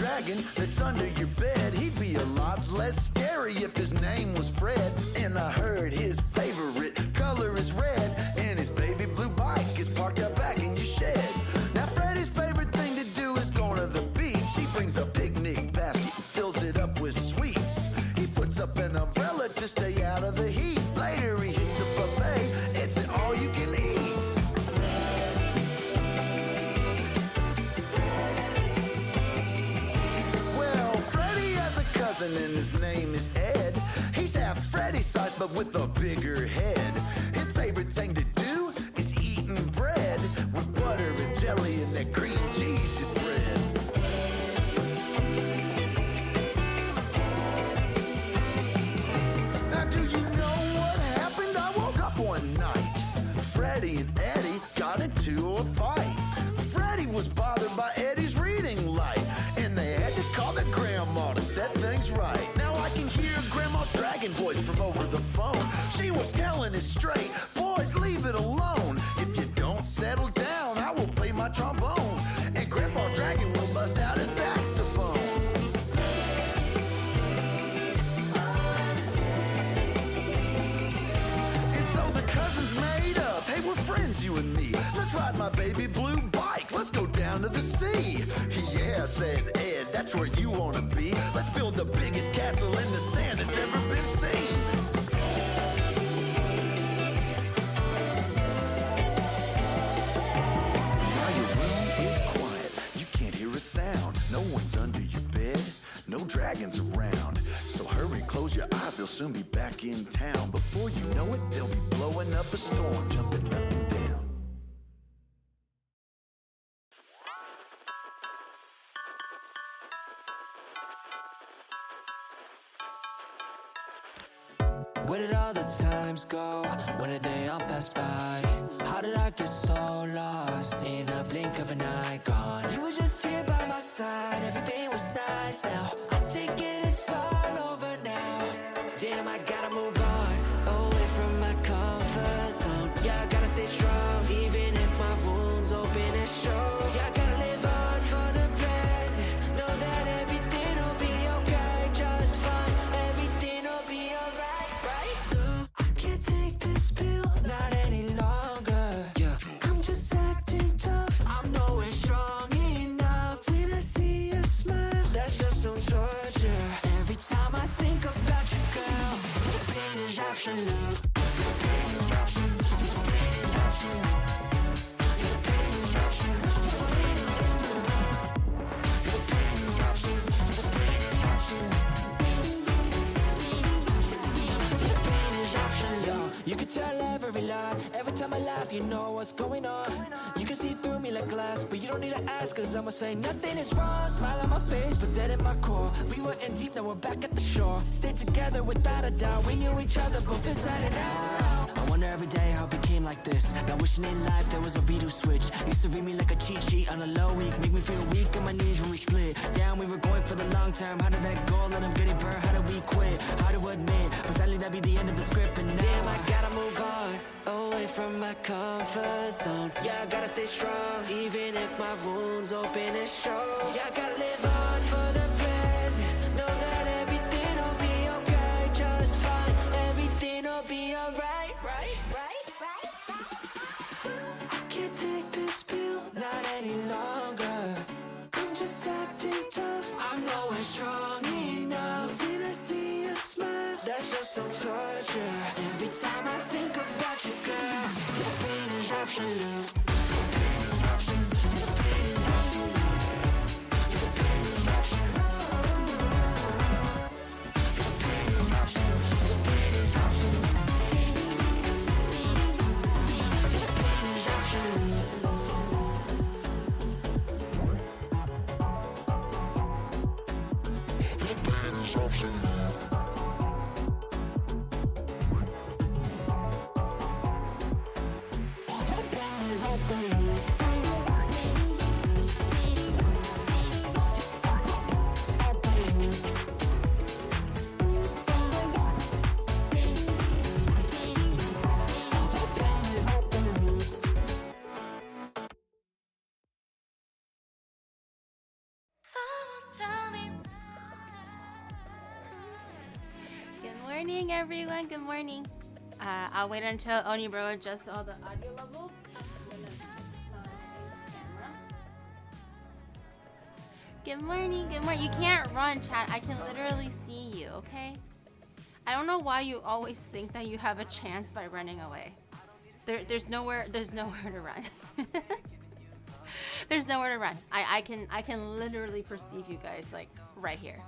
dragon that's under your bed. He'd be a lot less scary if his name was Fred. And I heard his favorite color is red, and his baby blue bike is parked out back in your shed. Now Freddy's favorite thing to do is going to the beach. He brings a picnic basket, fills it up with sweets. He puts up an umbrella to stay out of the heat. Later he hits the buffet, it's an all-you-can-eat. Well, Freddy has a cousin and his name is Ed. He's half Freddy size but with a bigger head. His favorite thing to do is eating bread with butter and jelly and that cream cheese you spread. Now do you know what happened? I woke up one night. Freddy and Eddie got into a fight. Freddy was bothered by Eddie's reading light, and they had to call their grandma to set things right. Now I can hear Grandma's dragon voice from over the phone. She was telling it straight, boys, leave it alone. If you don't settle down, I will play my trombone, and Grandpa Dragon will bust out his saxophone. And so the cousins made up, hey, we're friends, you and me. Let's ride my baby blue bike, let's go down to the sea. Yeah, said Ed, that's where you wanna be. Let's build the biggest castle in the sand that's ever been seen. Now your room is quiet, you can't hear a sound. No one's under your bed, no dragons around. So hurry, close your eyes, they'll soon be back in town. Before you know it, they'll be blowing up a storm, jumping up and down. Where did all the times go? When did they all pass by? How did I get so lost in a blink of an eye? Gone. You were just here by my side, everything was nice. Now I take it, it's all over now. Damn, I gotta move on, away from my comfort zone. Yeah, I gotta stay strong, even if my wounds open and show. Yeah, I gotta live on for the present, know that everything will be okay, just fine. Everything will be alright. Not any longer. Yeah. I'm just acting tough. I'm nowhere strong enough. When I see a smile, that's just some torture. Every time I think about you, girl, the pain is absolute. The pain is absolute. The pain is absolute. The pain is absolute. The pain is absolute. The pain is absolute. The pain is absolute. You can tell every lie, every time I laugh, you know what's going on. You can see through me like glass, but you don't need to ask, cause I'ma say nothing is wrong. Smile on my face, but dead in my core. We were in deep, now we're back at the shore. Stay together without a doubt, we knew each other both inside and out. I wonder every day how it became like this. Now wishing in life there was a Vtuber switch. Used to read me like a cheat sheet on a low week, make me feel weak on my knees when we split. Down, we were going for the long term. How did that go? Let him get it burned. How did we quit? How to admit? But sadly that'd be the end of the script. And now damn, I gotta move on, away from my comfort zone. Yeah, I gotta stay strong, even if my wounds open and show. Yeah, I gotta live on for the present, know that everything will be okay, just fine. Everything will be alright, right? I can't take this pill, not any longer. I'm just acting tough, I'm nowhere strong enough. When I see a smile, that's just some torture. Every time I think about you, girl, the pain is absolute. The pain is absolute. The pain is absolute. The pain is absolute. The pain is absolute. The pain is absolute. The pain is absolute. The pain is absolute. Someone Good morning, everyone. Good morning. I'll wait until Onibro adjusts all the audio levels. Good morning. Good morning. You can't run, chat. I can literally see you, okay? I don't know why you always think that you have a chance by running away. There's nowhere to run. There's nowhere to run. I can literally perceive you guys like right here.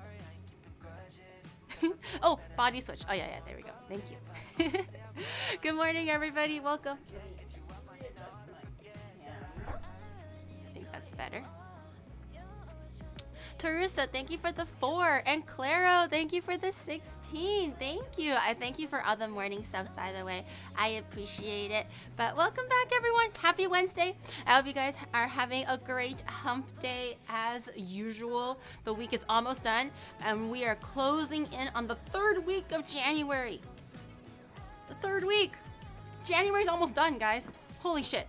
Oh, body switch. Oh yeah, there we go. Thank you. Good morning, everybody. Welcome. I think that's better. Teresa, thank you for the 4. And Claro, thank you for the 16. Thank you. I thank you for all the morning subs, by the way. I appreciate it. But welcome back, everyone. Happy Wednesday. I hope you guys are having a great hump day as usual. The week is almost done, and we are closing in on the 3rd week of January. The 3rd week. January's almost done, guys. Holy shit.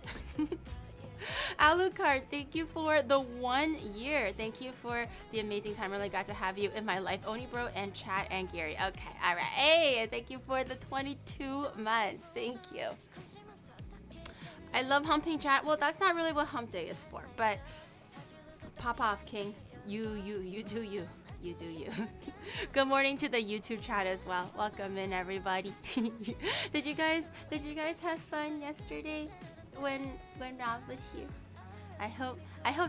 Alucard, thank you for the 1 year. Thank you for the amazing time. Really got to have you in my life, Onibro and Chat and Gary. Okay, all right. Hey, thank you for the 22 months. Thank you. I love humping, chat. Well, that's not really what hump day is for, but pop off, King. You do you. You do you. Good morning to the YouTube chat as well. Welcome in, everybody. Did you guys have fun yesterday? When Rob was here, I hope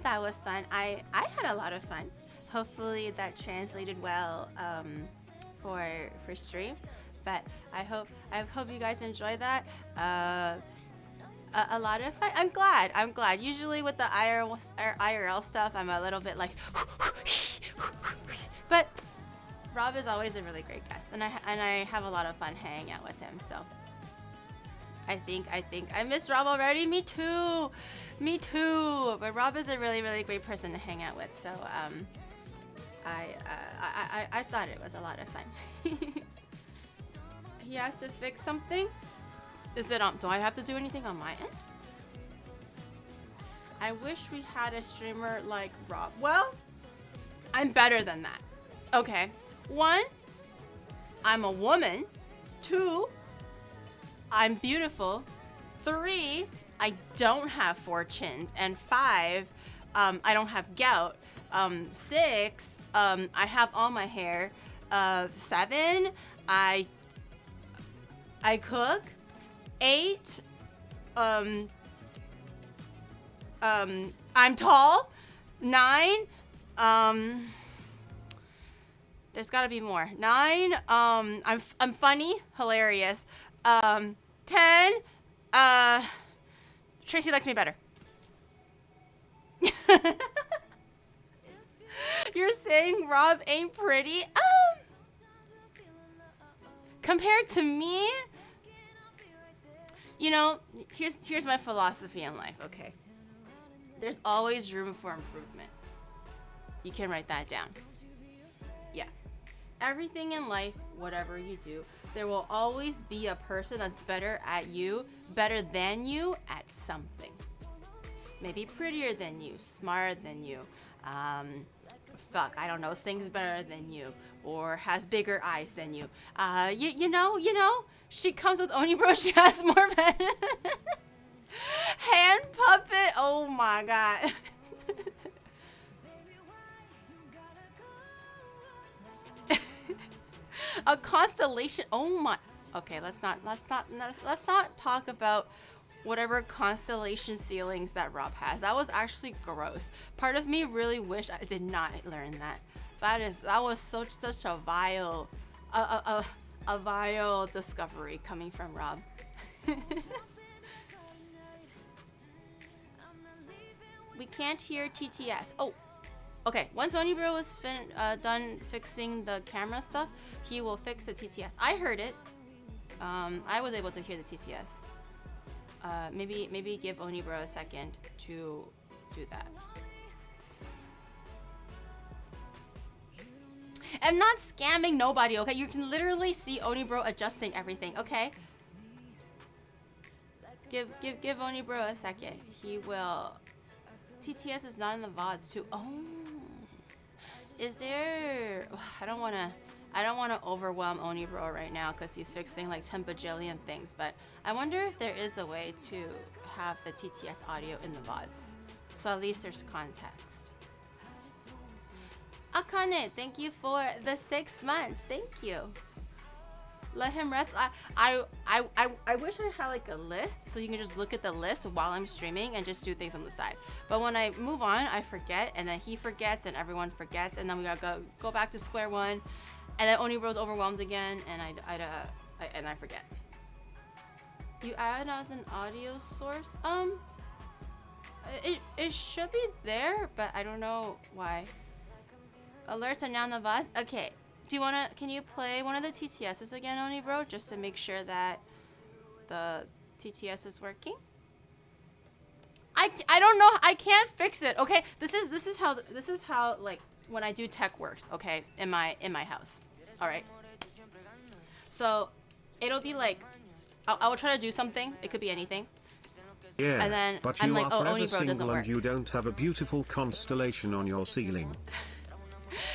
that was fun. I had a lot of fun. Hopefully that translated well for stream. But I hope you guys enjoy that. A lot of fun. I'm glad. Usually with the IRL stuff, I'm a little bit like, but Rob is always a really great guest, and I have a lot of fun hanging out with him. So. I think I miss Rob already. Me too. But Rob is a really, really great person to hang out with. So I thought it was a lot of fun. He has to fix something. Is it on? Do I have to do anything on my end? I wish we had a streamer like Rob. Well, I'm better than that. Okay. 1, I'm a woman. 2, I'm beautiful. 3, I don't have 4 chins. And 5, I don't have gout. 6, I have all my hair. 7, I cook. 8, I'm tall. 9, there's gotta be more. 9, I'm funny, hilarious. 10, Tracy likes me better. You're saying Rob ain't pretty? Compared to me, you know, here's my philosophy in life, okay? There's always room for improvement. You can write that down. Yeah. Everything in life, whatever you do, there will always be a person that's better than you at something. Maybe prettier than you, smarter than you, I don't know, sings better than you, or has bigger eyes than you. You know, she comes with Onibro, she has more hand puppet, oh my god. A constellation. Oh my. Okay, let's not talk about whatever constellation ceilings that Rob has. That was actually gross. Part of me really wish I did not learn that. That was such a vile discovery coming from Rob. We can't hear TTS. Oh. Okay, once Onibro was done fixing the camera stuff, he will fix the TTS. I heard it. I was able to hear the TTS. Maybe give Onibro a second to do that. I'm not scamming nobody, okay? You can literally see Onibro adjusting everything, okay? Give Onibro a second. He will. TTS is not in the VODs too. Oh. Is there? I don't want to overwhelm Onibro right now because he's fixing like 10 bajillion things. But I wonder if there is a way to have the TTS audio in the VODs, so at least there's context. Akane, thank you for the 6 months. Thank you. Let him rest. I wish I had like a list so you can just look at the list while I'm streaming and just do things on the side. But when I move on, I forget, and then he forgets, and everyone forgets, and then we gotta go back to square one, and then Onibro's overwhelmed again, and I forget. You add as an audio source? It should be there, but I don't know why. Alerts are now in the VODs. Okay. Can you play one of the TTSs again, Onibro, just to make sure that the TTS is working? I don't know. I can't fix it. Okay, this is how like when I do tech works. Okay, in my house. All right. So it'll be like I will try to do something. It could be anything. Yeah, and then but I'm you like, are oh, forever Onibro doesn't single work. and you don't have a beautiful constellation on your ceiling.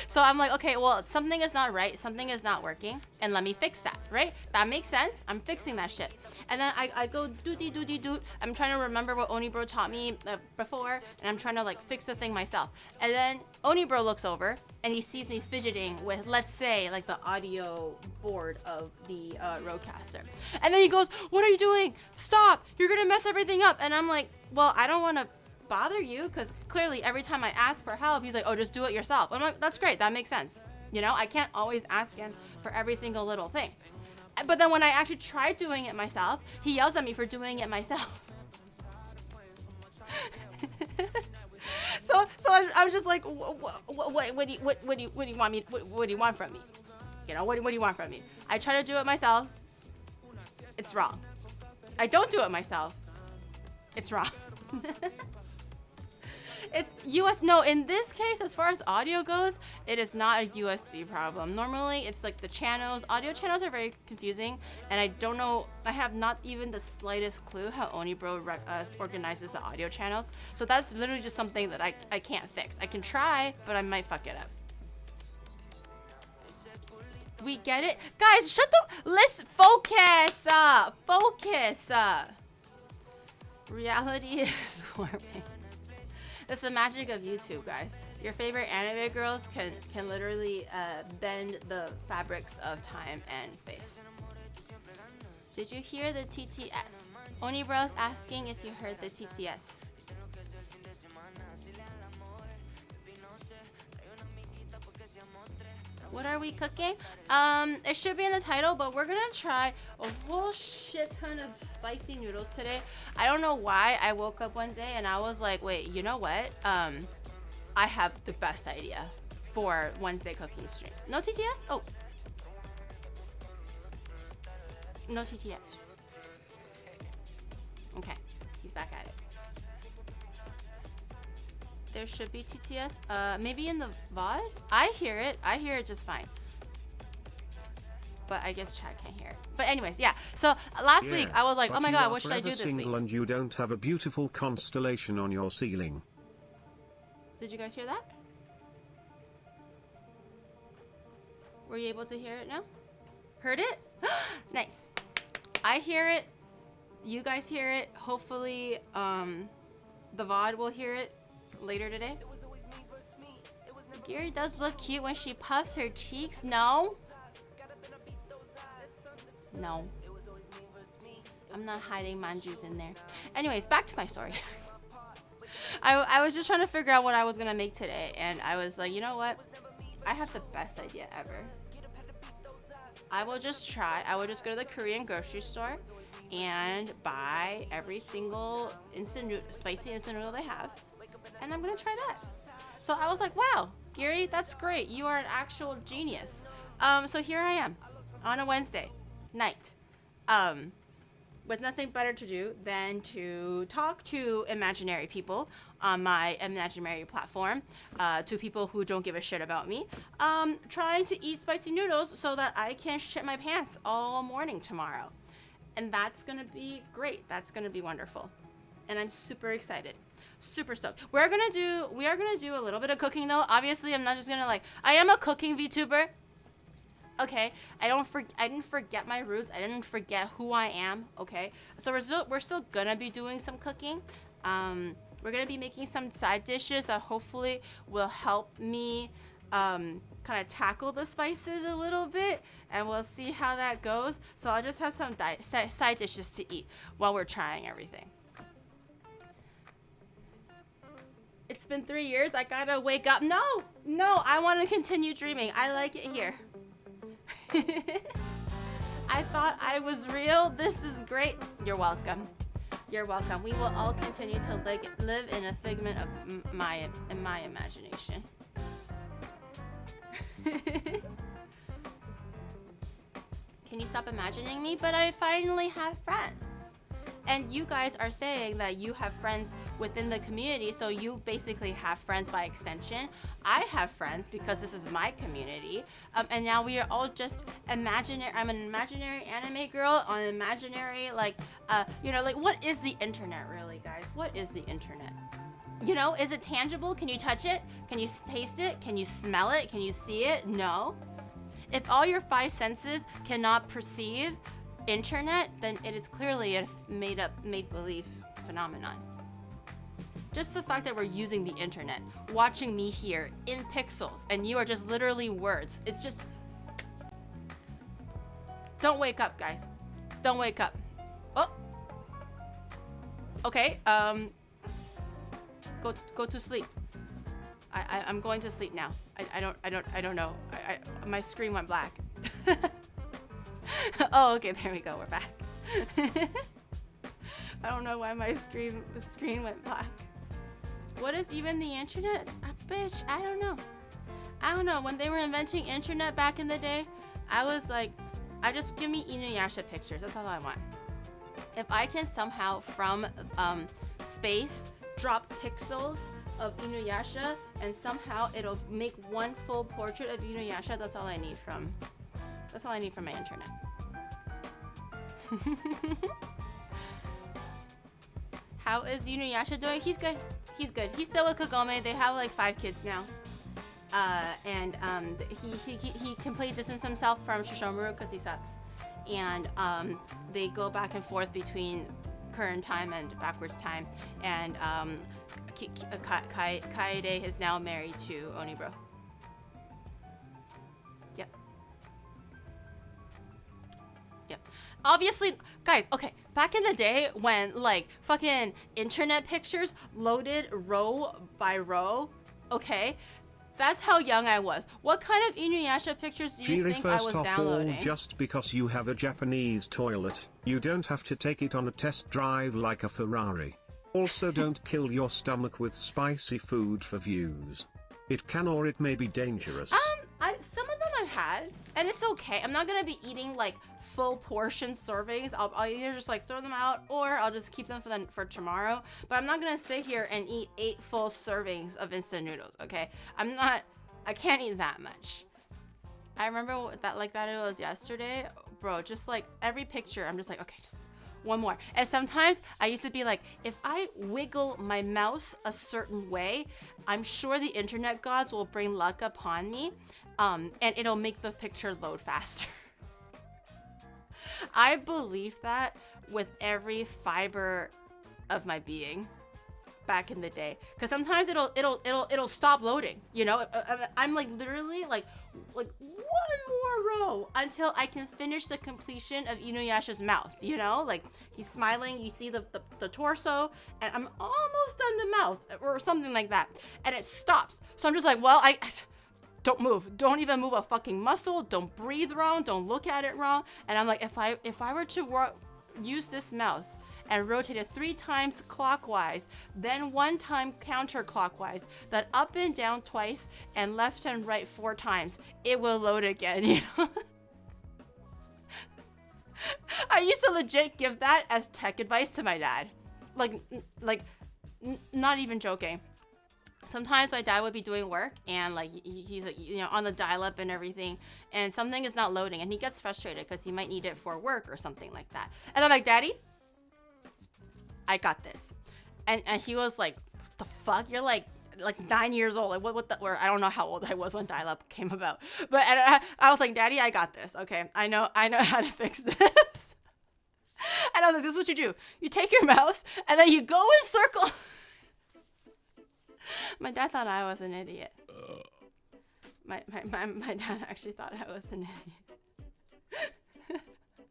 So I'm like, okay, well, something is not right. Something is not working. And let me fix that, right? That makes sense. I'm fixing that shit. And then I go doot. I'm trying to remember what Onibro taught me before. And I'm trying to like fix the thing myself. And then Onibro looks over and he sees me fidgeting with, let's say, like the audio board of the Rodecaster. And then he goes, what are you doing? Stop. You're going to mess everything up. And I'm like, well, I don't want to bother you, because clearly every time I ask for help, he's like, oh, just do it yourself. I'm like, that's great. That makes sense. You know, I can't always ask him for every single little thing. But then when I actually try doing it myself, he yells at me for doing it myself. so I was just like, what do you want me? What do you want from me? You know, what do you want from me? I try to do it myself. It's wrong. I don't do it myself. It's wrong. It's no, in this case, as far as audio goes, it is not a USB problem. Normally, it's like the channels. Audio channels are very confusing, and I don't know, I have not even the slightest clue how Onibro organizes the audio channels. So that's literally just something that I can't fix. I can try, but I might fuck it up. We get it? Guys, shut the... Let's focus! Focus! Reality is warming. It's the magic of YouTube, guys. Your favorite anime girls can literally bend the fabrics of time and space. Did you hear the TTS? Onibro's asking if you heard the TTS. What are we cooking? It should be in the title, but we're gonna try a whole shit ton of spicy noodles today. I don't know why. I woke up one day and I was like, wait, you know what? I have the best idea for Wednesday cooking streams. No TTS? Oh. No TTS. Okay, he's back at it. There should be TTS. Maybe in the VOD? I hear it just fine. But I guess Chad can't hear it. But anyways, yeah. So last week I was like, oh my god, what should I do this week? Single and you don't have a beautiful constellation on your ceiling. Did you guys hear that? Were you able to hear it now? Heard it? Nice. I hear it. You guys hear it. Hopefully, the VOD will hear it later today. Gary does look cute when she puffs her cheeks. No. No. I'm not hiding manjus in there. Anyways, back to my story. I was just trying to figure out what I was gonna make today, and I was like, you know what? I have the best idea ever. I will just go to the Korean grocery store and buy every single spicy instant noodle they have, and I'm gonna try that. So I was like, wow, Gary, that's great. You are an actual genius. So here I am on a Wednesday night, with nothing better to do than to talk to imaginary people on my imaginary platform, to people who don't give a shit about me, trying to eat spicy noodles so that I can shit my pants all morning tomorrow. And that's gonna be great. That's gonna be wonderful. And I'm super excited. Super stoked. We are gonna do a little bit of cooking though. Obviously, I'm not just gonna like. I am a cooking VTuber. Okay, I didn't forget my roots. I didn't forget who I am. Okay, so we're still gonna be doing some cooking. We're gonna be making some side dishes that hopefully will help me kind of tackle the spices a little bit, and we'll see how that goes. So I'll just have some side dishes to eat while we're trying everything. It's been 3 years. I gotta wake up. No, I want to continue dreaming. I like it here. I thought I was real. This is great. You're welcome. You're welcome. We will all continue to live in a figment of my imagination. Can you stop imagining me? But I finally have friends. And you guys are saying that you have friends within the community, so you basically have friends by extension. I have friends because this is my community, and now we are all just imaginary. I'm an imaginary anime girl on imaginary, like, like, what is the internet really, guys? What is the internet? You know, is it tangible? Can you touch it? Can you taste it? Can you smell it? Can you see it? No. If all your 5 senses cannot perceive internet, then it is clearly a made-believe phenomenon. Just the fact that we're using the internet, watching me here in pixels, and you are just literally words. It's just... Don't wake up, guys. Don't wake up. Oh. Okay, go to sleep. I'm going to sleep now. I don't know. My screen went black. Oh, okay, there we go. We're back. I don't know why my screen went black. What is even the internet? Bitch, I don't know. When they were inventing internet back in the day, I was like, just give me Inuyasha pictures. That's all I want. If I can somehow from space drop pixels of Inuyasha and somehow it'll make one full portrait of Inuyasha, that's all I need from my internet. How is Inuyasha doing? He's good. He's still with Kagome. They have like 5 kids now. And he completely distanced himself from Shishomuru because he sucks. And they go back and forth between current time and backwards time. And Kaede is now married to Onibro. Obviously, guys, okay, back in the day when, like, fucking internet pictures loaded row by row, okay, that's how young I was. What kind of Inuyasha pictures do you think I was downloading? Just because you have a Japanese toilet, you don't have to take it on a test drive like a Ferrari. Also, don't kill your stomach with spicy food for views. It can or it may be dangerous. Some of them I've had, and it's okay. I'm not gonna be eating, like, full portion servings. I'll either just like throw them out or I'll just keep them for tomorrow. But I'm not gonna sit here and eat 8 full servings of instant noodles, okay? I can't eat that much. I remember that it was yesterday, bro. Just like every picture, I'm just like, okay, just one more. And sometimes I used to be like, if I wiggle my mouse a certain way, I'm sure the internet gods will bring luck upon me, and it'll make the picture load faster. I believe that with every fiber of my being back in the day, because sometimes it'll stop loading, you know. I'm like literally like one more row until I can finish the completion of Inuyasha's mouth, you know, like he's smiling, you see the torso, and I'm almost done the mouth or something like that, and it stops. So I'm just like, well, I don't move. Don't even move a fucking muscle. Don't breathe wrong. Don't look at it wrong. And I'm like, if I were to use this mouse and rotate it 3 times clockwise, then 1 time counterclockwise, then up and down twice, and left and right 4 times, it will load again, you know? I used to legit give that as tech advice to my dad. Not even joking. Sometimes my dad would be doing work and like he's like, you know, on the dial-up and everything, and something is not loading and he gets frustrated because he might need it for work or something like that. And I'm like, Daddy, I got this. And he was like, what the fuck? You're like 9 years old. Like what the, or I don't know how old I was when dial-up came about. But and I was like, Daddy, I got this. Okay, I know how to fix this. And I was like, this is what you do. You take your mouse and then you go in circle. My dad thought I was an idiot. My dad actually thought I was an idiot.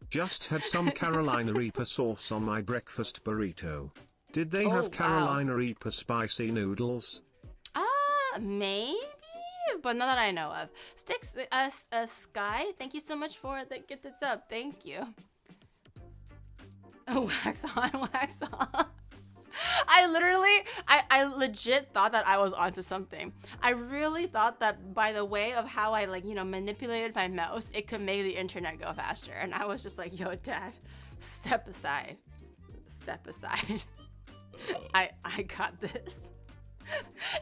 Just had some Carolina Reaper sauce on my breakfast burrito. Did they have wow. Carolina Reaper spicy noodles? Maybe, but not that I know of. Sticks, Sky, thank you so much for the gifted sub. Thank you. Wax on, wax on. I legit thought that I was onto something. I really thought that by the way of how I manipulated my mouse, it could make the internet go faster. And I was just like, yo, Dad, step aside. Step aside. I got this.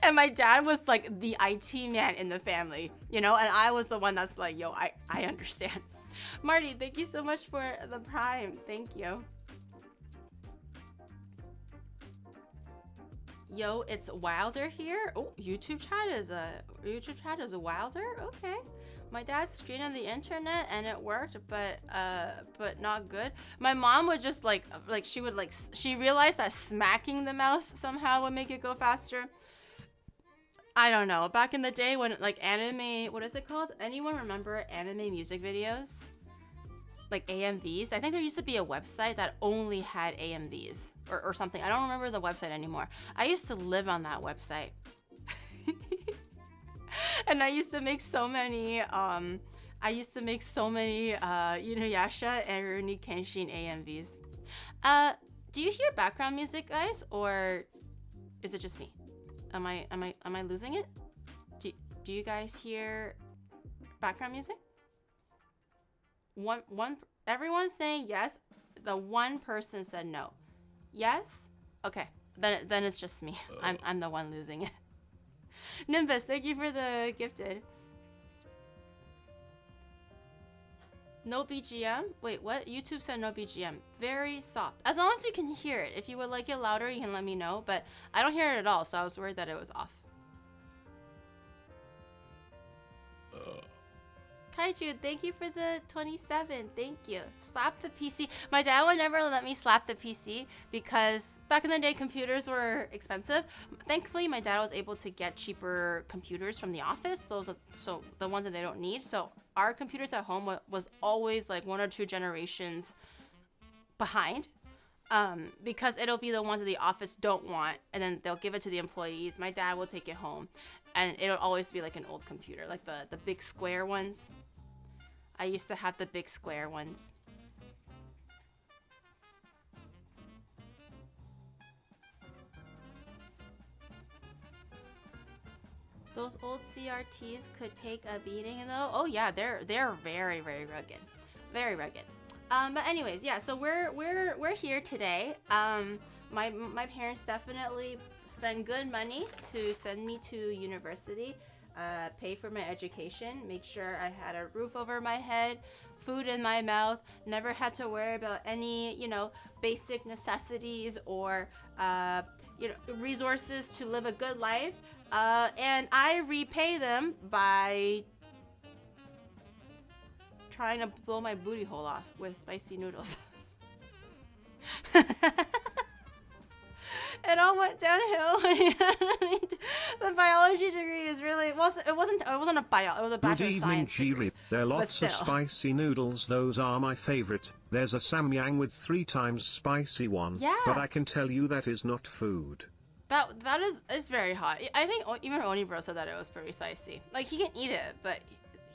And my dad was like the IT man in the family, and I was the one that's like, yo, I understand. Marty, thank you so much for the Prime. Thank you. Yo, it's wilder here. Oh, YouTube chat is a wilder. Okay. My dad screened on the internet and it worked, but not good. My mom would just she realized that smacking the mouse somehow would make it go faster. I don't know. Back in the day when anime, what is it called? Anyone remember anime music videos? Like AMVs? I think there used to be a website that only had AMVs or something. I don't remember the website anymore. I used to live on that website. And I used to make so many Inuyasha and Rurouni Kenshin AMVs. Do you hear background music, guys, or is it just me? Am I losing it? Do you guys hear background music? Everyone's saying yes. The one person said no. Yes? Okay. Then it's just me. I'm the one losing it. Nimbus, thank you for the gifted. No BGM? Wait, what? YouTube said no BGM. Very soft. As long as you can hear it. If you would like it louder, you can let me know. But I don't hear it at all, so I was worried that it was off. Kaiju, thank you for the 27. Thank you. Slap the PC. My dad would never let me slap the PC because back in the day, computers were expensive. Thankfully, my dad was able to get cheaper computers from the office. So the ones that they don't need. So our computers at home was always like 1 or 2 generations behind. Because it'll be the ones that the office don't want, and then they'll give it to the employees. My dad will take it home, and it'll always be like an old computer, like the big square ones. I used to have the big square ones. Those old CRTs could take a beating though. Oh yeah, they're very, very rugged. Very rugged. But anyways, yeah, so we're here today. My parents definitely spend good money to send me to university, pay for my education, make sure I had a roof over my head, food in my mouth, never had to worry about any, basic necessities or, resources to live a good life. And I repay them by trying to blow my booty hole off with spicy noodles. It all went downhill. The biology degree is really it wasn't a bio. It was a bachelor Good of evening, science. G-Rip. There are lots of spicy noodles. Those are my favorite. There's a samyang with 3 times spicy one. Yeah. But I can tell you that is not food. That is very hot. I think even Onibro said that it was pretty spicy. Like he can eat it, but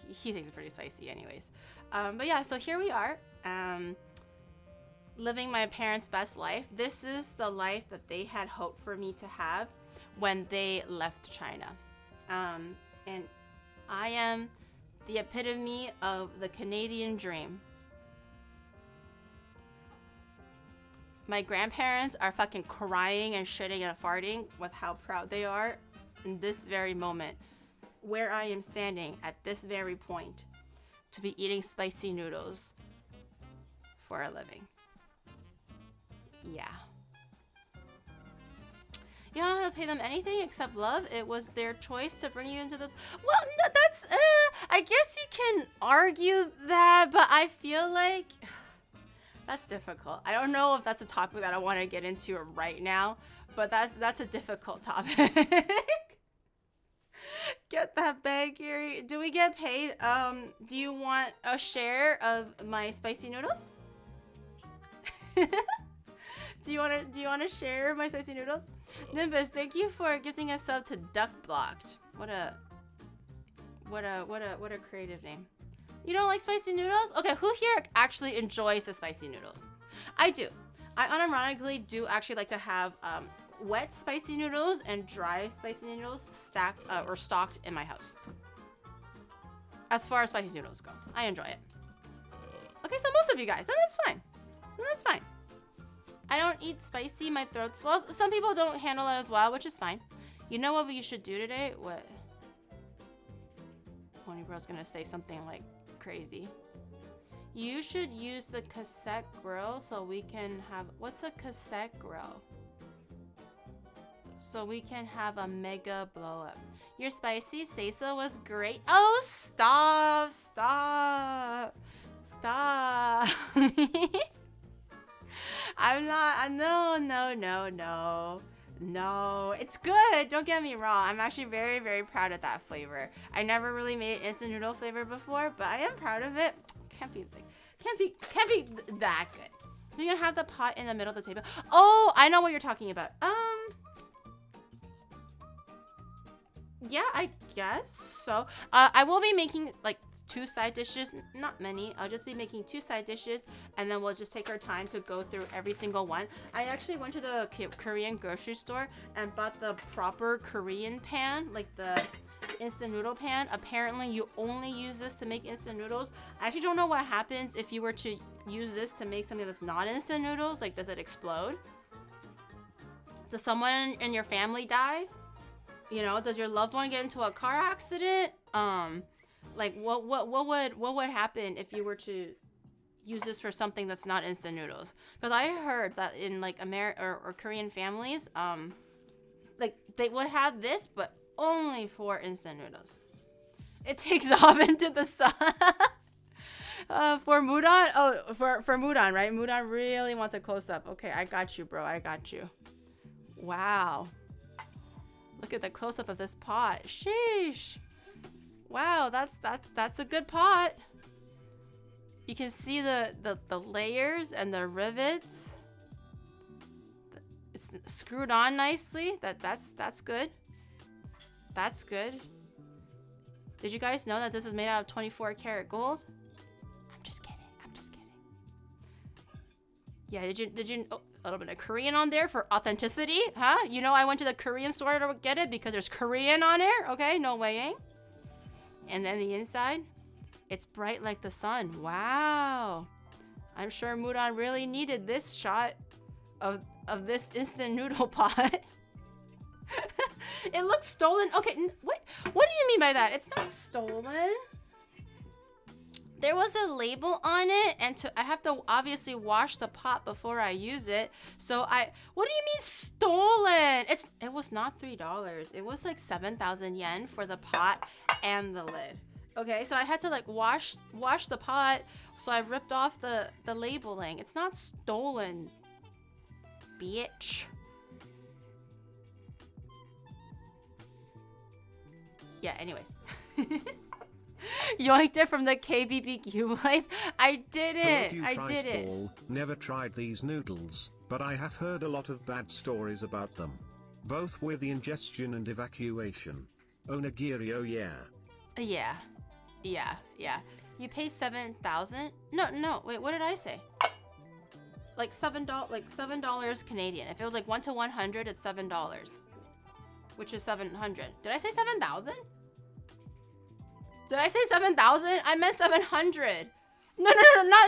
he thinks it's pretty spicy anyways. But yeah, so here we are. Living my parents' best life. This is the life that they had hoped for me to have when they left China. And I am the epitome of the Canadian dream. My grandparents are fucking crying and shitting and farting with how proud they are in this very moment, where I am standing at this very point to be eating spicy noodles for a living. Yeah. You don't have to pay them anything except love. It was their choice to bring you into this. Well, no, that's, I guess you can argue that, but I feel like that's difficult. I don't know if that's a topic that I want to get into right now, but that's a difficult topic. Get that bag, Gary. Do we get paid? Do you want a share of my spicy noodles? Do you want to share my spicy noodles? Nimbus, thank you for gifting a sub to Duck Blocked. What a creative name. You don't like spicy noodles? Okay, who here actually enjoys the spicy noodles? I do. I unironically do actually like to have wet spicy noodles and dry spicy noodles stacked or stocked in my house. As far as spicy noodles go, I enjoy it. Okay, so most of you guys, then that's fine. Then that's fine. I don't eat spicy, my throat swells. Some people don't handle it as well, which is fine. You know what you should do today? What? Ponybro's gonna say something like crazy. You should use the cassette grill so we can have, what's a cassette grill? So we can have a mega blow up. Your spicy say-so was great. Oh, stop. I'm not, no, it's good. Don't get me wrong. I'm actually very, very proud of that flavor. I never really made instant noodle flavor before, but I am proud of it. Can't be that good. You're gonna have the pot in the middle of the table. Oh, I know what you're talking about. Yeah, I guess so. I will be making like 2 side dishes, not many. I'll just be making 2 side dishes, and then we'll just take our time to go through every single one. I actually went to the Korean grocery store and bought the proper Korean pan, like the instant noodle pan. Apparently, you only use this to make instant noodles. I actually don't know what happens if you were to use this to make something that's not instant noodles. Like, does it explode? Does someone in your family die? You know, does your loved one get into a car accident? Like what would happen if you were to use this for something that's not instant noodles? Because I heard that in like or Korean families, like they would have this, but only for instant noodles. It takes off into the sun. For Mudan, for Mudan, right? Mudan really wants a close up. Okay, I got you, bro. I got you. Wow. Look at the close up of this pot. Sheesh. Wow, that's a good pot. You can see the layers and the rivets. It's screwed on nicely. That's good. That's good. Did you guys know that this is made out of 24 karat gold? I'm just kidding. Yeah, did you oh, a little bit of Korean on there for authenticity, huh? You know I went to the Korean store to get it because there's Korean on there. Okay, no weighing. And then the inside, it's bright like the sun. Wow. I'm sure Mudan really needed this shot of this instant noodle pot. It looks stolen. Okay, what do you mean by that? It's not stolen. There was a label on it, and I have to obviously wash the pot before I use it. So what do you mean stolen? It was not $3. It was like 7,000 yen for the pot and the lid. Okay, so I had to like wash the pot, so I ripped off the labeling. It's not stolen, bitch. Yeah, anyways. Yoinked it from the KBBQ place. I didn't. I didn't. Never tried these noodles, but I have heard a lot of bad stories about them. Both with the ingestion and evacuation. Onigiri, oh yeah. Yeah. You pay 7,000? No. Wait, what did I say? Like $7 Canadian. If it was like 1 to 100, it's $7, which is 700. Did I say 7,000? Did I say 7,000? I meant 700. No,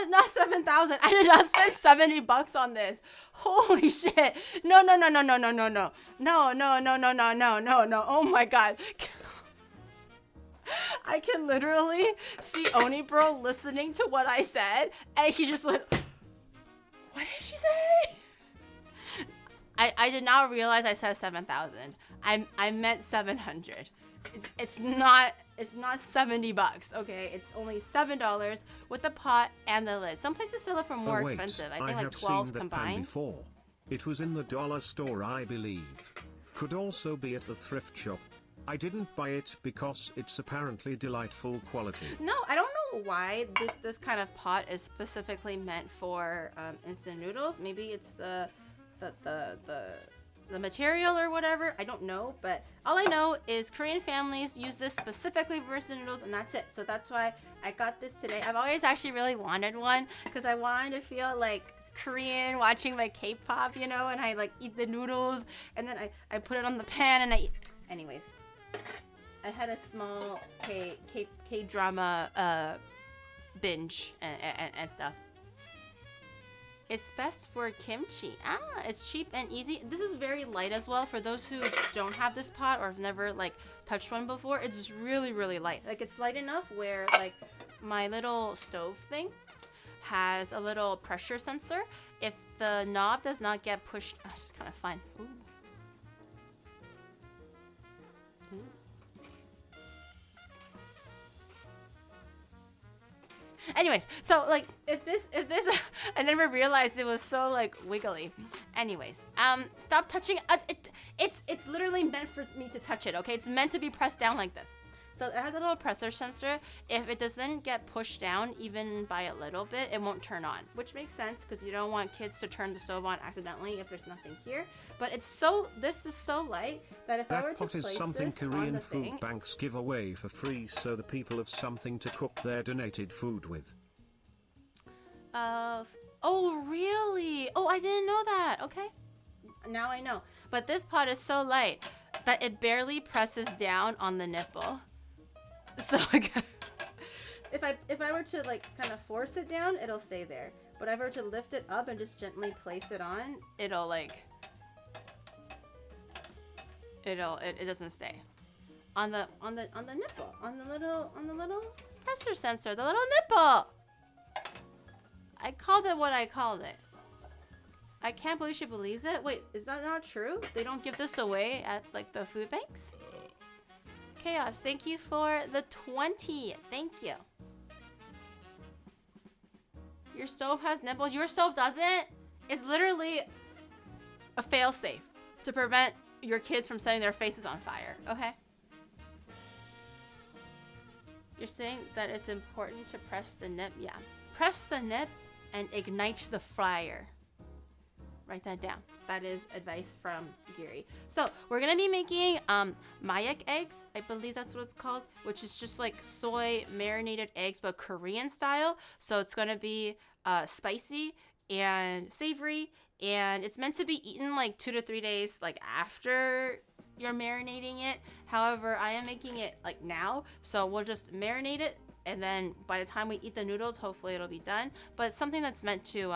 not 7,000. I did not spend $70 on this. Holy shit. No. Oh my god. I can literally see Onibro listening to what I said, and he just went, what did she say? I did not realize I said 7,000. I meant 700. It's not $70, okay? It's only $7 with the pot and the lid. Some places sell it for more expensive. I think like 12 combined. Before. It was in the dollar store, I believe. Could also be at the thrift shop. I didn't buy it because it's apparently delightful quality. No, I don't know why this kind of pot is specifically meant for instant noodles. Maybe it's the material or whatever. I don't know, but all I know is Korean families use this specifically for instant noodles, and that's it. So that's why I got this today. I've always actually really wanted one because I wanted to feel like Korean watching my K-pop, you know, and I like eat the noodles and then I put it on the pan and I eat. Anyways, I had a small K-drama binge and stuff. It's best for kimchi. It's cheap and easy. This is very light as well. For those who don't have this pot or have never like touched one before, it's just really, really light. Like it's light enough where like my little stove thing has a little pressure sensor. If the knob does not get pushed, it's kind of fun. Ooh. Ooh. Anyways, so like if this I never realized it was so like wiggly. Anyways, stop touching it's literally meant for me to touch it, okay? It's meant to be pressed down like this. So it has a little pressure sensor. If it doesn't get pushed down even by a little bit, it won't turn on, which makes sense because you don't want kids to turn the stove on accidentally if there's nothing here. But this is so light that if I were to place this on the thing... That pot is something Korean food banks give away for free so the people have something to cook their donated food with. Oh, really? Oh, I didn't know that. Okay. Now I know. But this pot is so light that it barely presses down on the nipple. So if I were to like kind of force it down, it'll stay there. But if I were to lift it up and just gently place it on, it doesn't stay. On the nipple, on the little pressure sensor, the little nipple. I called it what I called it. I can't believe she believes it. Wait, is that not true? They don't give this away at like the food banks? Chaos, thank you for the 20. Thank you. Your stove has nipples. Your stove doesn't. It's literally a fail-safe to prevent your kids from setting their faces on fire. Okay? You're saying that it's important to press the nip. Yeah. Press the nip and ignite the fryer. Write that down. That is advice from Gary. So we're gonna be making mayak eggs. I believe that's what it's called, which is just like soy marinated eggs, but Korean style. So it's gonna be spicy and savory, and it's meant to be eaten like 2 to 3 days like after you're marinating it. However, I am making it like now, so we'll just marinate it. And then by the time we eat the noodles, hopefully it'll be done. But it's something that's meant to,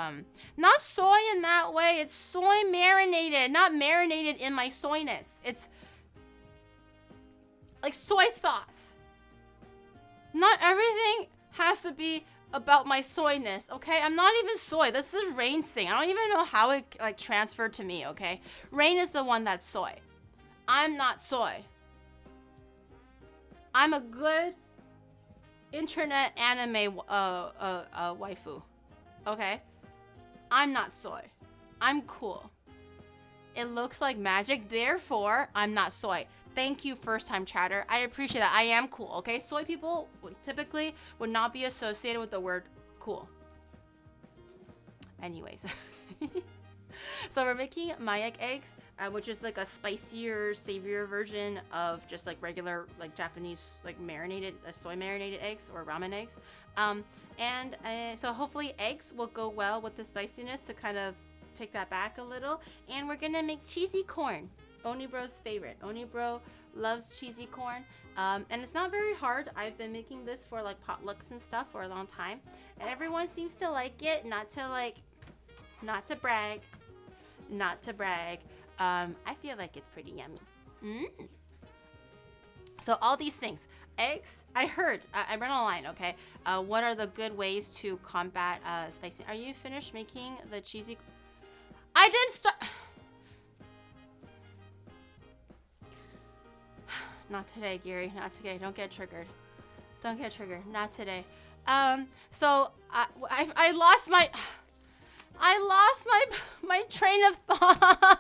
not soy in that way. It's soy marinated, not marinated in my soyness. It's like soy sauce. Not everything has to be about my soyness, okay? I'm not even soy. This is Rain's thing. I don't even know how it like transferred to me, okay? Rain is the one that's soy. I'm not soy. I'm a good internet anime waifu. Okay? I'm not soy. I'm cool. It looks like magic, therefore I'm not soy. Thank you, first time chatter. I appreciate that. I am cool, okay? Soy people typically would not be associated with the word cool. Anyways. So we're making mayak eggs, which is like a spicier, savorier version of just like regular like Japanese like marinated soy marinated eggs or ramen eggs. So hopefully eggs will go well with the spiciness to kind of take that back a little. And we're gonna make cheesy corn. Onibro's favorite. Onibro loves cheesy corn. And it's not very hard. I've been making this for like potlucks and stuff for a long time, and everyone seems to like it. Not to brag. I feel like it's pretty yummy. So all these things, eggs, I heard, I read online, okay? What are the good ways to combat spicy? Are you finished making the cheesy? I didn't start. Not today, Gary. Not today. Don't get triggered. Don't get triggered. Not today. So I lost my train of thought.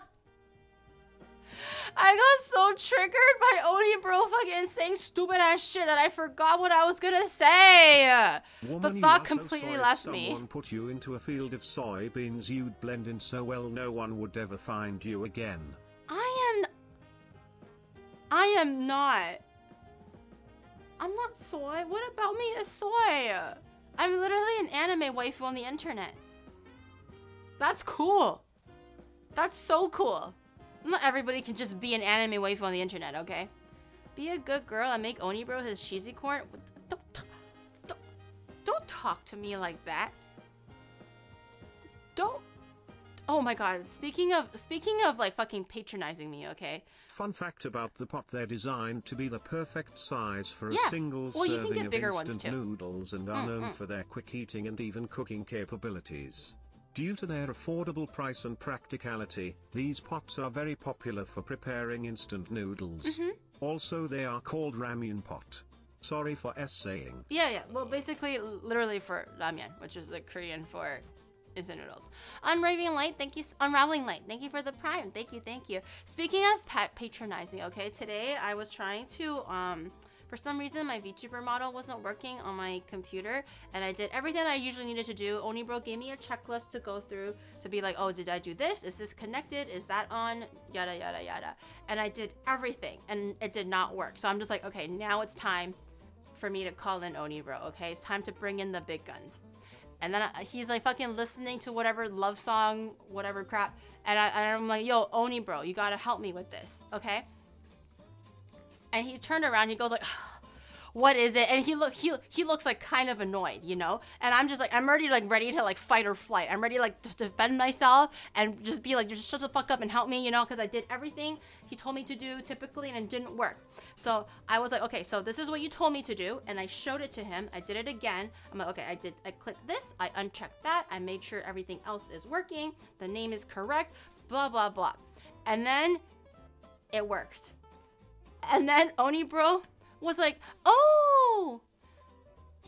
I got so triggered by Oni bro fucking saying stupid ass shit that I forgot what I was gonna say. Woman, the thought you are completely so sorry left if me. someone put you into a field of soybeans, you'd blend in so well no one would ever find you again. I am not. I'm not soy. What about me is soy? I'm literally an anime waifu on the internet. That's cool. That's so cool. Not everybody can just be an anime waifu on the internet, okay? Be a good girl and make Oni bro his cheesy corn. Don't talk to me like that. Don't. Oh my god. Speaking of like fucking patronizing me, okay? Fun fact about the pot, they're designed to be the perfect size for a Yeah. single Well, you can serving get of bigger ones, instant too. noodles and are known for their quick eating and even cooking capabilities. Due to their affordable price and practicality, these pots are very popular for preparing instant noodles. Also, they are called ramen pot. Sorry for essaying. Yeah. Well, basically, literally for ramyeon, which is the Korean for instant noodles. Unraveling Light, thank you. Unraveling Light, thank you for the prime. Thank you. Speaking of patronizing, okay, today I was trying to for some reason my Vtuber model wasn't working on my computer, and I did everything that I usually needed to do. Oni bro gave me a checklist to go through to be like, oh, did I do this? Is this connected? Is that on? Yada yada yada. And I did everything, and it did not work. So I'm just like, okay, now it's time for me to call in Oni bro. Okay, it's time to bring in the big guns. And then he's like fucking listening to whatever love song, whatever crap. And I'm like, yo, Oni bro, you gotta help me with this, okay? And he turned around, he goes like, what is it? And he looks like kind of annoyed, you know? And I'm just like, I'm already like ready to like fight or flight. I'm ready like to defend myself and just be like, just shut the fuck up and help me, you know? Because I did everything he told me to do typically and it didn't work. So I was like, okay, so this is what you told me to do. And I showed it to him. I did it again. I'm like, okay, I clicked this, I unchecked that. I made sure everything else is working. The name is correct, blah, blah, blah. And then it worked. And then Oni bro was like, oh,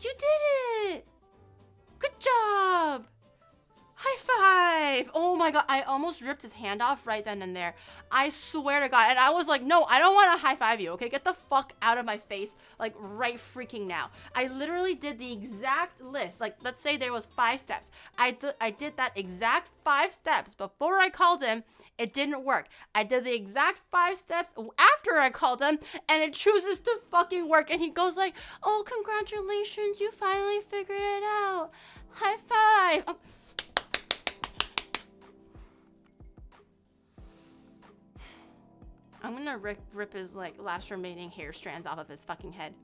you did it. Good job. High five. Oh my god, I almost ripped his hand off right then and there. I swear to god. And I was like, no, I don't want to high five you, okay? Get the fuck out of my face, like right freaking now. I literally did the exact list. Like, let's say there was 5 steps. I did that exact 5 steps before I called him. It didn't work. I did the exact 5 steps after I called him, and it chooses to fucking work. And he goes like, oh, congratulations, you finally figured it out. High five. Oh. I'm gonna rip his like last remaining hair strands off of his fucking head.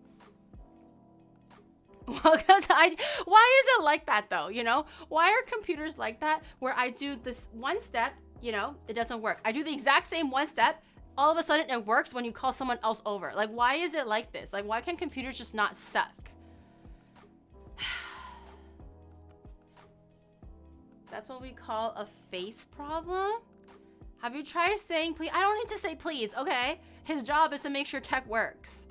Welcome to why is it like that though? You know, why are computers like that? Where I do this one step, you know, it doesn't work. I do the exact same one step. All of a sudden it works when you call someone else over. Like, why is it like this? Like, why can computers just not suck? That's what we call a face problem. Have you tried saying please? I don't need to say please, okay? His job is to make sure tech works.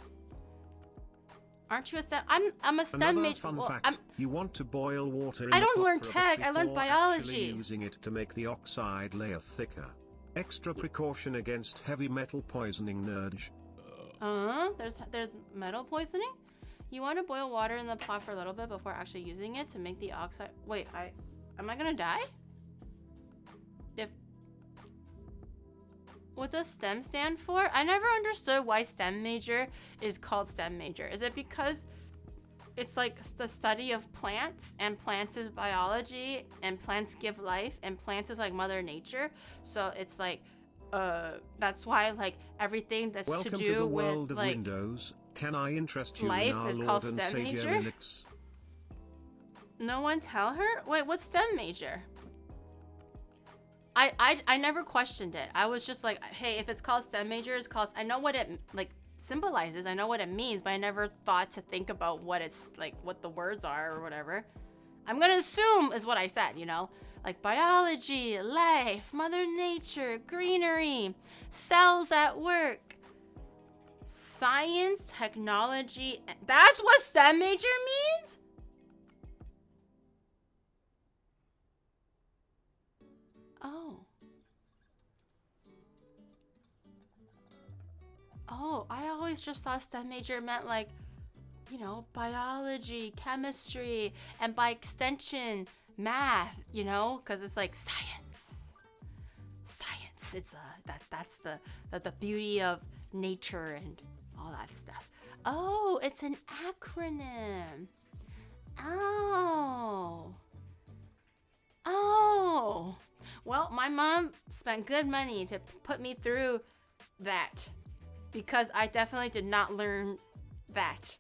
Aren't you a STEM? I'm a STEM major. Fun well, fact, you want to boil water in I the don't pot learn for a bit tech, I learned before biology. actually using it to make the oxide layer thicker. Extra precaution against heavy metal poisoning, nerd. There's metal poisoning? You want to boil water in the pot for a little bit before actually using it to make the oxide. Wait, am I gonna die? What does STEM stand for? I never understood why STEM major is called STEM major. Is it because it's like the study of plants, and plants is biology, and plants give life, and plants is like Mother Nature? So it's like, that's why like everything that's Welcome to do to the with world of like Windows. Can I interest you life in our is Lord called and STEM Savior major? Linux? No one tell her? Wait, what's STEM major? I never questioned it. I was just like, hey, if it's called STEM major, it's called, I know what it like symbolizes, I know what it means, but I never thought to think about what it's like, what the words are or whatever. I'm gonna assume is what I said, you know, like biology, life, Mother Nature, greenery, cells at work, Science, technology. That's what STEM major means? Oh. Oh, I always just thought STEM major meant like, you know, biology, chemistry, and by extension, math, you know, because it's like science. Science. It's that's the beauty of nature and all that stuff. Oh, it's an acronym. Oh. Oh. Well, my mom spent good money to put me through that because I definitely did not learn that.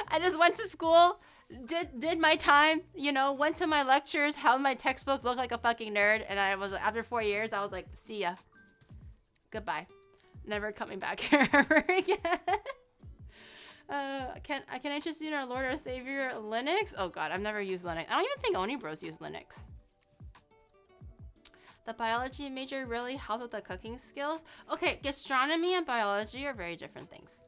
I just went to school, did my time, you know, went to my lectures, held my textbook, looked like a fucking nerd, and I was, after 4 years, I was like, see ya. Goodbye. Never coming back here ever again. Can I interest you in our Lord our Savior Linux? Oh god, I've never used Linux. I don't even think Oni Bros use Linux. The biology major really helped with the cooking skills. Okay, gastronomy and biology are very different things.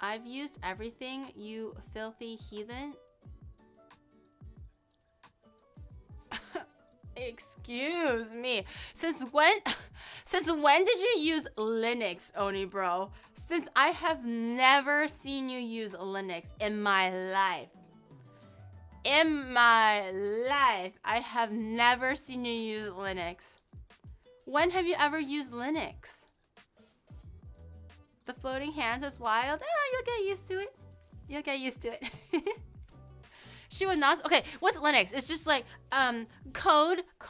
I've used everything, you filthy heathen. Excuse me. Since when did you use Linux, Oni bro? Since I have never seen you use Linux in my life. In my life, I have never seen you use Linux. When have you ever used Linux? The floating hands is wild. Oh, you'll get used to it. You'll get used to it. She would not. Okay, what's Linux? It's just like code : /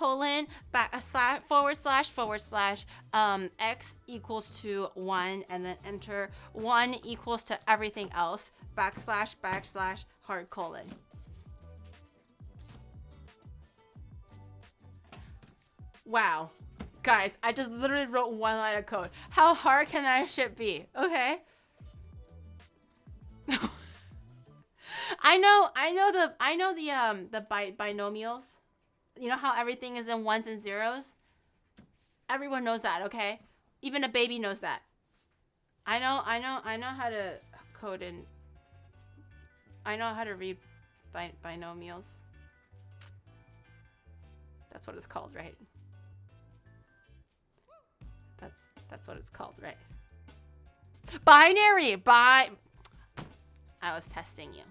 x equals to 1 and then enter 1 equals to everything else / hard colon. Wow. Guys, I just literally wrote one line of code. How hard can that shit be? Okay. I know the binomials. You know how everything is in ones and zeros? Everyone knows that, okay? Even a baby knows that. I know how to code in. I know how to read binomials. That's what it's called, right? That's what it's called, right? Binary. I was testing you.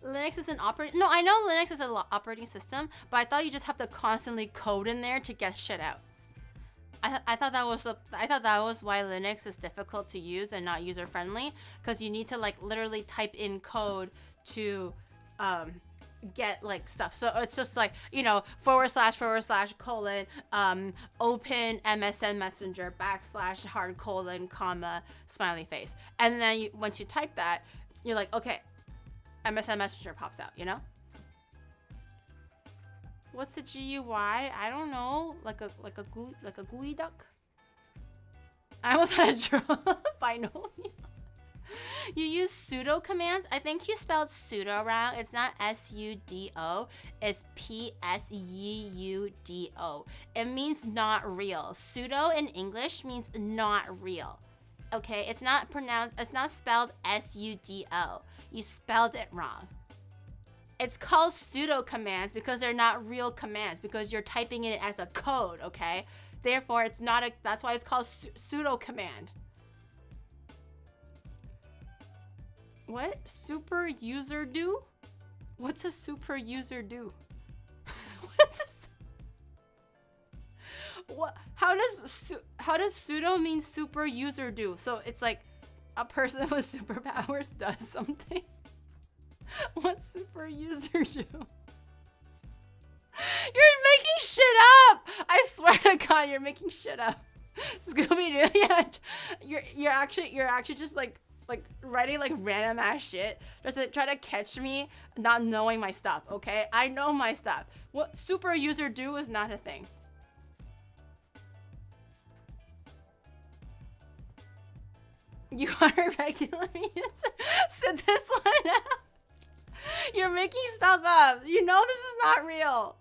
Linux is an operating. No, I know Linux is an operating system, but I thought you just have to constantly code in there to get shit out. I thought that was why Linux is difficult to use and not user friendly, because you need to like literally type in code to get like stuff. So it's just like, you know, / open MSN Messenger / hard colon comma smiley face, and then once you type that, you're like, okay, MSN Messenger pops out, you know. What's the GUI? I don't know, like a GUI duck. I almost had a draw binomial. You use sudo commands. I think you spelled pseudo wrong. It's not SUDO. It's PSUDO. It means not real. Pseudo in English means not real. Okay, it's not spelled SUDO. You spelled it wrong. It's called pseudo commands because they're not real commands, because you're typing it as a code, okay? Therefore, it's not a, that's why it's called pseudo command. What? Super user do? What's a super user do? What's this? What? How does pseudo mean super user do? So it's like a person with superpowers does something. What's super user do? You're making shit up. I swear to God, you're making shit up. Scooby-Doo. Yeah, you're actually just like writing like random ass shit just to try to catch me not knowing my stuff. Okay, I know my stuff. What super user do is not a thing. You are a regular user. Sit this one out. You're making stuff up. You know this is not real.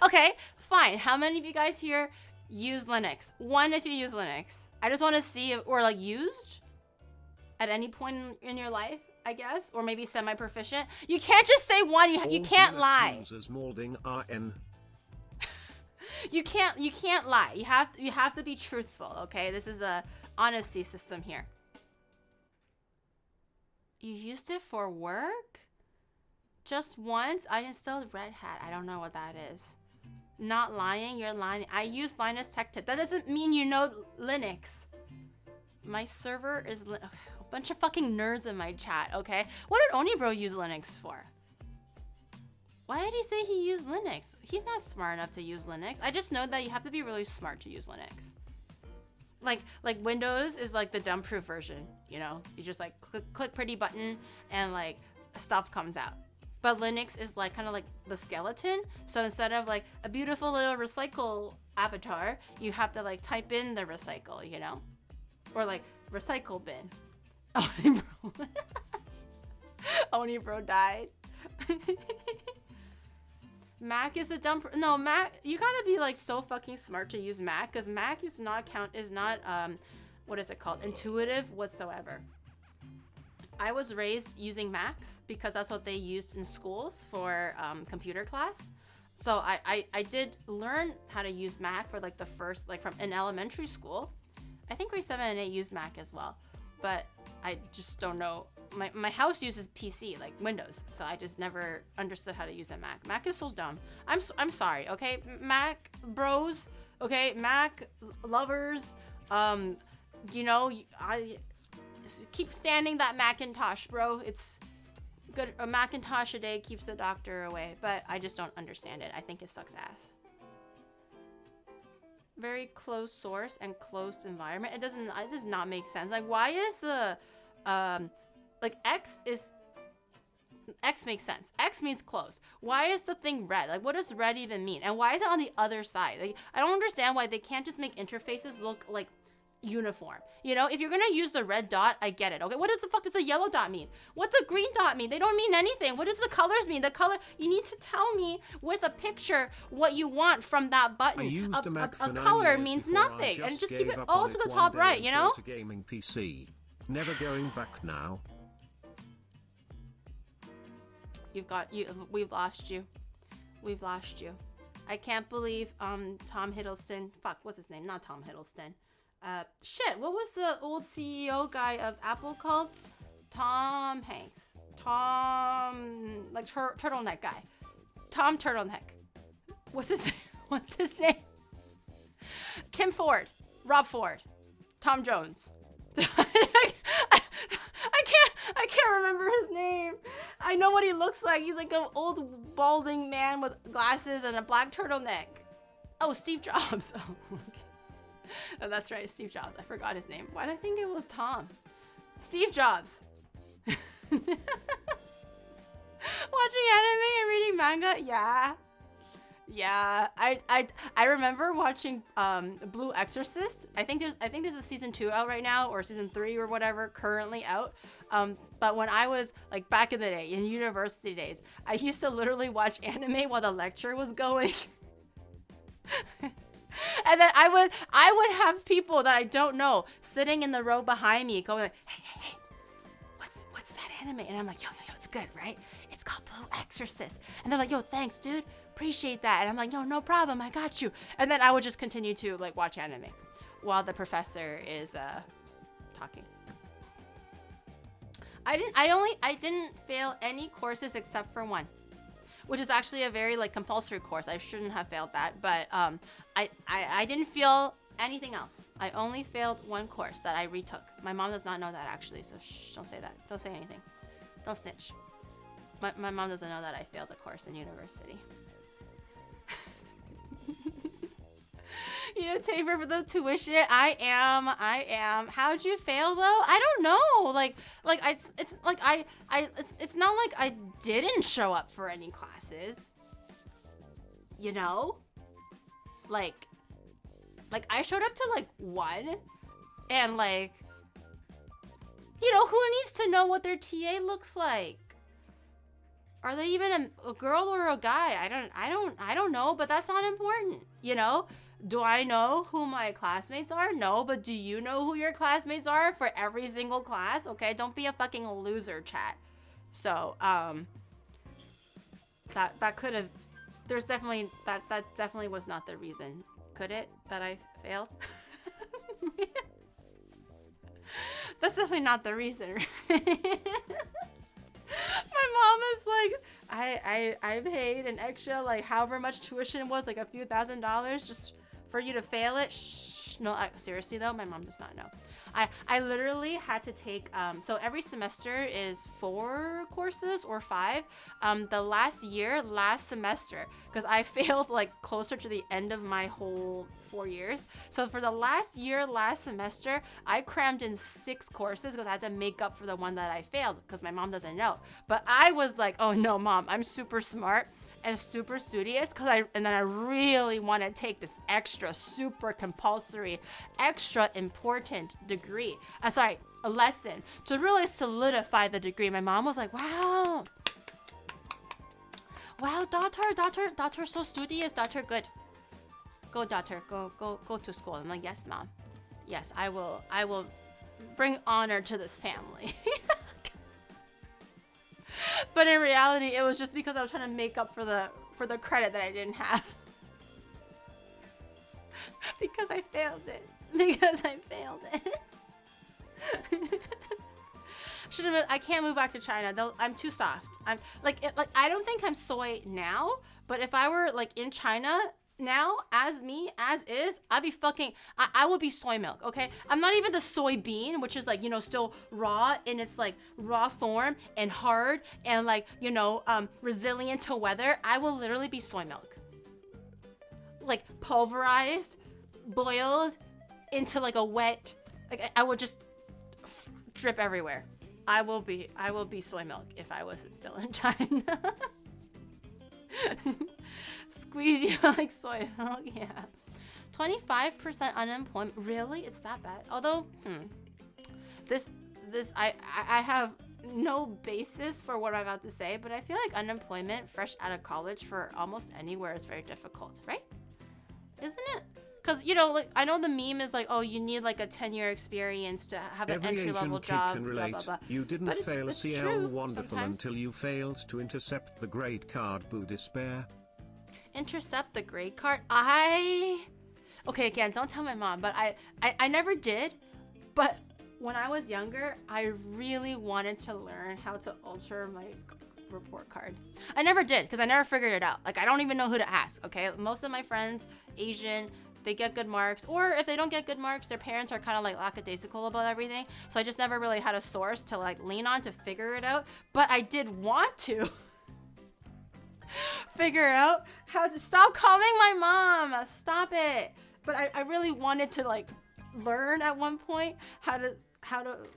Okay, fine. How many of you guys here use Linux? One if you use Linux. I just want to see if, or like used at any point in your life, I guess, or maybe semi-proficient. You can't just say one. You can't lie. Users molding RN. You can't lie. You have to be truthful, okay? This is a honesty system here. You used it for work? Just once? I installed Red Hat. I don't know what that is. Not lying, you're lying. I use Linus Tech Tip. That doesn't mean you know Linux. My server is a bunch of fucking nerds in my chat, okay? What did Onibro use Linux for? Why did he say he used Linux? He's not smart enough to use Linux. I just know that you have to be really smart to use Linux. Like Windows is like the dumb-proof version, you know? You just like click pretty button and like stuff comes out. But Linux is like kind of like the skeleton. So instead of like a beautiful little recycle avatar, you have to like type in the recycle, you know? Or like recycle bin. Onibro. Onibro died. Mac is a dumb. No, Mac. You gotta be like so fucking smart to use Mac, because Mac is not what is it called? Intuitive whatsoever. I was raised using Macs because that's what they used in schools for computer class. So I did learn how to use Mac for like the first, like from in elementary school. I think grade 7 and 8 used Mac as well, but I just don't know. My house uses PC, like Windows, so I just never understood how to use a Mac. Mac is so dumb. I'm sorry, okay? Mac bros, okay? Mac lovers, you know, I keep standing that Macintosh, bro. It's good. A Macintosh a day keeps the doctor away, but I just don't understand it. I think it sucks ass. Very closed source and closed environment. It does not make sense. Like, why is the like X makes sense. X means closed. Why is the thing red? Like, what does red even mean? And why is it on the other side? Like, I don't understand why they can't just make interfaces look like uniform. You know, if you're gonna use the red dot, I get it. Okay, what does the fuck does the yellow dot mean? What the green dot mean? They don't mean anything. What does the colors mean? The color, you need to tell me with a picture what you want from that button. A color means nothing, and just keep it all to the top right, you know? Gaming PC. Never going back now. We've lost you. We've lost you. I can't believe Tom Hiddleston, fuck, what's his name? Not Tom Hiddleston. Shit, what was the old CEO guy of Apple called? Tom Hanks. Tom, like turtleneck guy. Tom Turtleneck. What's his name? Tim Ford. Rob Ford. Tom Jones. I can't remember his name. I know what he looks like. He's like an old balding man with glasses and a black turtleneck. Oh, Steve Jobs. Oh, okay. Oh, that's right, Steve Jobs. I forgot his name. Why did I think it was Tom? Steve Jobs. Watching anime and reading manga? Yeah. Yeah, I remember watching Blue Exorcist. I think there's a season 2 out right now, or season 3 or whatever currently out. But when I was like back in the day, in university days, I used to literally watch anime while the lecture was going. And then I would have people that I don't know sitting in the row behind me going like, hey, what's that anime? And I'm like, yo, it's good, right? It's called Blue Exorcist. And they're like, yo, thanks, dude. Appreciate that. And I'm like, no problem. I got you. And then I would just continue to like watch anime while the professor is talking. I didn't fail any courses except for one, which is actually a very like compulsory course. I shouldn't have failed that, but I didn't fail anything else. I only failed one course that I retook. My mom does not know that actually, so shh, don't say that. Don't say anything. Don't snitch. My mom doesn't know that I failed a course in university. You Taper for the tuition. I am. How'd you fail though? I don't know. It's not like I didn't show up for any classes. You know? Like I showed up to like one, and like, you know, who needs to know what their TA looks like? Are they even a girl or a guy? I don't know, but that's not important, you know? Do I know who my classmates are? No, but do you know who your classmates are for every single class? Okay, don't be a fucking loser, chat. So, that could have, there's definitely, that definitely was not the reason. Could it, that I failed? That's definitely not the reason. My mom is like, I paid an extra, like, however much tuition was, like a few $1,000s just for you to fail it. Shh. No, seriously though, my mom does not know. I literally had to take, so every semester is 4 courses or 5. The last semester, because I failed like closer to the end of my whole 4 years. So for the last semester, I crammed in 6 courses because I had to make up for the one that I failed because my mom doesn't know. But I was like, oh no, mom, I'm super smart and super studious and then I really want to take this extra super compulsory, extra important degree. A lesson to really solidify the degree. My mom was like, wow, daughter, so studious, daughter, good. Go, daughter, go to school. I'm like, yes, mom. Yes, I will bring honor to this family. But in reality, it was just because I was trying to make up for the credit that I didn't have. Because I failed it. I can't move back to China. I'm too soft. I'm like I don't think I'm soy now, but if I were like in China now, as is, I'd be fucking, I would be soy milk, okay? I'm not even the soybean, which is like, you know, still raw in its like raw form and hard and like, you know, resilient to weather. I will literally be soy milk. Like pulverized, boiled into like a wet, like I would just drip everywhere. I will be soy milk if I wasn't still in China. Squeeze you like soy milk, yeah. 25% unemployment. Really? It's that bad? Although, I have no basis for what I'm about to say, but I feel like unemployment fresh out of college for almost anywhere is very difficult, right? Isn't it? Because, you know, like I know the meme is like, oh, you need like a 10-year experience to have an entry-level job, can relate. blah, blah, blah. You didn't fail it's CL true, Wonderful sometimes. until you failed to intercept the grade card Boo Despair. Intercept the grade card? Okay, again, don't tell my mom, but I never did. But when I was younger, I really wanted to learn how to alter my report card. I never did because I never figured it out. Like, I don't even know who to ask, okay? Most of my friends, Asian, they get good marks, or if they don't get good marks, their parents are kind of like lackadaisical about everything. So I just never really had a source to like lean on to figure it out. But I did want to figure out how to stop calling my mom. Stop it. But I really wanted to like learn at one point how to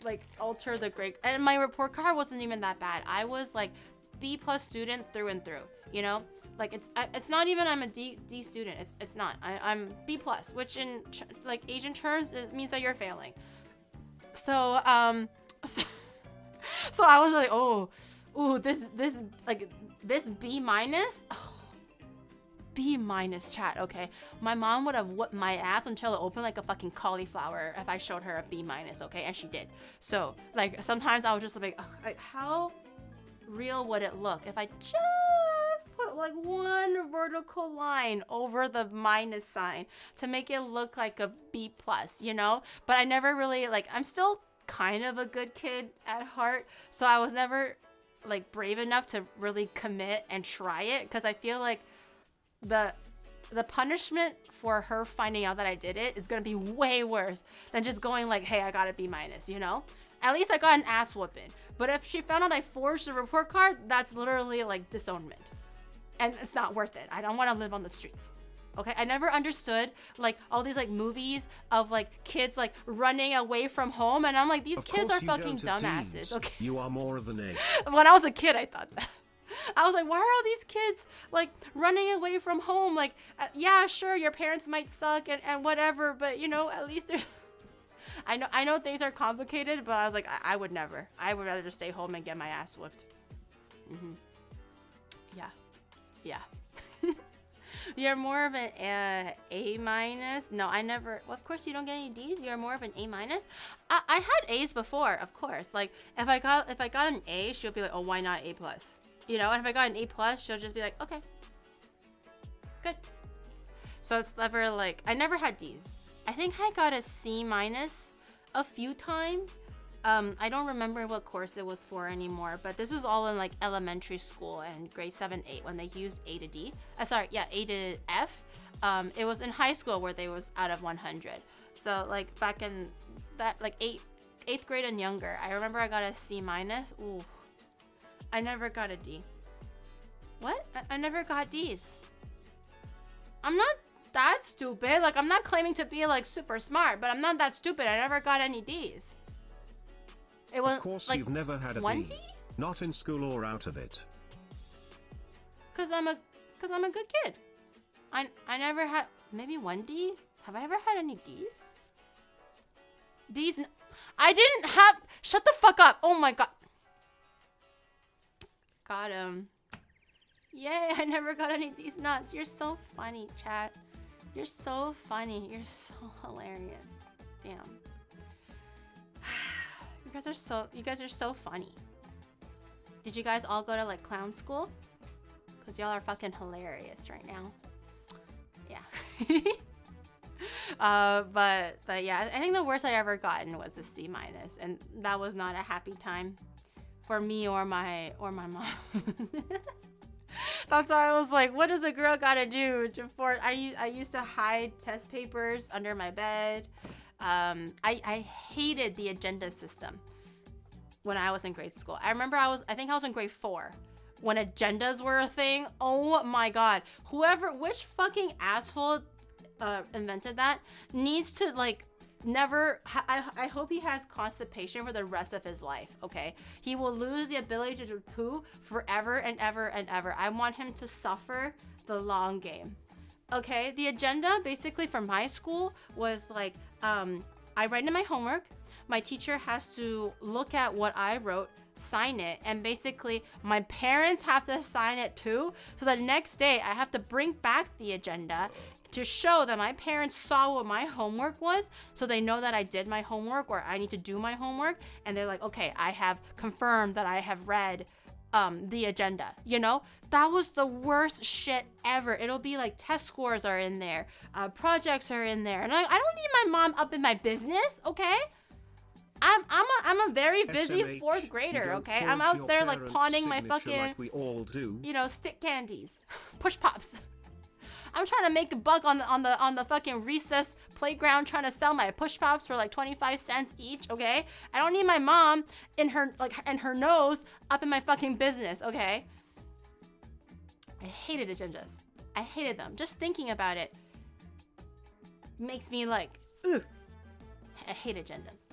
like alter the grade. And my report card wasn't even that bad. I was like B+ student through and through, you know? Like it's not even I'm a D student. It's not. I'm B+, which in like Asian terms it means that you're failing. So I was like, this B-, B- chat, okay? My mom would have whooped my ass until it opened like a fucking cauliflower if I showed her a B-, okay? And she did. So like sometimes I was just like how real would it look if I just put like one vertical line over the minus sign to make it look like a B+, you know? But I never really like, I'm still kind of a good kid at heart, so I was never like brave enough to really commit and try it because I feel like the punishment for her finding out that I did it is gonna be way worse than just going like, hey, I got a B-, you know? At least I got an ass whooping. But if she found out I forged the report card, that's literally like disownment. And it's not worth it. I don't want to live on the streets. Okay? I never understood like all these like movies of like kids like running away from home. And I'm like, these kids are fucking dumbasses. Okay? You are more of an A. When I was a kid, I thought that. I was like, why are all these kids like running away from home? Like, yeah, sure, your parents might suck and whatever, but you know, at least they're... I know things are complicated, but I was like, I would never. I would rather just stay home and get my ass whooped. Yeah. You're more of an A minus. No, I never. Well, of course, you don't get any D's. You're more of an A minus. I had A's before, of course. Like if I got an A, she'll be like, oh, why not A plus? You know. And if I got an A plus, she'll just be like, okay, good. So it's never like I never had D's. I think I got a C minus a few times. I don't remember what course it was for anymore, but this was all in like elementary school and grade 7, 8 when they used A to D. A to F. It was in high school where they was out of 100. So like back in that like 8th grade and younger, I remember I got a C minus. Ooh, I never got a D. What? I never got D's. I'm not that stupid. Like I'm not claiming to be like super smart, but I'm not that stupid. I never got any D's. It was, of course, like, you've never had a one D. D? Not in school or out of it. Cause I'm a good kid. I never had maybe one D. Have I ever had any D's? D's. I didn't have. Shut the fuck up. Oh my god. Got him. Yay! I never got any D's nuts. You're so funny, chat. You're so funny. You're so hilarious. Damn. You guys are so funny. Did you guys all go to like clown school? Cause y'all are fucking hilarious right now. Yeah. But yeah, I think the worst I ever gotten was a C minus, and that was not a happy time for me or my mom. That's why I was like, what does a girl gotta do for? I used to hide test papers under my bed. I hated the agenda system when I was in grade school. I remember I think I was in grade 4 when agendas were a thing. Oh my god. Which fucking asshole invented that needs to like never, I hope he has constipation for the rest of his life, okay? He will lose the ability to poo forever and ever and ever. I want him to suffer the long game. Okay, the agenda basically for my school was like, I write in my homework, my teacher has to look at what I wrote, sign it, and basically my parents have to sign it too. So the next day I have to bring back the agenda to show that my parents saw what my homework was, so they know that I did my homework or I need to do my homework, and they're like, okay, I have confirmed that I have read the agenda, you know? That was the worst shit ever. It'll be like test scores are in there, projects are in there, and I don't need my mom up in my business, okay? I'm a very busy SMH, 4th grader, okay? I'm forge out your there like parents' pawning my signature fucking, like we all do. you know, stick candies, push pops. I'm trying to make a buck on the fucking recess playground, trying to sell my push pops for like 25 cents each, okay? I don't need my mom in her nose up in my fucking business, okay? I hated agendas. I hated them. Just thinking about it makes me like, ugh. I hate agendas.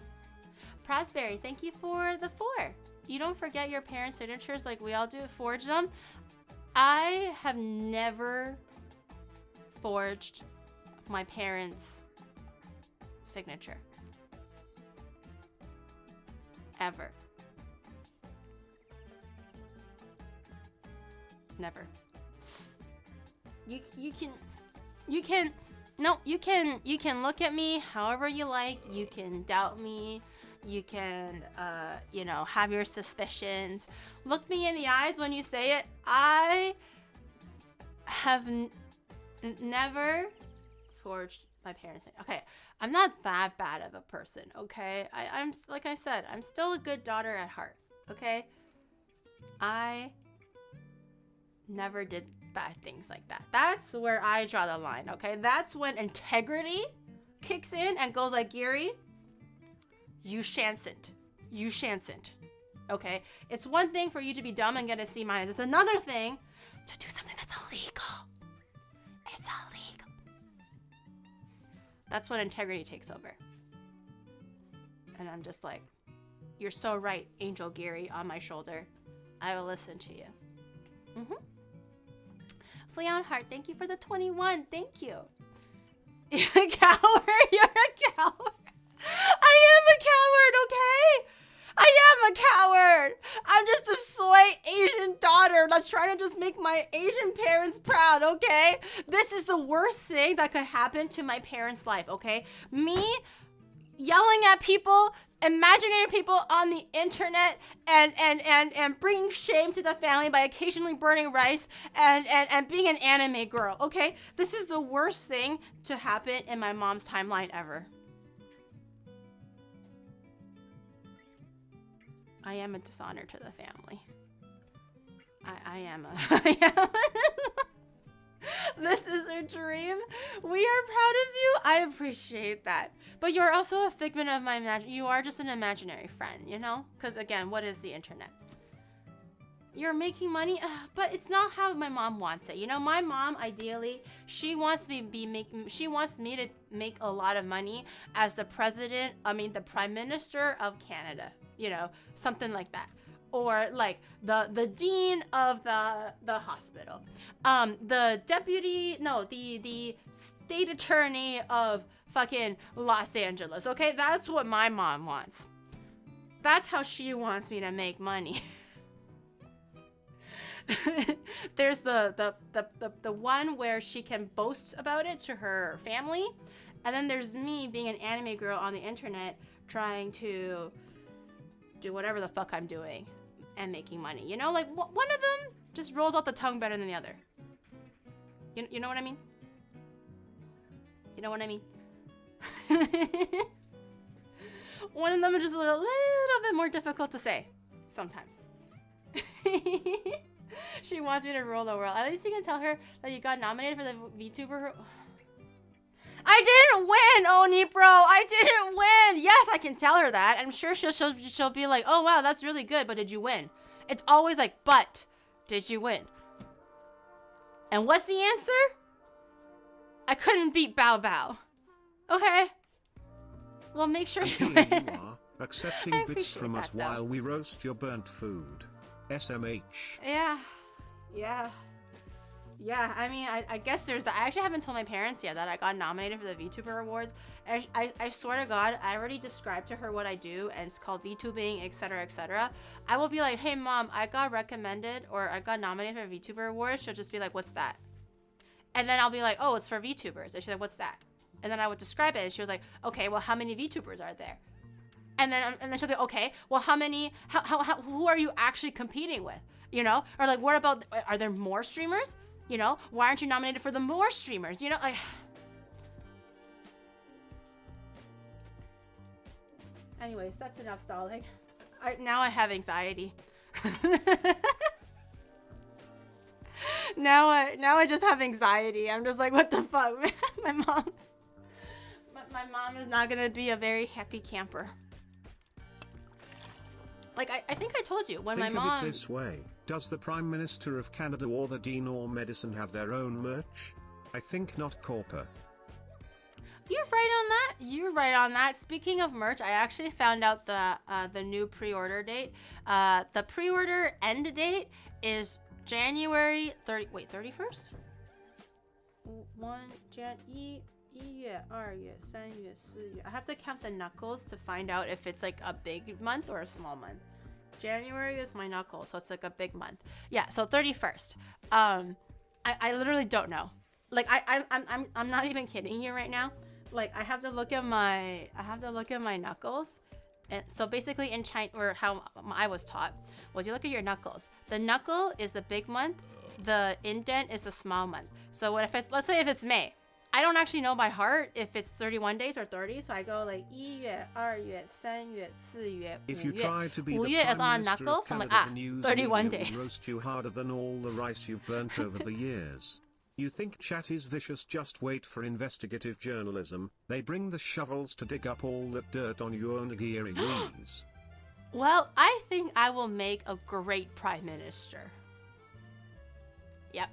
Prosperity, thank you for the 4. You don't forget your parents' signatures like we all do. Forge them. I have never forged my parents' signature. Ever. Never. You can look at me however you like. You can doubt me. You can you know, have your suspicions. Look me in the eyes when you say it. I have never forged my parents. Okay, I'm not that bad of a person, okay? I'm like I said, I'm still a good daughter at heart, okay? I never did bad things like that. That's where I draw the line, okay? That's when integrity kicks in and goes like, Geary, you shan't. You shan't, okay? It's one thing for you to be dumb and get a C minus. It's another thing to do something that's illegal. It's illegal. That's when integrity takes over. And I'm just like, you're so right, Angel Geary on my shoulder. I will listen to you. Fleon Hart, thank you for the 21. Thank you. You're a coward. You're a coward. I am a coward, okay? I am a coward. I'm just a soy Asian daughter that's was trying to just make my Asian parents proud, okay? This is the worst thing that could happen to my parents' life, okay? Me yelling at people, imaginary people on the internet, and bringing shame to the family by occasionally burning rice and being an anime girl, okay? This is the worst thing to happen in my mom's timeline ever. I am a dishonor to the family. I am a... This is a dream. We are proud of you. I appreciate that. But you're also a figment of my imagination. You are just an imaginary friend, you know? Because again, what is the internet? You're making money, but it's not how my mom wants it. You know, my mom, ideally, she wants me to make a lot of money as the prime minister of Canada. You know, something like that. Or like the dean of the hospital, the state attorney of fucking Los Angeles. Okay, that's what my mom wants. That's how she wants me to make money. There's the one where she can boast about it to her family, and then there's me being an anime girl on the internet trying to do whatever the fuck I'm doing and making money. You know, like one of them just rolls off the tongue better than the other. You know what I mean? You know what I mean? One of them is just a little bit more difficult to say sometimes. She wants me to rule the world. At least you can tell her that you got nominated for the VTuber. I didn't win, Oni bro. I didn't win. Yes, I can tell her that. I'm sure she'll be like, oh wow, that's really good, but did you win? It's always like, but did you win? And what's the answer? I couldn't beat Bao Bao. Okay. Well, make sure you win. Here you are, accepting bits from us while we roast your burnt food. SMH. Yeah, I mean, I guess there's that. I actually haven't told my parents yet that I got nominated for the VTuber Awards. I swear to God, I already described to her what I do, and it's called VTubing, etc., etc. I will be like, hey, Mom, I got recommended, or I got nominated for a VTuber Awards. She'll just be like, what's that? And then I'll be like, oh, it's for VTubers. And she's like, what's that? And then I would describe it, and she was like, okay, well, how many VTubers are there? And then she'll be, okay, well, who are you actually competing with? You know? Or like, what about, are there more streamers? You know, why aren't you nominated for the more streamers? You know, like... Anyways, that's enough stalling. Now I have anxiety. Now I just have anxiety. I'm just like, what the fuck? My mom is not gonna be a very happy camper. Like, I think I told you, when my mom... Think of it this way. Does the Prime Minister of Canada or the Dean or Medicine have their own merch? I think not, Corper. You're right on that. You're right on that. Speaking of merch, I actually found out the new pre-order date. The pre-order end date is January 31st? 1 I have to count the knuckles to find out if it's like a big month or a small month. January is my knuckles, so it's like a big month. Yeah, so 31st. I literally don't know. Like I'm not even kidding you right now. Like I have to look at my knuckles. And so basically in China, or how I was taught, was you look at your knuckles. The knuckle is the big month. The indent is the small month. So what if it's, let's say if it's May. I don't actually know by heart if it's 31 days or 30, so I go like 1月, 2月, 3月, 4月, 5月. If you try to be the 5月 is Prime on Minister knuckles, of I'm like, Canada, the news 31 media days. will roast you harder than all the rice you've burnt over the years. You think chat is vicious? Just wait for investigative journalism. They bring the shovels to dig up all that dirt on your nigiri knees. Well, I think I will make a great Prime Minister. Yep.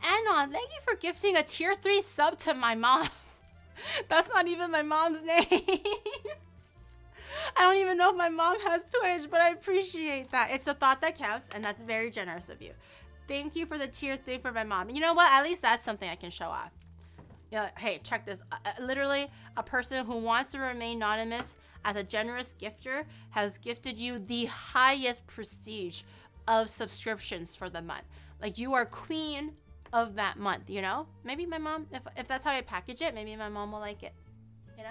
Anon, thank you for gifting a tier 3 sub to my mom. That's not even my mom's name. I don't even know if my mom has Twitch, but I appreciate that. It's the thought that counts, and that's very generous of you. Thank you for the tier 3 for my mom. You know what? At least that's something I can show off. Yeah, hey, check this. Literally, a person who wants to remain anonymous as a generous gifter has gifted you the highest prestige of subscriptions for the month. Like, you are queen of that month, you know? Maybe my mom, if that's how I package it, maybe my mom will like it, you know?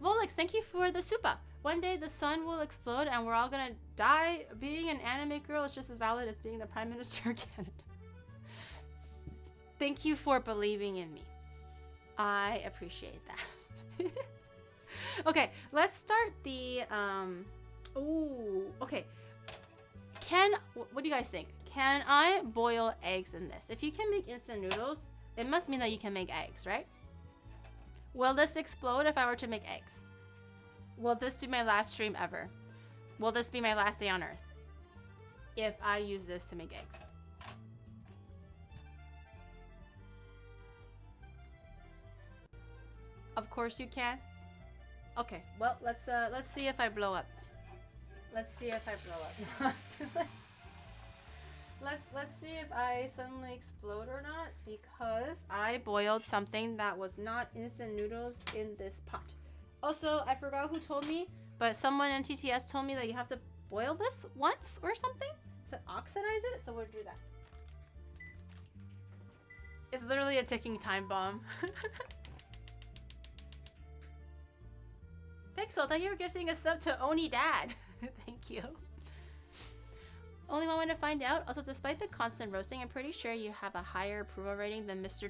Volix, thank you for the supa. One day the sun will explode and we're all gonna die. Being an anime girl is just as valid as being the Prime Minister of Canada. Thank you for believing in me. I appreciate that. Okay, let's start the, ooh, okay. What do you guys think? Can I boil eggs in this? If you can make instant noodles, it must mean that you can make eggs, right? Will this explode if I were to make eggs? Will this be my last stream ever? Will this be my last day on Earth? If I use this to make eggs. Of course you can. Okay, well, let's see if I blow up. Let's see if I blow up. Let's see if I suddenly explode or not, because I boiled something that was not instant noodles in this pot. Also, I forgot who told me, but someone in TTS told me that you have to boil this once or something to oxidize it, so we'll do that. It's literally a ticking time bomb. Pixel, thank you for gifting a sub to Oni Dad. Thank you. Only one way to find out. Also, despite the constant roasting, I'm pretty sure you have a higher approval rating than Mr.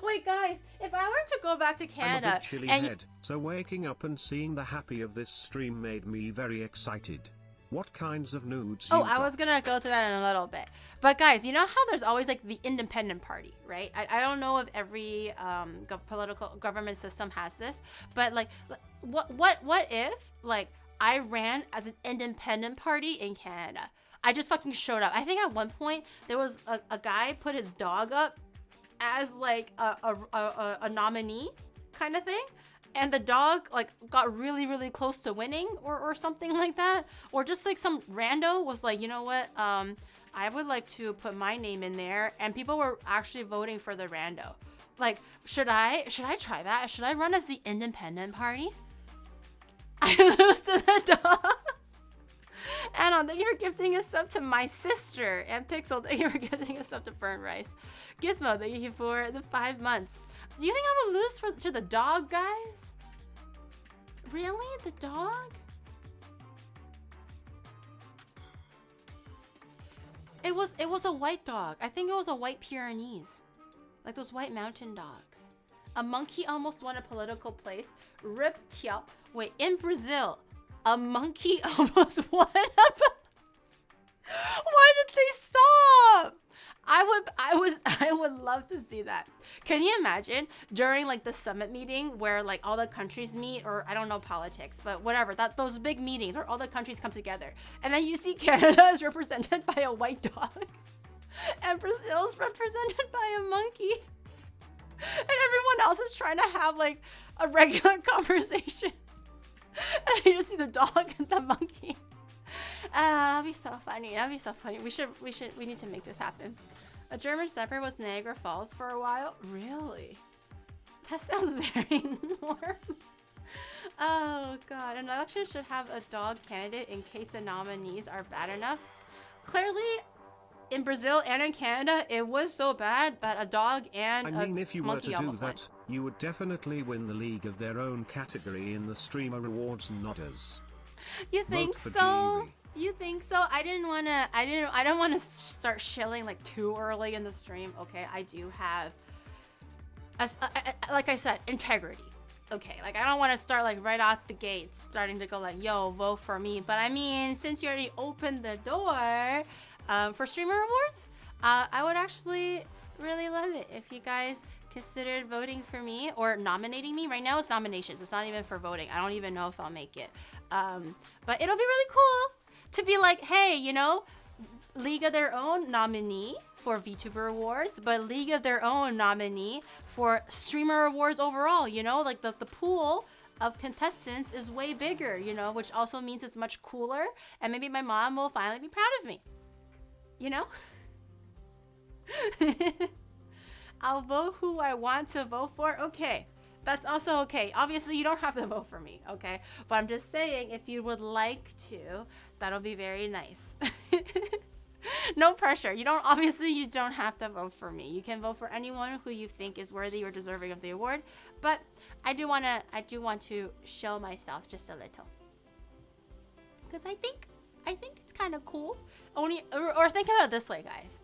Wait, guys, if I were to go back to Canada, I'm a bit chilly head, so waking up and seeing the happy of this stream made me very excited. What kinds of nudes? Oh, I was gonna go through that in a little bit. But guys, you know how there's always like the independent party, right? I don't know if every political government system has this, but like, what if like I ran as an independent party in Canada? I just fucking showed up. I think at one point there was a guy put his dog up as like a nominee kind of thing. And the dog like got really close to winning or something like that. Or just like some rando was like, you know what? I would like to put my name in there. And people were actually voting for the rando. Like, should I try that? Should I run as the independent party? I lose to the dog. Anna, thank you for gifting a sub to my sister. And Pixel, thank you for gifting a sub to Fern Rice. Gizmo, thank you for the 5 months. Do you think I'm gonna lose to the dog, guys? Really? The dog? It was a white dog. I think it was a white Pyrenees. Like those white mountain dogs. A monkey almost won a political place. Rip Tiao. Wait, in Brazil, a monkey almost won a... Why did they stop? I would love to see that. Can you imagine during like the summit meeting where like all the countries meet, or I don't know politics, but whatever, those big meetings where all the countries come together, and then you see Canada is represented by a white dog and Brazil is represented by a monkey, and everyone else is trying to have like a regular conversation, and you just see the dog and the monkey. That'd be so funny. That'd be so funny. We need to make this happen. A German Shepherd was Niagara Falls for a while. Really? That sounds very normal. Oh god. An election should have a dog candidate in case the nominees are bad enough. Clearly, in Brazil and in Canada, it was so bad that a dog and a monkey almost won. I mean, if you were to do that, you would definitely win the League of Their Own category in the Streamer Rewards Nodders. You think so? You think so? I don't want to start shilling like too early in the stream. Okay, I do have, like I said, integrity. Okay, like I don't want to start like right out the gate starting to go like, yo, vote for me. But I mean, since you already opened the door for streamer rewards, I would actually really love it if you guys considered voting for me or nominating me. Right now it's nominations. It's not even for voting. I don't even know if I'll make it. But it'll be really cool to be like, hey, you know, League of Their Own nominee for VTuber Awards, but League of Their Own nominee for Streamer Awards overall, you know, like the pool of contestants is way bigger, you know, which also means it's much cooler, and maybe my mom will finally be proud of me, you know? I'll vote who I want to vote for. Okay, That's also okay. Obviously, you don't have to vote for me, okay? But I'm just saying, if you would like to, that'll be very nice. No pressure. You don't have to vote for me. You can vote for anyone who you think is worthy or deserving of the award. But I do want to show myself just a little. Because I think it's kind of cool. Only or think about it this way, guys.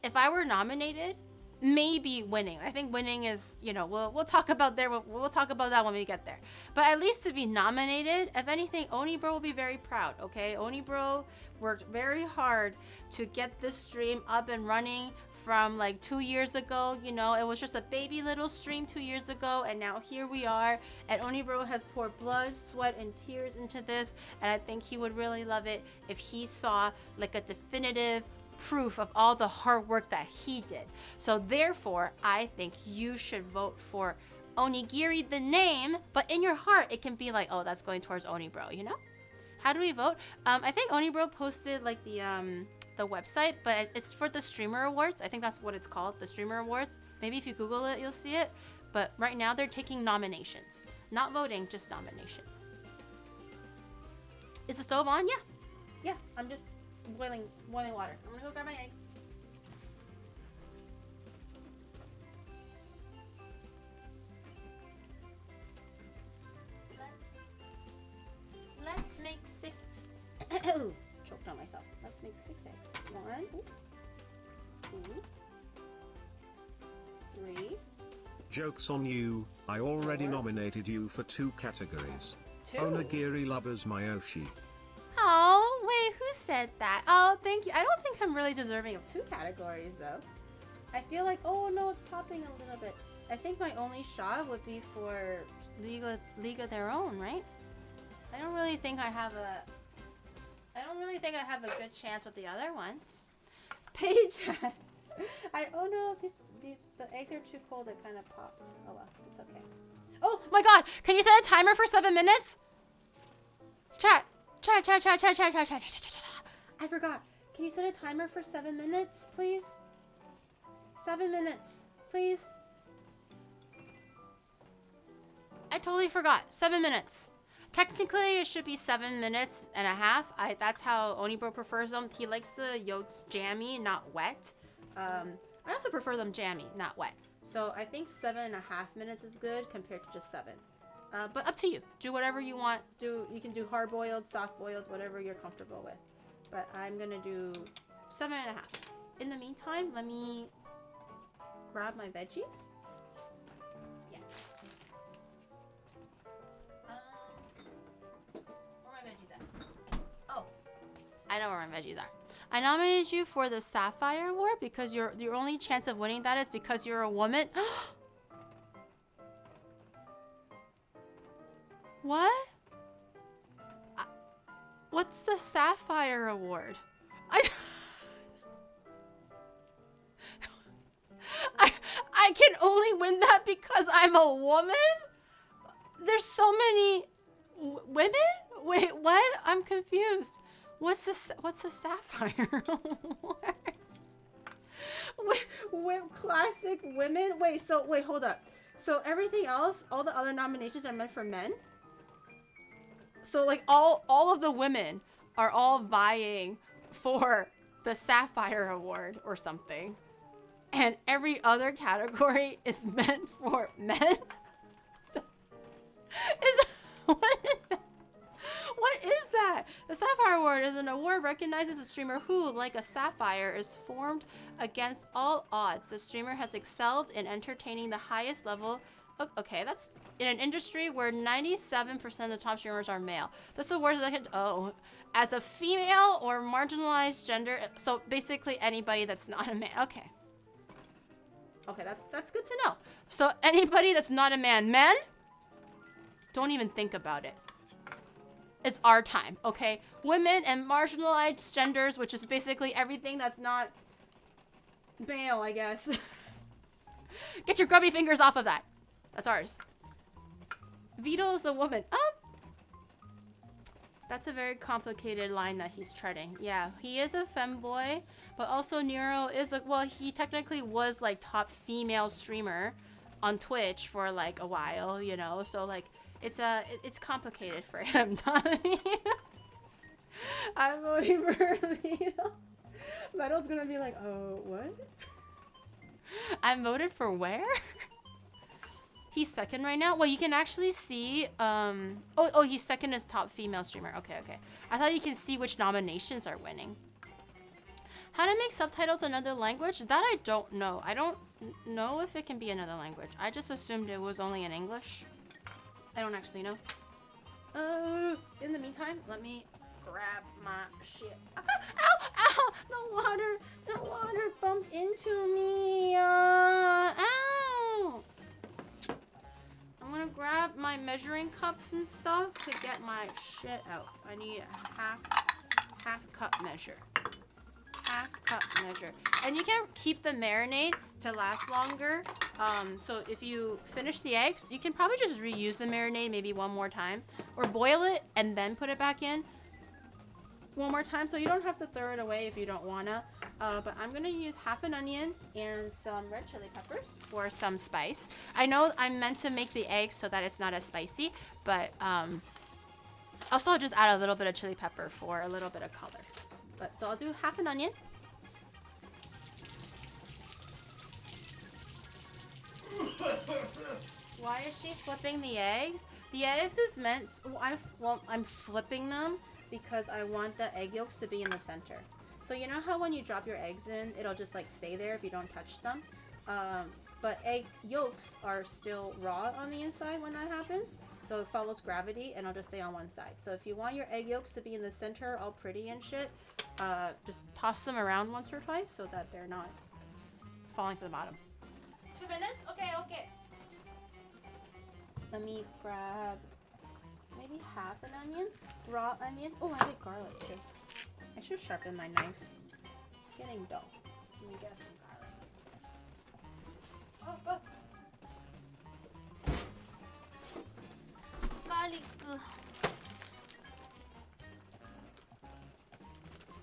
If I were nominated, maybe winning. I think winning is, we'll talk about there. We'll talk about that when we get there. But at least to be nominated, if anything, Onibro will be very proud. Okay, Onibro worked very hard to get this stream up and running from like 2 years ago. It was just a baby little stream 2 years ago, and now here we are. And Onibro has poured blood, sweat, and tears into this, and I think he would really love it if he saw like a definitive proof of all the hard work that he did. So therefore, I think you should vote for Onigiri the name, but in your heart it can be like, oh, that's going towards Onibro, How do we vote? I think Onibro posted like the website, but it's for the streamer awards. I think that's what it's called, the streamer awards. Maybe if you Google it, you'll see it. But right now they're taking nominations. Not voting, just nominations. Is the stove on? Yeah, I'm just boiling water. I'm gonna go grab my eggs. Let's make 6. Choked on myself. Let's make 6 eggs. 1, 2, 3. Joke's on you, I already 4. nominated you for 2 categories. 2. Onigiri Lovers Mayoshi. Oh, wait, who said that? Oh, thank you. I don't think I'm really deserving of 2 categories, though. I feel like, oh no, it's popping a little bit. I think my only shot would be for League of Their Own, right? I don't really think I have a good chance with the other ones. Paige, oh no, the eggs are too cold. It kind of popped. Oh well, it's okay. Oh my God, can you set a timer for 7 minutes? Chat. I forgot. Can you set a timer for 7 minutes, please? 7 minutes, please. I totally forgot. 7 minutes. Technically, it should be 7 minutes and a half. That's how Onibro prefers them. He likes the yolks jammy, not wet. I also prefer them jammy, not wet. So I think 7.5 minutes is good compared to just 7. But up to you. Do whatever you want. You can do hard boiled, soft boiled, whatever you're comfortable with. But I'm gonna do 7.5. In the meantime, let me grab my veggies. Yeah. Where are my veggies at? Oh, I know where my veggies are. I nominated you for the Sapphire Award because your only chance of winning that is because you're a woman. What? What's the Sapphire Award? I can only win that because I'm a woman? There's so many women? Wait, what? I'm confused. What's a Sapphire Award? Wait, classic women? Wait, hold up. So everything else, all the other nominations are meant for men? So like all of the women are all vying for the Sapphire Award or something. And every other category is meant for men? What is that? What is that? The Sapphire Award is an award recognizes a streamer who, like a sapphire, is formed against all odds. The streamer has excelled in entertaining the highest level. Okay, that's in an industry where 97% of the top streamers are male. This award is like, as a female or marginalized gender. So basically anybody that's not a man. Okay. Okay, that's good to know. So anybody that's not a man. Men? Don't even think about it. It's our time, okay? Women and marginalized genders, which is basically everything that's not male, I guess. Get your grubby fingers off of that. That's ours. Vito is a woman. That's a very complicated line that he's treading. Yeah, he is a femboy, but also Nero is well, he technically was like top female streamer on Twitch for like a while, you know. So like it's complicated for him. I'm voting for Vito. Metal's gonna be like, oh, what? I'm voted for where? He's second right now? Well, you can actually see, oh, he's second as top female streamer. Okay. I thought you can see which nominations are winning. How to make subtitles in another language? That I don't know. I don't know if it can be another language. I just assumed it was only in English. I don't actually know. In the meantime, let me grab my shit. Ow! The water bumped into me. Ow! I'm gonna grab my measuring cups and stuff to get my shit out. I need a half cup measure. Half cup measure. And you can keep the marinade to last longer. So if you finish the eggs, you can probably just reuse the marinade maybe one more time. Or boil it and then put it back in one more time. So you don't have to throw it away if you don't wanna. But I'm gonna use half an onion and some red chili peppers for some spice. I know I'm meant to make the eggs so that it's not as spicy, but also I'll just add a little bit of chili pepper for a little bit of color. But so I'll do half an onion. Why is she flipping the eggs? The eggs is meant, I'm flipping them because I want the egg yolks to be in the center. So you know how when you drop your eggs in, it'll just like stay there if you don't touch them? But egg yolks are still raw on the inside when that happens. So it follows gravity and it'll just stay on one side. So if you want your egg yolks to be in the center, all pretty and shit, just toss them around once or twice so that they're not falling to the bottom. 2 minutes? Okay. Let me grab maybe half an onion, raw onion. Oh, I did garlic too. I should sharpen my knife. It's getting dull. Let me get some garlic. Garlic.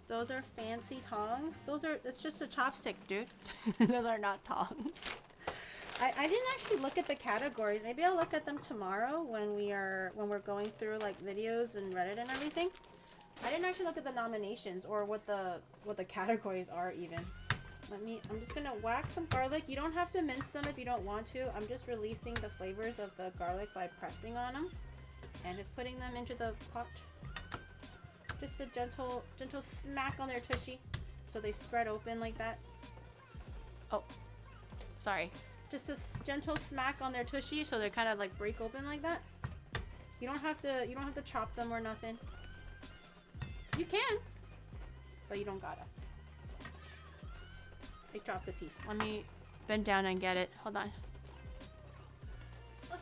Those are fancy tongs. It's just a chopstick, dude. Those are not tongs. I didn't actually look at the categories. Maybe I'll look at them tomorrow when we're going through like videos and Reddit and everything. I didn't actually look at the nominations or what the categories are even. I'm just gonna whack some garlic. You don't have to mince them if you don't want to. I'm just releasing the flavors of the garlic by pressing on them and just putting them into the pot. Just a gentle smack on their tushy so they spread open like that. Oh, sorry. Just a gentle smack on their tushy so they kind of like break open like that. You don't have to chop them or nothing. You can, but you don't gotta. I dropped a piece. Let me bend down and get it. Hold on. Okay.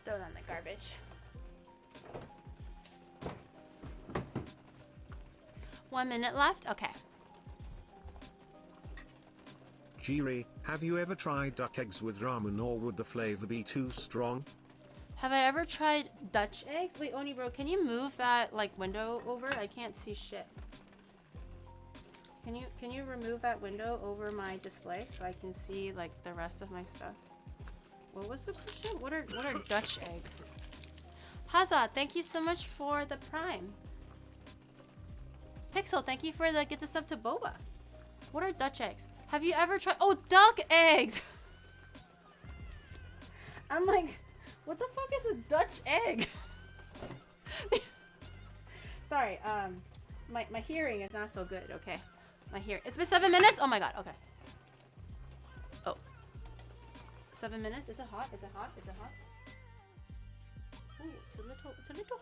Throw it on the garbage. 1 minute left? Okay. Jiri, have you ever tried duck eggs with ramen, or would the flavor be too strong? Have I ever tried Dutch eggs? Wait, Oni bro, can you move that like window over? I can't see shit. Can you remove that window over my display so I can see like the rest of my stuff? What was the question? What are Dutch eggs? Haza, thank you so much for the prime. Pixel, thank you for the get the sub to Boba. What are Dutch eggs? Have you ever tried? Oh, duck eggs! I'm like, what the fuck is a Dutch egg? Sorry, my hearing is not so good, okay? My hearing. It's been 7 minutes? Oh my god, okay. Oh. 7 minutes? Is it hot? Is it hot? Is it hot? Oh, it's a little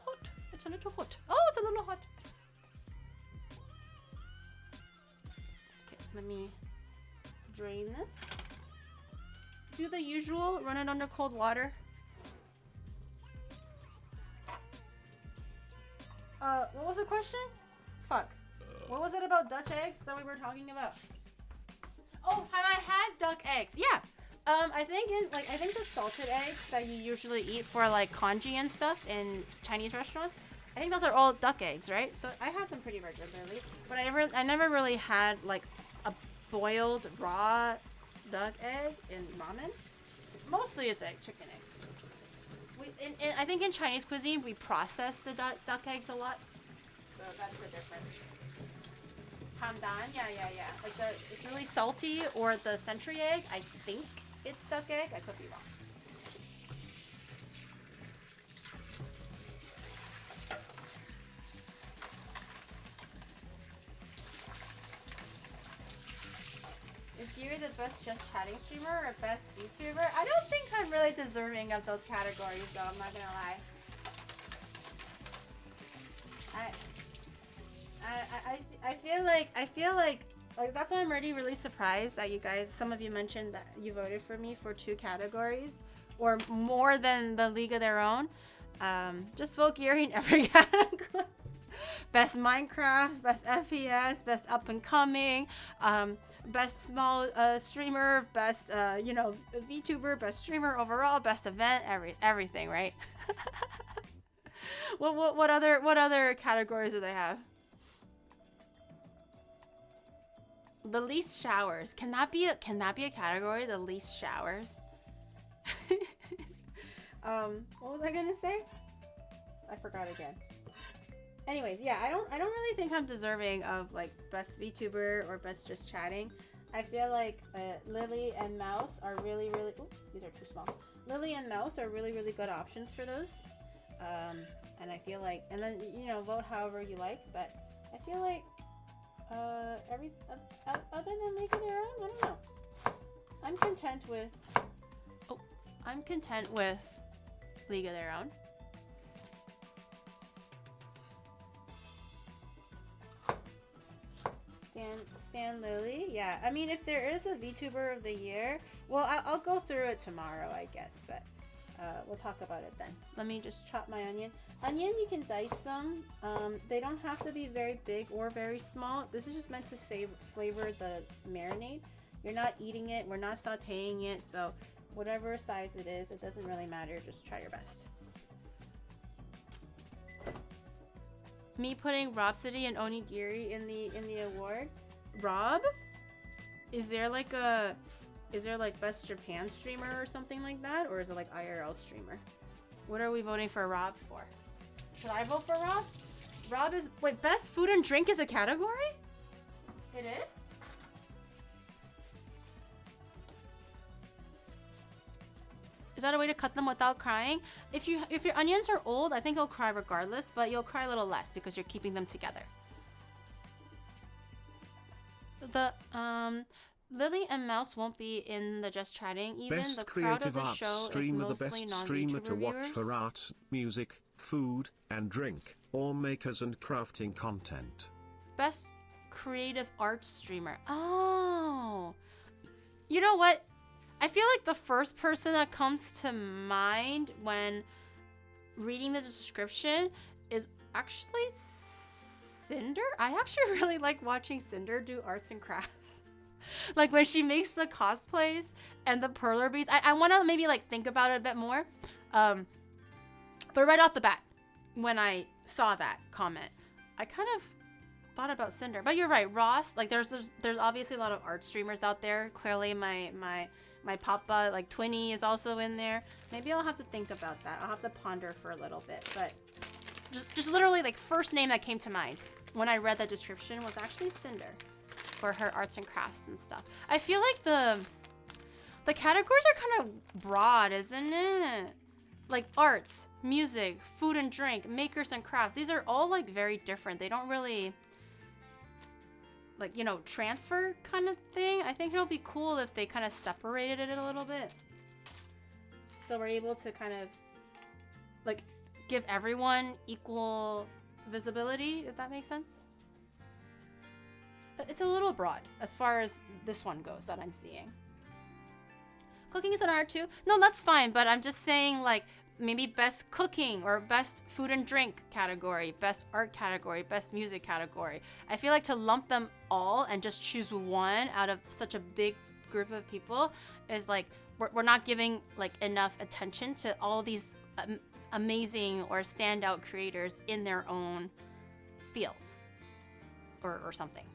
hot. It's a little hot. Oh, it's a little hot. Okay, let me drain this. Do the usual, run it under cold water. What was the question? Fuck. What was it about Dutch eggs that we were talking about? Oh, have I had duck eggs? Yeah. I think the salted eggs that you usually eat for like congee and stuff in Chinese restaurants, I think those are all duck eggs, right? So I have them pretty regularly, but I never really had like a boiled raw duck egg in ramen. Mostly it's chicken eggs. I think in Chinese cuisine we process the duck eggs a lot, so that's the difference. Hamdan, yeah. Like it's really salty, or the century egg. I think it's duck egg. I could be wrong. Is Geary the best just chatting streamer or best VTuber? I don't think I'm really deserving of those categories, though. I'm not gonna lie. I feel like that's why I'm already really surprised that you guys, some of you mentioned that you voted for me for 2 categories or more than the League of Their Own. Just vote Geary in every category. Best Minecraft, best FPS, best up and coming, best small streamer, best VTuber, best streamer overall, best event, everything, right? What other categories do they have? The least showers. Can that be a category? The least showers. What was I gonna say? I forgot again. Anyways, yeah, I don't really think I'm deserving of like best VTuber or best just chatting. I feel like Lily and Mouse are really ooh, these are too small. Lily and Mouse are really good options for those. And I feel like, and then vote however you like, but I feel like other than League of Their Own, I don't know. I'm content with League of Their Own. Stan Lily, yeah. I mean, if there is a VTuber of the year, well, I'll go through it tomorrow, I guess, but we'll talk about it then. Let me just chop my onion. Onion, you can dice them. They don't have to be very big or very small. This is just meant to flavor the marinade. You're not eating it. We're not sauteing it. So whatever size it is, it doesn't really matter. Just try your best. Me putting Robsity and Onigiri in the award. Rob? Is there like best Japan streamer or something like that? Or is it like IRL streamer? What are we voting for Rob for? Should I vote for Rob? Rob is, wait, best food and drink is a category? It is? Is that a way to cut them without crying? If your onions are old, I think you'll cry regardless, but you'll cry a little less because you're keeping them together. The Lily and Mouse won't be in the just chatting. Even best the crowd of creative the arts show is streamer, the mostly best streamer to non-VTuber watch viewers. for art, music, food, and drink, or makers and crafting content. Best creative arts streamer. Oh, you know what? I feel like the first person that comes to mind when reading the description is actually Cinder. I actually really like watching Cinder do arts and crafts. Like when she makes the cosplays and the perler beads. I want to maybe like think about it a bit more. But right off the bat, when I saw that comment, I kind of thought about Cinder. But you're right, Ross. Like there's obviously a lot of art streamers out there. Clearly my papa, like Twinny, is also in there. Maybe I'll have to think about that. I'll have to ponder for a little bit. But just literally like first name that came to mind when I read the description was actually Cinder for her arts and crafts and stuff. I feel like the categories are kind of broad, isn't it? Like arts, music, food and drink, makers and crafts. These are all like very different. They don't really like, transfer kind of thing. I think it'll be cool if they kind of separated it a little bit. So we're able to kind of like give everyone equal visibility, if that makes sense. It's a little broad as far as this one goes that I'm seeing. Cooking is an art too. No, that's fine, but I'm just saying like maybe best cooking or best food and drink category, best art category, best music category. I feel like to lump them all and just choose one out of such a big group of people is like we're not giving like enough attention to all these amazing or standout creators in their own field or something.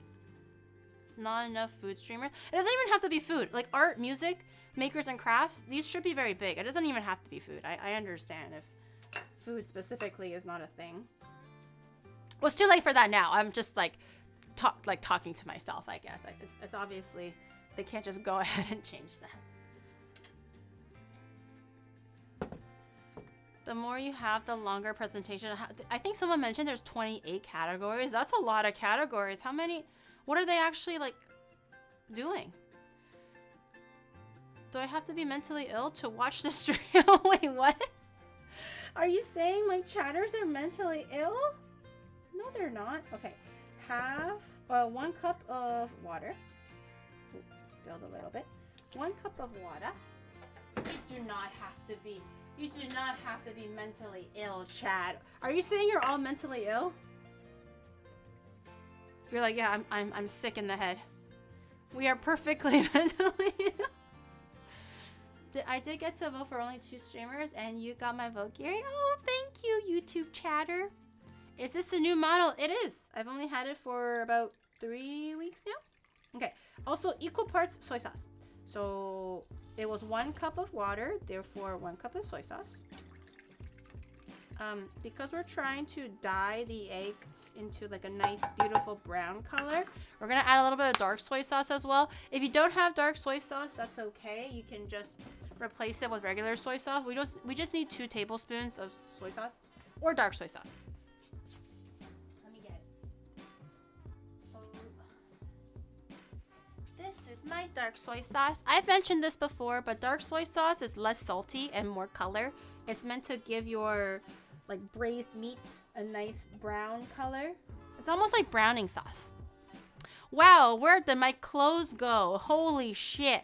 not enough food streamers. It doesn't even have to be food. Like art, music, makers, and crafts. These should be very big. It doesn't even have to be food. I understand if food specifically is not a thing. Well, it's too late for that now. I'm just like talking to myself, I guess. Like, it's obviously they can't just go ahead and change that. The more you have, the longer presentation. I think someone mentioned there's 28 categories. That's a lot of categories. How many? What are they actually like doing? Do I have to be mentally ill to watch the stream? Wait, what? Are you saying my chatters are mentally ill? No, they're not. Okay, half, 1 cup of water. Ooh, spilled a little bit. 1 cup of water. You do not have to be. You do not have to be mentally ill, Chad. Are you saying you're all mentally ill? You're like, yeah, I'm sick in the head. We are perfectly mentally ill. I did get to vote for only 2 streamers, and you got my vote, Gary. Oh, thank you, YouTube chatter. Is this the new model? It is. I've only had it for about 3 weeks now. Okay. Also, equal parts soy sauce. So it was 1 cup of water, therefore 1 cup of soy sauce. Because we're trying to dye the eggs into like a nice, beautiful brown color, we're gonna add a little bit of dark soy sauce as well. If you don't have dark soy sauce, that's okay. You can just replace it with regular soy sauce. We just need 2 tablespoons of soy sauce or dark soy sauce. Let me get it. This is my dark soy sauce. I've mentioned this before, but dark soy sauce is less salty and more color. It's meant to give your like braised meats a nice brown color. It's almost like browning sauce. Wow, where did my clothes go? Holy shit.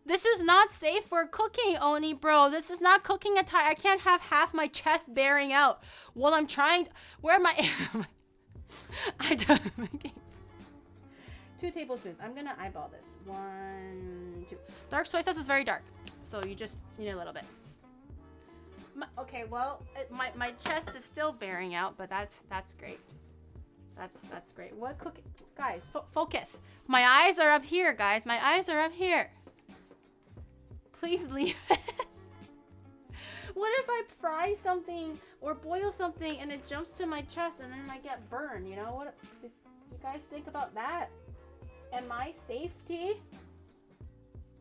This is not safe for cooking, Oni bro. This is not cooking attire. I can't have half my chest bearing out while I'm trying. Where am I? I don't. 2 tablespoons. I'm gonna eyeball this. 1, 2. Dark soy sauce is very dark, so you just need a little bit. Okay, well, my chest is still bearing out, but that's great. That's great. What cooking? Guys, focus. My eyes are up here, guys. My eyes are up here. Please leave it. What if I fry something or boil something and it jumps to my chest and then I get burned? You know what? Did you guys think about that? And my safety?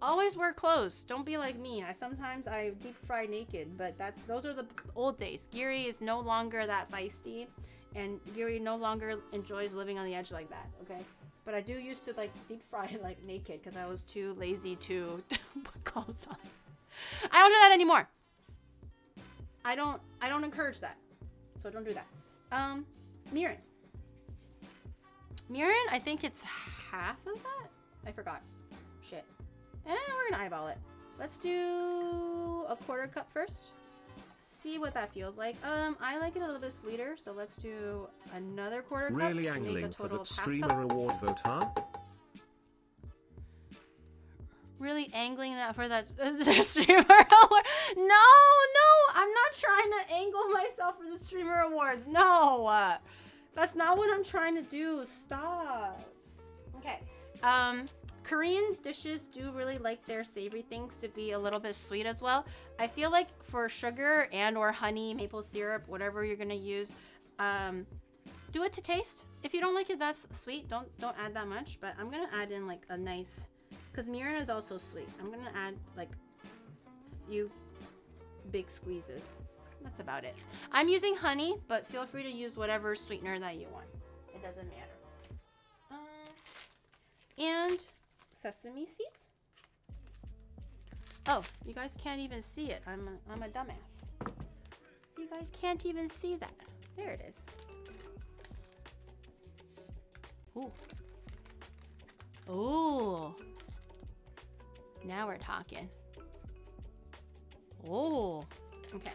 Always wear clothes. Don't be like me. Sometimes I deep fry naked, but those are the old days. Gary is no longer that feisty, and Gary no longer enjoys living on the edge like that. Okay, but I do used to like deep fry like naked because I was too lazy to put clothes on. I don't do that anymore. I don't encourage that, so don't do that. Mirin. I think it's half of that. I forgot. Shit. We're gonna eyeball it. Let's do a 1/4 cup first. See what that feels like. I like it a little bit sweeter, so let's do another 1/4 cup. Really angling for that streamer award vote, huh? Really angling that for that streamer award? No, I'm not trying to angle myself for the streamer awards. No, that's not what I'm trying to do. Stop. Okay. Korean dishes do really like their savory things to be a little bit sweet as well. I feel like for sugar and or honey, maple syrup, whatever you're gonna use, do it to taste. If you don't like it that's sweet, don't add that much. But I'm gonna add in like a nice, because mirin is also sweet. I'm gonna add like a few big squeezes. That's about it. I'm using honey, but feel free to use whatever sweetener that you want. It doesn't matter. And sesame seeds. Oh, you guys can't even see it. I'm a dumbass. You guys can't even see that. There it is. Ooh. Ooh. Now we're talking. Oh. Okay.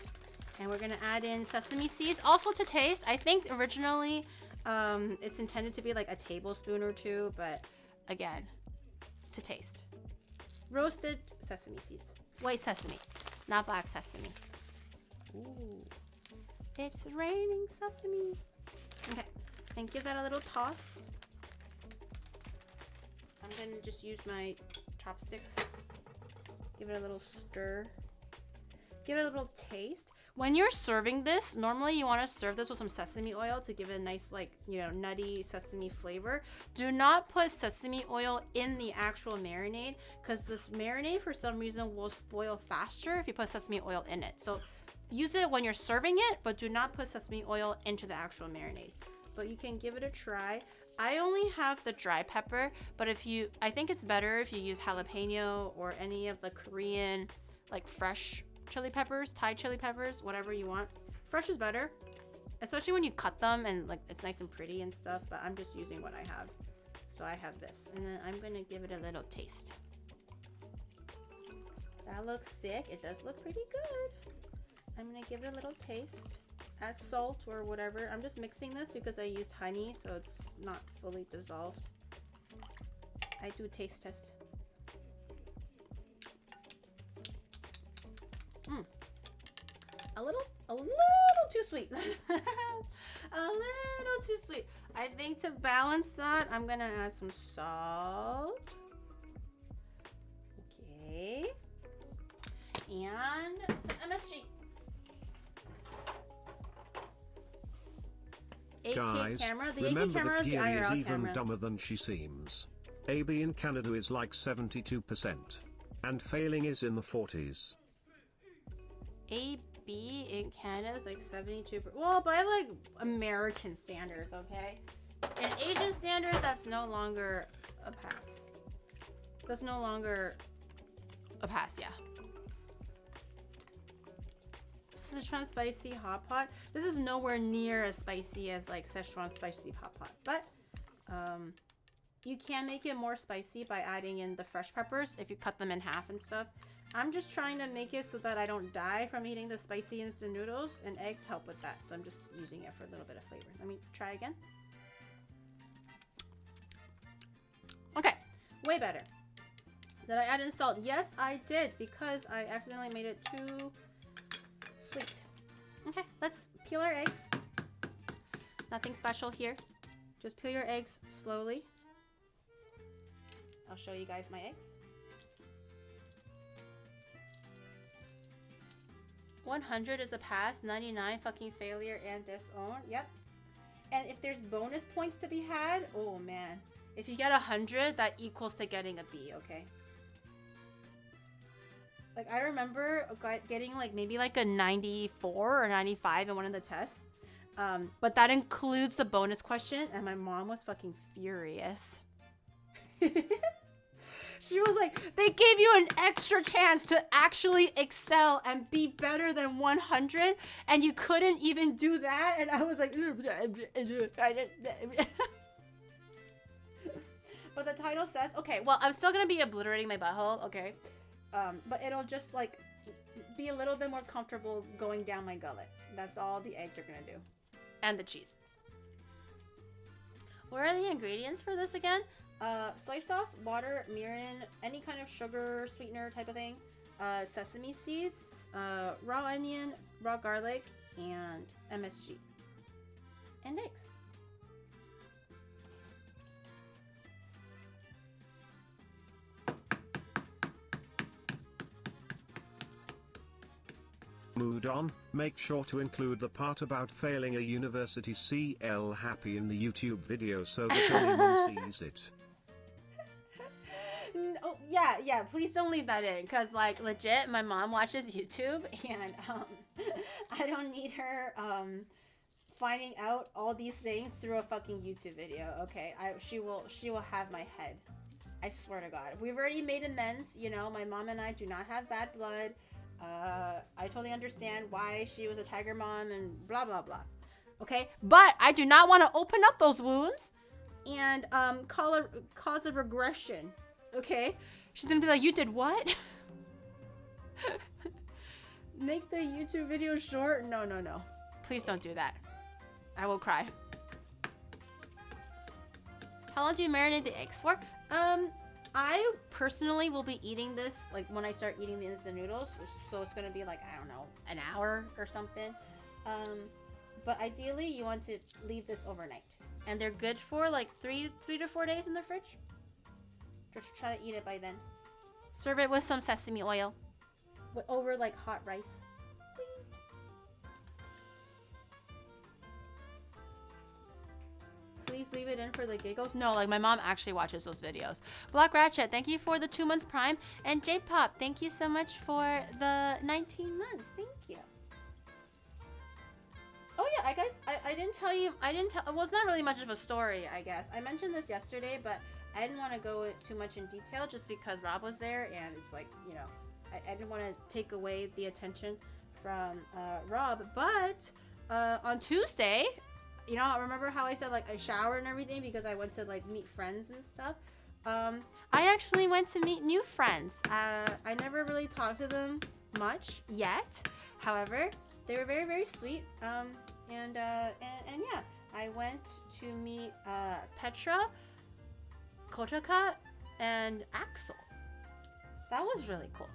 And we're gonna add in sesame seeds, also to taste. I think originally it's intended to be like a tablespoon or 2, but again, to taste. Roasted sesame seeds. White sesame, not black sesame. Ooh. It's raining sesame. Okay, and give that a little toss. I'm gonna just use my chopsticks. Give it a little stir. Give it a little taste. When you're serving this, normally you want to serve this with some sesame oil to give it a nice, like, you know, nutty sesame flavor. Do not put sesame oil in the actual marinade because this marinade for some reason will spoil faster if you put sesame oil in it. So use it when you're serving it, but do not put sesame oil into the actual marinade. But you can give it a try. I only have the dry pepper, but I think it's better if you use jalapeno or any of the Korean, like, fresh chili peppers, Thai chili peppers, whatever you want. Fresh is better, especially when you cut them and like it's nice and pretty and stuff, but I'm just using what I have. So I have this, and then I'm gonna give it a little taste. That looks sick. It does look pretty good. I'm gonna give it a little taste. Add salt or whatever. I'm just mixing this because I use honey, so it's not fully dissolved. I do taste test. A little too sweet. A little too sweet. I think to balance that, I'm gonna add some salt. Okay. And some MSG. Guys, camera. The remember camera that is the Kiri is IRL even camera. dumber than she seems. AB in Canada is like 72%. And failing is in the 40s. AB in Canada is like 72%. Well, by like American standards, okay? In Asian standards, that's no longer a pass. That's no longer a pass, yeah. Sichuan spicy hot pot. This is nowhere near as spicy as like Sichuan spicy hot pot, but you can make it more spicy by adding in the fresh peppers if you cut them in half and stuff. I'm just trying to make it so that I don't die from eating the spicy instant noodles, and eggs help with that, so I'm just using it for a little bit of flavor. Let me try again. Okay, way better. Did I add in salt? Yes, I did, because I accidentally made it too sweet. Okay, let's peel our eggs. Nothing special here. Just peel your eggs slowly. I'll show you guys my eggs. 100 is a pass, 99 fucking failure and disown. Yep. And if there's bonus points to be had, oh man. If you get 100, that equals to getting a B, okay? Like, I remember getting like maybe like a 94 or 95 in one of the tests. But that includes the bonus question, and my mom was fucking furious. She was like, they gave you an extra chance to actually excel and be better than 100, and you couldn't even do that. And I was like, but the title says, okay, well, I'm still gonna be obliterating my butthole, okay? But it'll just like be a little bit more comfortable going down my gullet. That's all the eggs are gonna do. And the cheese. What are the ingredients for this again? Soy sauce, water, mirin, any kind of sugar, sweetener type of thing, sesame seeds, raw onion, raw garlic, and MSG. And eggs. Mood on, make sure to include the part about failing a university CL happy in the YouTube video so that anyone sees it. Oh, yeah, please don't leave that in, because, like, legit, my mom watches YouTube, and, I don't need her, finding out all these things through a fucking YouTube video, okay? She will have my head. I swear to God. We've already made amends, you know, my mom and I do not have bad blood. I totally understand why she was a tiger mom and blah, blah, blah. Okay? But I do not want to open up those wounds and, cause a regression. Okay? She's gonna be like, you did what? Make the YouTube video short? No. Please don't do that. I will cry. How long do you marinate the eggs for? I personally will be eating this, like, when I start eating the instant noodles. So it's gonna be like, I don't know, an hour or something. But ideally, you want to leave this overnight. And they're good for, like, 3 to 4 days in the fridge. Just try to eat it by then. Serve it with some sesame oil. Over like hot rice. Please leave it in for the giggles. No, like my mom actually watches those videos. Black Ratchet, thank you for the 2 months Prime. And J-Pop, thank you so much for the 19 months. Thank you. Oh yeah, I guess I didn't tell you. Well, it's not really much of a story, I guess. I mentioned this yesterday, but I didn't want to go too much in detail just because Rob was there, and it's like, you know, I didn't want to take away the attention from Rob. But on Tuesday, you know, remember how I said like I showered and everything because I went to like meet friends and stuff. I actually went to meet new friends. I never really talked to them much yet. However, they were very, very sweet. And yeah, I went to meet Petra, Kotaka, and Axel. That was really cool.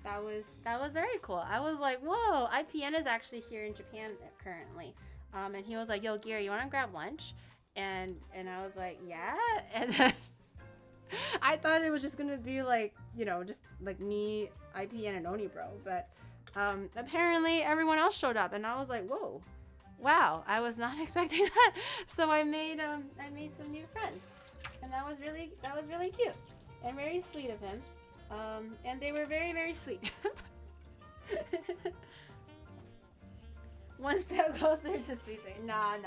That was very cool. I was like, whoa, IPN is actually here in Japan currently. And he was like, yo, Gary, you want to grab lunch? And I was like, yeah. And then I thought it was just gonna be like, you know, just like me, IPN, and Onibro. But apparently everyone else showed up, and I was like, whoa, wow, I was not expecting that. So I made some new friends, and that was really cute and very sweet of him. And they were very, very sweet. One step closer to ceasing. Nah.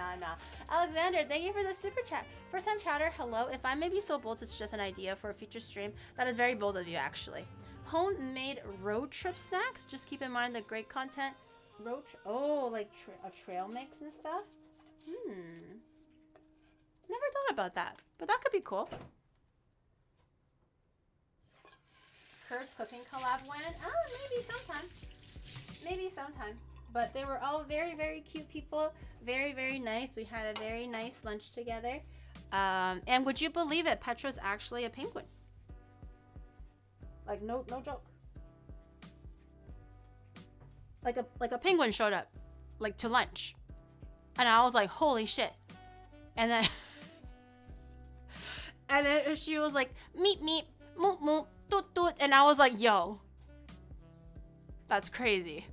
Alexander, thank you for the super chat. First time chatter, hello. If I may be so bold to suggest an idea for a future stream, that is very bold of you, actually. Homemade road trip snacks. Just keep in mind the great content. Oh, like a trail mix and stuff. Never thought about that, but that could be cool. Kurt's cooking collab when? Oh, maybe sometime. But they were all very, very cute people. Very, very nice. We had a very nice lunch together. And would you believe it? Petra's actually a penguin. Like no joke. Like a penguin showed up, like to lunch, and I was like, holy shit. And then she was like, meep meep, moop moop, toot toot, and I was like, yo, that's crazy.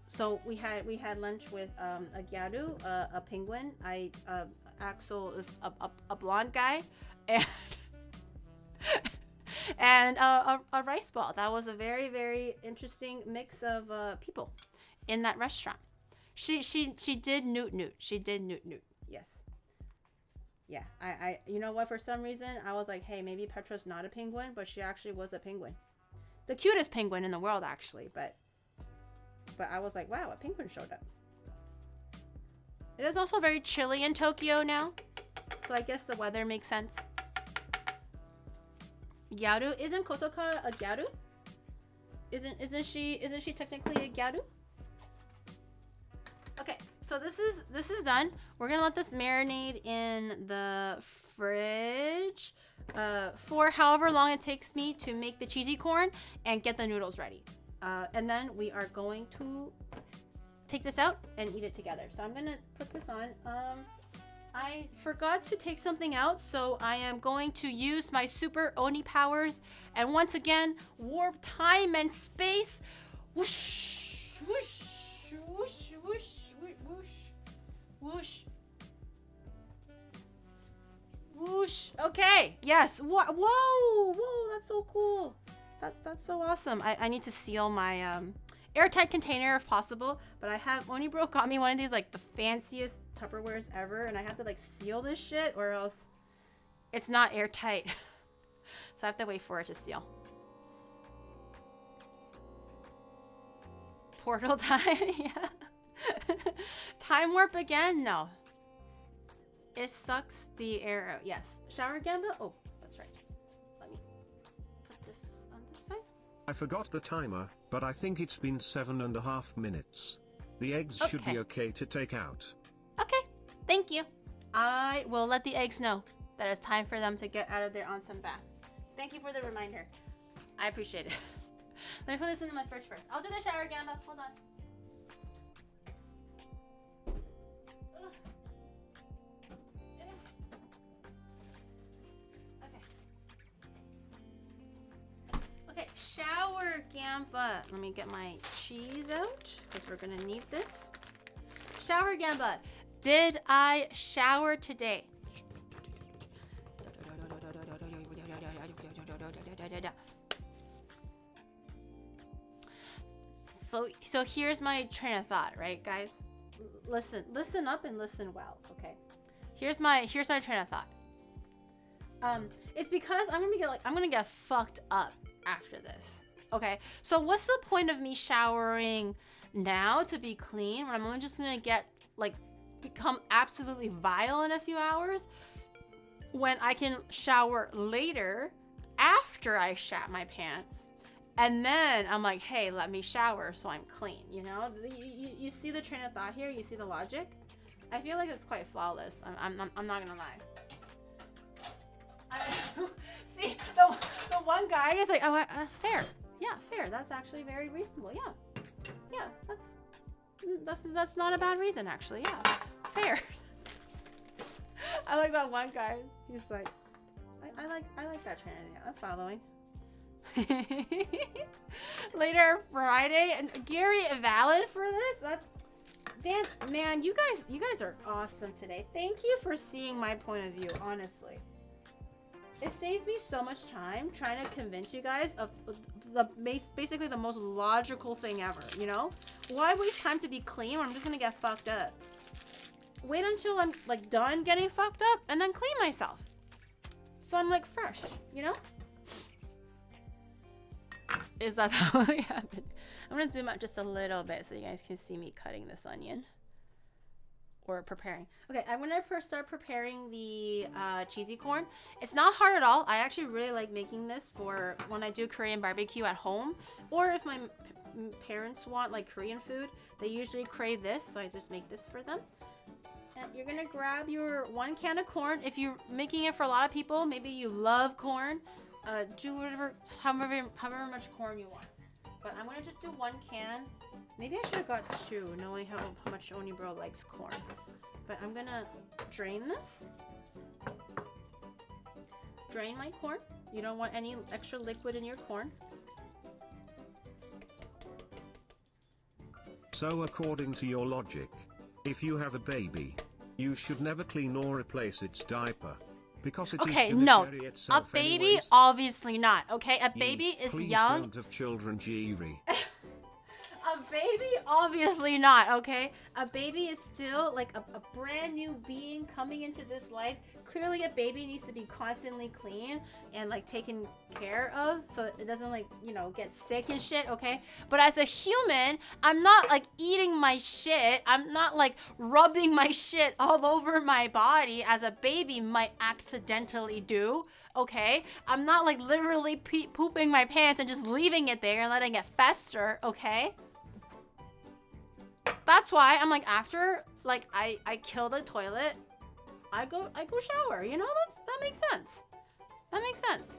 So we had lunch with a gyaru, a penguin. Axel is a blonde guy, and and a rice ball. That was a very, very interesting mix of people in that restaurant. She did noot. She did noot. Yes. Yeah. I you know what? For some reason, I was like, hey, maybe Petra's not a penguin, but she actually was a penguin. The cutest penguin in the world, actually. But I was like, wow, a penguin showed up. It is also very chilly in Tokyo now, so I guess the weather makes sense. Gyaru, isn't Kotoka a gyaru? Isn't she technically a gyaru? Okay, so this is done. We're gonna let this marinate in the fridge for however long it takes me to make the cheesy corn and get the noodles ready. And then we are going to take this out and eat it together. So I'm gonna put this on. I forgot to take something out, so I am going to use my super Oni powers and once again warp time and space. Whoosh, whoosh, whoosh, whoosh, whoosh, whoosh, whoosh. Okay, yes. Whoa, that's so cool. That's so awesome. I need to seal my airtight container if possible, but I have Onibro got me one of these like the fanciest Tupperwares ever, and I have to like seal this shit or else it's not airtight. So I have to wait for it to seal. Portal time. Yeah. Time warp again? No. It sucks the air out. Yes. Shower gamba? Oh, that's right. Let me put this on this side. I forgot the timer, but I think it's been 7.5 minutes. The eggs should be okay to take out. Okay, thank you. I will let the eggs know that it's time for them to get out of their onsen bath. Thank you for the reminder. I appreciate it. Let me put this into my fridge first. I'll do the shower gamba. Hold on. Shower, Gamba. Let me get my cheese out because we're gonna need this. Shower, Gamba. Did I shower today? So here's my train of thought, right, guys? Listen up and listen well, okay? Here's my train of thought. It's because I'm gonna get fucked up after this. Okay, so what's the point of me showering now to be clean when I'm only just gonna get become absolutely vile in a few hours when I can shower later after I shat my pants, and then I'm like, hey, let me shower so I'm clean. You know, you see the train of thought here. You see the logic. I feel like it's quite flawless. I'm not gonna lie. See, the one guy is like, oh, fair. Yeah, fair. That's actually very reasonable. Yeah, that's not a bad reason, actually. Yeah, fair. I like that one guy. He's like, I like that train. Yeah, I'm following. Later Friday, and Gary valid for this. Dan, man, you guys are awesome today. Thank you for seeing my point of view. Honestly, it saves me so much time trying to convince you guys of basically the most logical thing ever. You know, why waste time to be clean when I'm just gonna get fucked up? Wait until I'm like done getting fucked up and then clean myself, so I'm like fresh. You know. Is that how it happened? I'm gonna zoom out just a little bit so you guys can see me cutting this onion or preparing. Okay, I'm gonna start preparing the cheesy corn. It's not hard at all. I actually really like making this for when I do Korean barbecue at home, or if my parents want like Korean food, they usually crave this, so I just make this for them. And you're gonna grab your 1 can of corn. If you're making it for a lot of people, maybe you love corn. Do however much corn you want. But I'm gonna just do 1 can. Maybe I should have got 2, knowing how much Oni Bro likes corn. But I'm gonna drain this. Drain my corn. You don't want any extra liquid in your corn. So according to your logic, if you have a baby, you should never clean or replace its diaper. Because it okay, is gonna no. carry itself A baby, anyways. Obviously not. Okay, a baby is Please young. Don't have children, Jiri. A baby, obviously not. Okay, a baby is still like a brand new being coming into this life. Clearly, a baby needs to be constantly clean and like taken care of, so it doesn't like get sick and shit. Okay, but as a human, I'm not like eating my shit. I'm not like rubbing my shit all over my body as a baby might accidentally do. Okay, I'm not like literally pooping my pants and just leaving it there and letting it fester. Okay. That's why I'm like, after like I kill the toilet, I go shower. You know, that makes sense. That makes sense.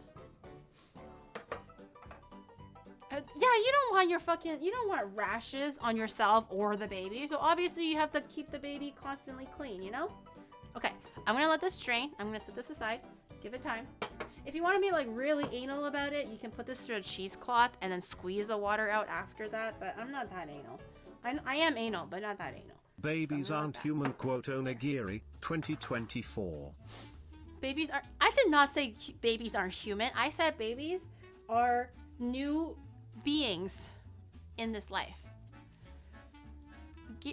Yeah, you don't want rashes on yourself or the baby. So obviously you have to keep the baby constantly clean, you know? Okay, I'm gonna let this drain. I'm gonna set this aside. Give it time. If you want to be like really anal about it, you can put this through a cheesecloth and then squeeze the water out after that. But I'm not that anal. I am anal, but not that anal. Babies aren't human, quote Onagiri, 2024. Babies are. I did not say babies aren't human. I said babies are new beings in this life.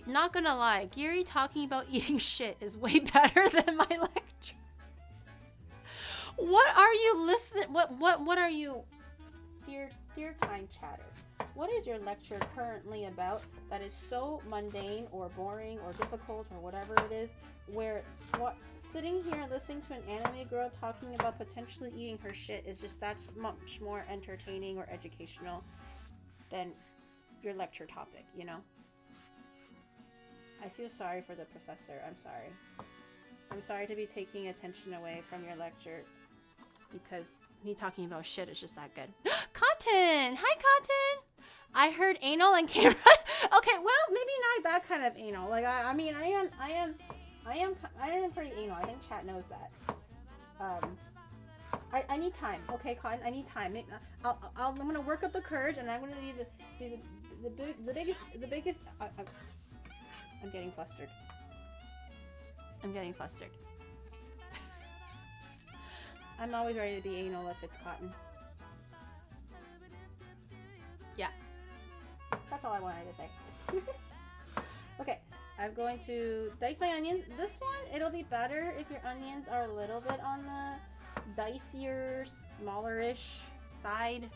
Not gonna lie, Gary talking about eating shit is way better than my lecture. What are you listening? What are you, dear kind chatter? What is your lecture currently about that is so mundane or boring or difficult or whatever it is, where sitting here listening to an anime girl talking about potentially eating her shit is just that much more entertaining or educational than your lecture topic, you know? I feel sorry for the professor. I'm sorry. I'm sorry to be taking attention away from your lecture because me talking about shit is just that good. Cotton! Hi, Cotton! I heard anal and camera. Okay, well, maybe not that kind of anal. Like, I mean, I am pretty anal. I think chat knows that. I need time. Okay, Cotton, I need time. I'm gonna work up the courage, and I'm gonna be the biggest. I'm getting flustered. I'm getting flustered. I'm always ready to be anal if it's Cotton. Yeah. That's all I wanted to say. Okay, I'm going to dice my onions. This one, it'll be better if your onions are a little bit on the dicier, smaller-ish side.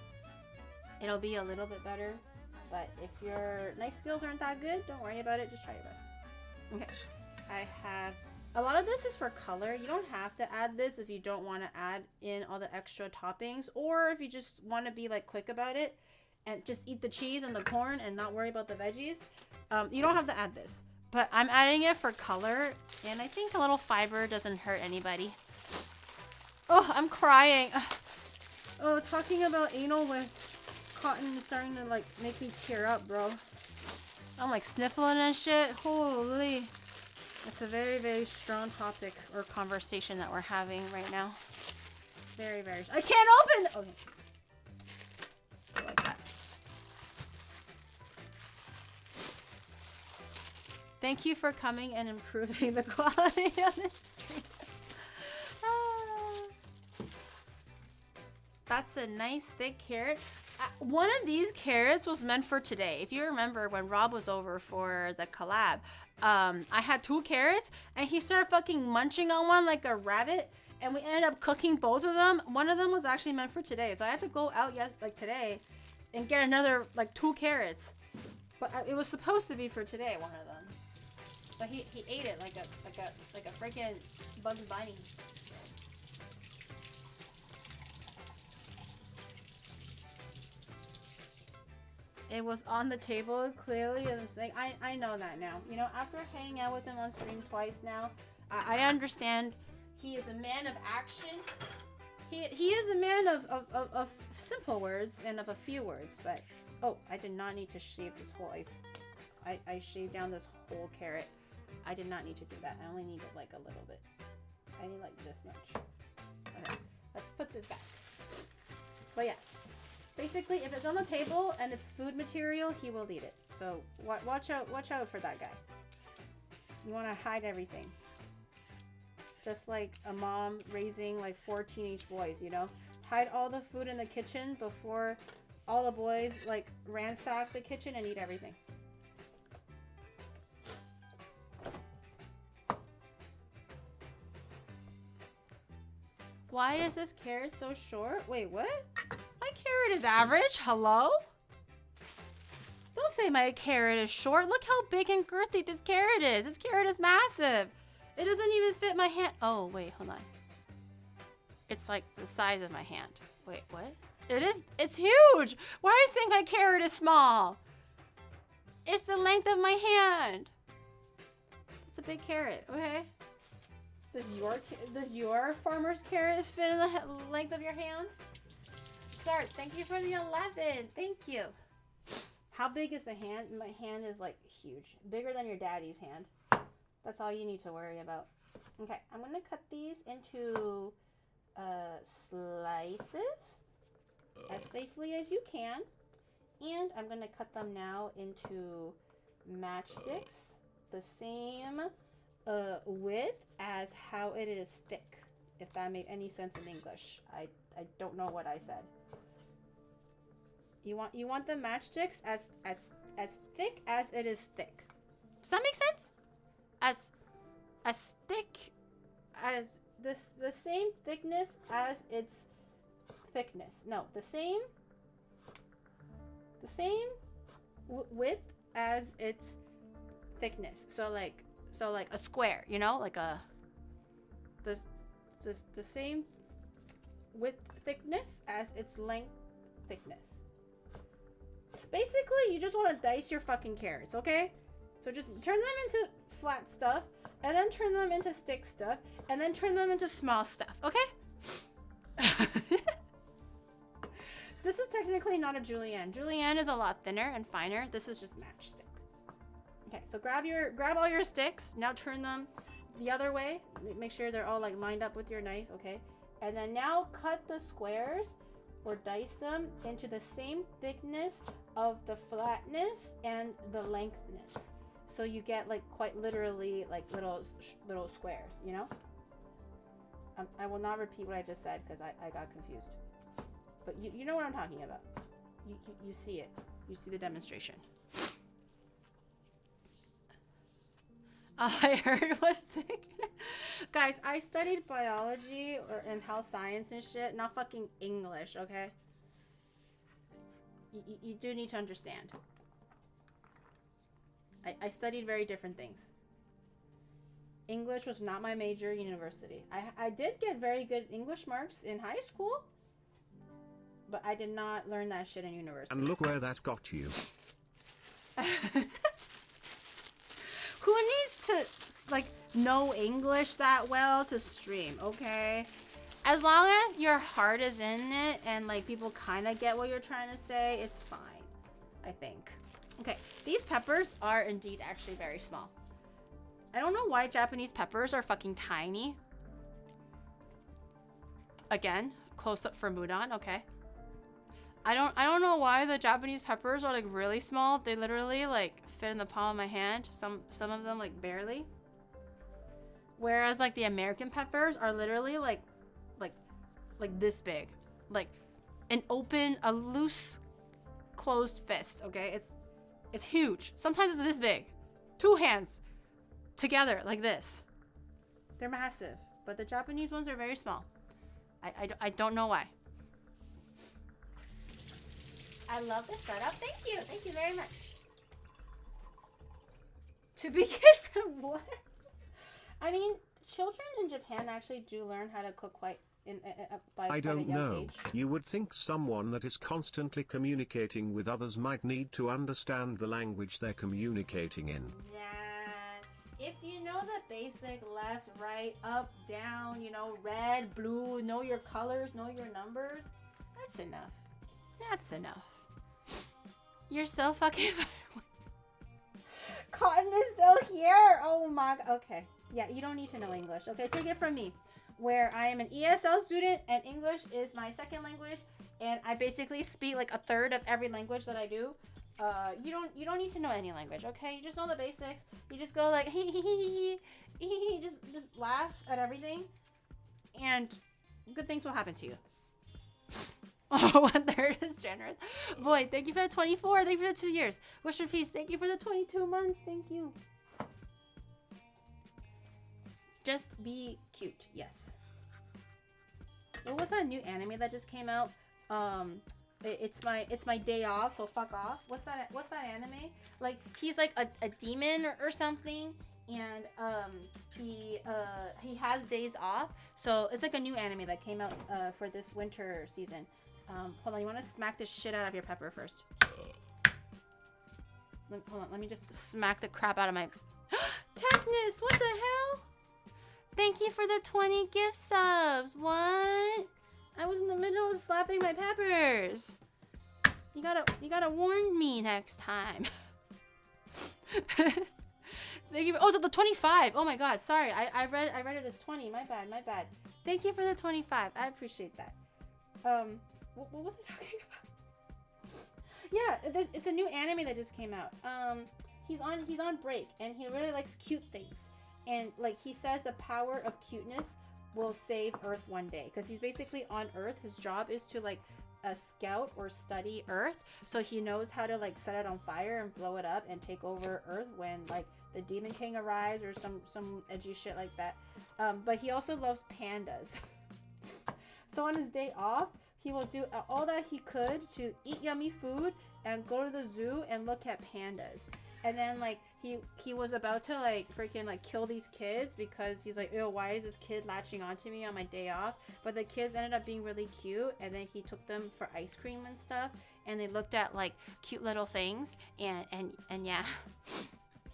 It'll be a little bit better. But if your knife skills aren't that good, don't worry about it. Just try your best. Okay, I have... A lot of this is for color. You don't have to add this if you don't want to add in all the extra toppings, or if you just want to be like quick about it and just eat the cheese and the corn and not worry about the veggies. You don't have to add this, but I'm adding it for color, and I think a little fiber doesn't hurt anybody. Oh, I'm crying. Oh, talking about anal with Cotton is starting to like make me tear up, bro. I'm like sniffling and shit. Holy. It's a very, very strong topic or conversation that we're having right now. Very, very... I can't open... Okay. Just go like that. Thank you for coming and improving the quality of this stream. That's a nice thick carrot. One of these carrots was meant for today. If you remember when Rob was over for the collab, I had 2 carrots and he started fucking munching on one like a rabbit, and we ended up cooking both of them. One of them was actually meant for today, so I had to go out today and get another like 2 carrots. But it was supposed to be for today, one of them. But he ate it like a freaking Bugs Bunny. It was on the table, clearly. It was like, I know that now. You know, after hanging out with him on stream twice now, I understand he is a man of action. He is a man of simple words and of a few words, but... Oh, I did not need to shave this whole ice. I shaved down this whole carrot. I did not need to do that. I only needed like a little bit. I need like this much. Okay, let's put this back. But yeah. Basically, if it's on the table and it's food material, he will eat it. So watch out for that guy. You want to hide everything. Just like a mom raising like 4 teenage boys, you know? Hide all the food in the kitchen before all the boys like ransack the kitchen and eat everything. Why is this carrot so short? Wait, what? My carrot is average. Hello? Don't say my carrot is short. Look how big and girthy this carrot is. This carrot is massive. It doesn't even fit my hand. Oh, wait, hold on. It's like the size of my hand. Wait, what? It's huge. Why are you saying my carrot is small? It's the length of my hand. It's a big carrot, okay? Does your farmer's carrot fit in the length of your hand? Start. Thank you for the 11. Thank you. How big is the hand? My hand is like huge. Bigger than your daddy's hand. That's all you need to worry about. Okay, I'm going to cut these into slices as safely as you can. And I'm going to cut them now into matchsticks. The same width as how it is thick. If that made any sense in English. I don't know what I said. You want the matchsticks as thick as it is thick. Does that make sense? As thick as the same thickness as its thickness. No, the same width as its thickness. So like a square, you know, like the same width thickness as its length thickness. Basically, you just want to dice your fucking carrots, okay? So just turn them into flat stuff, and then turn them into stick stuff, and then turn them into small stuff, okay? This is technically not a julienne. Julienne is a lot thinner and finer. This is just matchstick. Okay, so grab all your sticks. Now turn them the other way. Make sure they're all like lined up with your knife, okay? And then now cut the squares or dice them into the same thickness of the flatness and the lengthness. So you get like quite literally like little squares, you know? I will not repeat what I just said because I got confused. But you know what I'm talking about. You see it. You see the demonstration. All I heard was thick. Guys, I studied biology and health science and shit, not fucking English, okay? You do need to understand. I studied very different things. English was not my major at university. I did get very good English marks in high school, but I did not learn that shit in university. And look where that got you. Who needs to, like, know English that well to stream, okay? As long as your heart is in it and, like, people kind of get what you're trying to say, it's fine, I think. Okay, these peppers are indeed actually very small. I don't know why Japanese peppers are fucking tiny. Again, close up for Mudan, okay. I don't know why the Japanese peppers are like really small. They literally like fit in the palm of my hand. Some of them like barely. Whereas like the American peppers are literally like this big. Like a loose closed fist, okay? It's huge. Sometimes it's this big. 2 hands together like this. They're massive, but the Japanese ones are very small. I don't know why. I love the setup. Thank you very much. To begin from what? I mean, children in Japan actually do learn how to cook quite by I don't a young know. age. You would think someone that is constantly communicating with others might need to understand the language they're communicating in. Nah. If you know the basic left, right, up, down, you know, red, blue, know your colors, know your numbers, that's enough. That's enough. You're so fucking Cotton is still here. Oh my. Okay. Yeah, you don't need to know English. Okay, take it from me. Where I am an ESL student and English is my second language, and I basically speak like a third of every language that I do. You don't need to know any language, okay? You just know the basics. You just go like just laugh at everything, and good things will happen to you. Oh, 1/3 is generous. Boy, thank you for the 24. Thank you for the 2 years. Wish for peace. Thank you for the 22 months. Thank you. Just be cute. Yes. What was that new anime that just came out? It's my day off, so fuck off. What's that anime? Like he's like a demon or something, and he has days off. So it's like a new anime that came out for this winter season. Hold on, you want to smack the shit out of your pepper first. Hold on, let me just smack the crap out of my... Technus, what the hell? Thank you for the 20 gift subs. What? I was in the middle of slapping my peppers. You gotta warn me next time. Thank you. Oh, so the 25. Oh my god, sorry. I read it as 20. My bad. Thank you for the 25. I appreciate that. What was I talking about? Yeah, it's a new anime that just came out. He's on break and he really likes cute things. And like he says the power of cuteness will save Earth one day, because he's basically on Earth. His job is to like scout or study Earth, so he knows how to like set it on fire and blow it up and take over Earth when like the Demon King arrives or some edgy shit like that. But he also loves pandas. So on his day off, he will do all that he could to eat yummy food and go to the zoo and look at pandas. And then like he was about to like freaking like kill these kids because he's like, ew, why is this kid latching onto me on my day off? But the kids ended up being really cute, and then he took them for ice cream and stuff, and they looked at like cute little things, and yeah.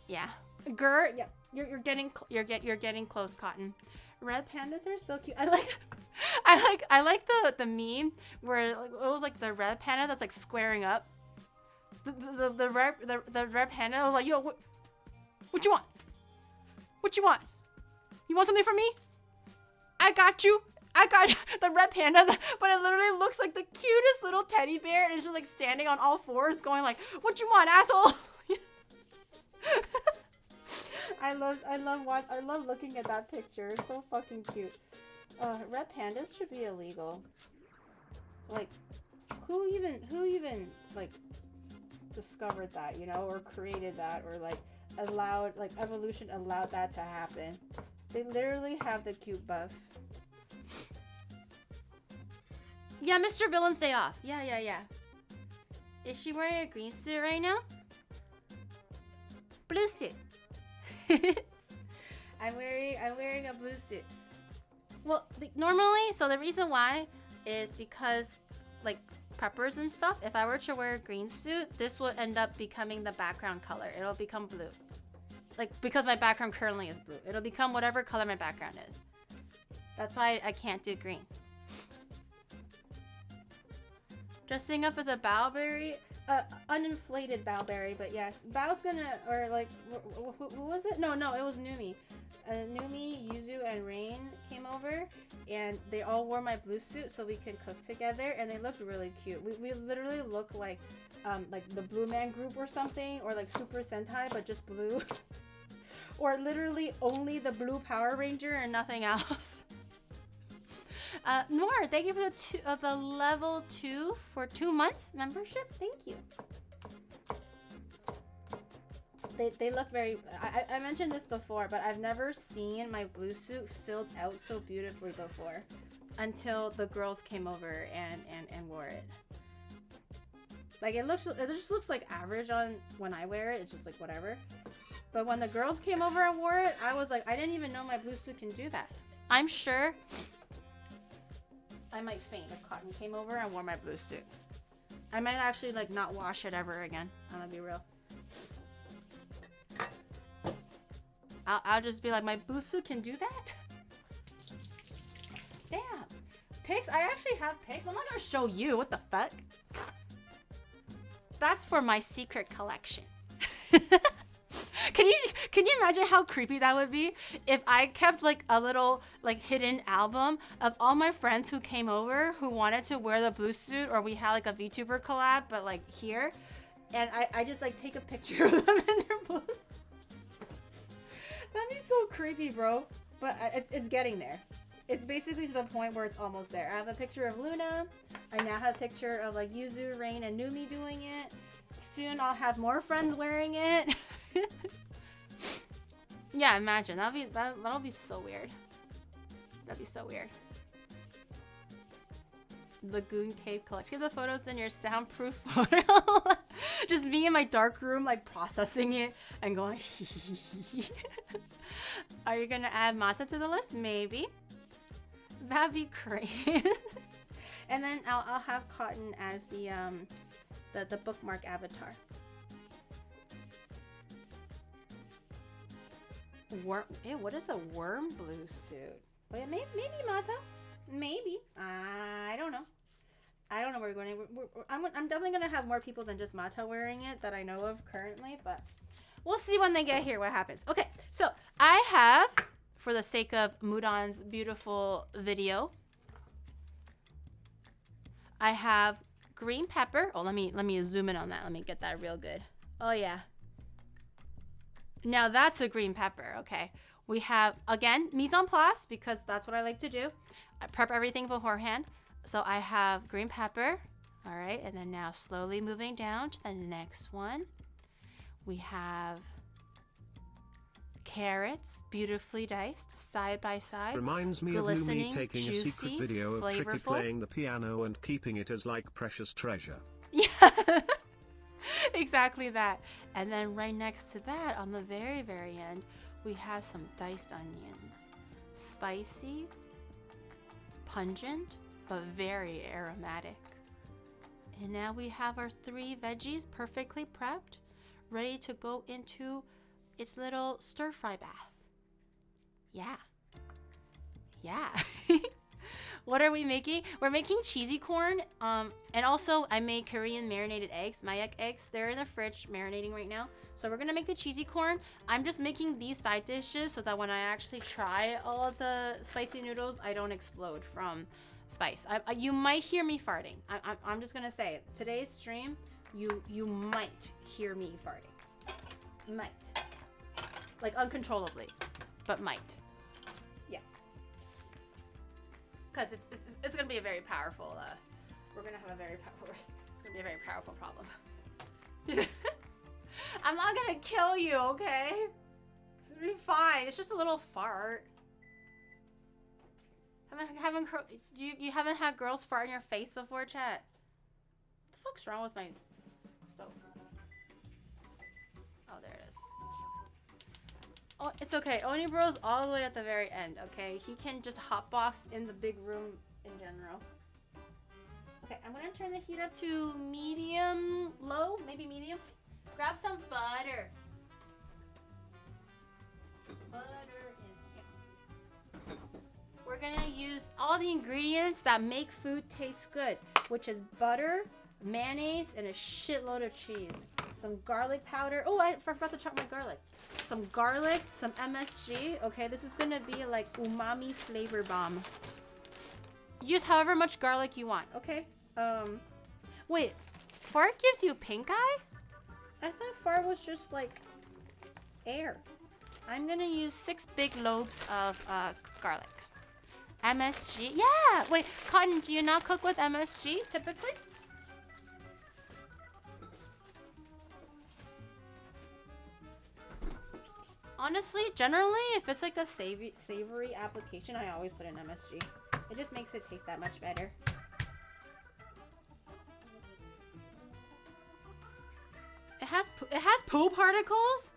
Yeah. Grr, yeah. You're getting close, Cotton. Red pandas are so cute. I like the meme where it was like the red panda that's like squaring up. The red panda was like, yo, what you want? What you want? You want something from me? I got you. I got the red panda, but it literally looks like the cutest little teddy bear, and it's just like standing on all fours, going like, "What you want, asshole?" I love looking at that picture. It's so fucking cute. Red pandas should be illegal. Like, who even like discovered that, you know, or created that, or like allowed, like evolution allowed that to happen? They literally have the cute buff. Yeah, Mr. Villain, stay off. Yeah. Is she wearing a green suit right now? Blue suit. I'm wearing a blue suit. Well, normally, so the reason why is because, like, preppers and stuff, if I were to wear a green suit, this will end up becoming the background color. It'll become blue. Like, because my background currently is blue. It'll become whatever color my background is. That's why I can't do green. Dressing up as a Bowberry, uninflated Bowberry, but yes, Bow's gonna, or like, who was it? No, it was Numi. Numi, Yuzu, and Rain came over, and they all wore my blue suit so we could cook together, and they looked really cute. We literally look like the Blue Man Group or something, or like Super Sentai, but just blue. Or literally only the blue Power Ranger and nothing else. Noor, thank you for the level 2 for 2 months membership. Thank you. They look very... I mentioned this before, but I've never seen my blue suit filled out so beautifully before. Until the girls came over and wore it. Like, it just looks like average on when I wear it. It's just like whatever. But when the girls came over and wore it, I was like, I didn't even know my blue suit can do that. I'm sure I might faint if Cotton came over and wore my blue suit. I might actually like not wash it ever again. I'm gonna be real. I'll just be like, my blue suit can do that? Damn. Pics? I actually have pics. I'm not gonna show you. What the fuck? That's for my secret collection. Can you imagine how creepy that would be if I kept like a little like hidden album of all my friends who came over who wanted to wear the blue suit, or we had like a VTuber collab but like here, and I just like take a picture of them in their blues. That'd be so creepy, bro. But it's getting there. It's basically to the point where it's almost there. I have a picture of Luna. I now have a picture of like Yuzu, Rain, and Numi doing it. Soon I'll have more friends wearing it. Yeah, imagine. That'll be so weird. That'd be so weird. Lagoon Cave collection. Give the photos in your soundproof photo. Just me in my dark room, like processing it and going. Are you gonna add Mata to the list? Maybe. That'd be great. And then I'll have Cotton as the bookmark avatar. What is a worm blue suit? Wait, maybe Mata. Maybe. I don't know. I don't know where we're going. I'm definitely going to have more people than just Mata wearing it that I know of currently, but we'll see when they get here what happens. Okay, so I have, for the sake of Mudan's beautiful video, I have green pepper. Oh, let me zoom in on that. Let me get that real good. Oh, yeah. Now that's a green pepper, okay. We have, again, mise en place, because that's what I like to do. I prep everything beforehand. So I have green pepper, all right, and then now slowly moving down to the next one. We have carrots, beautifully diced, side by side. Reminds me of Lumi taking a secret video of Tricky playing the piano and keeping it as like precious treasure. Yeah. Exactly that. And then right next to that, on the very, very end, we have some diced onions. Spicy, pungent, but very aromatic. And now we have our 3 veggies perfectly prepped, ready to go into its little stir-fry bath. Yeah. Yeah. What are we making? We're making cheesy corn. And also I made Korean marinated eggs, Mayak eggs. They're in the fridge marinating right now. So we're gonna make the cheesy corn. I'm just making these side dishes so that when I actually try all of the spicy noodles, I don't explode from spice. You might hear me farting. I'm just gonna say it. Today's stream, you might hear me farting. Might. Like uncontrollably, but might. Yeah. Because it's gonna be a very powerful. We're gonna have a very powerful. It's gonna be a very powerful problem. I'm not gonna kill you, okay? It's gonna be fine. It's just a little fart. You haven't had girls fart in your face before, chat? What the fuck's wrong with my stove? Oh, there it is. Oh, it's okay. Onibro's all the way at the very end, okay? He can just hotbox in the big room in general. Okay, I'm gonna turn the heat up to medium, low, maybe medium. Grab some butter. Butter is here. We're gonna use all the ingredients that make food taste good, which is butter, mayonnaise, and a shitload of cheese. Some garlic powder. Oh, I forgot to chop my garlic. Some garlic, some MSG. Okay, this is gonna be like umami flavor bomb. Use however much garlic you want. Okay. Wait, fart gives you pink eye? I thought fart was just like air. I'm gonna use 6 big lobes of garlic. MSG. Yeah. Wait, Cotton, do you not cook with MSG typically? Honestly, generally, if it's like a savory application, I always put in MSG. It just makes it taste that much better. It has poo particles?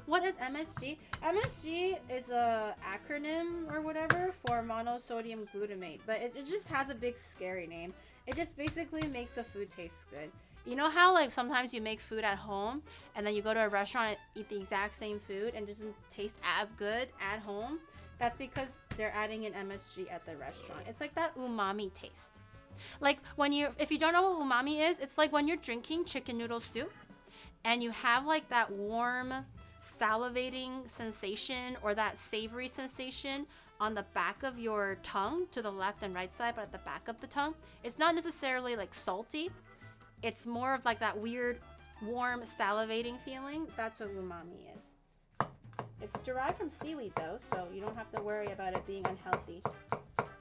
What is MSG? MSG is a acronym or whatever for monosodium glutamate, but it just has a big scary name. It just basically makes the food taste good. You know how like sometimes you make food at home and then you go to a restaurant and eat the exact same food and it doesn't taste as good at home? That's because they're adding an MSG at the restaurant. It's like that umami taste. Like if you don't know what umami is, it's like when you're drinking chicken noodle soup and you have like that warm salivating sensation or that savory sensation on the back of your tongue to the left and right side, but at the back of the tongue. It's not necessarily like salty. It's more of like that weird, warm, salivating feeling. That's what umami is. It's derived from seaweed though, so you don't have to worry about it being unhealthy.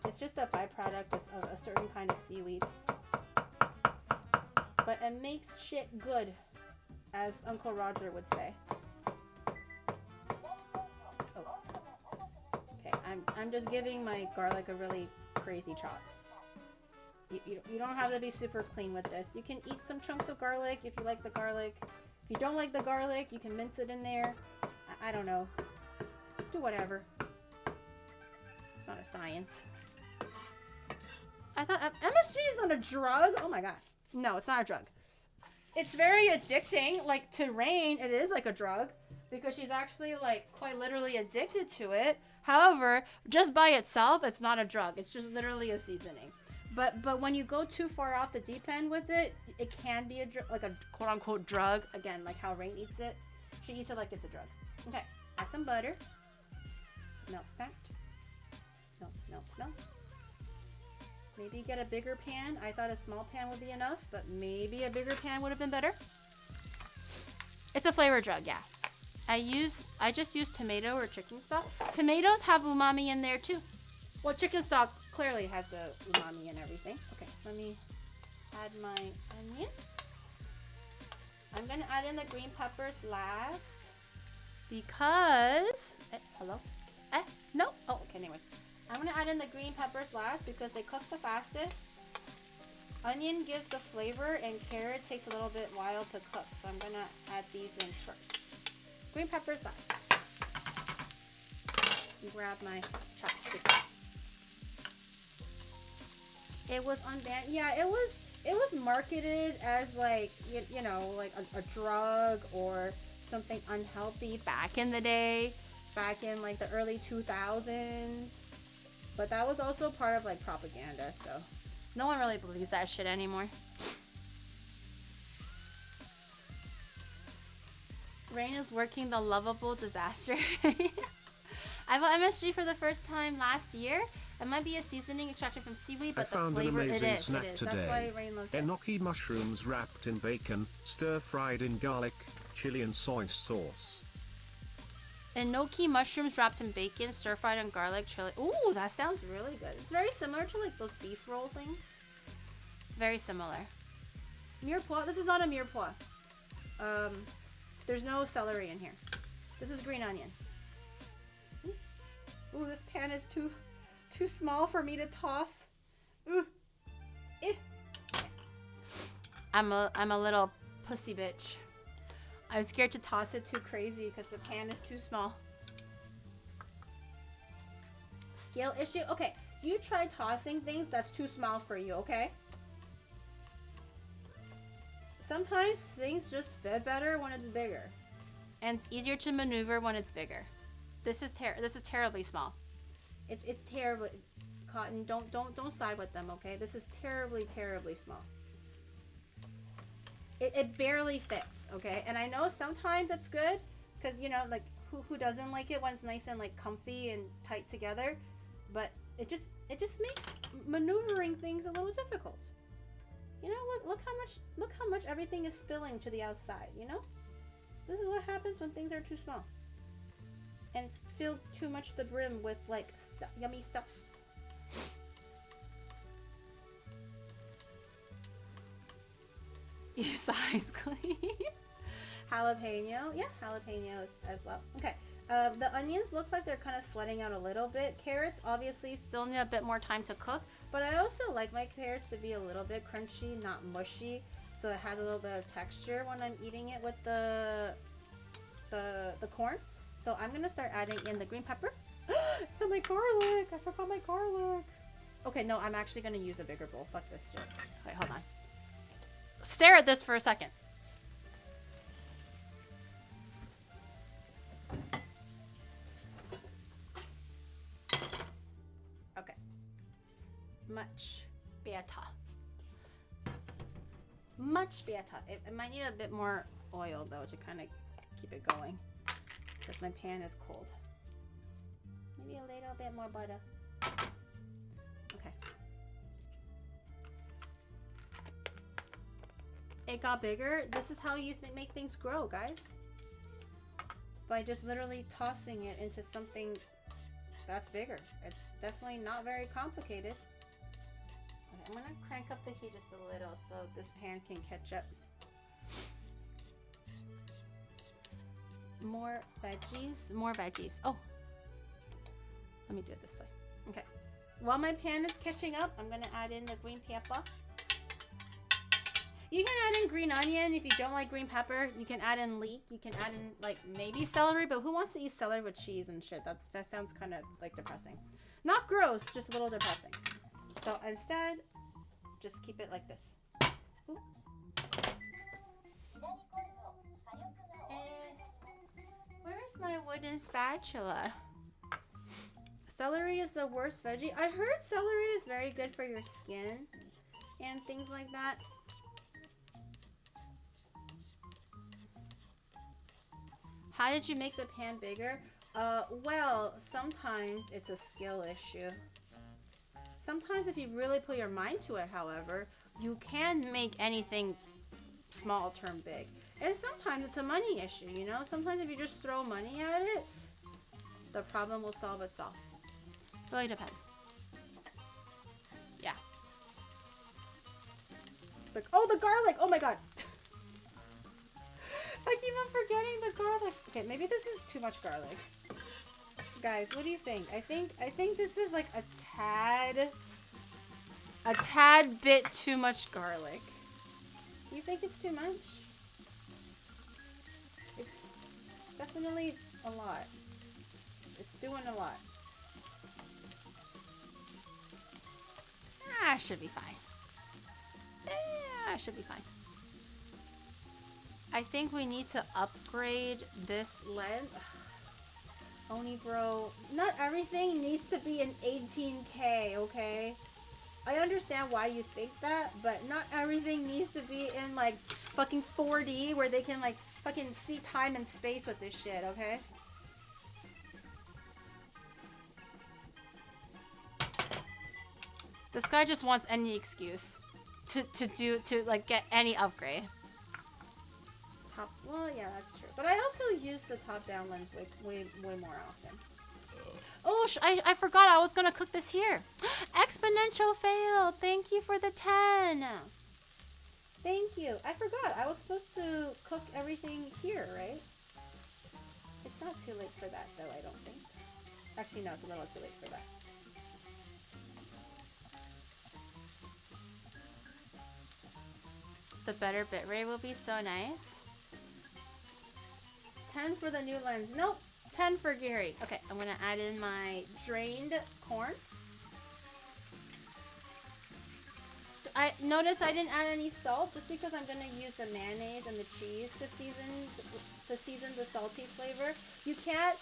It's just a byproduct of a certain kind of seaweed. But it makes shit good, as Uncle Roger would say. Oh. Okay, I'm just giving my garlic a really crazy chop. You don't have to be super clean with this. You can eat some chunks of garlic if you like the garlic. If you don't like the garlic, you can mince it in there. I don't know. Do whatever. It's not a science. I thought MSG is not a drug. Oh my god. No, it's not a drug. It's very addicting. Like to Rain, it is like a drug because she's actually like quite literally addicted to it. However, just by itself, it's not a drug. It's just literally a seasoning. But when you go too far off the deep end with it, it can be like a quote unquote drug. Again, like how Rain eats it. She eats it like it's a drug. Okay, add some butter. Melt that. Melt. Maybe get a bigger pan. I thought a small pan would be enough, but maybe a bigger pan would have been better. It's a flavor drug, yeah. I just use tomato or chicken stock. Tomatoes have umami in there too. Well, chicken stock clearly has the umami and everything. Okay, let me add my onion. I'm gonna add in the green peppers last because hello? No. Oh, okay, anyway. I'm gonna add in the green peppers last because they cook the fastest. Onion gives the flavor and carrot takes a little bit while to cook, so I'm gonna add these in first. Green peppers last. Grab my chopstick. It was unbanned. Yeah, it was marketed as like you know like a drug or something unhealthy back in the day, back in like the early 2000s. But that was also part of like propaganda, so no one really believes that shit anymore. Rain is working the lovable disaster. I bought MSG for the first time last year. It might be a seasoning extracted from seaweed, but the flavor it is. Snack today. That's why Rain loves it. Enoki mushrooms wrapped in bacon, stir-fried in garlic, chili and soy sauce. Enoki mushrooms wrapped in bacon, stir-fried in garlic, chili. Ooh, that sounds really good. It's very similar to like those beef roll things. Very similar. Mirepoix. This is not a mirepoix. There's no celery in here. This is green onion. Ooh, this pan is too small for me to toss. Ooh. Eh. I'm a little pussy bitch. I was scared to toss it too crazy because the pan is too small. Scale issue? Okay, you try tossing things that's too small for you, okay? Sometimes things just fit better when it's bigger. And it's easier to maneuver when it's bigger. This is terribly small. It's terribly Cotton, don't side with them, okay? This is terribly small. It barely fits, okay? And I know sometimes it's good because, you know, like who doesn't like it when it's nice and like comfy and tight together, but it just makes maneuvering things a little difficult. You know, look how much everything is spilling to the outside, you know? This is what happens when things are too small. And it's filled too much to the brim with like yummy stuff. You size clean. Jalapeno. Yeah, jalapenos as well. Okay. The onions look like they're kind of sweating out a little bit. Carrots obviously still need a bit more time to cook, but I also like my carrots to be a little bit crunchy, not mushy, so it has a little bit of texture when I'm eating it with the corn. So I'm gonna start adding in the green pepper. And my garlic. I forgot my garlic. Okay, no, I'm actually gonna use a bigger bowl. Fuck this shit. Wait, hold on. Stare at this for a second. Okay. Much better. Much better. It might need a bit more oil though to kind of keep it going because my pan is cold. Maybe a little bit more butter. Okay. It got bigger. This is how you make things grow, guys. By just literally tossing it into something that's bigger. It's definitely not very complicated. Okay, I'm gonna crank up the heat just a little so this pan can catch up. More veggies. More veggies. Oh. Let me do it this way. Okay. While my pan is catching up, I'm gonna add in the green pepper. You can add in green onion if you don't like green pepper. You can add in leek. You can add in like maybe celery, but who wants to eat celery with cheese and shit? That sounds kind of like depressing. Not gross, just a little depressing. So instead, just keep it like this. Ooh. And where's my wooden spatula? Celery is the worst veggie. I heard celery is very good for your skin and things like that. How did you make the pan bigger? Well, sometimes it's a skill issue. Sometimes if you really put your mind to it, however, you can make anything small turn big. And sometimes it's a money issue, you know? Sometimes if you just throw money at it, the problem will solve itself. Really depends. Yeah. Like, oh, the garlic! Oh my god! I keep on forgetting the garlic. Okay, maybe this is too much garlic. Guys, what do you think? I think this is like a tad bit too much garlic. You think it's too much? It's definitely a lot. It's doing a lot. Ah, should be fine. Yeah, should be fine. I think we need to upgrade this lens. Oni bro, not everything needs to be in 18K, okay? I understand why you think that, but not everything needs to be in like fucking 4D where they can like fucking see time and space with this shit, okay? This guy just wants any excuse to like get any upgrade. Top, well, yeah, that's true. But I also use the top-down lens way more often. Oh, I forgot I was gonna cook this here. Exponential fail. Thank you for the 10. Thank you. I forgot. I was supposed to cook everything here, right? It's not too late for that, though, I don't think. Actually, no, it's a little too late for that. The better bitrate will be so nice. 10 for the new lens. Nope. 10 for Gary. Okay, I'm gonna add in my drained corn. I noticed I didn't add any salt just because I'm gonna use the mayonnaise and the cheese to season the salty flavor. You can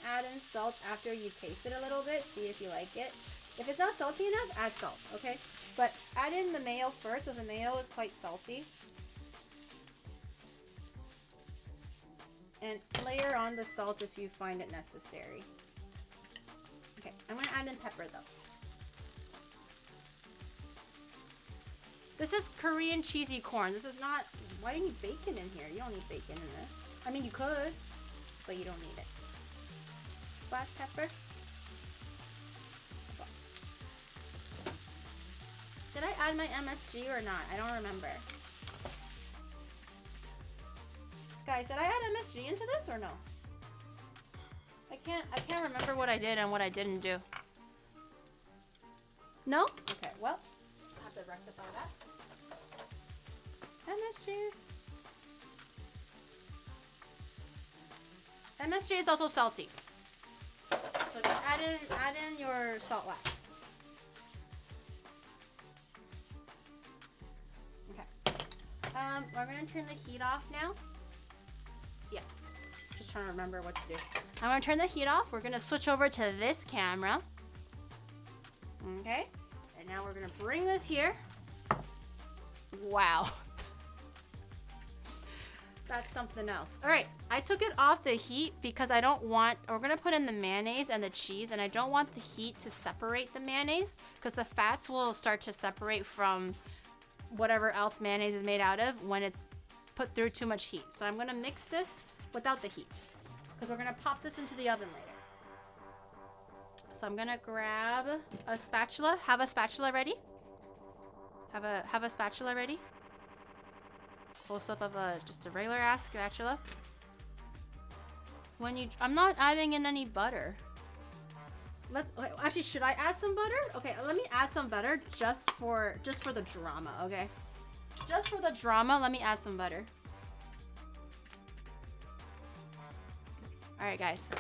add in salt after you taste it a little bit, see if you like it. If it's not salty enough, add salt, okay? But add in the mayo first, because the mayo is quite salty. And layer on the salt if you find it necessary. Okay, I'm gonna add in pepper though. This is Korean cheesy corn. This is not, why do you need bacon in here? You don't need bacon in this. I mean, you could, but you don't need it. Black pepper. Did I add my MSG or not? I don't remember. Guys, did I add MSG into this or no? I can't remember what I did and what I didn't do. No? Okay, well, I have to rectify that. MSG. MSG is also salty. So just add in your salt wax. Okay. We're gonna turn the heat off now. Yeah. Just trying to remember what to do. I'm gonna turn the heat off. We're gonna switch over to this camera. Okay. And now we're gonna bring this here. Wow. That's something else. All right, I took it off the heat because I don't want, we're gonna put in the mayonnaise and the cheese, and I don't want the heat to separate the mayonnaise because the fats will start to separate from whatever else mayonnaise is made out of when it's put through too much heat. So I'm gonna mix this without the heat because we're gonna pop this into the oven later. So I'm gonna grab a spatula. Have a spatula ready? Have a spatula ready? Close up of just a regular ass spatula. I'm not adding in any butter. Actually, should I add some butter? Okay, let me add some butter just for the drama, okay? Just for the drama, let me add some butter. All right, guys.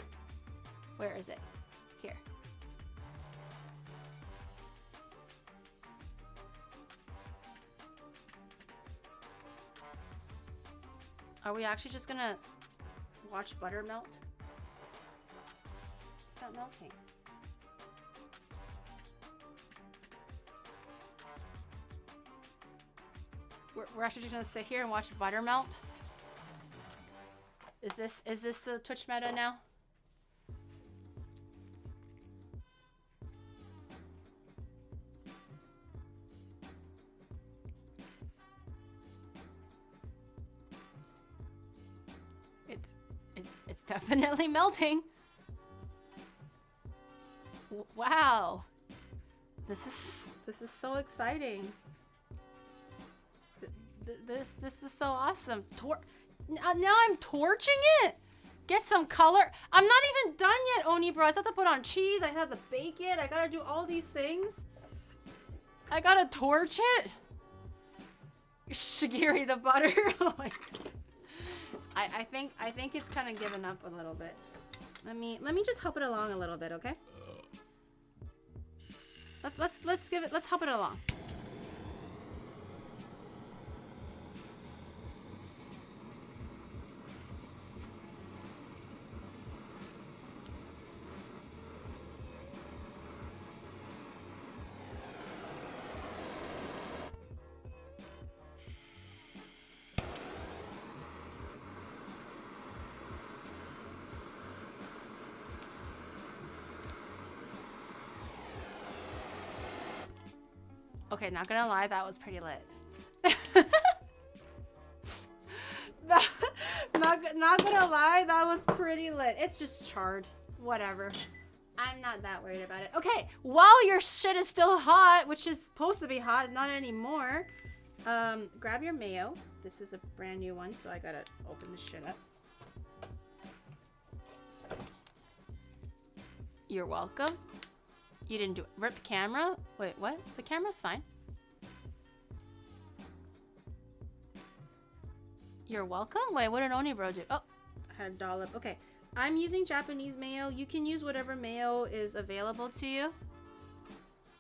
Where is it? Here. Are we actually just gonna watch butter melt? It's not melting. We're actually just gonna sit here and watch butter melt? Is this the Twitch meta now? It's definitely melting. Wow. This is so exciting. This is so awesome. Now I'm torching it. Get some color. I'm not even done yet, Oni bro. I still have to put on cheese. I have to bake it. I gotta do all these things. I gotta torch it. Shigiri the butter. Oh my god. I think it's kind of given up a little bit. Let me just help it along a little bit, okay? Let's help it along. Okay, not gonna lie, that was pretty lit. Not gonna lie, that was pretty lit. It's just charred. Whatever. I'm not that worried about it. Okay, while your shit is still hot, which is supposed to be hot, not anymore, grab your mayo. This is a brand new one, so I gotta open this shit up. You're welcome. You didn't do it. Rip camera? Wait, what? The camera's fine. You're welcome? Wait, what did Onibro do? Oh, I had a dollop. Okay. I'm using Japanese mayo. You can use whatever mayo is available to you.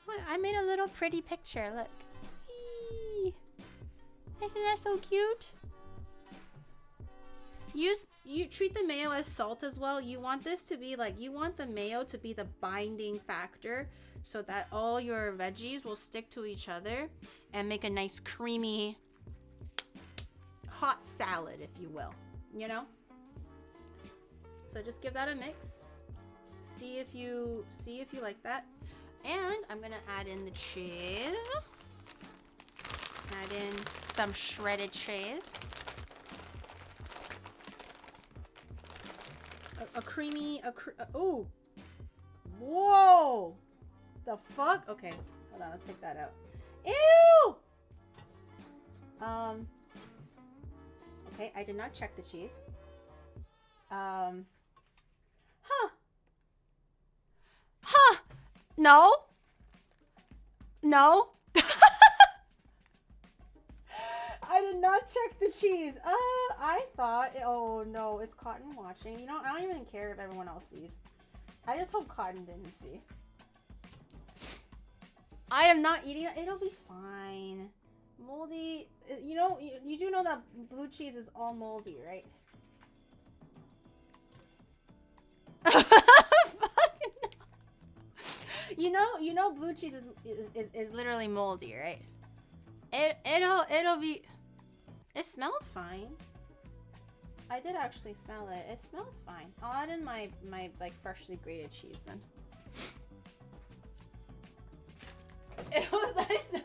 What? I made a little pretty picture. Look. Eee. Isn't that so cute? You treat the mayo as salt as well. You want this to be like, you want the mayo to be the binding factor so that all your veggies will stick to each other and make a nice creamy hot salad, if you will, you know? So just give that a mix. See if you like that. And I'm gonna add in the cheese. Add in some shredded cheese. Oh, whoa, the fuck? Okay, hold on, let's take that out. Ew. Okay, I did not check the cheese. No. No. I did not check the cheese. I thought, oh no, it's Cotton watching. You know, I don't even care if everyone else sees. I just hope Cotton didn't see. I am not eating it. It'll be fine. Moldy, you know, you do know that blue cheese is all moldy, right? You know blue cheese is literally moldy, right? It'll be, it smells fine. I did actually smell it. It smells fine. I'll add in my like freshly grated cheese then. It was nice. Wait,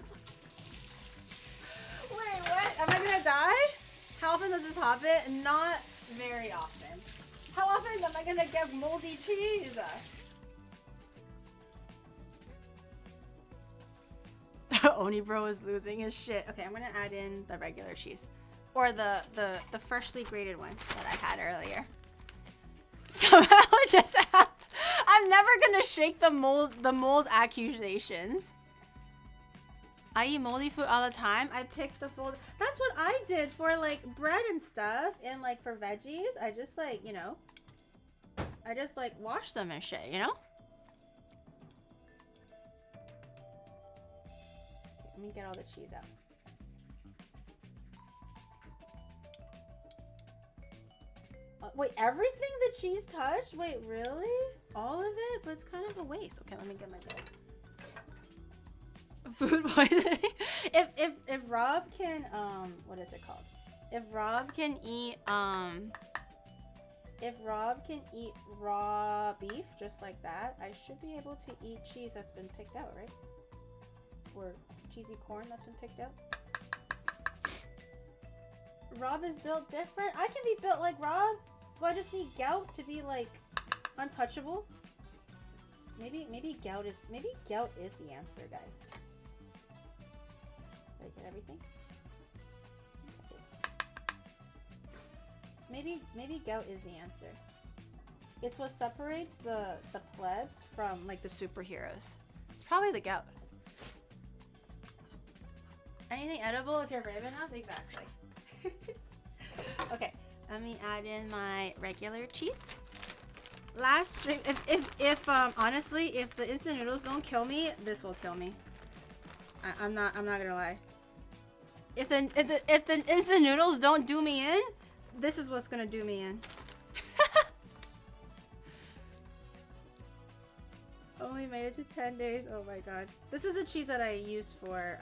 what? Am I gonna die? How often does this happen? Not very often. How often am I gonna get moldy cheese? Onibro is losing his shit. Okay, I'm gonna add in the regular cheese. Or the freshly grated ones that I had earlier. Somehow it just happened. I'm never gonna shake the mold accusations. I eat moldy food all the time. I pick the fold. That's what I did for like bread and stuff, and like for veggies. I just like, you know, I just like wash them and shit, you know? Okay, let me get all the cheese out. Wait, everything the cheese touched? Wait, really? All of it? But it's kind of a waste. Okay, let me get my bowl. Food poisoning. If Rob can what is it called? If Rob can eat raw beef just like that, I should be able to eat cheese that's been picked out, right? Or cheesy corn that's been picked out. Rob is built different. I can be built like Rob. Do I just need gout to be like untouchable? Maybe gout is the answer, guys. Did I get everything? Maybe gout is the answer. It's what separates the plebs from like the superheroes. It's probably the gout. Anything edible if you're brave enough? Exactly. Okay, let me add in my regular cheese. Last stream, if honestly, if the instant noodles don't kill me, this will kill me. I'm not gonna lie. If the instant noodles don't do me in, this is what's gonna do me in. Only made it to 10 days. Oh my god. This is the cheese that I used for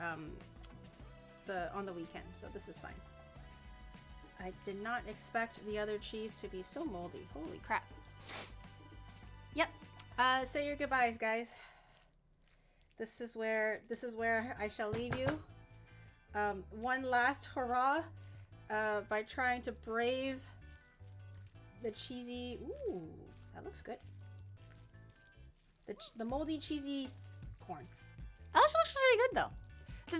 on the weekend, so this is fine. I did not expect the other cheese to be so moldy. Holy crap. Yep. Say your goodbyes, guys. This is where I shall leave you. One last hurrah by trying to brave the cheesy. Ooh, that looks good. The moldy cheesy corn. That looks really good though.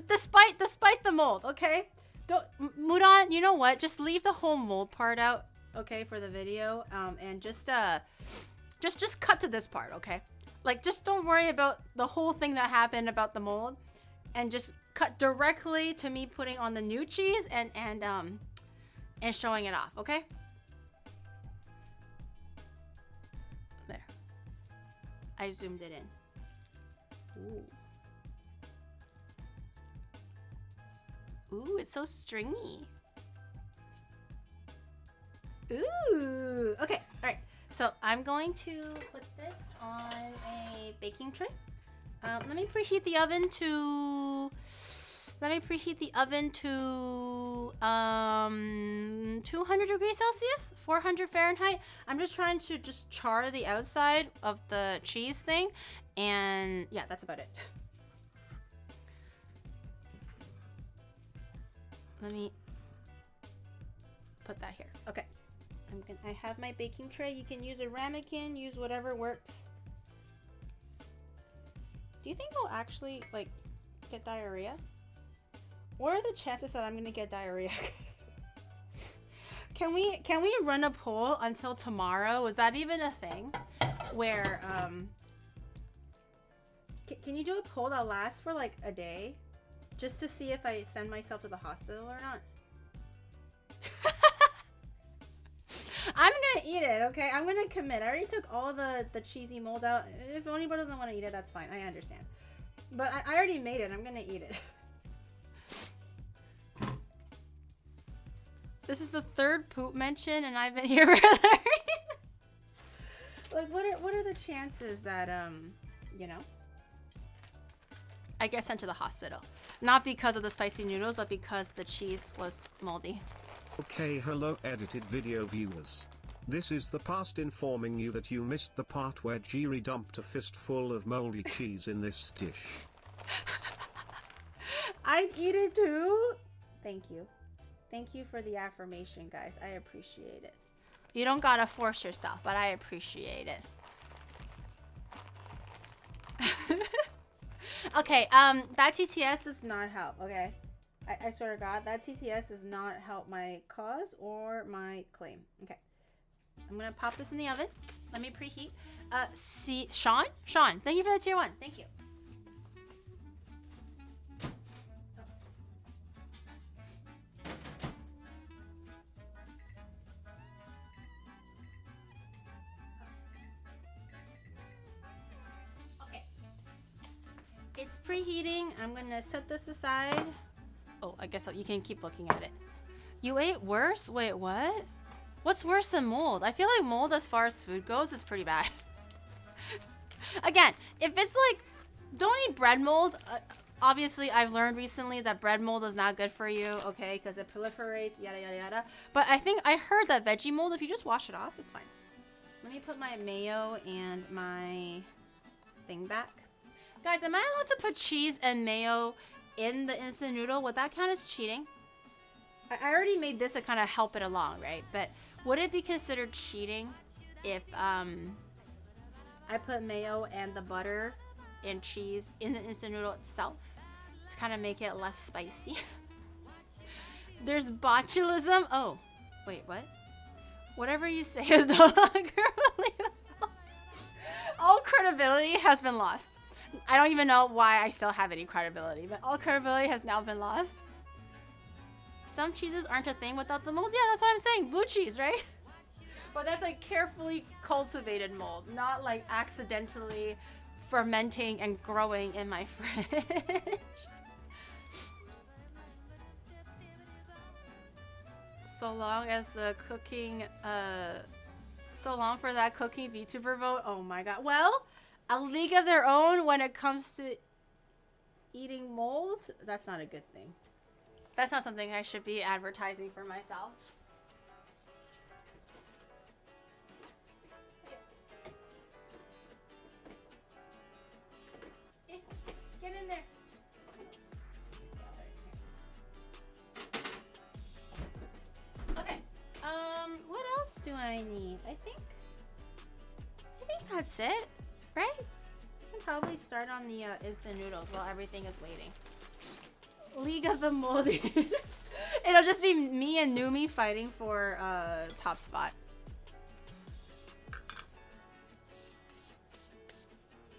Despite the mold, okay? Don't Mudan, you know what? Just leave the whole mold part out, okay, for the video. And just cut to this part, okay? Like, just don't worry about the whole thing that happened about the mold, and just cut directly to me putting on the new cheese and showing it off, okay? There. I zoomed it in. Ooh. Ooh, it's so stringy. Ooh. Okay, all right. So I'm going to put this on a baking tray. Let me preheat the oven to 200 degrees Celsius, 400 Fahrenheit. I'm just trying to char the outside of the cheese thing, and yeah, that's about it. Let me put that here. Okay. I have my baking tray. You can use a ramekin, use whatever works. Do you think I'll actually like get diarrhea? What are the chances that I'm gonna get diarrhea? Can we run a poll until tomorrow? Is that even a thing? Where can you do a poll that lasts for like a day? Just to see if I send myself to the hospital or not. I'm gonna eat it, okay? I'm gonna commit. I already took all the cheesy mold out. If anybody doesn't want to eat it, that's fine. I understand. But I already made it. I'm gonna eat it. This is the third poop mention, and I've been here for 30. Like, what are the chances that you know, I get sent to the hospital? Not because of the spicy noodles, but because the cheese was moldy. Okay, hello edited video viewers. This is the past informing you that you missed the part where Jiri dumped a fistful of moldy cheese in this dish. I'd eat it too. Thank you. Thank you for the affirmation, guys. I appreciate it. You don't gotta force yourself, but I appreciate it. Okay, that TTS does not help, okay? I swear to God, that TTS does not help my cause or my claim. Okay. I'm gonna pop this in the oven. Let me preheat. See, Sean, thank you for the tier 1. Thank you. Okay. It's preheating. I'm gonna set this aside. Oh, I guess you can keep looking at it. You ate worse? Wait, what? What's worse than mold? I feel like mold, as far as food goes, is pretty bad. Again, if it's like, don't eat bread mold. Obviously, I've learned recently that bread mold is not good for you, okay? Because it proliferates, yada, yada, yada. But I think I heard that veggie mold, if you just wash it off, it's fine. Let me put my mayo and my thing back. Guys, am I allowed to put cheese and mayo in the instant noodle? Would that count as cheating? I already made this to kind of help it along, right? But would it be considered cheating if I put mayo and the butter and cheese in the instant noodle itself to kind of make it less spicy? There's botulism. Oh, wait, what? Whatever you say is no longer believable. All credibility has been lost. I don't even know why I still have any credibility, but all credibility has now been lost. Some cheeses aren't a thing without the mold. Yeah, that's what I'm saying. Blue cheese, right? But that's like carefully cultivated mold, not like accidentally fermenting and growing in my fridge. So long as the cooking, so long for that cooking VTuber vote. Oh my God. Well, a league of their own when it comes to eating mold. That's not a good thing. That's not something I should be advertising for myself. I need? I think that's it, right? We can probably start on the instant noodles while everything is waiting. League of the Molded. It'll just be me and Numi fighting for top spot.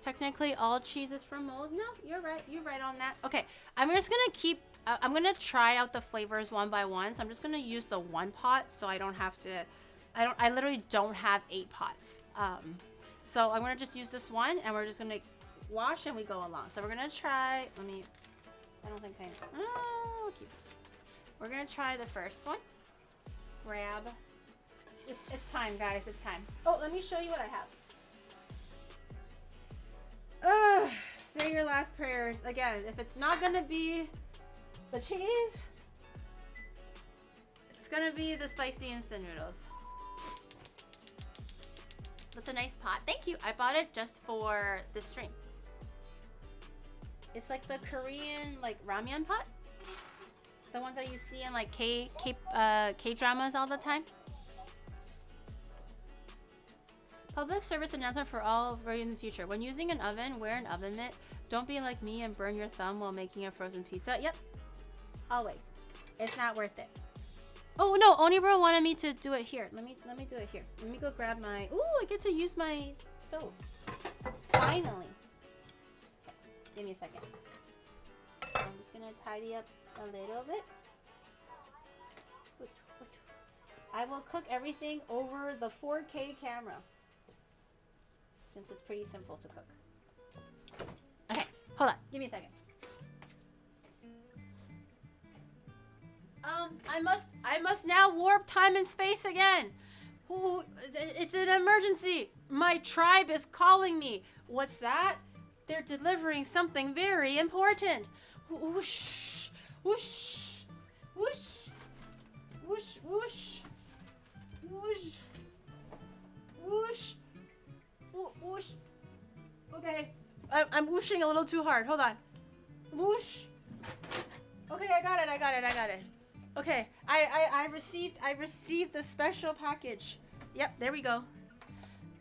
Technically, all cheese is from mold. No, you're right. You're right on that. Okay, I'm just gonna keep. I'm gonna try out the flavors one by one. So I'm just gonna use the one pot, so I don't have to. I literally don't have 8 pots. So I'm gonna just use this one, and we're just gonna wash and we go along. So we're gonna try. Let me. I don't think I. I'll keep this. We're gonna try the first one. Grab. It's time, guys. It's time. Oh, let me show you what I have. Say your last prayers. Again, if it's not gonna be the cheese, it's gonna be the spicy instant noodles. That's a nice pot. Thank you. I bought it just for this stream. It's like the Korean like ramyeon pot. The ones that you see in like K dramas all the time. Public service announcement for all of in the future. When using an oven, wear an oven mitt. Don't be like me and burn your thumb while making a frozen pizza. Yep. Always. It's not worth it. Oh no, Onibro wanted me to do it here. Let me do it here. Let me go grab my. Ooh, I get to use my stove. Finally. Give me a second. I'm just gonna tidy up a little bit. I will cook everything over the 4K camera, since it's pretty simple to cook. Okay, hold on. Give me a second. I must now warp time and space again. Ooh, it's an emergency. My tribe is calling me. What's that? They're delivering something very important. Whoosh, whoosh, whoosh, whoosh, whoosh, whoosh, whoosh, whoosh. Okay, I'm whooshing a little too hard. Hold on. Whoosh. Okay, I got it. Okay, I received the special package. Yep, there we go.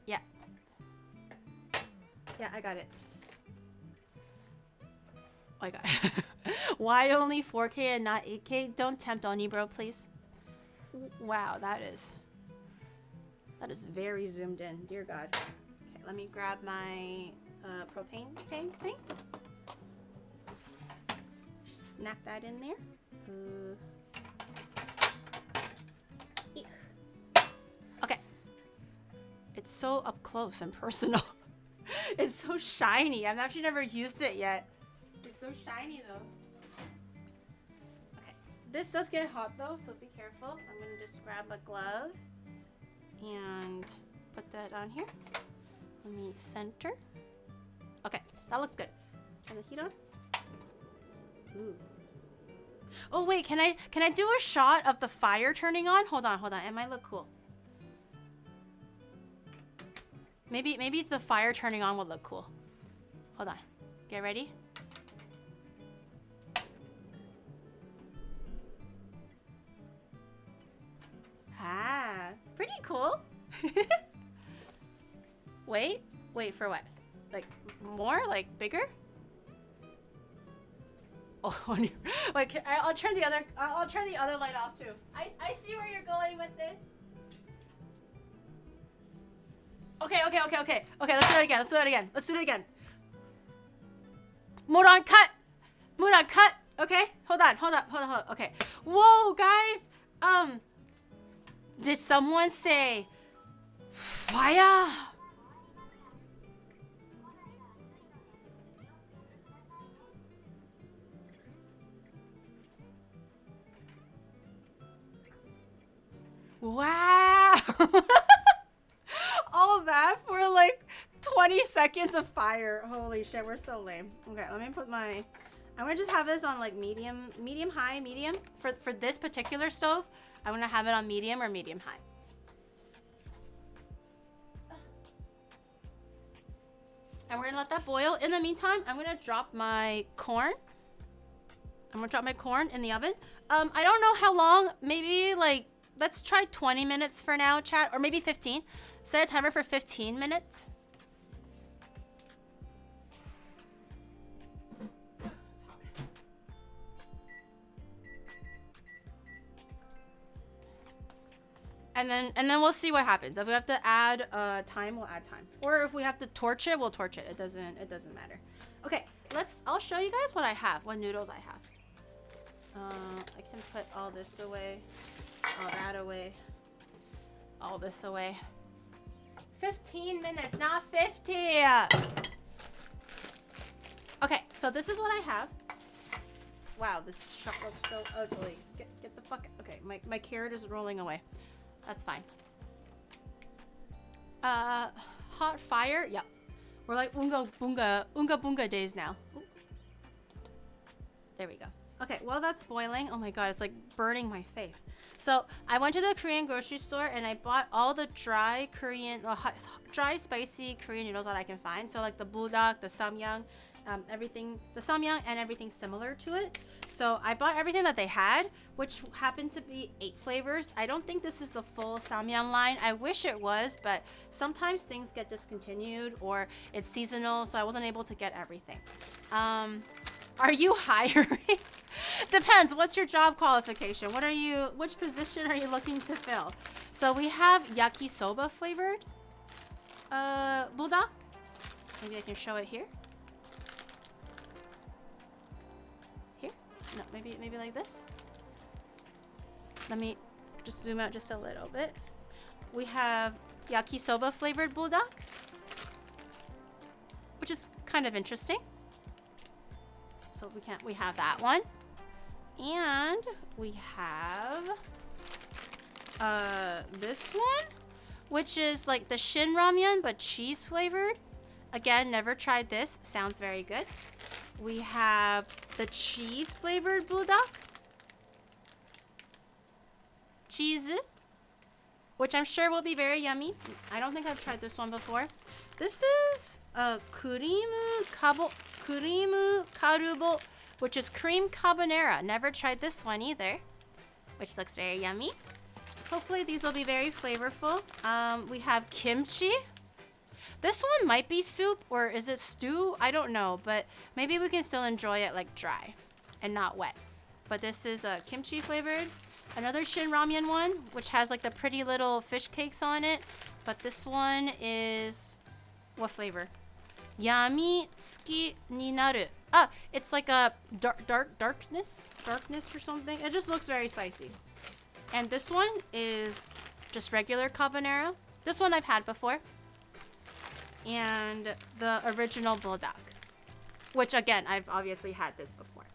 Yeah, I got it. Oh my god. Why only 4K and not 8K? Don't tempt Oni, bro, please. Wow, that is very zoomed in. Dear God. Okay, let me grab my propane tank thing. Snap that in there. Okay. It's so up close and personal. It's so shiny. I've actually never used it yet. It's so shiny though. Okay. This does get hot though, so be careful. I'm gonna just grab a glove and put that on here. Let me center. Okay, that looks good. Turn the heat on. Ooh. Oh wait, can I do a shot of the fire turning on? Hold on. It might look cool. Maybe the fire turning on will look cool. Hold on. Get ready. Ah, pretty cool. Wait for what? Like more? Like bigger? Oh, like I'll turn the other light off too. I see where you're going with this. Okay. Let's do it again. Muran, cut. Okay, hold on. Okay. Whoa, guys. Did someone say fire? Wow. All that for like 20 seconds of fire. Holy shit, we're so lame. Okay, let me put my... I'm gonna just have this on like medium. For this particular stove, I'm gonna have it on medium or medium high. And we're gonna let that boil. In the meantime, I'm gonna drop my corn. in the oven. I don't know how long, maybe like let's try 20 minutes for now, chat, or maybe 15. Set a timer for 15 minutes. And then we'll see what happens. If we have to add time, we'll add time. Or if we have to torch it, we'll torch it. It doesn't matter. Okay, I'll show you guys what I have, what noodles I have. I can put all this away, all that away, all this away. 15 minutes, not 50. Okay, so this is what I have. Wow, this shot looks so ugly. Get the fuck. Okay, my carrot is rolling away. That's fine. Hot fire. Yep. We're like unga bunga days now. Ooh. There we go. Okay, well that's boiling. Oh my god, it's like burning my face. So I went to the Korean grocery store and I bought all the dry Korean, dry spicy Korean noodles that I can find. So like the buldak, the samyang, everything, the samyang and everything similar to it. So I bought everything that they had, which happened to be 8 flavors. I don't think this is the full samyang line. I wish it was, but sometimes things get discontinued or it's seasonal, so I wasn't able to get everything. Are you hiring? Depends. What's your job qualification? Which position are you looking to fill? So we have yakisoba flavored buldak. Maybe I can show it here. No, maybe like this. Let me just zoom out just a little bit. We have yakisoba flavored buldak, which is kind of interesting. So we have that one. And we have this one, which is like the shin ramyun but cheese flavored. Again, never tried this. Sounds very good. We have the cheese flavored buldak. Cheese, which I'm sure will be very yummy. I don't think I've tried this one before. This is a kurimu karubo, which is cream carbonara. Never tried this one either, which looks very yummy. Hopefully these will be very flavorful. We have kimchi. This one might be soup, or is it stew? I don't know, but maybe we can still enjoy it like dry and not wet. But this is a kimchi flavored. Another shin ramyun one, which has like the pretty little fish cakes on it. But this one is, what flavor? Yami tsuki ni naru. Ah, it's like a darkness or something. It just looks very spicy. And this one is just regular carbonara. This one I've had before. And the original buldak, which again, I've obviously had this before.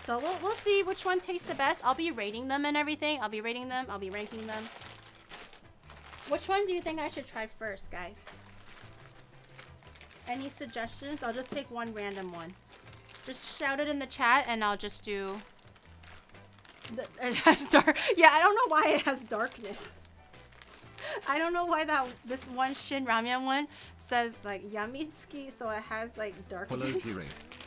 So we'll see which one tastes the best. I'll be rating them and everything. I'll be rating them. I'll be ranking them. Which one do you think I should try first, guys? Any suggestions? I'll just take one random one. Just shout it in the chat and I'll just do... It has dark... Yeah, I don't know why it has darkness. I don't know why this one shin ramyun one says like yamitsuki, so it has like darkness. Hello, Kiri.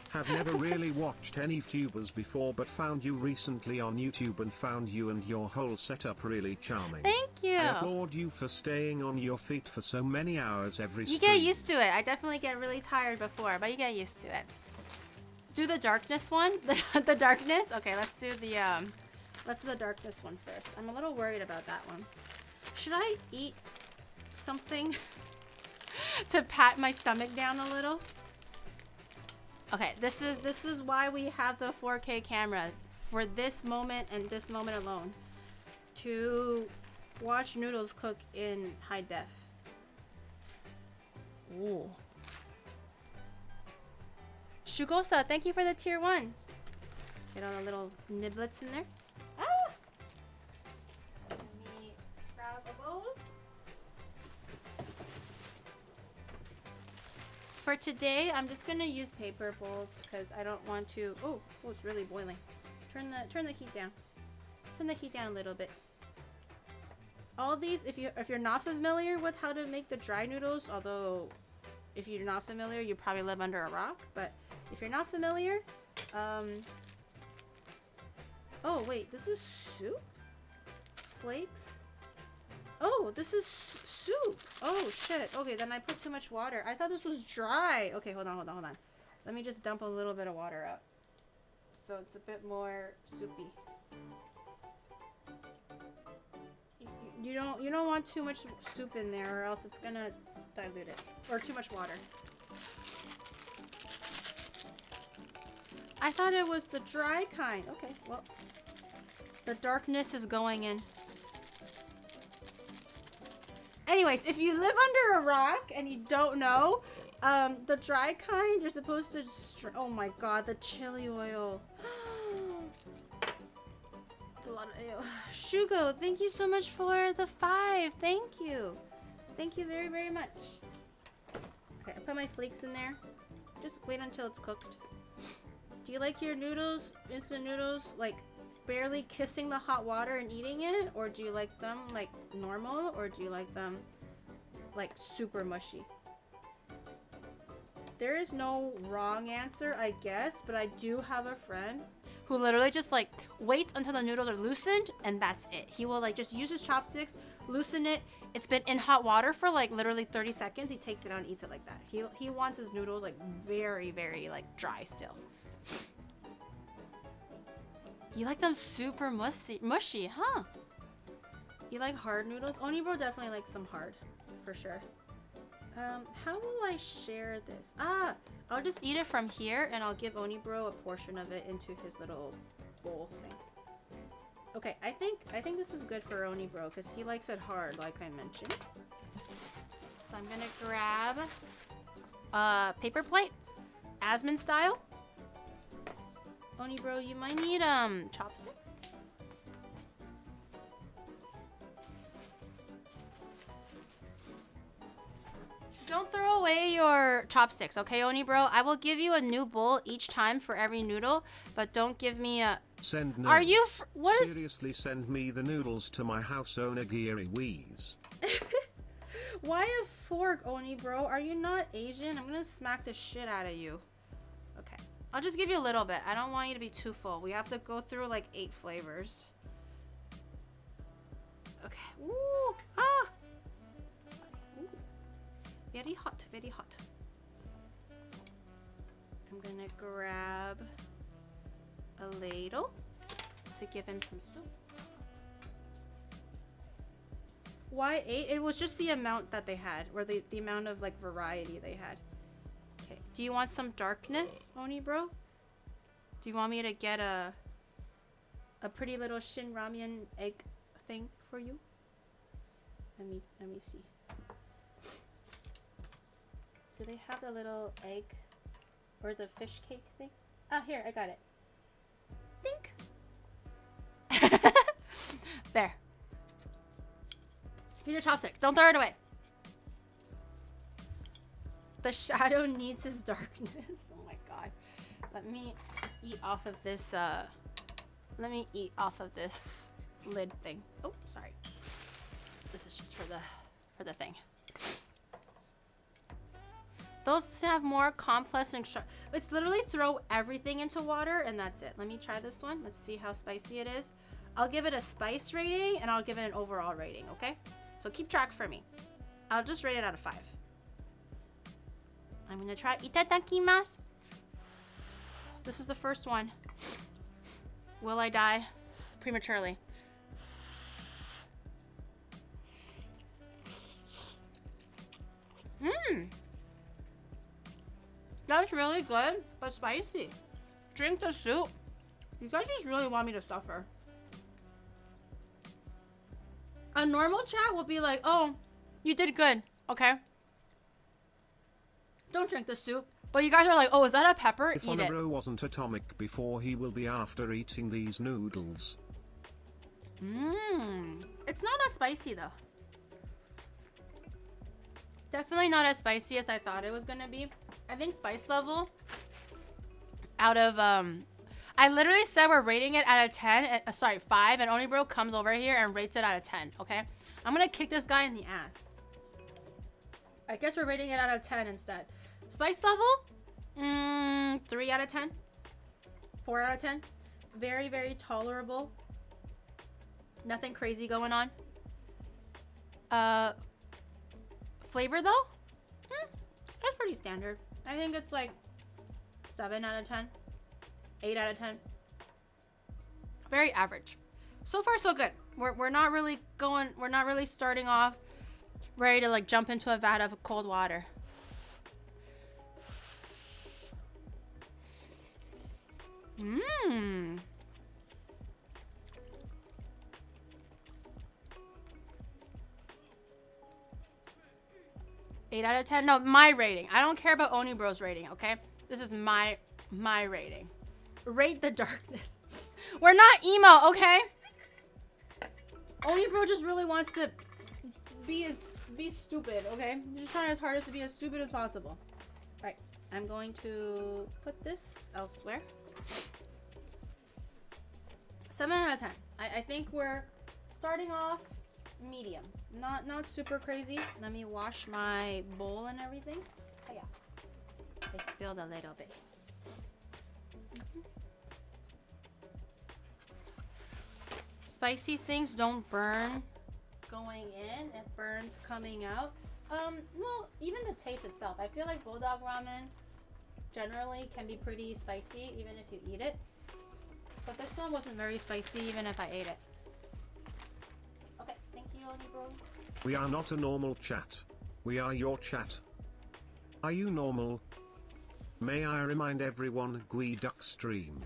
Have never really watched any Vtubers before, but found you recently on YouTube and found you and your whole setup really charming. Thank you. I applaud you for staying on your feet for so many hours every stream. You get used to it. I definitely get really tired before, but you get used to it. Do the darkness one. The darkness. Okay, let's do the darkness one first. I'm a little worried about that one. Should I eat something to pat my stomach down a little? Okay, this is why we have the 4K camera, for this moment and this moment alone, to watch noodles cook in high def. Ooh. Shugosa, thank you for the tier 1. Get all the little niblets in there. Ah! Let me grab a bowl. For today, I'm just gonna use paper bowls because I don't want to. Oh, it's really boiling. Turn the heat down. Turn the heat down a little bit. All these, if you're not familiar with how to make the dry noodles, although if you're not familiar, you probably live under a rock. But if you're not familiar, oh wait, this is soup flakes. Oh, this is soup. Oh shit. Okay, then I put too much water. I thought this was dry. Okay, hold on. Let me just dump a little bit of water out, so it's a bit more soupy. You don't want too much soup in there, or else it's gonna dilute it, or too much water. I thought it was the dry kind. Okay, well, the darkness is going in. Anyways, if you live under a rock and you don't know, the dry kind, you're supposed to oh my god, the chili oil. It's a lot of oil. Shugo, thank you so much for the 5. Thank you. Thank you very, very much. Okay, I put my flakes in there. Just wait until it's cooked. Do you like your noodles, instant noodles, like barely kissing the hot water and eating it? Or do you like them like normal? Or do you like them like super mushy? There is no wrong answer, I guess, but I do have a friend who literally just like waits until the noodles are loosened and that's it. He will like just use his chopsticks, loosen it. It's been in hot water for like literally 30 seconds. He takes it out and eats it like that. He wants his noodles like very, very like dry still. You like them super mushy, huh? You like hard noodles? Onibro definitely likes them hard, for sure. How will I share this? I'll just eat it from here and I'll give Onibro a portion of it into his little bowl thing. Okay, I think this is good for Onibro because he likes it hard, like I mentioned. So I'm gonna grab a paper plate, Asmon style. Onibro, you might need chopsticks. Don't throw away your chopsticks, okay, Onibro? I will give you a new bowl each time for every noodle, but don't give me a... Send noodles. Are you... What is... Seriously, send me the noodles to my house, Onigiri wheeze. Why a fork, Onibro? Are you not Asian? I'm gonna smack the shit out of you. Okay. I'll just give you a little bit. I don't want you to be too full. We have to go through like 8 flavors. Okay. Ooh. Ah! Ooh. Very hot, very hot. I'm gonna grab a ladle to give him some soup. Why 8? It was just the amount that they had, or the amount of like variety they had. Okay. Do you want some darkness, Onibro? Do you want me to get a pretty little Shin Ramyun egg thing for you? Let me see. Do they have the little egg or the fish cake thing? Ah, here, I got it. Think. There. Here's your chopstick. Don't throw it away. The shadow needs his darkness. Oh my god. Let me eat off of this lid thing. Oh, sorry. This is just for the thing. Those have more complex and let's literally throw everything into water and that's it. Let me try this one. Let's see how spicy it is. I'll give it a spice rating and I'll give it an overall rating, okay? So keep track for me. I'll just rate it out of 5. I'm gonna try itadakimasu. This is the first one. Will I die prematurely? That's really good, but spicy. Drink the soup. You guys just really want me to suffer. A normal chat will be like, oh, you did good, okay? Don't drink the soup. But you guys are like, oh, is that a pepper? If Eat it. Onibro wasn't atomic before, he will be after eating these noodles. It's not as spicy though. Definitely not as spicy as I thought it was gonna be. I think spice level out of I literally said we're rating it out of 10. Sorry, 5, and Onibro comes over here and rates it out of 10. Okay, I'm gonna kick this guy in the ass. I guess we're rating it out of 10 instead. Spice level, 3 out of 10, 4 out of 10. Very, very tolerable. Nothing crazy going on. Flavor though? That's pretty standard. I think it's like 7 out of 10. 8 out of 10. Very average. So far so good. We're not really starting off ready to like jump into a vat of cold water. Mmm. 8 out of 10. No, my rating. I don't care about Oni Bro's rating, okay? This is my rating. Rate the darkness. We're not emo, okay? Oni Bro just really wants to be stupid, okay? He's just trying his hardest to be as stupid as possible. Alright, I'm going to put this elsewhere. 7 out of 10. I think we're starting off medium. Not super crazy. Let me wash my bowl and everything. Oh yeah. I spilled a little bit. Spicy things don't burn going in. It burns coming out. Well, even the taste itself. I feel like bulldog ramen generally can be pretty spicy even if you eat it. But this one wasn't very spicy even if I ate it. Okay, thank you, Oni Bro. We are not a normal chat. We are your chat. Are you normal? May I remind everyone Gui Duck stream.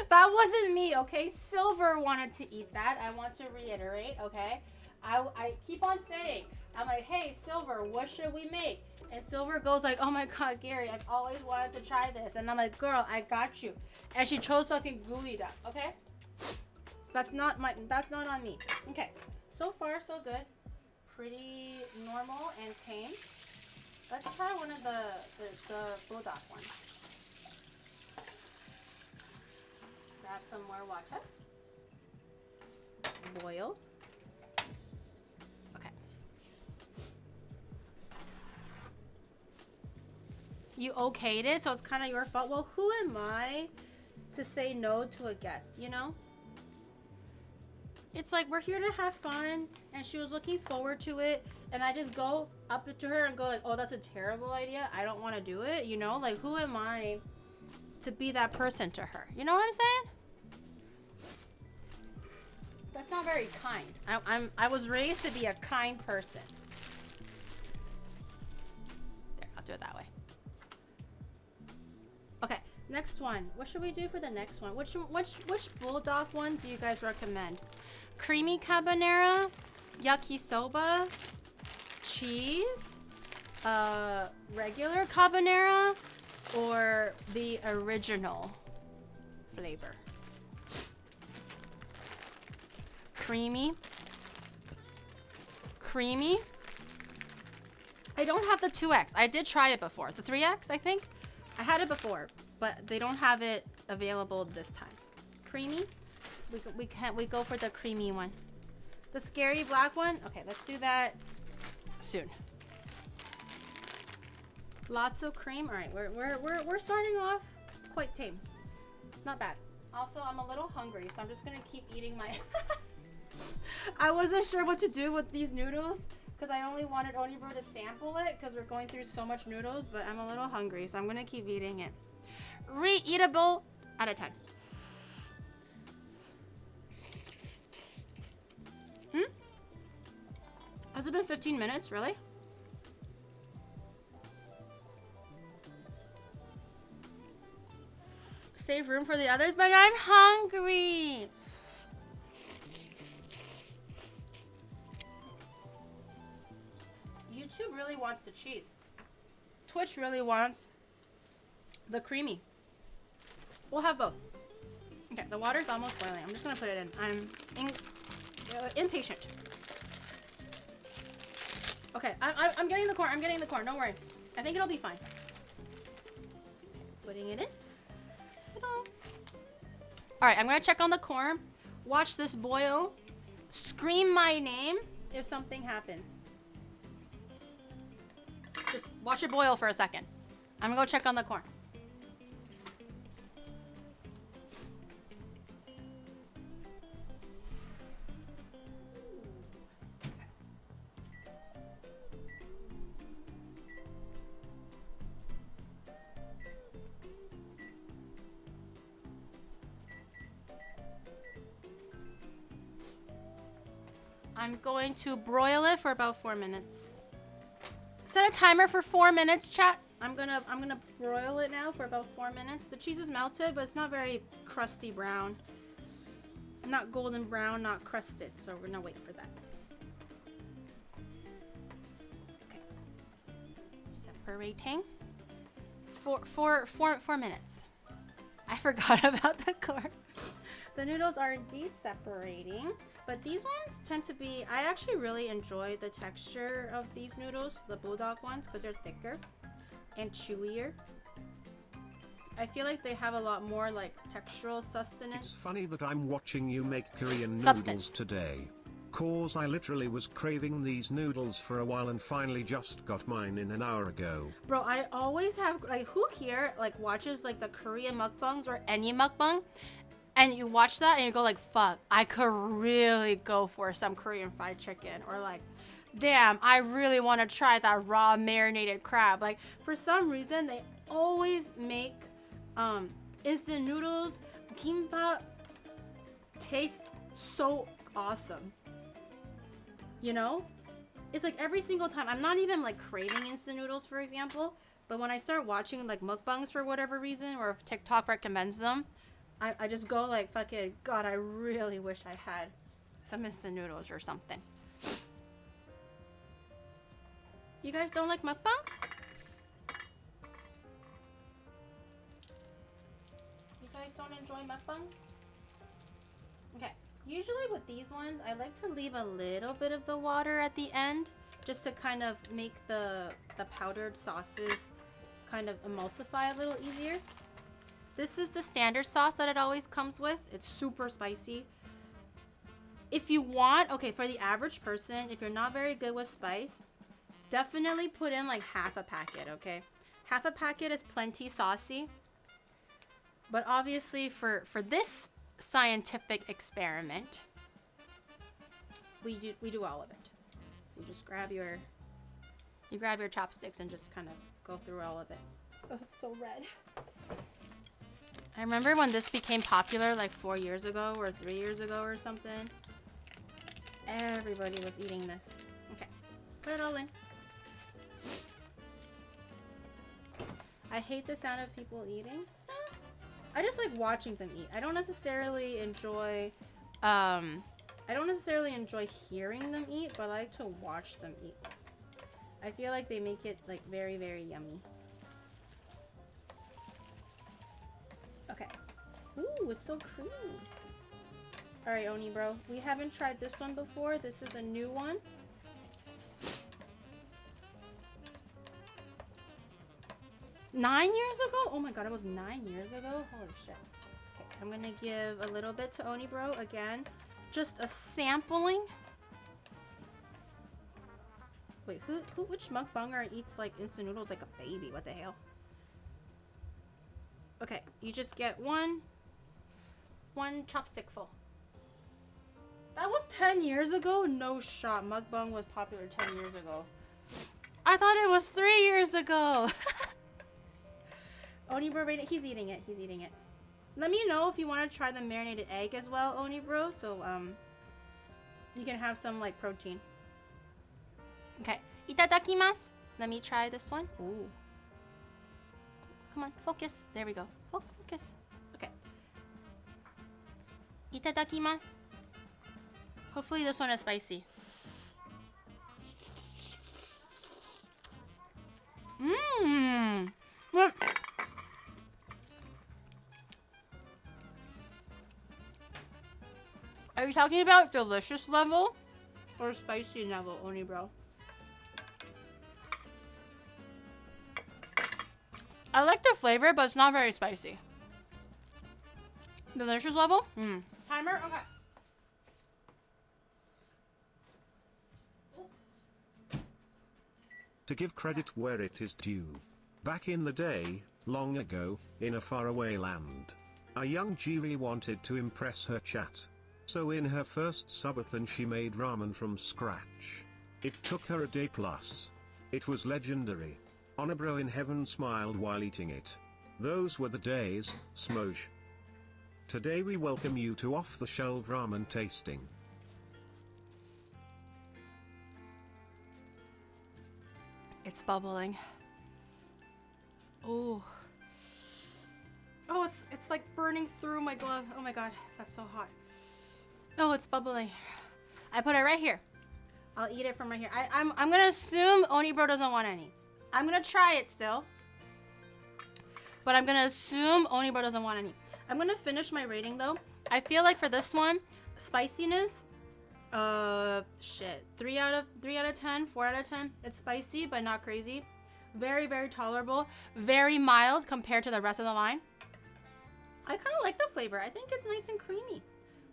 That wasn't me, okay? Silver wanted to eat that. I want to reiterate, okay? I keep on saying, I'm like, hey, Silver, what should we make? And Silver goes like, oh my God, Gary, I've always wanted to try this. And I'm like, girl, I got you. And she chose fucking Gooey Duck, okay? That's not on me. Okay, so far so good. Pretty normal and tame. Let's try one of the bulldog ones. Grab some more water. Boil. Okay. You okayed it, so it's kind of your fault. Well, who am I to say no to a guest, you know? It's like we're here to have fun, and she was looking forward to it, and I just go up to her and go like, oh, that's a terrible idea. I don't want to do it, you know? Like, who am I to be that person to her? You know what I'm saying? That's not very kind. I was raised to be a kind person. There, I'll do it that way. Okay, next one. What should we do for the next one? Which bulldog one do you guys recommend? Creamy carbonara, yakisoba, cheese, regular carbonara, or the original flavor? Creamy. Creamy. I don't have the 2X. I did try it before. The 3X, I think. I had it before, but they don't have it available this time. Creamy. We go for the creamy one. The scary black one. Okay, let's do that soon. Lots of cream. All right, we're starting off quite tame. Not bad. Also, I'm a little hungry, so I'm just gonna keep eating my. I wasn't sure what to do with these noodles because I only wanted Oni Bro to sample it because we're going through so much noodles, but I'm a little hungry, so I'm gonna keep eating it. Re-eatable out of 10. Has it been 15 minutes? Really? Save room for the others, but I'm hungry. YouTube really wants the cheese. Twitch really wants the creamy. We'll have both. Okay, the water's almost boiling. I'm just gonna put it in. I'm impatient. Okay, I'm getting the corn. I'm getting the corn. Don't worry. I think it'll be fine. Putting it in. All right, I'm gonna check on the corn. Watch this boil. Scream my name if something happens. Just watch it boil for a second. I'm gonna go check on the corn. I'm going to broil it for about 4 minutes. Set a timer for 4 minutes, chat. I'm gonna broil it now for about 4 minutes. The cheese is melted, but it's not very crusty brown. Not golden brown, not crusted. So we're gonna wait for that. Okay. Separating. 4 minutes. I forgot about the core. The noodles are indeed separating, but these ones tend to be, I actually really enjoy the texture of these noodles, the bulldog ones, because they're thicker and chewier. I feel like they have a lot more like textural sustenance. It's funny that I'm watching you make Korean Substance. noodles today. Cause I literally was craving these noodles for a while and finally just got mine in an hour ago. Bro, I always have, like, who here like watches like the Korean mukbangs or any mukbang, and you watch that and you go like, fuck, I could really go for some Korean fried chicken, or like, damn, I really want to try that raw marinated crab. Like, for some reason they always make instant noodles, kimbap taste so awesome. You know, it's like every single time, I'm not even like craving instant noodles, for example, but when I start watching like mukbangs for whatever reason, or if TikTok recommends them, I just go like, fucking God, I really wish I had some instant noodles or something. You guys don't like mukbangs? You guys don't enjoy mukbangs? Okay. Usually with these ones, I like to leave a little bit of the water at the end, just to kind of make the powdered sauces kind of emulsify a little easier. This is the standard sauce that it always comes with. It's super spicy. If you want, okay, for the average person, if you're not very good with spice, definitely put in like half a packet, okay? Half a packet is plenty saucy. But obviously for this scientific experiment, we do all of it. So you just grab your chopsticks and just kind of go through all of it. Oh, it's so red. I remember when this became popular like 4 years ago or 3 years ago or something. Everybody was eating this. Okay, put it all in. I hate the sound of people eating. I just like watching them eat. I don't necessarily enjoy hearing them eat, but I like to watch them eat. I feel like they make it like very, very yummy. Okay. Ooh, it's so creamy. Alright, Oni bro. We haven't tried this one before. This is a new one. Nine years ago? Oh my god, it was 9 years ago? Holy shit. Okay, I'm gonna give a little bit to Oni bro again. Just a sampling. Wait, which mukbanger eats like instant noodles like a baby? What the hell? Okay, you just get one chopstick full. That was 10 years ago? No shot. Mukbang was popular 10 years ago. I thought it was 3 years ago. Oni bro, he's eating it. He's eating it. Let me know if you want to try the marinated egg as well, Oni bro. So you can have some like protein. Okay. Itadakimasu. Let me try this one. Ooh. Come on, focus. There we go. Focus. Okay. Itadakimasu. Hopefully this one is spicy. Mmm. Are you talking about delicious level or spicy level, Oni bro? I like the flavor, but it's not very spicy. Delicious level? Timer? Okay. To give credit where it is due. Back in the day, long ago, in a faraway land, a young Jivi wanted to impress her chat. So in her first subathon she made ramen from scratch. It took her a day plus. It was legendary. Onabro in heaven smiled while eating it. Those were the days, Smoj. Today we welcome you to off-the-shelf ramen tasting. It's bubbling. Oh. Oh, it's like burning through my glove. Oh my god, that's so hot. Oh, it's bubbling. I put it right here. I'll eat it from right here. I'm gonna assume Onibro doesn't want any. I'm gonna try it still. But I'm gonna assume Onibro doesn't want any. I'm gonna finish my rating though. I feel like for this one, spiciness, shit. 3 out of 10, 4 out of 10. It's spicy, but not crazy. Very, very tolerable. Very mild compared to the rest of the line. I kind of like the flavor. I think it's nice and creamy.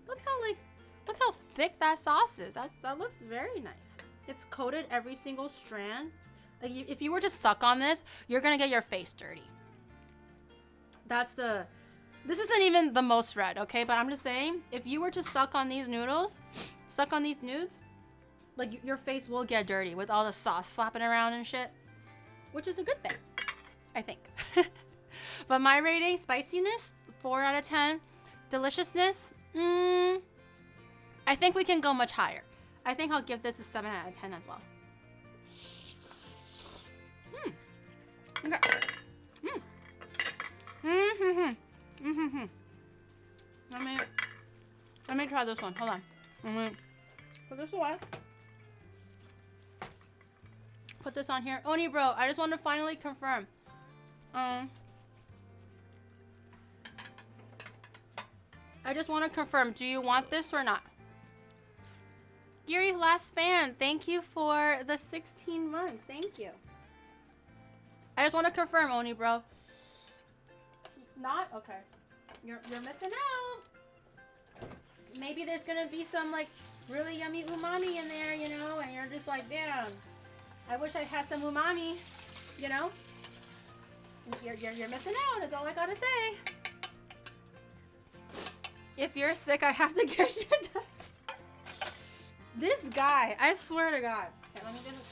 Look how thick that sauce is. That looks very nice. It's coated every single strand. Like if you were to suck on this, you're gonna get your face dirty. This isn't even the most red, okay? But I'm just saying, if you were to suck on these noodles, suck on these Noods, like your face will get dirty with all the sauce flapping around and shit, which is a good thing, I think. But my rating, spiciness, 4 out of 10. Deliciousness, I think we can go much higher. I think I'll give this a 7 out of 10 as well. Okay. Let me try this one. Hold on. Put this away. Put this on here. Onibro, I just want to finally confirm. I just want to confirm. Do you want this or not? Yuri's last fan. Thank you for the 16 months. Thank you. I just want to confirm, Onibro. Not? Okay. You're missing out. Maybe there's gonna be some like really yummy umami in there, you know, and you're just like, damn, I wish I had some umami, you know? You're missing out, is all I gotta say. If you're sick, I have to get you done. This guy, I swear to God. Okay, let me just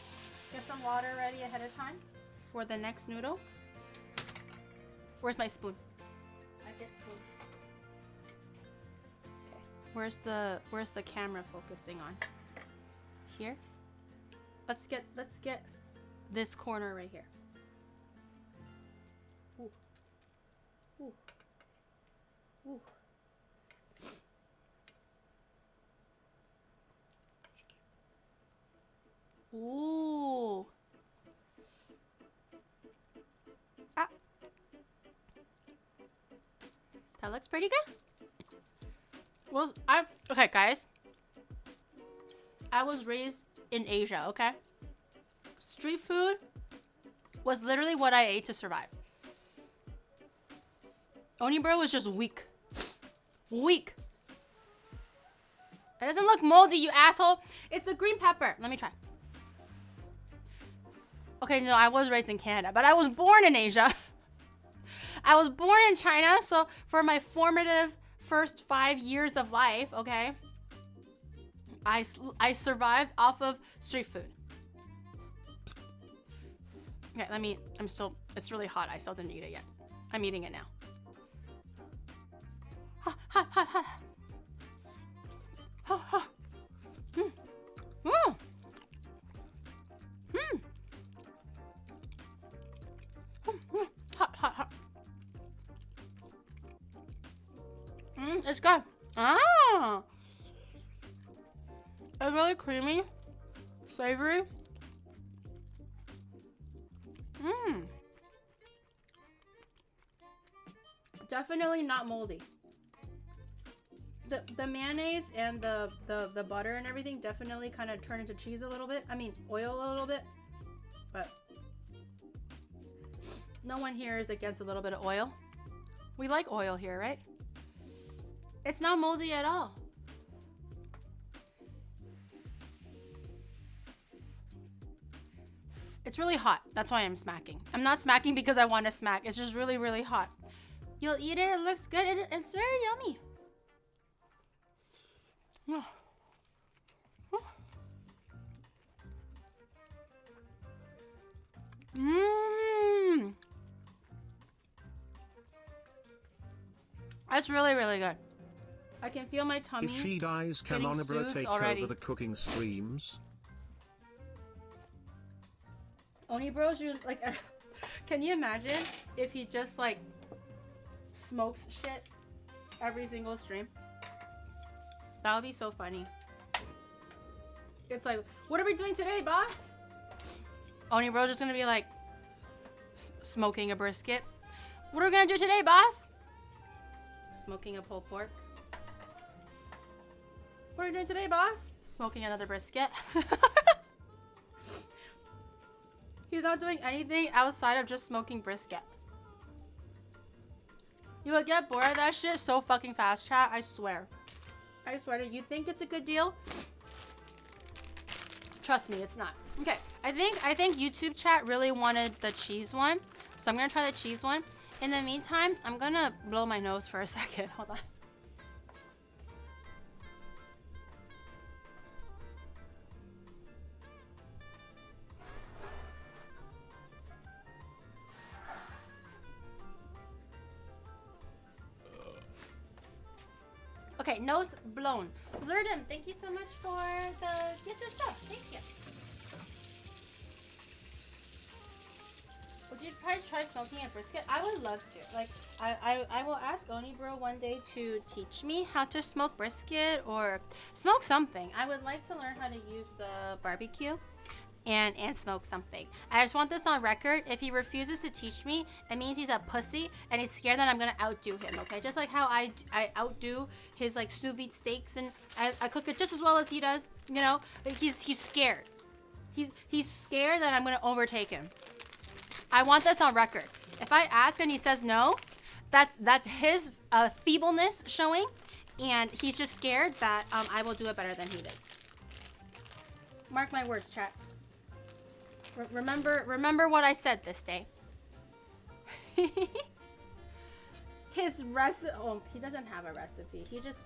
get some water ready ahead of time for the next noodle. Where's my spoon? I get spoon. Okay. Where's the camera focusing on? Here? Let's get this corner right here. Ooh. Ooh. Ooh. Ooh. Ah. That looks pretty good. Well, okay, guys. I was raised in Asia, okay? Street food was literally what I ate to survive. Onibro was just weak. Weak. It doesn't look moldy, you asshole. It's the green pepper. Let me try. Okay, no, I was raised in Canada, but I was born in Asia. I was born in China, so for my formative first 5 years of life, okay, I survived off of street food. Okay, it's really hot. I still didn't eat it yet. I'm eating it now. Hot, hot, hot, hot. Hot, hot. Mm. Mm. Mm. Hot, hot, hot. It's good. Ah! It's really creamy, savory. Definitely not moldy. The mayonnaise and the butter and everything definitely kind of turn into cheese a little bit. I mean, oil a little bit. But no one here is against a little bit of oil. We like oil here, right? It's not moldy at all. It's really hot. That's why I'm smacking. I'm not smacking because I want to smack. It's just really, really hot. You'll eat it. It looks good. It's very yummy. That's really, really good. I can feel my tummy. If she dies, can Onibro take over the cooking streams? Oni Bros, you like, can you imagine if he just like smokes shit every single stream? That would be so funny. It's like, what are we doing today, boss? Oni Bros just gonna be like, smoking a brisket. What are we gonna do today, boss? Smoking a pulled pork. What are we doing today, boss? Smoking another brisket. He's not doing anything outside of just smoking brisket. You would get bored of that shit so fucking fast, chat. I swear. I swear to you. Think it's a good deal? Trust me, it's not. Okay, I think YouTube chat really wanted the cheese one. So I'm gonna try the cheese one. In the meantime, I'm gonna blow my nose for a second. Hold on. Okay, nose blown. Zerdem, thank you so much for the gift of stuff. Thank you. Would you probably try smoking a brisket? I would love to. Like, I will ask Oni Bro one day to teach me how to smoke brisket or smoke something. I would like to learn how to use the barbecue and smoke something. I just want this on record. If he refuses to teach me, it means he's a pussy and he's scared that I'm gonna outdo him, okay? Just like how I outdo his like sous vide steaks, and I cook it just as well as he does, you know? He's scared. He's scared that I'm gonna overtake him. I want this on record. If I ask and he says no, that's his feebleness showing, and he's just scared that I will do it better than he did. Mark my words, chat. Remember what I said this day. His recipe. Oh, he doesn't have a recipe. He just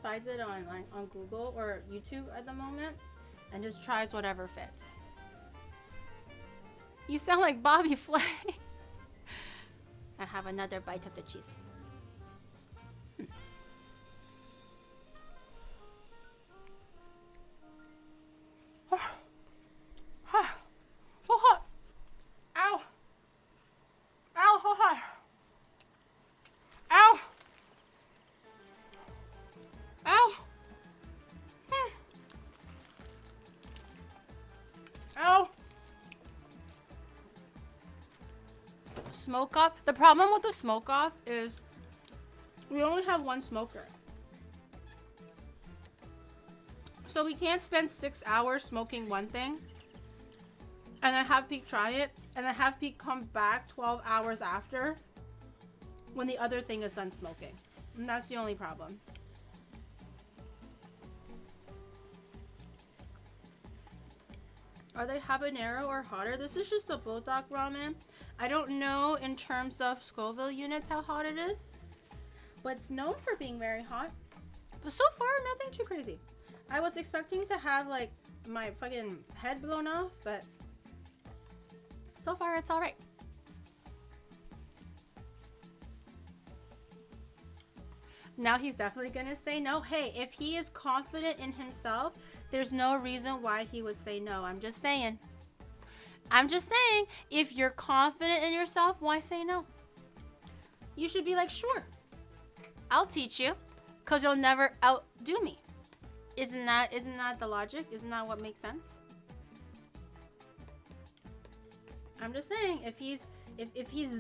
finds it on Google or YouTube at the moment, and just tries whatever fits. You sound like Bobby Flay. I have another bite of the cheese. So hot. Ow. Ow, so hot. Ow. Ow. Ow. Smoke off. The problem with the smoke off is we only have one smoker. So we can't spend 6 hours smoking one thing and then have Peak try it and then have Peak come back 12 hours after when the other thing is done smoking. And that's the only problem. Are they habanero or hotter? This is just the bulldog ramen. I don't know in terms of Scoville units how hot it is, but it's known for being very hot. But so far, nothing too crazy. I was expecting to have like my fucking head blown off, but so far it's all right. Now he's definitely gonna say no. Hey, if he is confident in himself, there's no reason why he would say no. I'm just saying. If you're confident in yourself, why say no? You should be like, sure, I'll teach you, because you'll never outdo me. Isn't that the logic? Isn't that what makes sense? I'm just saying, if he's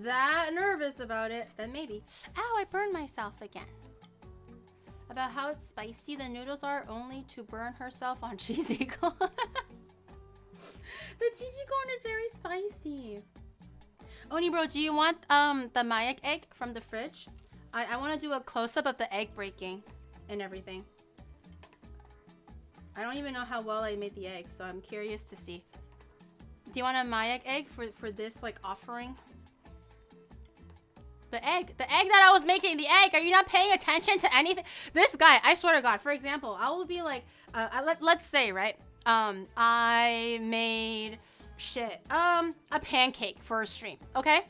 that nervous about it, then maybe. Ow, I burned myself again. About how it's spicy the noodles are, only to burn herself on cheesy corn. The cheesy corn is very spicy. Oni Bro, do you want the Mayak egg from the fridge? I want to do a close-up of the egg breaking and everything. I don't even know how well I made the eggs, so I'm curious to see. Do you want a Mayak egg for this like offering? The egg that I was making, the egg. Are you not paying attention to anything? This guy, I swear to God. For example, I will be like, let's say, right? I made a pancake for a stream, okay?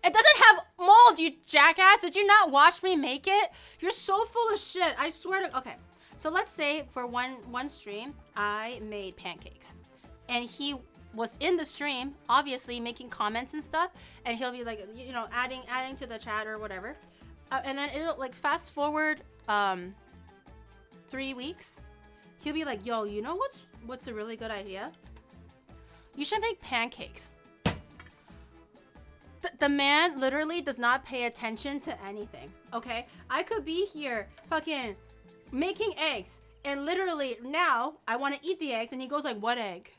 It doesn't have mold, you jackass. Did you not watch me make it? You're so full of shit. I swear to. Okay, so let's say for one stream, I made pancakes, and he was in the stream, obviously making comments and stuff, and he'll be like, you know, adding to the chat or whatever, and then it'll like fast forward 3 weeks, he'll be like, yo, you know what's a really good idea? You should make pancakes. The man literally does not pay attention to anything, okay? I could be here fucking making eggs, and literally now I want to eat the eggs, and he goes like, what egg?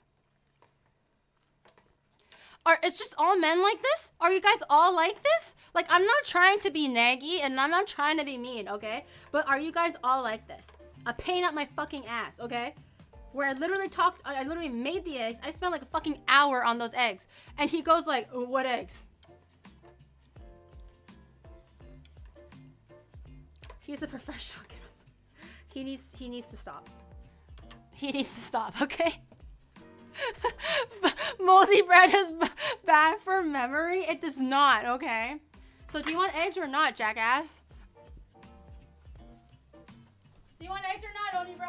It's just all men like this? Are you guys all like this? Like, I'm not trying to be naggy, and I'm not trying to be mean, okay? But are you guys all like this? A pain up my fucking ass, okay? Where I literally made the eggs. I spent like a fucking hour on those eggs. And he goes like, what eggs? He's a professional. He needs to stop. He needs to stop, okay? Moldy bread is bad for memory. It does not, okay? So do you want eggs or not, jackass? Do you want eggs or not, Oni bro?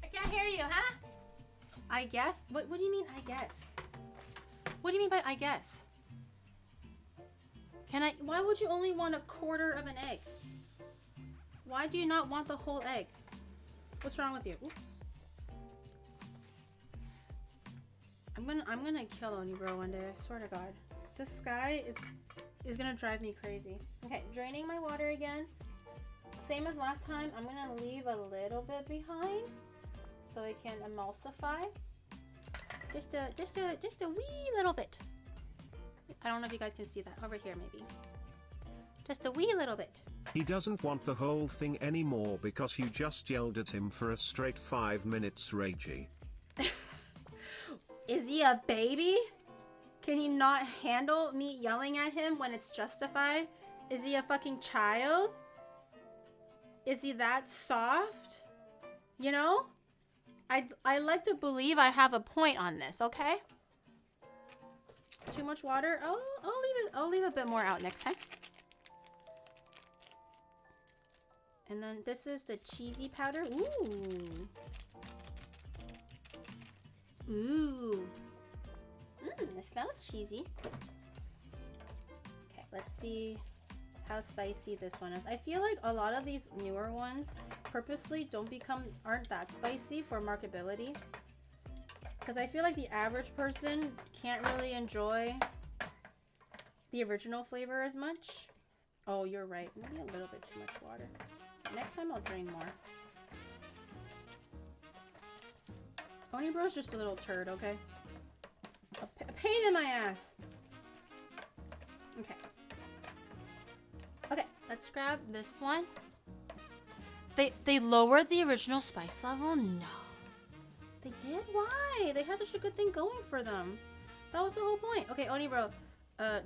I can't hear you, huh? I guess? What do you mean, I guess? What do you mean by I guess? Why would you only want a quarter of an egg? Why do you not want the whole egg? What's wrong with you? Oops. I'm gonna kill Oni bro one day, I swear to God. This guy is gonna drive me crazy. Okay, draining my water again. Same as last time, I'm gonna leave a little bit behind so it can emulsify. Just a wee little bit. I don't know if you guys can see that. Over here, maybe. Just a wee little bit. He doesn't want the whole thing anymore because you just yelled at him for a straight 5 minutes, Ragey. Is he a baby? Can he not handle me yelling at him when it's justified? Is he a fucking child? Is he that soft? You know? I like to believe I have a point on this, okay? Too much water? I'll leave a bit more out next time. And then this is the cheesy powder. Ooh. Ooh. It smells cheesy. Okay, let's see how spicy this one is. I feel like a lot of these newer ones purposely aren't that spicy for marketability. Because I feel like the average person can't really enjoy the original flavor as much. Oh, you're right. Maybe a little bit too much water. Next time I'll drain more. Oni bro's just a little turd, okay? A pain in my ass. Okay. Okay, let's grab this one. They lowered the original spice level? No. They did? Why? They had such a good thing going for them. That was the whole point. Okay, Oni bro,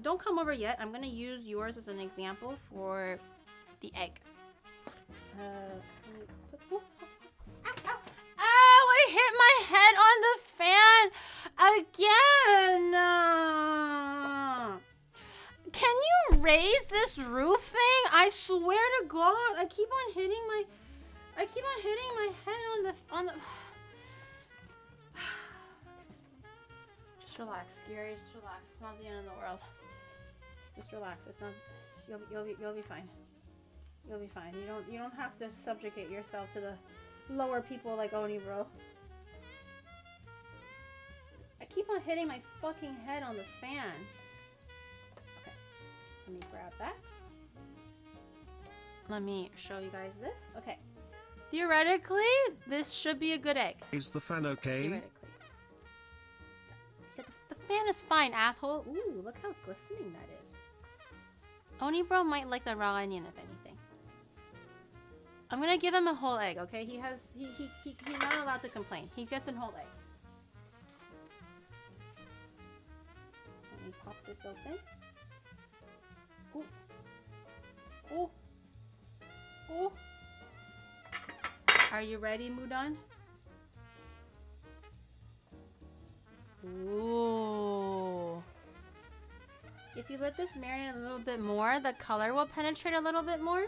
don't come over yet. I'm gonna use yours as an example for the egg. Ow, I hit my head on the fan again. Can you raise this roof thing? I swear to God, I keep on hitting my head on the Just relax, Gary. Just relax. It's not the end of the world. Just relax. It's not. You'll be fine. You'll be fine. You don't have to subjugate yourself to the lower people like Oni bro. I keep on hitting my fucking head on the fan. Okay. Let me grab that. Let me show you guys this. Okay. Theoretically, this should be a good egg. Is the fan okay? Theoretically. The fan is fine, asshole. Ooh, look how glistening that is. Oni bro might like the raw onion, if anything. I'm gonna give him a whole egg, okay? He's not allowed to complain. He gets a whole egg. Let me pop this open. Ooh. Oh. Oh. Are you ready, Mudan? Ooh. If you let this marinate a little bit more, the color will penetrate a little bit more.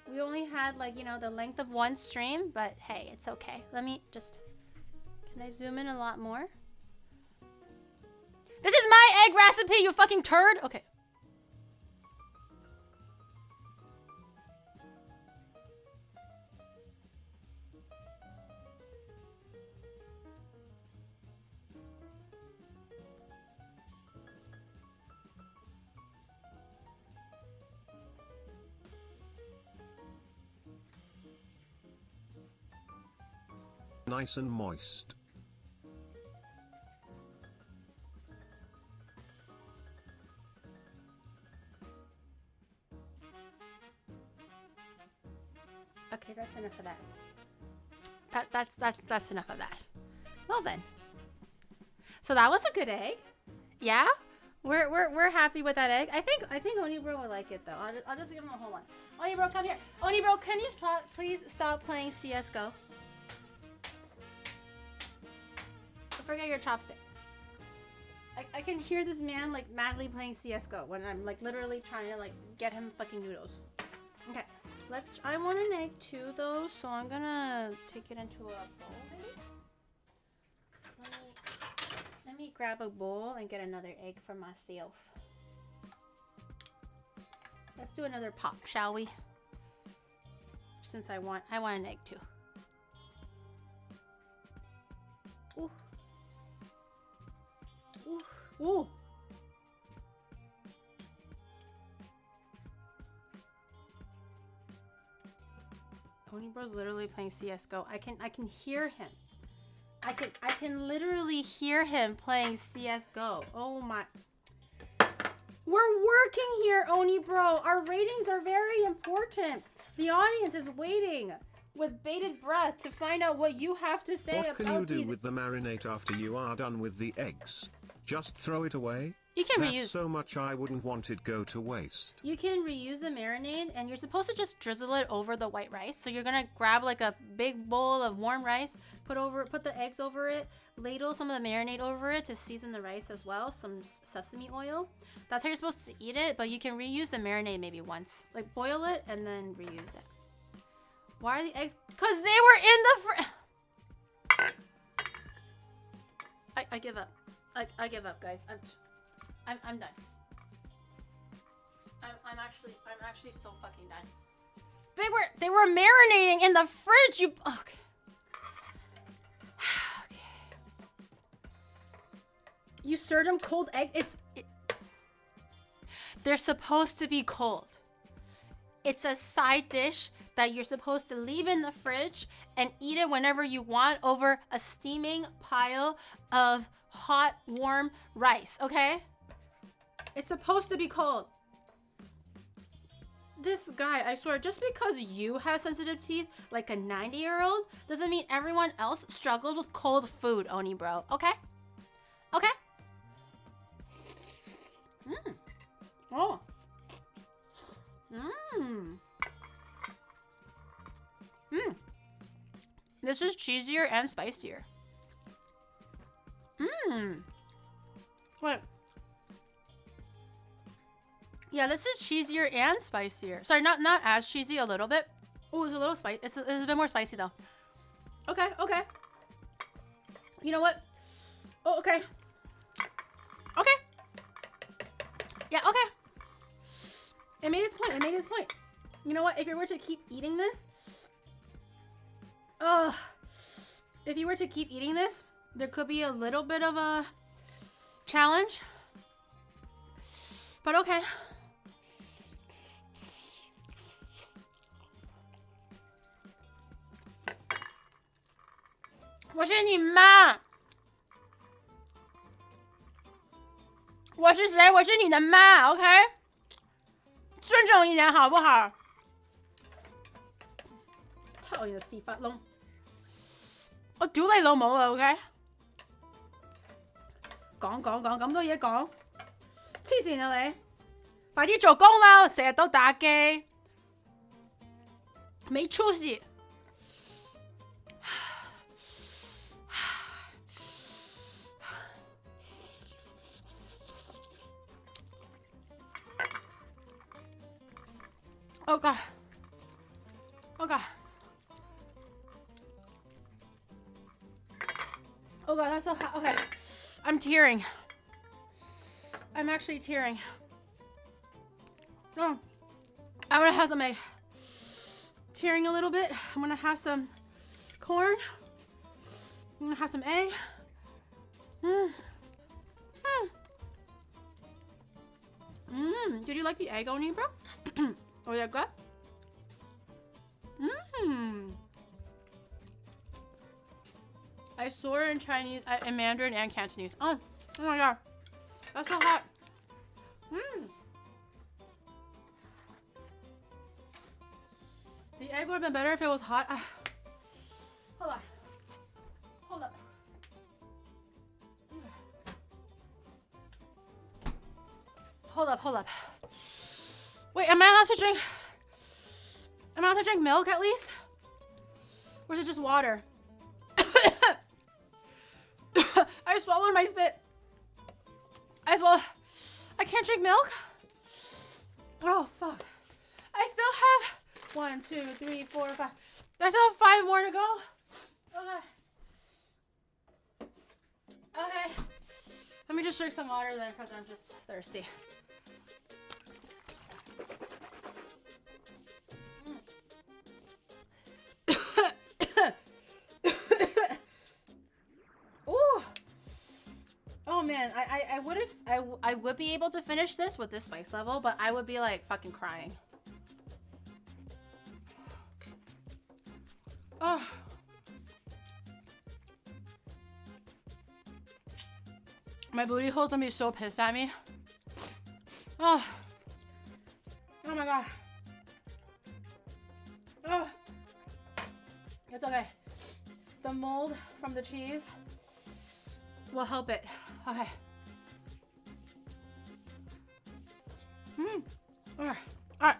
We only had like, you know, the length of one stream, but hey, it's okay. Let me just, can I zoom in a lot more? This is my egg recipe, you fucking turd. Okay. Nice and moist. Okay, that's enough of that. That's enough of that. Well then. So that was a good egg. Yeah? We're happy with that egg. I think Onibro will like it though. I'll just give him a whole one. Onibro, come here. Onibro, can you please stop playing CS:GO? Forget your chopstick. I can hear this man like madly playing CS:GO when I'm like literally trying to like get him fucking noodles. Okay, I want an egg too though, so I'm gonna take it into a bowl maybe. Let me grab a bowl and get another egg for myself. Let's do another pop, shall we? Since I want an egg too. Ooh. Ooh. Ooh. Onibro's literally playing CS:GO. I can hear him. I can literally hear him playing CS:GO. Oh my. We're working here, Onibro. Our ratings are very important. The audience is waiting with bated breath to find out what you have to say about What can you do with the marinade after you are done with the eggs? Just throw it away? You can That's reuse. so much I wouldn't want it go to waste. You can reuse the marinade, and you're supposed to just drizzle it over the white rice. So you're gonna grab like a big bowl of warm rice, put the eggs over it, ladle some of the marinade over it to season the rice as well, some sesame oil. That's how you're supposed to eat it, but you can reuse the marinade maybe once. Like boil it and then reuse it. Why are the eggs? Cause they were in the I give up. I give up, guys. I'm done. I'm actually so fucking done. They were marinating in the fridge. You okay? Okay. You served them cold egg. They're supposed to be cold. It's a side dish that you're supposed to leave in the fridge and eat it whenever you want over a steaming pile of hot, warm rice, okay? It's supposed to be cold. This guy, I swear, just because you have sensitive teeth like a 90-year-old doesn't mean everyone else struggles with cold food, Onibro, okay? Okay? Mmm. Oh. Mmm. Mmm. This is cheesier and spicier. Mmm. Wait. Yeah, this is cheesier and spicier. Sorry, not as cheesy, a little bit. Oh, it's a little spicy. It's a bit more spicy though. Okay, okay. You know what? Oh, okay. Okay. Yeah, okay. It made its point. It made its point. You know what? If you were to keep eating this, if you were to keep eating this, there could be a little bit of a challenge. But okay. "我是你妈。我是谁？我是你的妈 ，OK？ 尊重一点好不好？操你個屎忽窿！我屌你老母啊 ，OK？ 講咁多嘢講，黐線啊你！快啲做工啦，成日都打機，沒出息。Oh god. Oh god, that's so hot. Okay. I'm tearing. I'm actually tearing. Oh. I'm gonna have some egg. Tearing a little bit. I'm gonna have some corn. I'm gonna have some egg. Did you like the egg, Oni, bro? Oh, yeah, good? I swore in Chinese, in Mandarin and Cantonese. Oh my god. That's so hot. The egg would have been better if it was hot. Hold on. Hold up. Hold up. Wait, am I allowed to drink milk at least? Or is it just water? I swallowed my spit. I can't drink milk? Oh, fuck. I still have 1, 2, 3, 4, 5. I still have 5 more to go. Okay. Let me just drink some water then because I'm just thirsty. Ooh. Oh man, I would be able to finish this with this spice level, but I would be like fucking crying. Oh. My booty hole's gonna be so pissed at me. Oh. Oh my god. Oh. It's okay. The mold from the cheese will help it. Okay. Okay. Alright.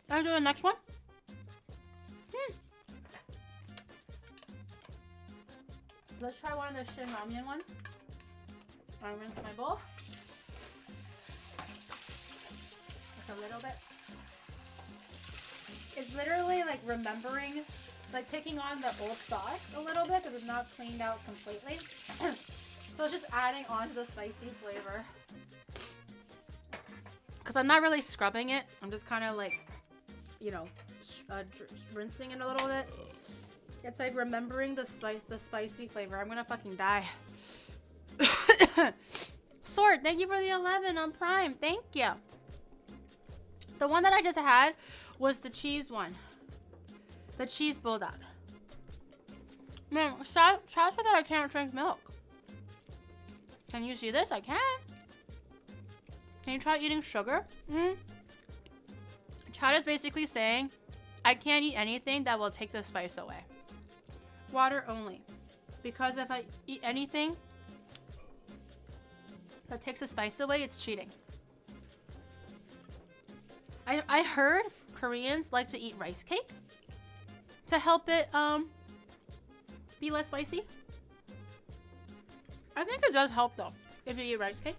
I'll do the next one. Let's try one of the Shin Ramen ones. I'll rinse my bowl. Just a little bit. It's literally like remembering, like taking on the old sauce a little bit because it's not cleaned out completely. So it's just adding on to the spicy flavor. Because I'm not really scrubbing it. I'm just kind of like, you know, rinsing it a little bit. It's like remembering the spicy flavor. I'm gonna fucking die. Sword, thank you for the 11 on Prime. Thank you. The one that I just had was the cheese one. The cheese bulldog. Man, Chad said that I can't drink milk. Can you see this? I can. Can you try eating sugar? Chad is basically saying, I can't eat anything that will take the spice away. Water only. Because if I eat anything that takes the spice away, it's cheating. I heard Koreans like to eat rice cake to help it be less spicy. I think it does help though if you eat rice cake.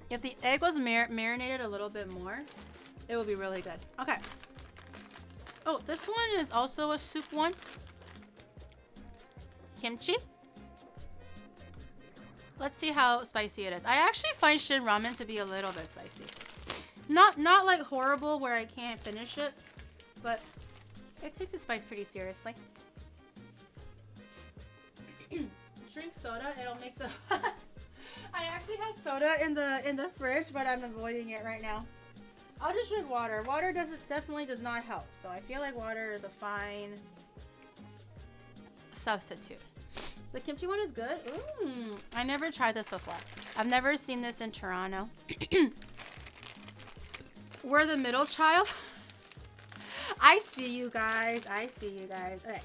If the egg was marinated a little bit more, it would be really good. Okay. Oh, this one is also a soup one. Kimchi. Let's see how spicy it is. I actually find Shin Ramen to be a little bit spicy. Not like horrible where I can't finish it, but it takes the spice pretty seriously. Drink soda, it'll make the I actually have soda in the fridge, but I'm avoiding it right now. I'll just drink water. Water definitely does not help. So I feel like water is a fine substitute. The kimchi one is good. Ooh, I never tried this before. I've never seen this in Toronto. We're the middle child. I see you guys. I see you guys. All right.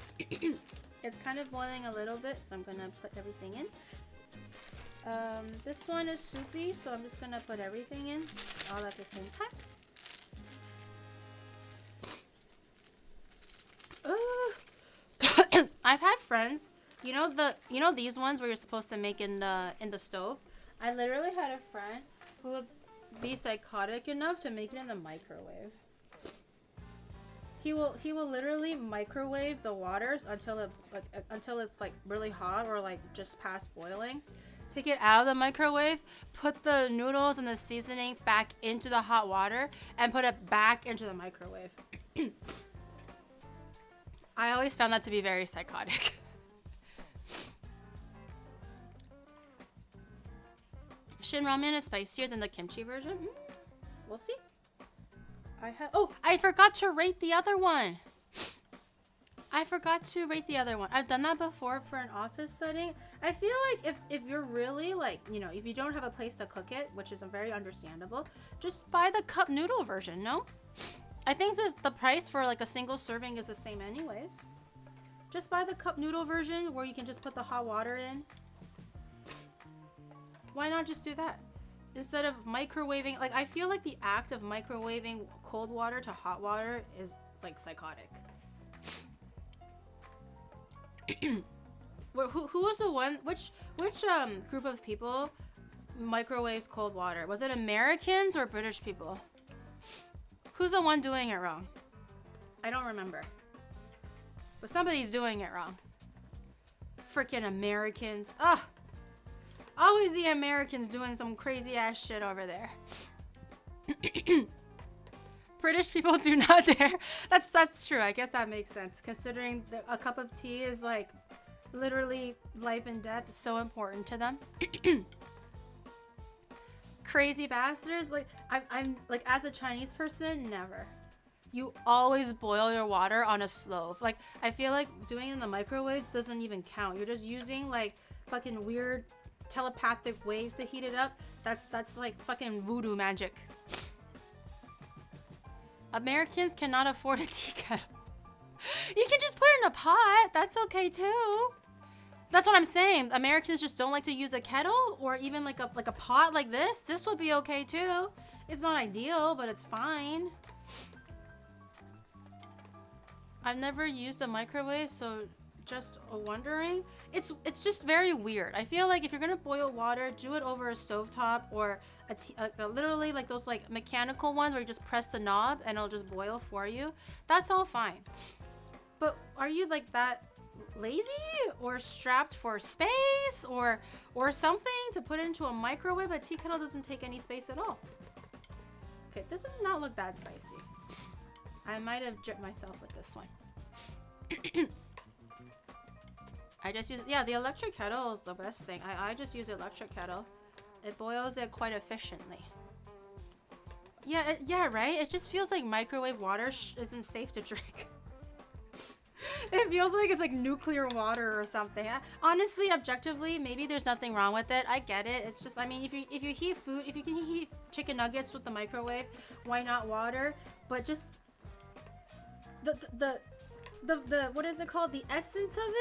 It's kind of boiling a little bit, so I'm gonna put everything in. This one is soupy, so I'm just gonna put everything in all at the same time. I've had friends, you know these ones where you're supposed to make in the stove. I literally had a friend who would be psychotic enough to make it in the microwave. He will literally microwave the waters until it's like really hot or like just past boiling. Take it out of the microwave, put the noodles and the seasoning back into the hot water, and put it back into the microwave. I always found that to be very psychotic. Shin ramen is spicier than the kimchi version. We'll see. I forgot to rate the other one. I've done that before for an office setting. I feel like if you're really like, you know, if you don't have a place to cook it, which is very understandable, just buy the cup noodle version, no? I think the price for like a single serving is the same anyways. Just buy the cup noodle version where you can just put the hot water in. Why not just do that? Instead of microwaving, like I feel like the act of microwaving cold water to hot water is like psychotic. Who was the one? Which group of people microwaves cold water? Was it Americans or British people? Who's the one doing it wrong? I don't remember. But somebody's doing it wrong. Freaking Americans. Ugh. Always the Americans doing some crazy ass shit over there. British people do not dare. That's true. I guess that makes sense. Considering a cup of tea is like literally life and death. It's so important to them. Crazy bastards. Like I'm like, as a Chinese person, never. You always boil your water on a stove. Like I feel like doing it in the microwave doesn't even count. You're just using like fucking weird telepathic waves to heat it up. That's like fucking voodoo magic. Americans cannot afford a tea kettle. You can just put it in a pot. That's okay too. That's what I'm saying. Americans just don't like to use a kettle or even like a pot like this. This would be okay too. It's not ideal, but it's fine. I've never used a microwave, so just wondering. It's just very weird. I feel like if you're gonna boil water, do it over a stovetop or literally like those like mechanical ones where you just press the knob and it'll just boil for you. That's all fine. But are you like that lazy or strapped for space or something to put into a microwave? A tea kettle doesn't take any space at all. Okay, this does not look that spicy. I might have dripped myself with this one. I just use, yeah, the electric kettle is the best thing. I just use the electric kettle. It boils it quite efficiently. Yeah, yeah, right? It just feels like microwave water isn't safe to drink. It feels like it's like nuclear water or something. Honestly, objectively, maybe there's nothing wrong with it. I get it. It's just, I mean, if you heat food, if you can heat chicken nuggets with the microwave, why not water? But just the what is it called? The essence of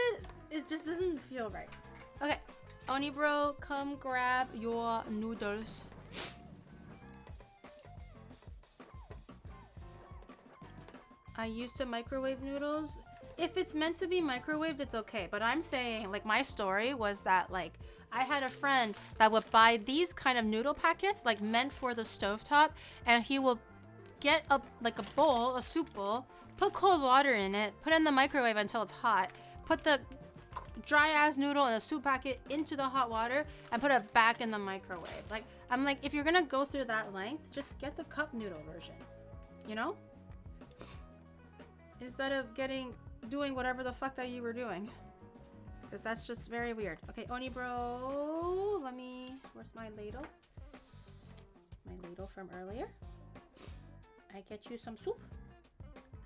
it just doesn't feel right. Okay, Oni bro, come grab your noodles. I used to microwave noodles. If it's meant to be microwaved, it's okay. But I'm saying, like, my story was that, like, I had a friend that would buy these kind of noodle packets, like, meant for the stovetop, and he will get a bowl, a soup bowl, put cold water in it, put it in the microwave until it's hot, put the dry ass noodle in a soup packet into the hot water, and put it back in the microwave. Like, I'm like, if you're gonna go through that length, just get the cup noodle version, you know? Instead of doing whatever the fuck that you were doing, because that's just very weird. Okay, Oni bro, where's my ladle? My ladle from earlier. I get you some soup.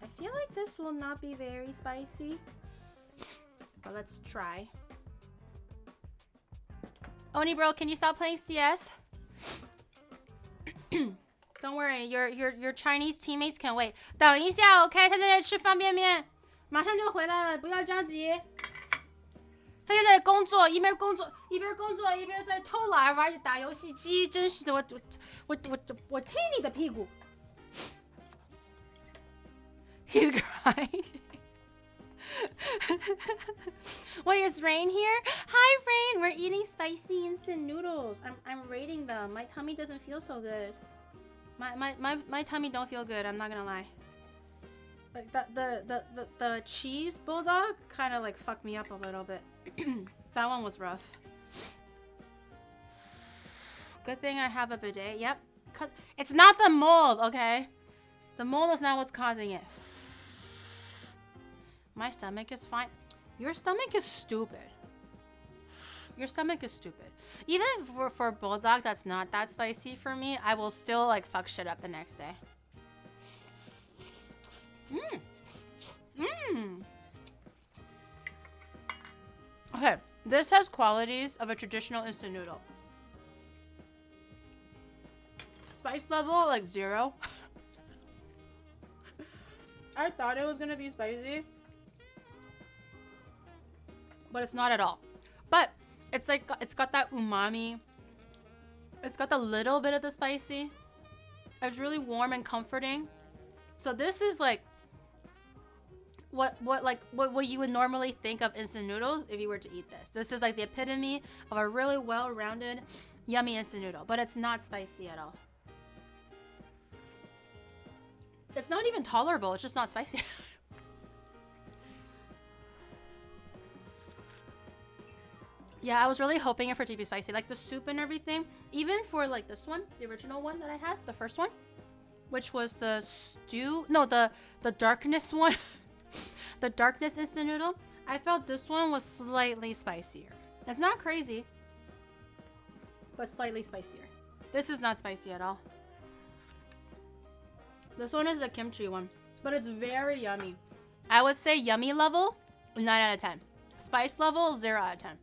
I feel like this will not be very spicy, but let's try. Oni bro, can you stop playing CS? Don't worry, your Chinese teammates can wait. 等一下 ，OK， 他在吃方便面，马上就回来了，不要着急。他现在工作，一边工作一边在偷懒玩打游戏机，真是的，我踢你的屁股。He's crying. Wait, is Rain here? Hi, Rain. We're eating spicy instant noodles. I'm rating them. My tummy doesn't feel so good. My tummy don't feel good. I'm not gonna lie. Like the cheese bulldog kind of like fucked me up a little bit. That one was rough. Good thing I have a bidet. Yep. It's not the mold, okay? The mold is not what's causing it. My stomach is fine. Your stomach is stupid. Your stomach is stupid. Even for bulldog that's not that spicy for me, I will still like fuck shit up the next day. Okay, this has qualities of a traditional instant noodle. Spice level like 0. I thought it was gonna be spicy, but it's not at all. But it's like it's got that umami. It's got a little bit of the spicy. It's really warm and comforting. So this is like what you would normally think of instant noodles if you were to eat this. This is like the epitome of a really well-rounded, yummy instant noodle, but it's not spicy at all. It's not even tolerable, it's just not spicy. Yeah, I was really hoping for it to be spicy. Like the soup and everything. Even for like this one, the original one that I had, the first one, which was the stew. No, the darkness one. The darkness instant noodle. I felt this one was slightly spicier. It's not crazy, but slightly spicier. This is not spicy at all. This one is the kimchi one, but it's very yummy. I would say yummy level, 9 out of 10. Spice level, 0 out of 10.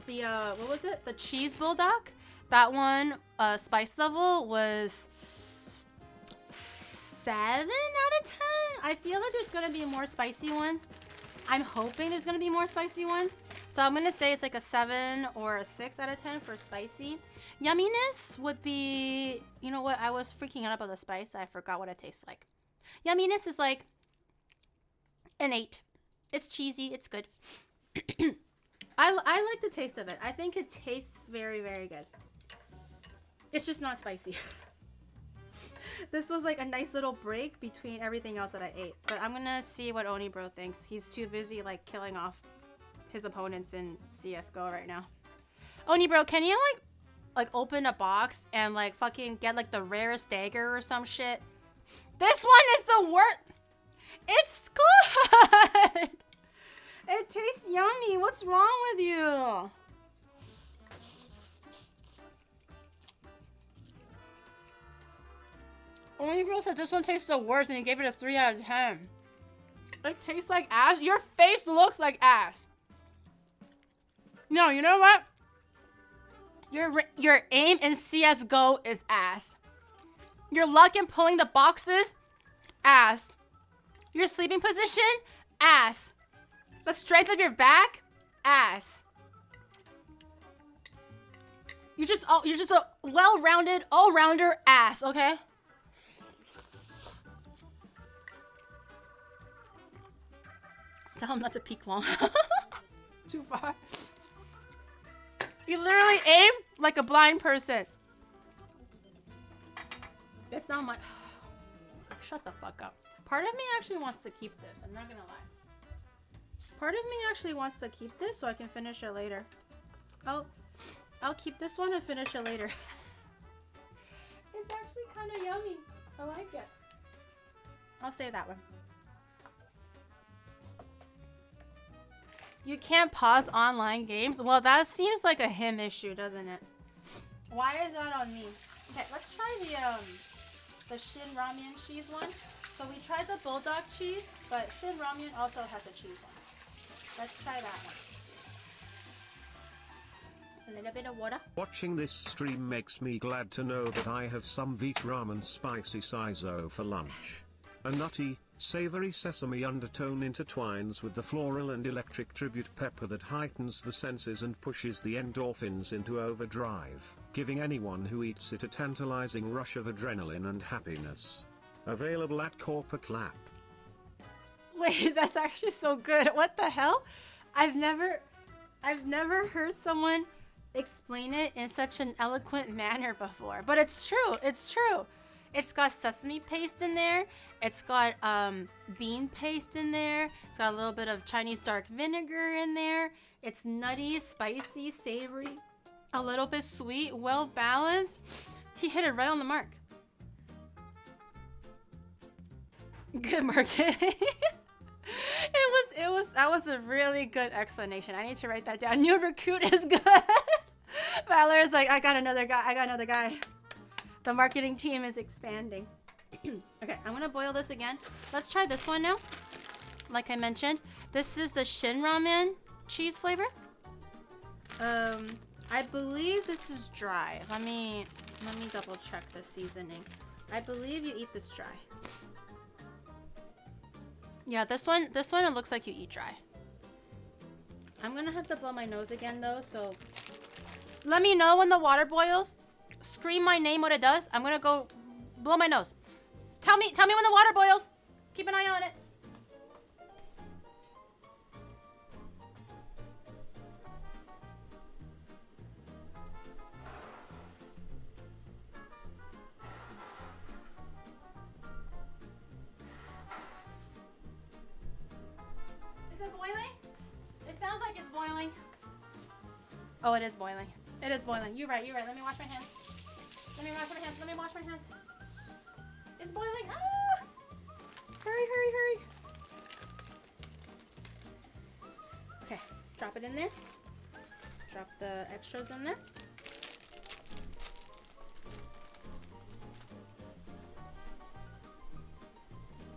What was it? The cheese bulldog? That one, spice level was 7 out of 10. I feel like there's gonna be more spicy ones. I'm hoping there's gonna be more spicy ones. So I'm gonna say it's like a 7 or a 6 out of 10 for spicy. Yumminess would be, you know what? I was freaking out about the spice. I forgot what it tastes like. Yumminess is like an 8. It's cheesy. It's good. I like the taste of it. I think it tastes very, very good. It's just not spicy. This was like a nice little break between everything else that I ate. But I'm gonna see what Oni Bro thinks. He's too busy like killing off his opponents in CSGO right now. Oni Bro, can you like open a box and like fucking get like the rarest dagger or some shit? This one is the worst. It's good. It tastes yummy. What's wrong with you? Only girl said this one tastes the worst and he gave it a 3 out of 10. It tastes like ass. Your face looks like ass. No, you know what? Your aim in CSGO is ass. Your luck in pulling the boxes, ass. Your sleeping position, ass. The strength of your back, ass. You're just a well-rounded, all-rounder ass, okay? Tell him not to peek long. Too far. You literally aim like a blind person. It's not my... Shut the fuck up. Part of me actually wants to keep this. I'm not gonna lie. Part of me actually wants to keep this so I can finish it later. I'll keep this one and finish it later. It's actually kind of yummy. I like it. I'll save that one. You can't pause online games? Well, that seems like a him issue, doesn't it? Why is that on me? Okay, let's try the Shin Ramyun cheese one. So we tried the bulldog cheese, but Shin Ramyun also has a cheese one. Let's try that one. A little bit of water. Watching this stream makes me glad to know that I have some Vtuber ramen spicy sizo for lunch. A nutty, savory sesame undertone intertwines with the floral and electric tribute pepper that heightens the senses and pushes the endorphins into overdrive, giving anyone who eats it a tantalizing rush of adrenaline and happiness. Available at Corporate Lap. Wait, that's actually so good. What the hell? I've never heard someone explain it in such an eloquent manner before. But it's true. It's true. It's got sesame paste in there. It's got bean paste in there. It's got a little bit of Chinese dark vinegar in there. It's nutty, spicy, savory, a little bit sweet, well balanced. He hit it right on the mark. Good marketing. That was a really good explanation. I need to write that down. New recruit is good. Valor is like, I got another guy. The marketing team is expanding. Okay, I'm gonna boil this again. Let's try this one now. Like I mentioned, this is the Shin Ramen cheese flavor. I believe this is dry. Let me double check the seasoning. I believe you eat this dry. Yeah, this one it looks like you eat dry. I'm gonna have to blow my nose again though, so let me know when the water boils. Scream my name what it does. I'm gonna go blow my nose. Tell me when the water boils. Keep an eye on it. Is it boiling? It sounds like it's boiling. Oh, it is boiling. It is boiling. You're right. Let me wash my hands. Let me wash my hands. It's boiling. Ah! Hurry. Okay, drop it in there. Drop the extras in there.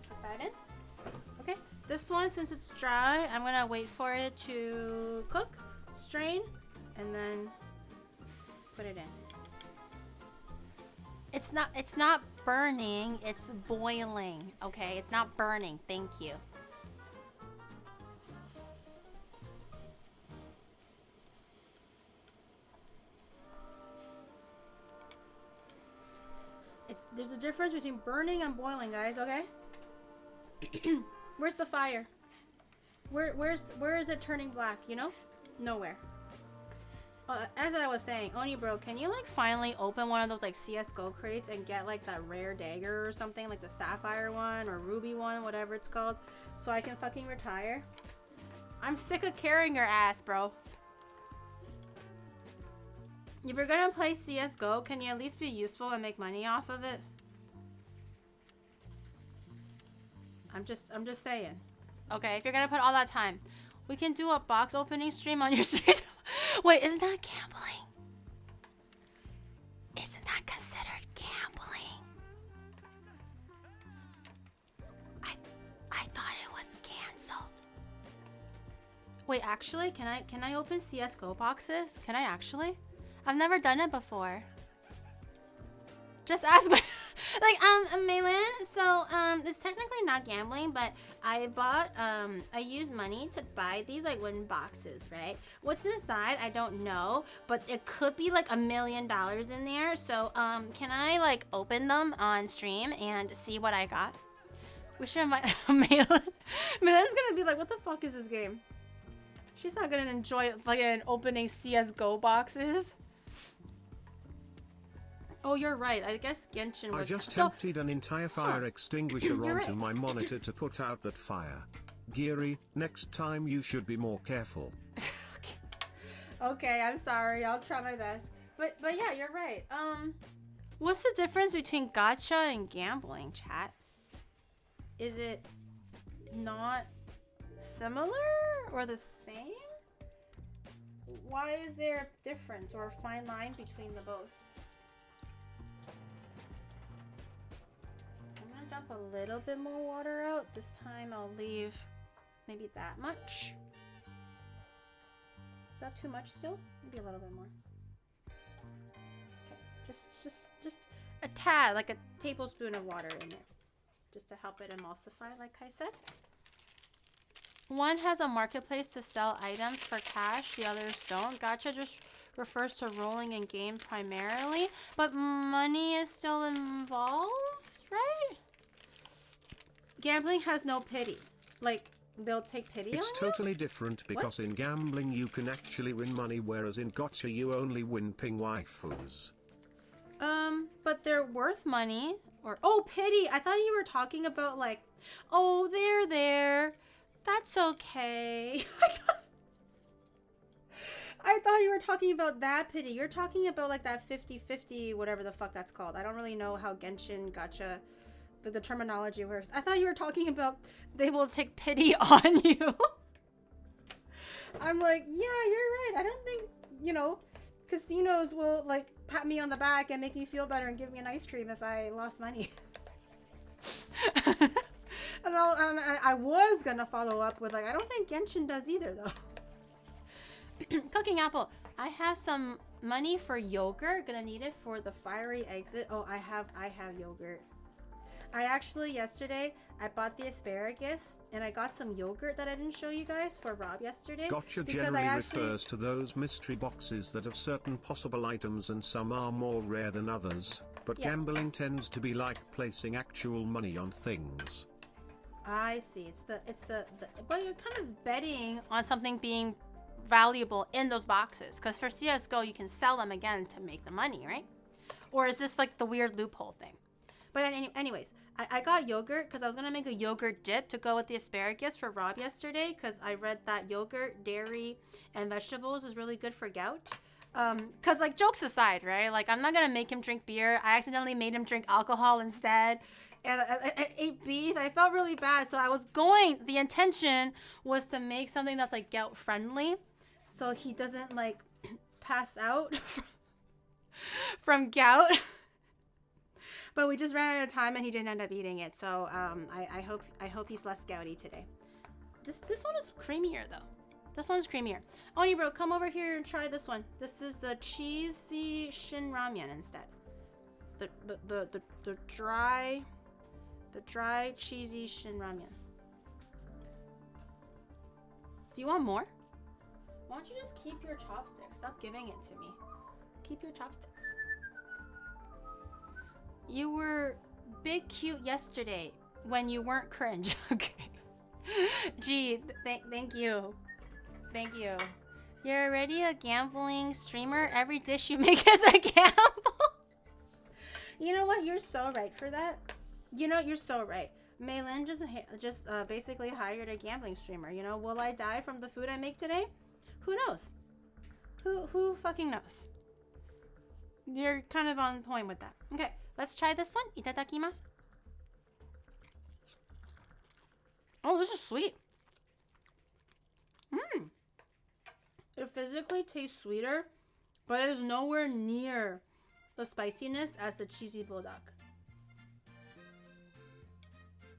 Put that in. Okay, this one, since it's dry, I'm gonna wait for it to cook, strain, and then put it in. It's not burning, it's boiling, okay? It's not burning, thank you. There's a difference between burning and boiling, guys, okay? Where's the fire? Where is it turning black, you know? Nowhere. As I was saying, Oni bro, can you like finally open one of those like CSGO crates and get like that rare dagger or something, like the sapphire one or ruby one, whatever it's called, so I can fucking retire? I'm sick of carrying your ass, bro. If you're gonna play CSGO, can you at least be useful and make money off of it? I'm just saying. Okay, if you're gonna put all that time, we can do a box opening stream on your stream. Wait, isn't that gambling? Isn't that considered gambling? I thought it was canceled. Wait, actually, can I open CS:GO boxes? Can I actually? I've never done it before. Just ask me. Like, Maylan, so, it's technically not gambling, but I bought, I used money to buy these, like, wooden boxes, right? What's inside, I don't know, but it could be, like, $1 million in there, so, can I, like, open them on stream and see what I got? We should invite Maylan. Maylan's gonna be like, what the fuck is this game? She's not gonna enjoy, like, opening CSGO boxes. Oh, you're right. I guess Genshin was... I just emptied an entire fire extinguisher onto my monitor to put out that fire. Geary, next time you should be more careful. Okay, I'm sorry. I'll try my best. But yeah, you're right. What's the difference between gacha and gambling, chat? Is it not similar or the same? Why is there a difference or a fine line between the both? Dump a little bit more water out. This time I'll leave maybe that much. Is that too much still? Maybe a little bit more. Okay, just a tad, like a tablespoon of water in there, just to help it emulsify, like I said. One has a marketplace to sell items for cash, the others don't. Gacha just refers to rolling in game primarily, but money is still involved, right? Gambling has no pity. Like, they'll take pity on you? It's totally different because in gambling you can actually win money, whereas in gacha you only win ping waifus. But they're worth money. Or, oh, pity. I thought you were talking about like, oh, there. That's okay. I thought you were talking about that pity. You're talking about like that 50-50, whatever the fuck that's called. I don't really know how Genshin gacha, the terminology works. I thought you were talking about they will take pity on you. I'm like, yeah, you're right. I don't think, you know, casinos will like pat me on the back and make me feel better and give me an ice cream if I lost money. And I was gonna follow up with like, I don't think Genshin does either though. Cooking apple. I have some money for yogurt. Gonna need it for the fiery exit. Oh, I have yogurt. I actually yesterday I bought the asparagus and I got some yogurt that I didn't show you guys for Rob yesterday. Gotcha generally refers to those mystery boxes that have certain possible items and some are more rare than others, but gambling tends to be like placing actual money on things. I see. It's the but you're kind of betting on something being valuable in those boxes, because for CSGO you can sell them again to make the money, right? Or is this like the weird loophole thing? But anyways, I got yogurt because I was gonna make a yogurt dip to go with the asparagus for Rob yesterday, because I read that yogurt, dairy, and vegetables is really good for gout. Cause like jokes aside, right? Like I'm not gonna make him drink beer. I accidentally made him drink alcohol instead. And I ate beef. I felt really bad. So the intention was to make something that's like gout friendly, so he doesn't like pass out from gout. But we just ran out of time and he didn't end up eating it. So I hope he's less gouty today. This one is creamier though. This one's creamier. Oni bro, come over here and try this one. This is the cheesy shin ramyun instead. The dry cheesy shin ramyun. Do you want more? Why don't you just keep your chopsticks? Stop giving it to me. Keep your chopsticks. You were big cute yesterday when you weren't cringe. Okay. Gee, thank you. Thank you. You're already a gambling streamer. Every dish you make is a gamble. You know what? You're so right for that. You know, you're so right. Maylin just basically hired a gambling streamer. You know, will I die from the food I make today? Who knows? Who fucking knows? You're kind of on point with that. Okay, let's try this one. Itadakimasu. Oh, this is sweet. It physically tastes sweeter, but it is nowhere near the spiciness as the cheesy bulldog.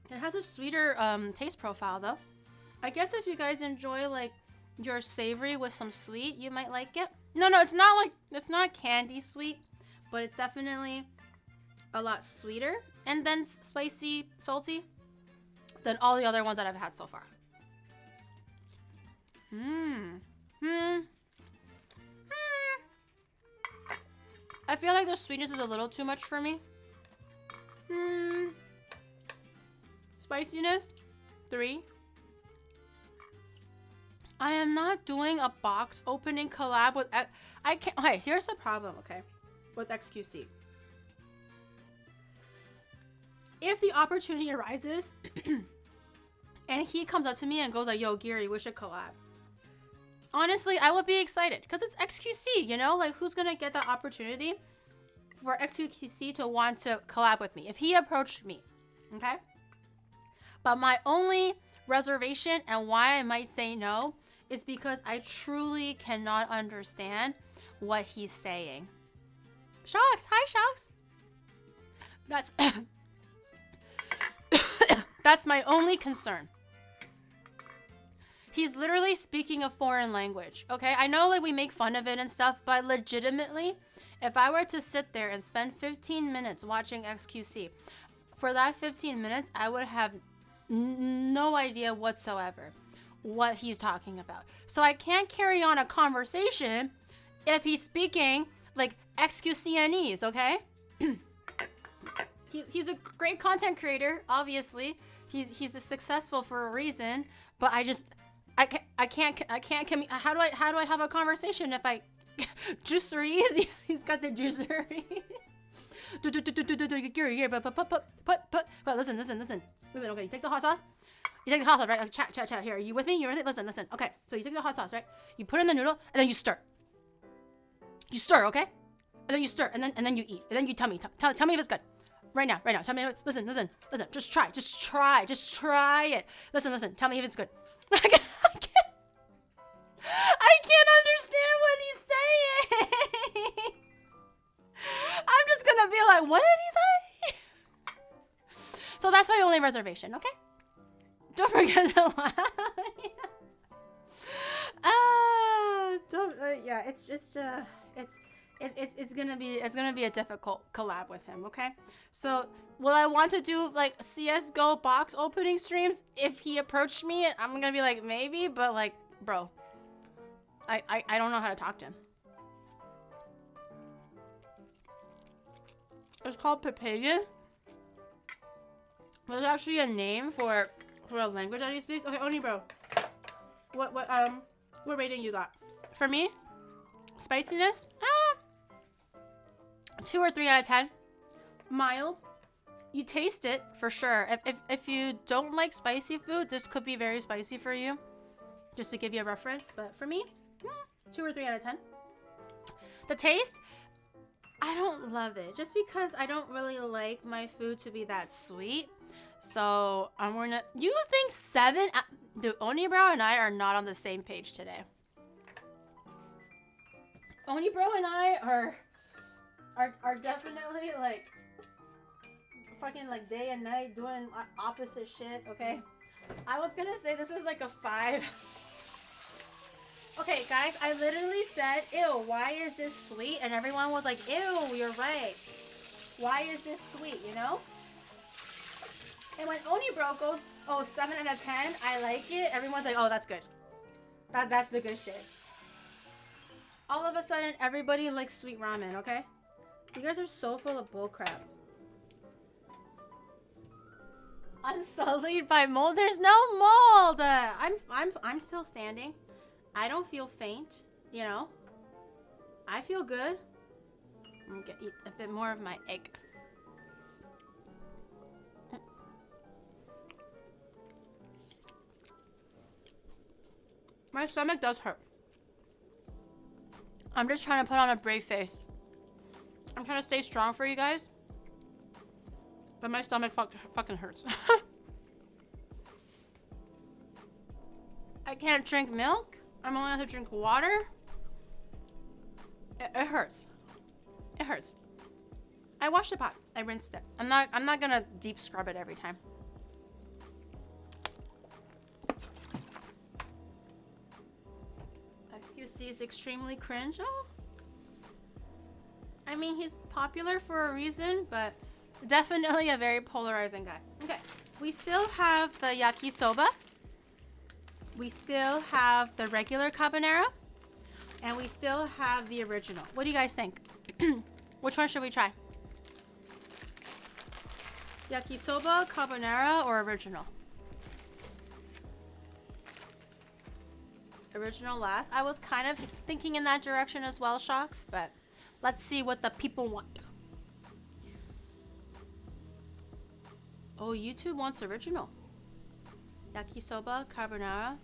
It has a sweeter taste profile though. I guess if you guys enjoy like your savory with some sweet, you might like it. No, it's not candy sweet, but it's definitely a lot sweeter and then spicy, salty than all the other ones that I've had so far. I feel like the sweetness is a little too much for me. Spiciness, 3. I am not doing a box opening collab with I can't. Okay, here's the problem, okay, with XQC. If the opportunity arises and he comes up to me and goes like, yo, Gary, we should collab. Honestly, I would be excited because it's XQC, you know? Like, who's gonna get that opportunity for XQC to want to collab with me if he approached me, okay? But my only reservation and why I might say no is because I truly cannot understand what he's saying. Shocks, hi Shocks. That's my only concern. He's literally speaking a foreign language, okay? I know like we make fun of it and stuff, but legitimately, if I were to sit there and spend 15 minutes watching XQC, for that 15 minutes, I would have no idea whatsoever what he's talking about. So I can't carry on a conversation if he's speaking like XQCNese, okay? He's a great content creator, obviously. He's successful for a reason, but I can't how do I have a conversation if I juiceries? He's got the juiceries. Gary, but listen. Okay, you take the hot sauce. You take the hot sauce, right? Like, chat. Here, are you with me? You're with it? Listen. Okay, so you take the hot sauce, right? You put in the noodle, and then you stir. You stir, okay? And then you stir, and then you eat. And then you tell me if it's good. Right now. Tell me. Listen. Just try it. Listen. Tell me if it's good. I can't understand what he's saying. I'm just gonna be like, what did he say? So that's my only reservation, okay? Don't forget to laugh. It's just it's gonna be a difficult collab with him, okay? So will I want to do like CS:GO box opening streams if he approached me? I'm gonna be like, maybe, but like, bro, I don't know how to talk to him. It's called Papaga. There's actually a name for a language that he speaks. Okay, Oni bro, what rating you got? For me, spiciness, 2 or 3 out of 10. Mild. You taste it for sure. If you don't like spicy food, this could be very spicy for you. Just to give you a reference, but for me, 2 or 3 out of 10. The taste, I don't love it, just because I don't really like my food to be that sweet. So I'm gonna. You think 7? Dude, Onibrow and I are not on the same page today. Onibrow and I are definitely like fucking like day and night doing opposite shit. Okay, I was gonna say this is like a 5. Okay, guys, I literally said, ew, why is this sweet? And everyone was like, ew, you're right. Why is this sweet, you know? And when Onibro goes, oh, 7 out of 10, I like it, everyone's like, oh, that's good. That's the good shit. All of a sudden, everybody likes sweet ramen, okay? You guys are so full of bullcrap. Unsullied by mold? There's no mold! I'm still standing. I don't feel faint, you know? I feel good. I'm gonna eat a bit more of my egg. My stomach does hurt. I'm just trying to put on a brave face. I'm trying to stay strong for you guys. But my stomach fucking hurts. I can't drink milk. I'm only allowed to drink water. It hurts. It hurts. I washed the pot. I rinsed it. I'm not gonna deep scrub it every time. XQC is extremely cringe. Oh. I mean, he's popular for a reason, but definitely a very polarizing guy. Okay, we still have the yakisoba. We still have the regular carbonara. And we still have the original. What do you guys think? Which one should we try? Yakisoba, carbonara, or original? Original last. I was kind of thinking in that direction as well, Shocks, but let's see what the people want. Oh, YouTube wants original. Yakisoba, carbonara.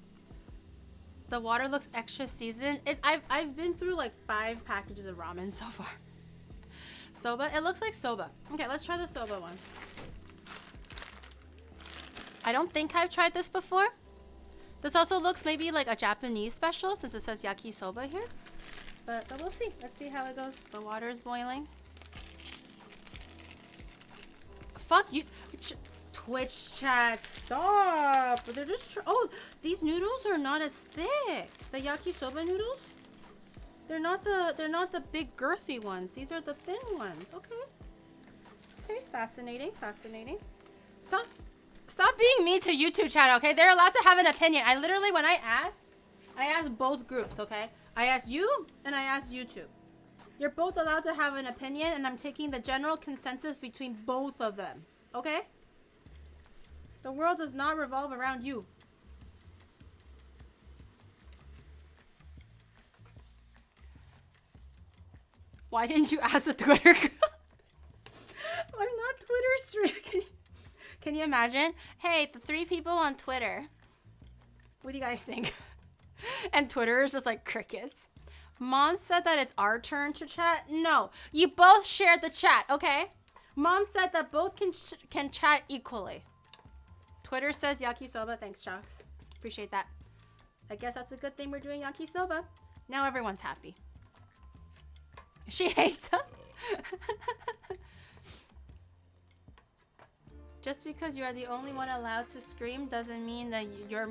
The water looks extra seasoned. I've been through like 5 packages of ramen so far. Soba? It looks like soba. Okay, let's try the soba one. I don't think I've tried this before. This also looks maybe like a Japanese special since it says yakisoba here. But we'll see. Let's see how it goes. The water is boiling. Fuck you. Twitch chat, stop. They're just oh, these noodles are not as thick. The yakisoba noodles, they're not the big girthy ones. These are the thin ones. Okay, fascinating. Stop being mean to YouTube chat, okay? They're allowed to have an opinion. I literally, when I asked both groups, okay? I asked you and I asked YouTube. You're both allowed to have an opinion, and I'm taking the general consensus between both of them, okay? The world does not revolve around you. Why didn't you ask the Twitter girl? Can you imagine? Hey, the 3 people on Twitter. What do you guys think? And Twitter is just like crickets. Mom said that it's our turn to chat. No, you both shared the chat, okay? Mom said that both can chat equally. Twitter says yakisoba. Thanks, Shocks. Appreciate that. I guess that's a good thing we're doing yakisoba. Now everyone's happy. She hates us. Just because you are the only one allowed to scream doesn't mean that you're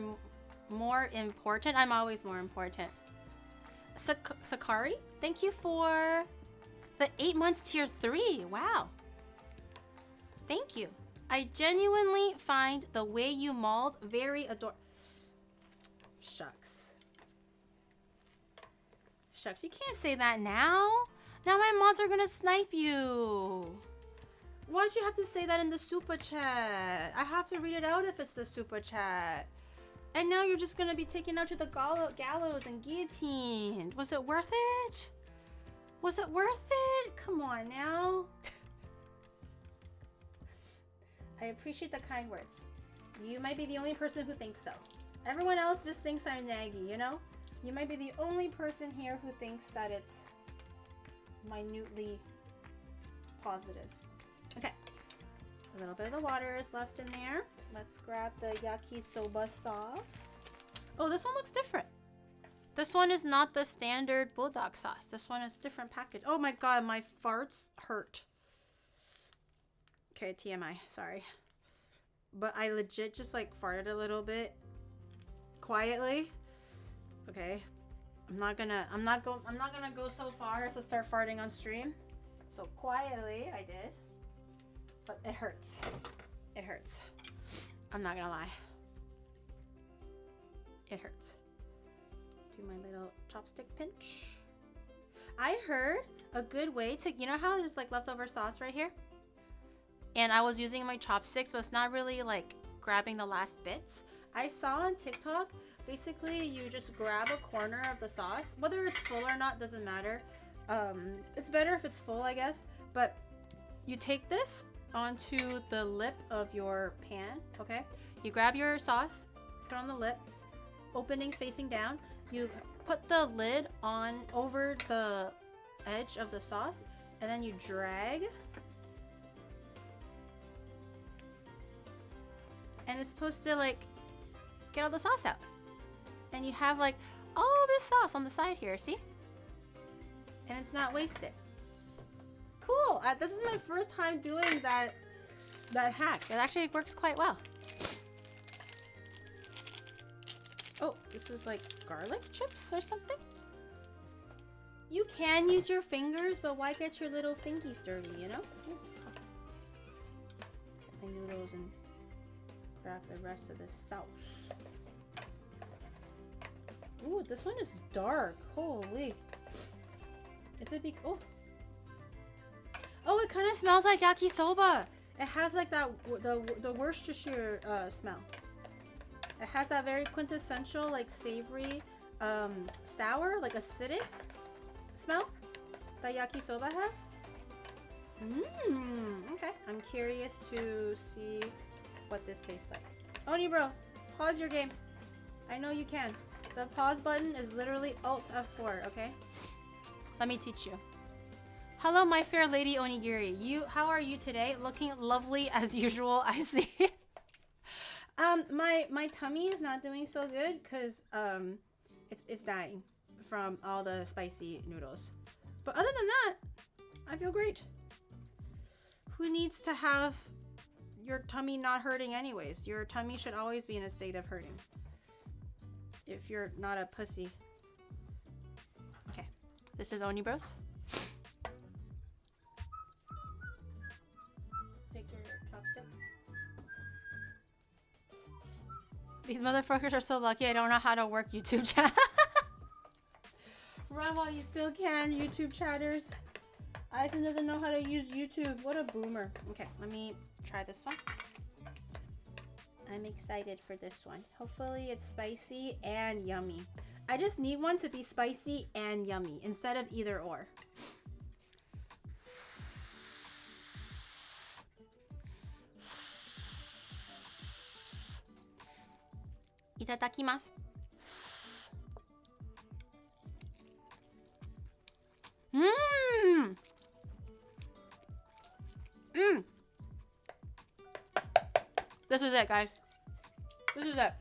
more important. I'm always more important. Sakari, thank you for the 8 months tier 3. Wow. Thank you. I genuinely find the way you mauled very adorable. Shucks. Shucks, you can't say that now. Now my mods are gonna snipe you. Why'd you have to say that in the super chat? I have to read it out if it's the super chat. And now you're just gonna be taken out to the gallows and guillotined. Was it worth it? Was it worth it? Come on now. I appreciate the kind words. You might be the only person who thinks so. Everyone else just thinks I'm naggy, you know? You might be the only person here who thinks that it's minutely positive. Okay. A little bit of the water is left in there. Let's grab the yakisoba sauce. Oh, this one looks different. This one is not the standard bulldog sauce. This one is different package. Oh my god, my farts hurt. Okay, TMI, sorry. But I legit just like farted a little bit quietly. Okay. I'm not gonna go so far as to start farting on stream. So quietly I did. But it hurts. It hurts. I'm not gonna lie. It hurts. Do my little chopstick pinch. I heard a good way to, you know how there's like leftover sauce right here? And I was using my chopsticks, but it's not really like grabbing the last bits. I saw on TikTok, basically you just grab a corner of the sauce. Whether it's full or not doesn't matter. It's better if it's full, I guess. But you take this onto the lip of your pan, okay? You grab your sauce, put it on the lip, opening facing down. You put the lid on over the edge of the sauce, and then you drag. And it's supposed to like get all the sauce out. And you have like all this sauce on the side here, see? And it's not wasted. Cool. This is my first time doing that hack. It actually works quite well. Oh, this is like garlic chips or something? You can use your fingers, but why get your little fingies dirty, you know? Get my noodles and grab the rest of the sauce. Ooh, this one is dark. Holy. Is it oh. Oh, it kind of smells like yakisoba. It has like that the Worcestershire smell. It has that very quintessential like savory, sour, like acidic smell that yakisoba has. Okay. I'm curious to see what this tastes like. Oni bro, pause your game. I know you can. The pause button is literally Alt F4, okay? Let me teach you. Hello, my fair lady Onigiri. How are you today? Looking lovely as usual, I see. My tummy is not doing so good because it's dying from all the spicy noodles. But other than that, I feel great. Who needs to have your tummy not hurting anyways? Your tummy should always be in a state of hurting. If you're not a pussy. Okay, this is Oni Bros. Take your chopsticks. These motherfuckers are so lucky I don't know how to work YouTube chat. Run while you still can, YouTube chatters. Eisen doesn't know how to use YouTube. What a boomer. Okay, let me try this one. I'm excited for this one. Hopefully it's spicy and yummy. I just need one to be spicy and yummy instead of either or. Itadakimasu. Mmm. Mmm. This is it, guys. This is it.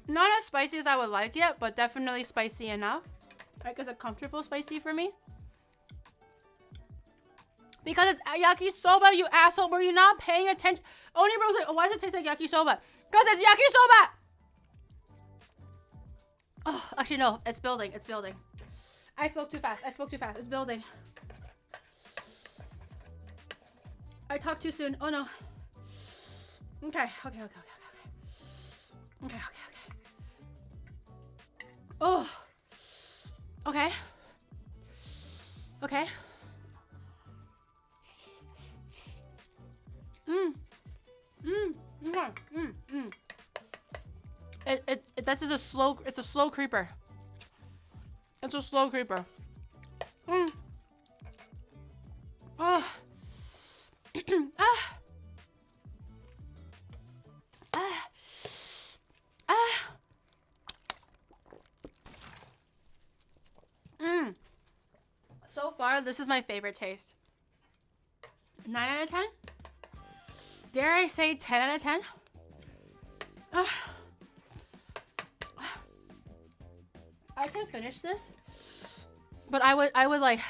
Not as spicy as I would like it, but definitely spicy enough. Like, it's a comfortable spicy for me. Because it's yakisoba, you asshole. Were you not paying attention? Only Bro's like, oh, why does it taste like yakisoba? Because it's yakisoba! Oh, actually, no. It's building. It's building. I spoke too fast. I spoke too fast. It's building. I talked too soon. Oh, no. Okay. Okay. Oh. Okay. Okay. This is a slow. It's a slow creeper. It's a slow creeper. Oh. So far, this is my favorite taste. 9 out of 10? Dare I say 10 out of 10? I can finish this, but I would like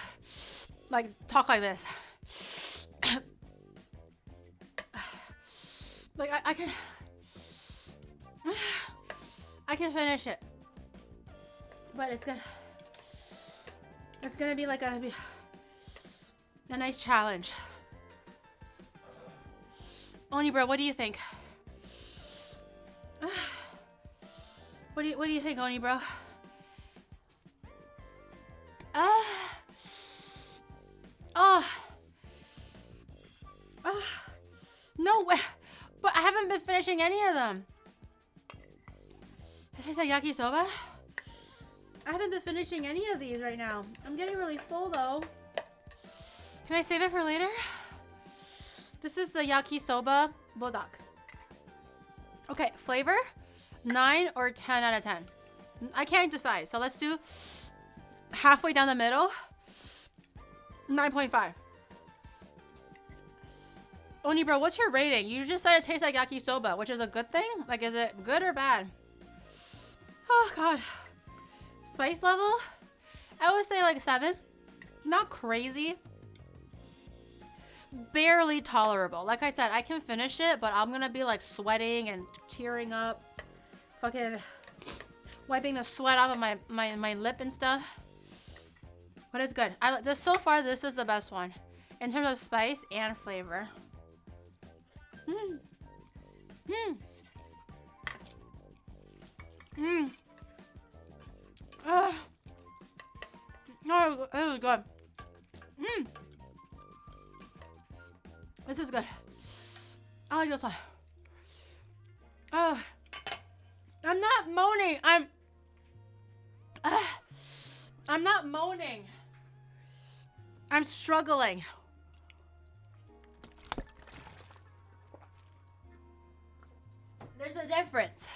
talk like this. Like I can finish it, but it's gonna be like a nice challenge. Oni bro, what do you think? What do you think, Oni bro? No way. But I haven't been finishing any of them. It tastes like yakisoba. I haven't been finishing any of these right now. I'm getting really full though. Can I save it for later? This is the yakisoba bodak. Okay, flavor 9 or 10 out of 10. I can't decide. So let's do halfway down the middle. 9.5. Oni bro, what's your rating? You just said it tastes like yakisoba, which is a good thing? Like, is it good or bad? Oh god. Spice level? I would say like 7. Not crazy. Barely tolerable. Like I said, I can finish it, but I'm gonna be like sweating and tearing up. Fucking wiping the sweat off of my lip and stuff. But it's good. So far, this is the best one in terms of spice and flavor. Oh, this is good. This is good. I like this one. I'm not moaning. I'm not moaning. I'm struggling. There's a difference.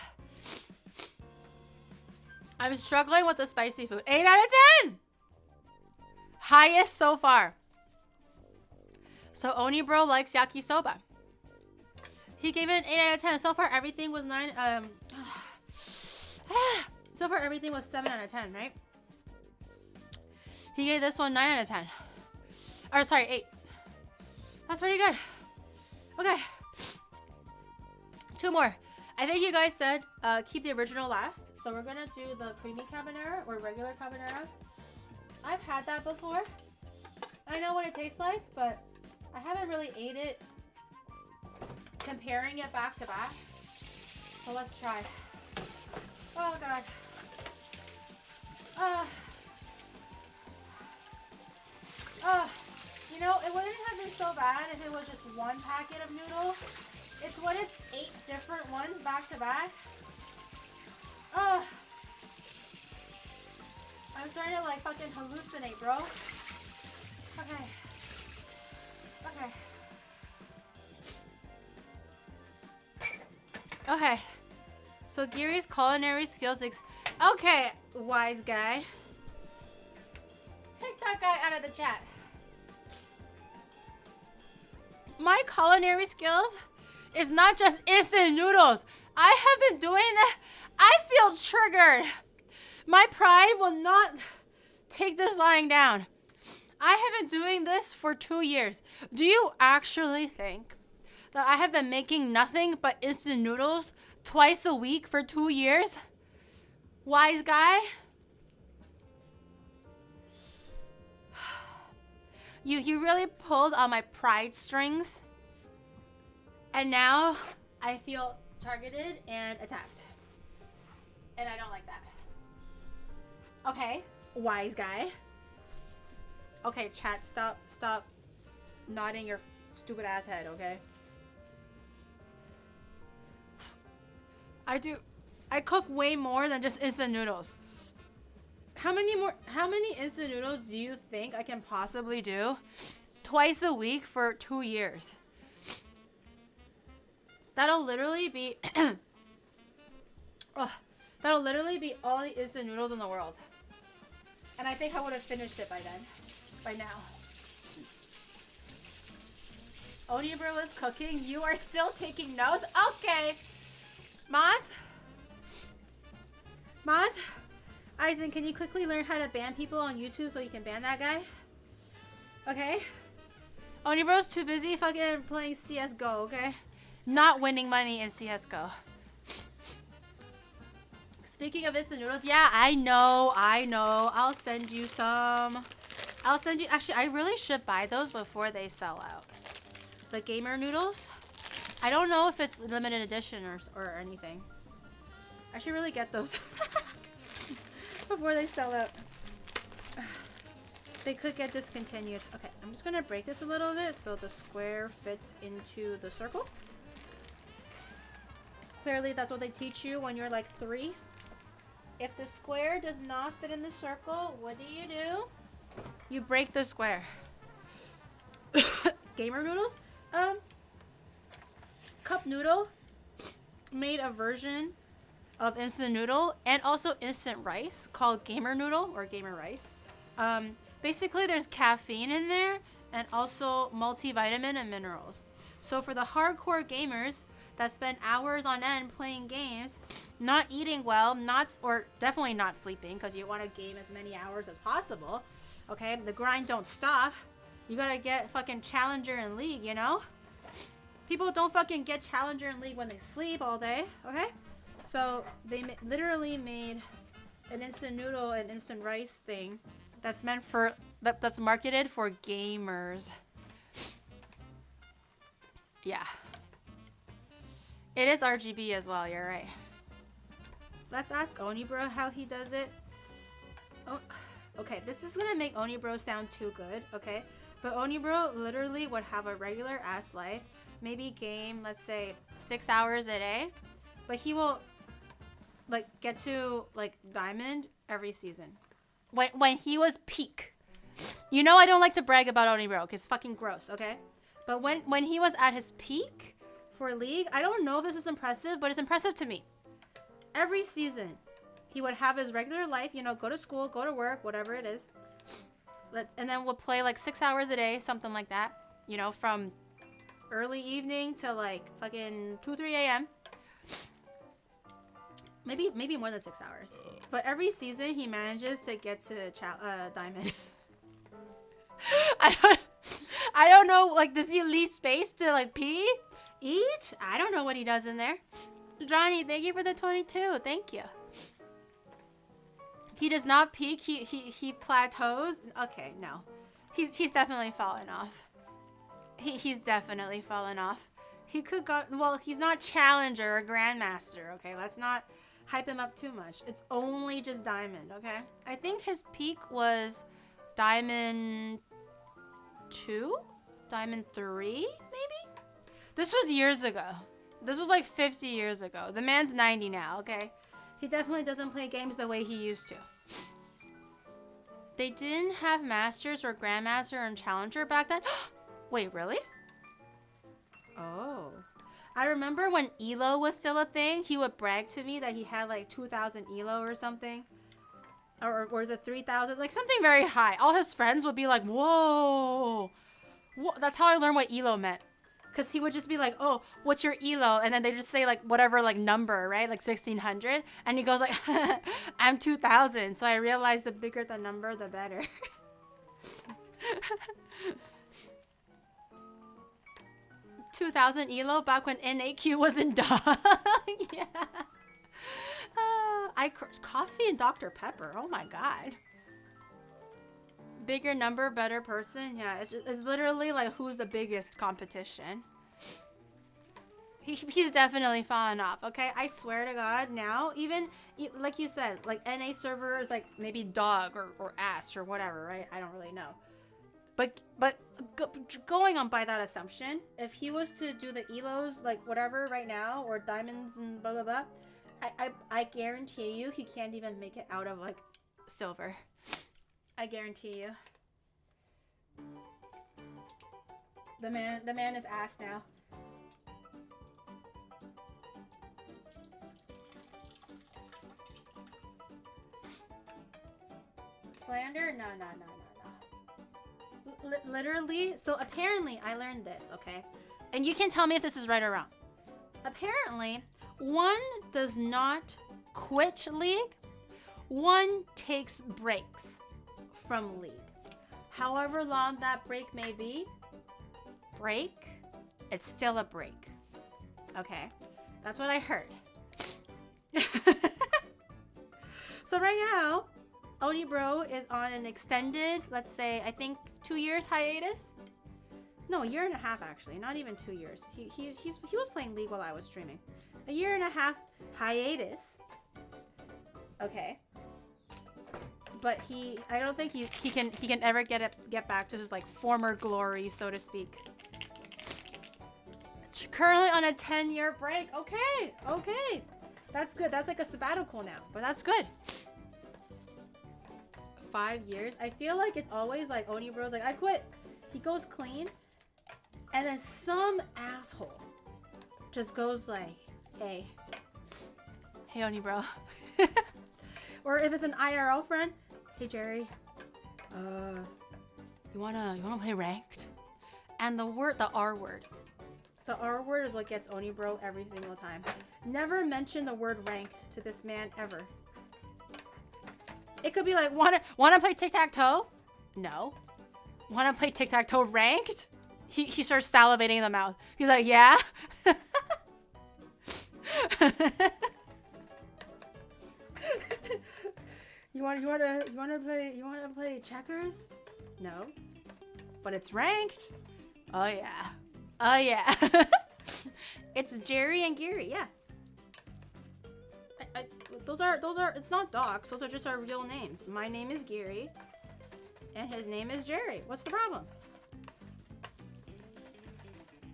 I'm struggling with the spicy food. 8 out of 10! Highest so far. So Oni bro likes yakisoba. He gave it an 8 out of 10. So far everything was 9. So far everything was 7 out of 10, right? He gave this one 9 out of 10. Or sorry, 8. That's pretty good. Okay. 2 more. I think you guys said keep the original last. So we're gonna do the creamy carbonara or regular carbonara. I've had that before. I know what it tastes like, but I haven't really ate it comparing it back to back. So let's try. Oh god. You know, it wouldn't have been so bad if it was just one packet of noodles. It's when it's 8 different ones back to back. I'm starting to like fucking hallucinate, bro. Okay. Okay. So Gary's culinary skills okay, wise guy. Kick that guy out of the chat. My culinary skills is not just instant noodles. I have been doing that. I feel triggered. My pride will not take this lying down. I have been doing this for 2 years. Do you actually think that I have been making nothing but instant noodles twice a week for 2 years? Wise guy? You really pulled on my pride strings. And now I feel targeted and attacked. And I don't like that. Okay, wise guy. Okay, chat, stop nodding your stupid ass head, okay? I cook way more than just instant noodles. How many instant noodles do you think I can possibly do twice a week for 2 years? That'll literally be that'll literally be all the instant noodles in the world. And I think I would have finished it by now. Onibro is cooking. You are still taking notes? Okay. Mons? Eisen, can you quickly learn how to ban people on YouTube so you can ban that guy? Okay. Onibro's too busy fucking playing CSGO, okay? Not winning money in CSGO. Speaking of instant noodles, yeah, I know. I'll send you some. Actually, I really should buy those before they sell out. The gamer noodles. I don't know if it's limited edition or anything. I should really get those before they sell out. They could get discontinued. Okay, I'm just gonna break this a little bit so the square fits into the circle. Clearly, that's what they teach you when you're like 3. If the square does not fit in the circle, what do? You break the square. Gamer noodles? Cup Noodle made a version of instant noodle and also instant rice called Gamer Noodle or Gamer Rice. Basically, there's caffeine in there and also multivitamin and minerals. So for the hardcore gamers that spend hours on end playing games, not eating well, or definitely not sleeping because you want to game as many hours as possible. Okay, the grind don't stop. You gotta get fucking Challenger and League, you know? People don't fucking get Challenger and League when they sleep all day, okay? So they literally made an instant noodle and instant rice thing that's meant for, that's marketed for gamers. Yeah. It is RGB as well, you're right. Let's ask Onibro how he does it. Oh, okay, this is gonna make Onibro sound too good, okay? But Onibro literally would have a regular ass life, maybe game, let's say 6 hours a day, but he will like get to like diamond every season. When he was peak. You know I don't like to brag about Onibro because it's fucking gross, okay? But when he was at his peak for League, I don't know if this is impressive, but it's impressive to me. Every season, he would have his regular life, you know, go to school, go to work, whatever it is. And then we'll play like 6 hours a day, something like that. You know, from early evening to like fucking 2, 3 a.m. Maybe more than 6 hours. But every season, he manages to get to diamond. I don't know, like, does he leave space to like pee? Eat? I don't know what he does in there. Johnny, thank you for the 22. Thank you. He does not peak. He plateaus. Okay, no. He's definitely fallen off. He's definitely fallen off. He could go, well, he's not challenger or grandmaster, okay? Let's not hype him up too much. It's only just diamond, okay? I think his peak was diamond 2? Diamond 3, maybe? This was years ago. This was like 50 years ago. The man's 90 now, okay? He definitely doesn't play games the way he used to. They didn't have Masters or Grandmaster and Challenger back then? Wait, really? Oh. I remember when Elo was still a thing, he would brag to me that he had like 2,000 Elo or something. Or is it 3,000? Like something very high. All his friends would be like, whoa. That's how I learned what Elo meant. Because he would just be like, oh, what's your Elo? And then they just say like whatever like number, right? Like 1,600. And he goes like, I'm 2,000. So I realized the bigger the number, the better. 2,000 Elo back when NAQ was in dog. Yeah. Coffee and Dr. Pepper. Oh my god. Bigger number, better person. Yeah, it's literally like who's the biggest competition. He's definitely fallen off. Okay, I swear to God. Now, even like you said, like NA servers, like maybe dog or ass or whatever, right? I don't really know. But going on by that assumption, if he was to do the elos like whatever right now or diamonds and blah blah blah, I guarantee you he can't even make it out of like silver. I guarantee you. The man is ass now. Slander? No. Literally, so apparently I learned this, okay? And you can tell me if this is right or wrong. Apparently, one does not quit League. One takes breaks from League. However long that break may be, it's still a break. Okay? That's what I heard. So right now, Oni Bro is on an extended, let's say, I think 2 years hiatus. No, a year and a half actually, not even 2 years. He was playing League while I was streaming. A year and a half hiatus. Okay. But I don't think he can ever get back to his like former glory, so to speak. Currently on a 10-year break. Okay. That's good. That's like a sabbatical now, but that's good. 5 years. I feel like it's always like Oni Bro's like, I quit. He goes clean. And then some asshole just goes like, hey Oni Bro. Or if it's an IRL friend, hey Jerry, you wanna play ranked? And the R word. The R word is what gets Oni Bro every single time. Never mention the word ranked to this man ever. It could be like, wanna play tic-tac-toe? No. Wanna play tic-tac-toe ranked? He starts salivating in the mouth. He's like, yeah? You wanna play checkers? No. But it's ranked? Oh yeah. It's Jerry and Gary, yeah. Those are, it's not docs, those are just our real names. My name is Gary, and his name is Jerry. What's the problem?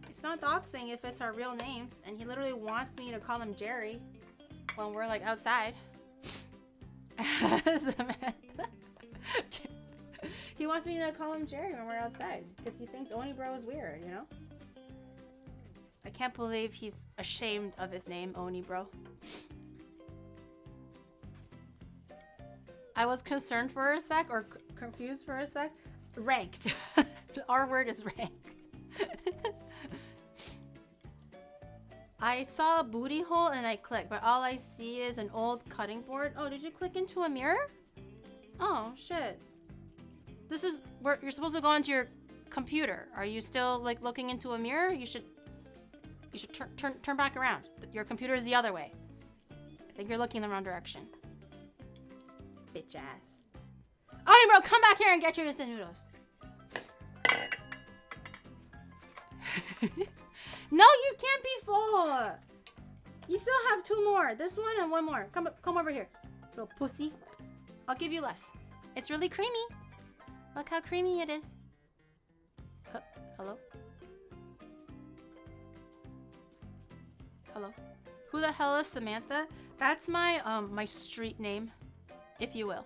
It's not doxing if it's our real names, and he literally wants me to call him Jerry when we're like outside. Samantha. He wants me to call him Jerry when we're outside, because he thinks Oni Bro is weird, you know? I can't believe he's ashamed of his name, Oni Bro. I was concerned for a sec, or confused for a sec. Ranked. Our word is ranked. I saw a booty hole and I clicked, but all I see is an old cutting board. Oh, did you click into a mirror? Oh, shit. This is where you're supposed to go into your computer. Are you still like looking into a mirror? You should turn back around. Your computer is the other way. I think you're looking in the wrong direction. Bitch ass. Oni Bro, come back here and get your instant noodles. No, you can't be full. You still have 2 more. This one and 1 more. Come over here, little pussy. I'll give you less. It's really creamy. Look how creamy it is. Hello? Hello? Who the hell is Samantha? That's my my street name, if you will.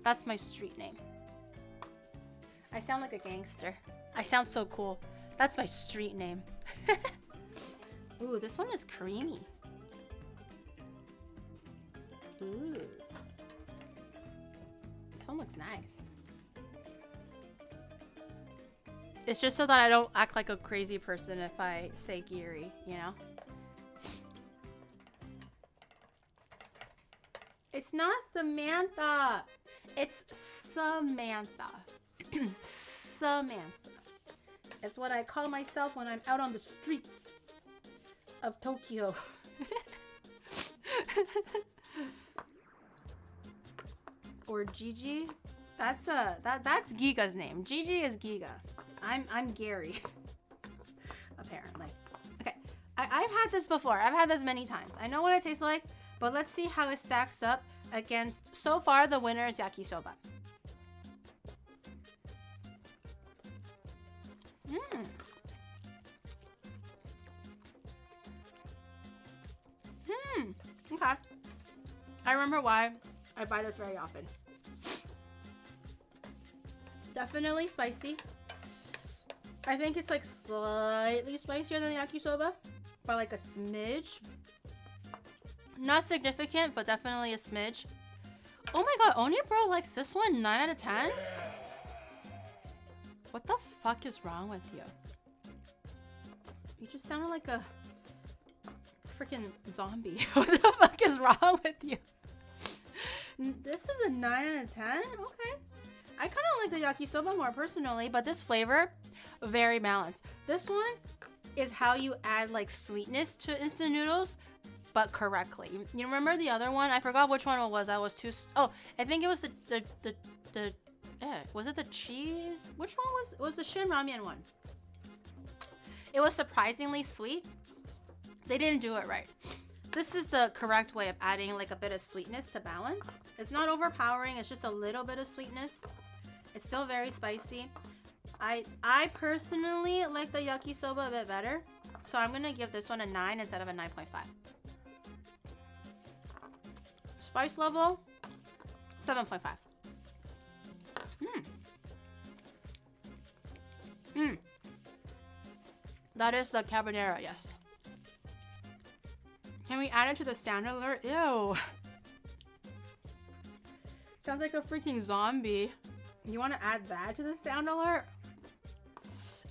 That's my street name. I sound like a gangster. I sound so cool. That's my street name. Ooh, this one is creamy. Ooh. This one looks nice. It's just so that I don't act like a crazy person if I say Giri, you know? It's not Samantha. It's Samantha. Samantha. It's what I call myself when I'm out on the streets of Tokyo. Or Gigi. That's Giga's name. Gigi is Giga. I'm Gary. Apparently. Okay. I've had this before. I've had this many times. I know what it tastes like, but let's see how it stacks up against, so far, the winner is yakisoba. Okay. I remember why I buy this very often. Definitely spicy. I think it's like slightly spicier than yakisoba, by like a smidge. Not significant, but definitely a smidge. Oh my god, Onibro likes this one 9 out of 10? What the fuck is wrong with you? You just sounded like a freaking zombie. What the fuck is wrong with you? This is a 9 out of 10? Okay. I kind of like the yakisoba more personally, but this flavor, very balanced. This one is how you add like sweetness to instant noodles, but correctly. You remember the other one? I forgot which one it was. I was too. Oh, I think it was was it the cheese? Which one was? It was the Shin Ramen one. It was surprisingly sweet. They didn't do it right. This is the correct way of adding like a bit of sweetness to balance. It's not overpowering. It's just a little bit of sweetness. It's still very spicy. I personally like the yakisoba a bit better, so I'm gonna give this one a 9 instead of a 9.5. Spice level 7.5. That is the carbonara, yes. Can we add it to the sound alert? Ew. Sounds like a freaking zombie. You want to add that to the sound alert?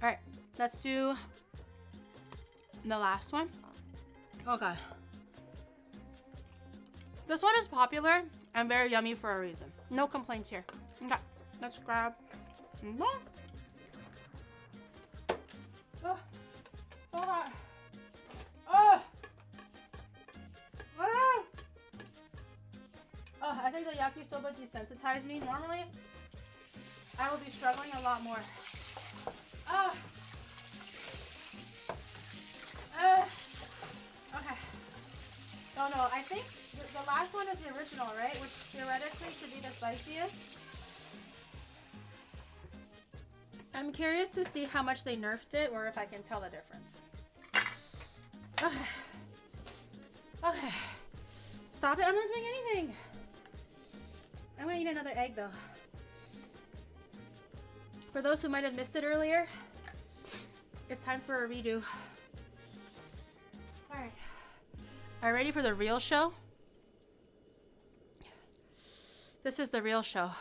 Alright, let's do the last one. Okay. This one is popular and very yummy for a reason. No complaints here. Okay, let's grab. Oh, so hot. Oh. Oh, I think the yakisoba desensitized me. Normally, I would be struggling a lot more. Okay. Oh no, I think the last one is the original, right? Which theoretically should be the spiciest. I'm curious to see how much they nerfed it or if I can tell the difference. Okay. Okay. Stop it, I'm not doing anything. I'm gonna eat another egg though. For those who might have missed it earlier, it's time for a redo. Alright. Are you ready for the real show? This is the real show.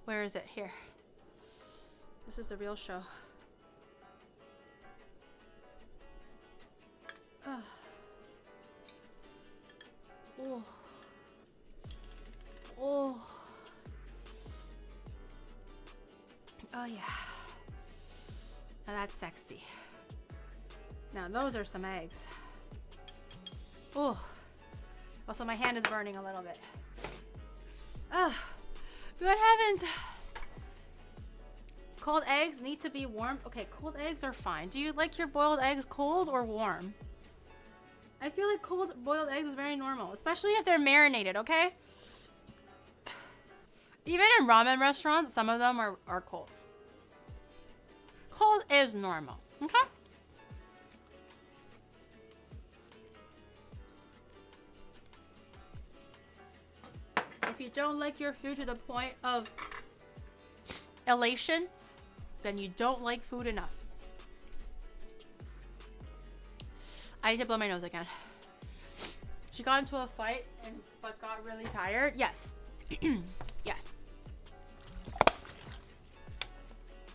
Where is it? Here. This is the real show. Oh. Oh. Oh. Oh yeah. Now that's sexy. Now those are some eggs. Oh. Also my hand is burning a little bit. Ah. Good heavens. Cold eggs need to be warmed. Okay, cold eggs are fine. Do you like your boiled eggs cold or warm? I feel like cold boiled eggs is very normal, especially if they're marinated, okay? Even in ramen restaurants, some of them are cold. Cold is normal, okay? If you don't like your food to the point of elation, then you don't like food enough. I need to blow my nose again. She got into a fight but got really tired. Yes. Yes.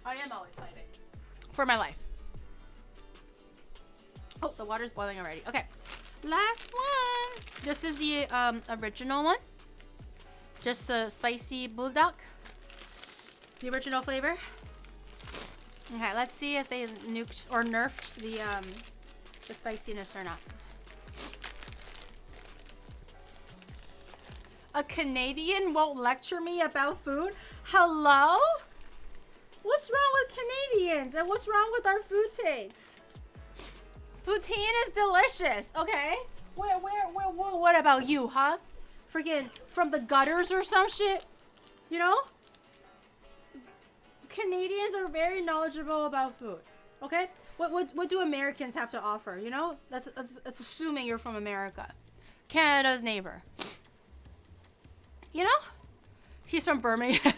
I am always fighting. For my life. Oh, the water's boiling already. Okay. Last one. This is the original one. Just the spicy bulldog. The original flavor. Okay, let's see if they nuked or nerfed the spiciness or not. A Canadian won't lecture me about food? Hello? What's wrong with Canadians? And what's wrong with our food takes? Poutine is delicious, okay? What about you, huh? Freaking from the gutters or some shit? You know? Canadians are very knowledgeable about food, okay? What do Americans have to offer, you know? That's assuming you're from America. Canada's neighbor. You know? He's from Birmingham.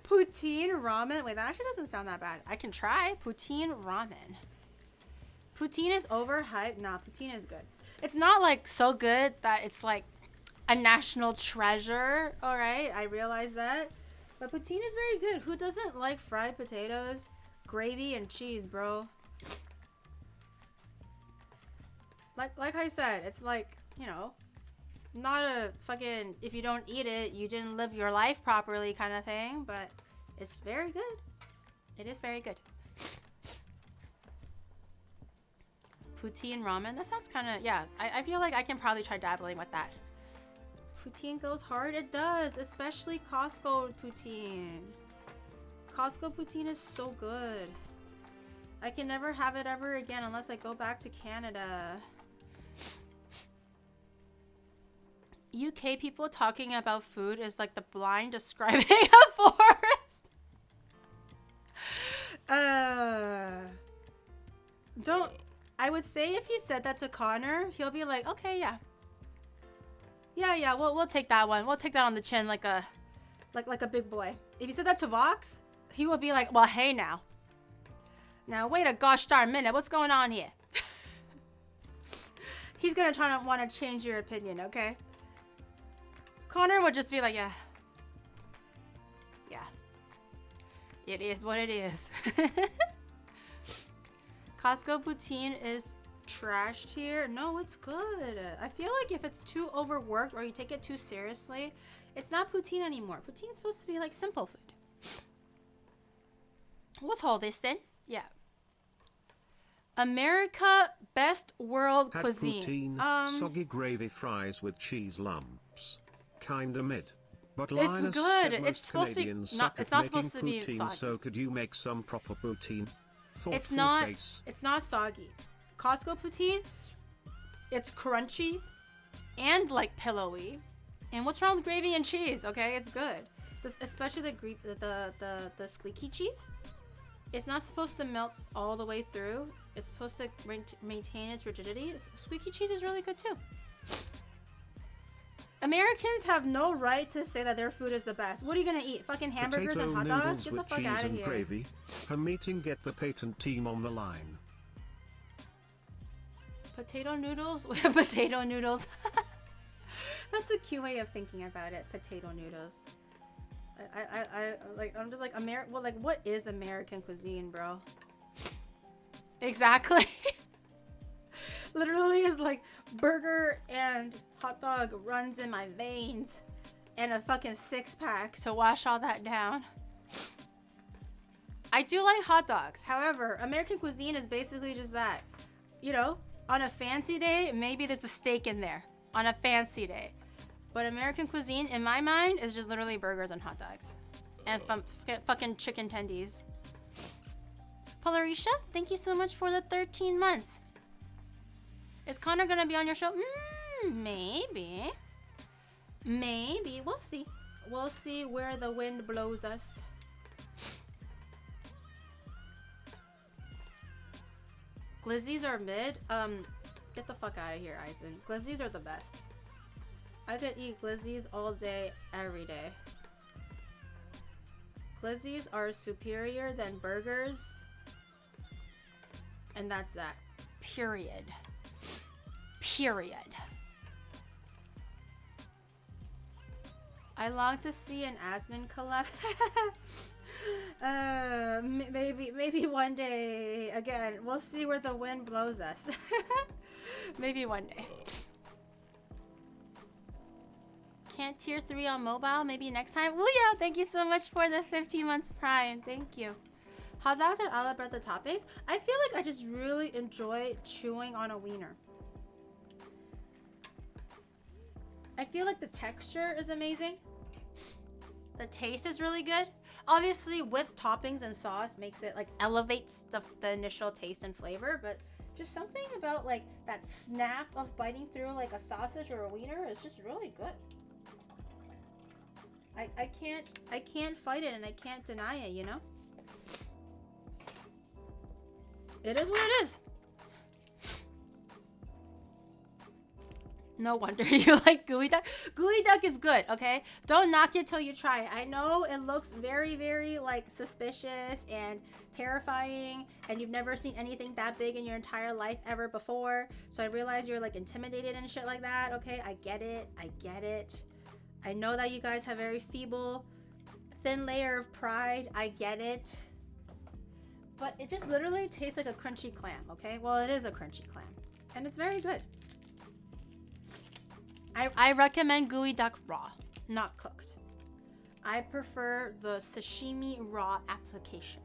Poutine ramen. Wait, that actually doesn't sound that bad. I can try poutine ramen. Poutine is overhyped. Nah, poutine is good. It's not like so good that it's like a national treasure. All right, I realize that. But poutine is very good. Who doesn't like fried potatoes, gravy, and cheese, bro? Like I said, it's like, you know, not a fucking, if you don't eat it, you didn't live your life properly kind of thing, but it's very good. It is very good. Poutine ramen, that sounds kind of, yeah, I feel like I can probably try dabbling with that. Poutine goes hard. It does, especially Costco poutine. Costco poutine is so good. I can never have it ever again unless I go back to Canada. UK people talking about food is like the blind describing a forest. Don't, I would say if you said that to Connor, he'll be like, okay, yeah. Yeah, we'll take that one. We'll take that on the chin like a big boy. If you said that to Vox, he will be like, well, hey now. Now wait a gosh darn minute, what's going on here? He's gonna try to want to change your opinion, okay? Connor would just be like, yeah. It is what it is. Costco poutine is trashed here. No, it's good. I feel like if it's too overworked or you take it too seriously, it's not poutine anymore. Poutine's supposed to be like simple food. What's all this then? Yeah. America best world Had cuisine. Poutine, soggy gravy fries with cheese lumps. Kinda mid. But It's Linus good. said It's most supposed to be Canadians not- suck it's at not making supposed to be poutine, soggy. so could you make some proper poutine? Thoughtful It's not. face. It's not soggy. Costco poutine. It's crunchy, and like pillowy. And what's wrong with gravy and cheese? Okay, it's good. Especially the squeaky cheese. It's not supposed to melt all the way through. It's supposed to maintain its rigidity. Squeaky cheese is really good too. Americans have no right to say that their food is the best. What are you gonna eat? Fucking hamburgers Potato and hot dogs? noodles Get the with fuck cheese out of and here. gravy. Her meeting, get the patent team on the line. Potato noodles with potato noodles. That's a cute way of thinking about it. Potato noodles. I'm just like well, like what is American cuisine, bro? Exactly. Literally is like burger and hot dog runs in my veins and a fucking 6-pack to wash all that down. I do like hot dogs. However, American cuisine is basically just that. You know, on a fancy day, maybe there's a steak in there. On a fancy day. But American cuisine, in my mind, is just literally burgers and hot dogs. And fucking chicken tendies. Polarisha, thank you so much for the 13 months. Is Connor gonna be on your show? Maybe. Maybe. We'll see. We'll see where the wind blows us. Glizzies are mid. Get the fuck out of here, Eisen. Glizzies are the best. I could eat glizzies all day, every day. Glizzies are superior than burgers. And that's that. Period. Period. I long to see an Asmon collab. Maybe one day. Again, we'll see where the wind blows us. Maybe one day. Can't tier 3 on mobile? Maybe next time? Luya, thank you so much for the 15 months prime. Thank you. Hot dogs are all about the toppings. I feel like I just really enjoy chewing on a wiener. I feel like the texture is amazing. The taste is really good. Obviously, with toppings and sauce makes it like elevates the initial taste and flavor, but just something about like that snap of biting through like a sausage or a wiener is just really good. I can't fight it and I can't deny it, you know? It is what it is. No wonder you like gooey duck. Gooey duck is good, okay? Don't knock it till you try it. I know it looks very, very like suspicious and terrifying, and you've never seen anything that big in your entire life ever before. So I realize you're like intimidated and shit like that, okay? I get it. I get it. I know that you guys have very feeble, thin layer of pride. I get it. But it just literally tastes like a crunchy clam, okay? Well, it is a crunchy clam. And it's very good. I recommend gooey duck raw, not cooked. I prefer the sashimi raw application.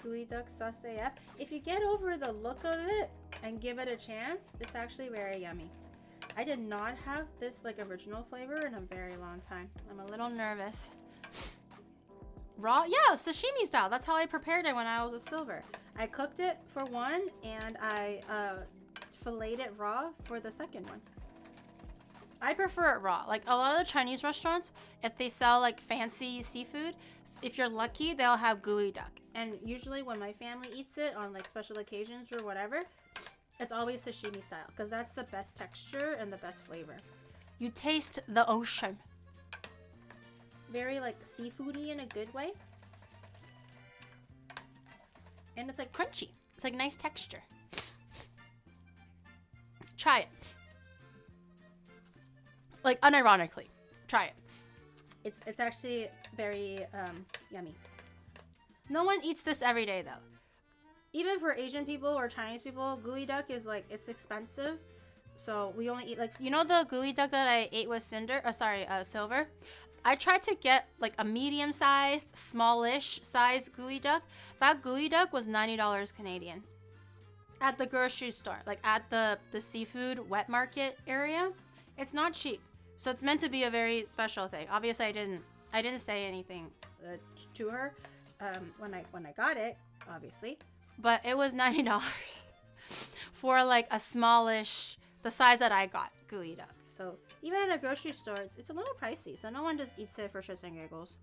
Gooey duck sauce AF. If you get over the look of it and give it a chance, it's actually very yummy. I did not have this like original flavor in a very long time. I'm a little nervous. Raw? Yeah, sashimi style. That's how I prepared it when I was with Silver. I cooked it for one and I filleted it raw for the second one. I prefer it raw. Like a lot of the Chinese restaurants, if they sell like fancy seafood, if you're lucky, they'll have gooey duck. And usually when my family eats it on like special occasions or whatever, it's always sashimi style because that's the best texture and the best flavor. You taste the ocean. Very like seafoody in a good way. And it's like crunchy. It's like nice texture. Try it. Like unironically, try it. It's actually very yummy. No one eats this every day though. Even for Asian people or Chinese people, gooey duck is like, it's expensive. So we only eat like, you know the gooey duck that I ate with Silver? I tried to get like a medium-sized, smallish size gooey duck. That gooey duck was $90 Canadian at the grocery store, like at the seafood wet market area. It's not cheap, so it's meant to be a very special thing. Obviously, I didn't say anything to her when I got it, obviously, but it was $90 for like a smallish, the size that I got gooey duck. So even at a grocery store, it's a little pricey. So no one just eats it for shits and giggles.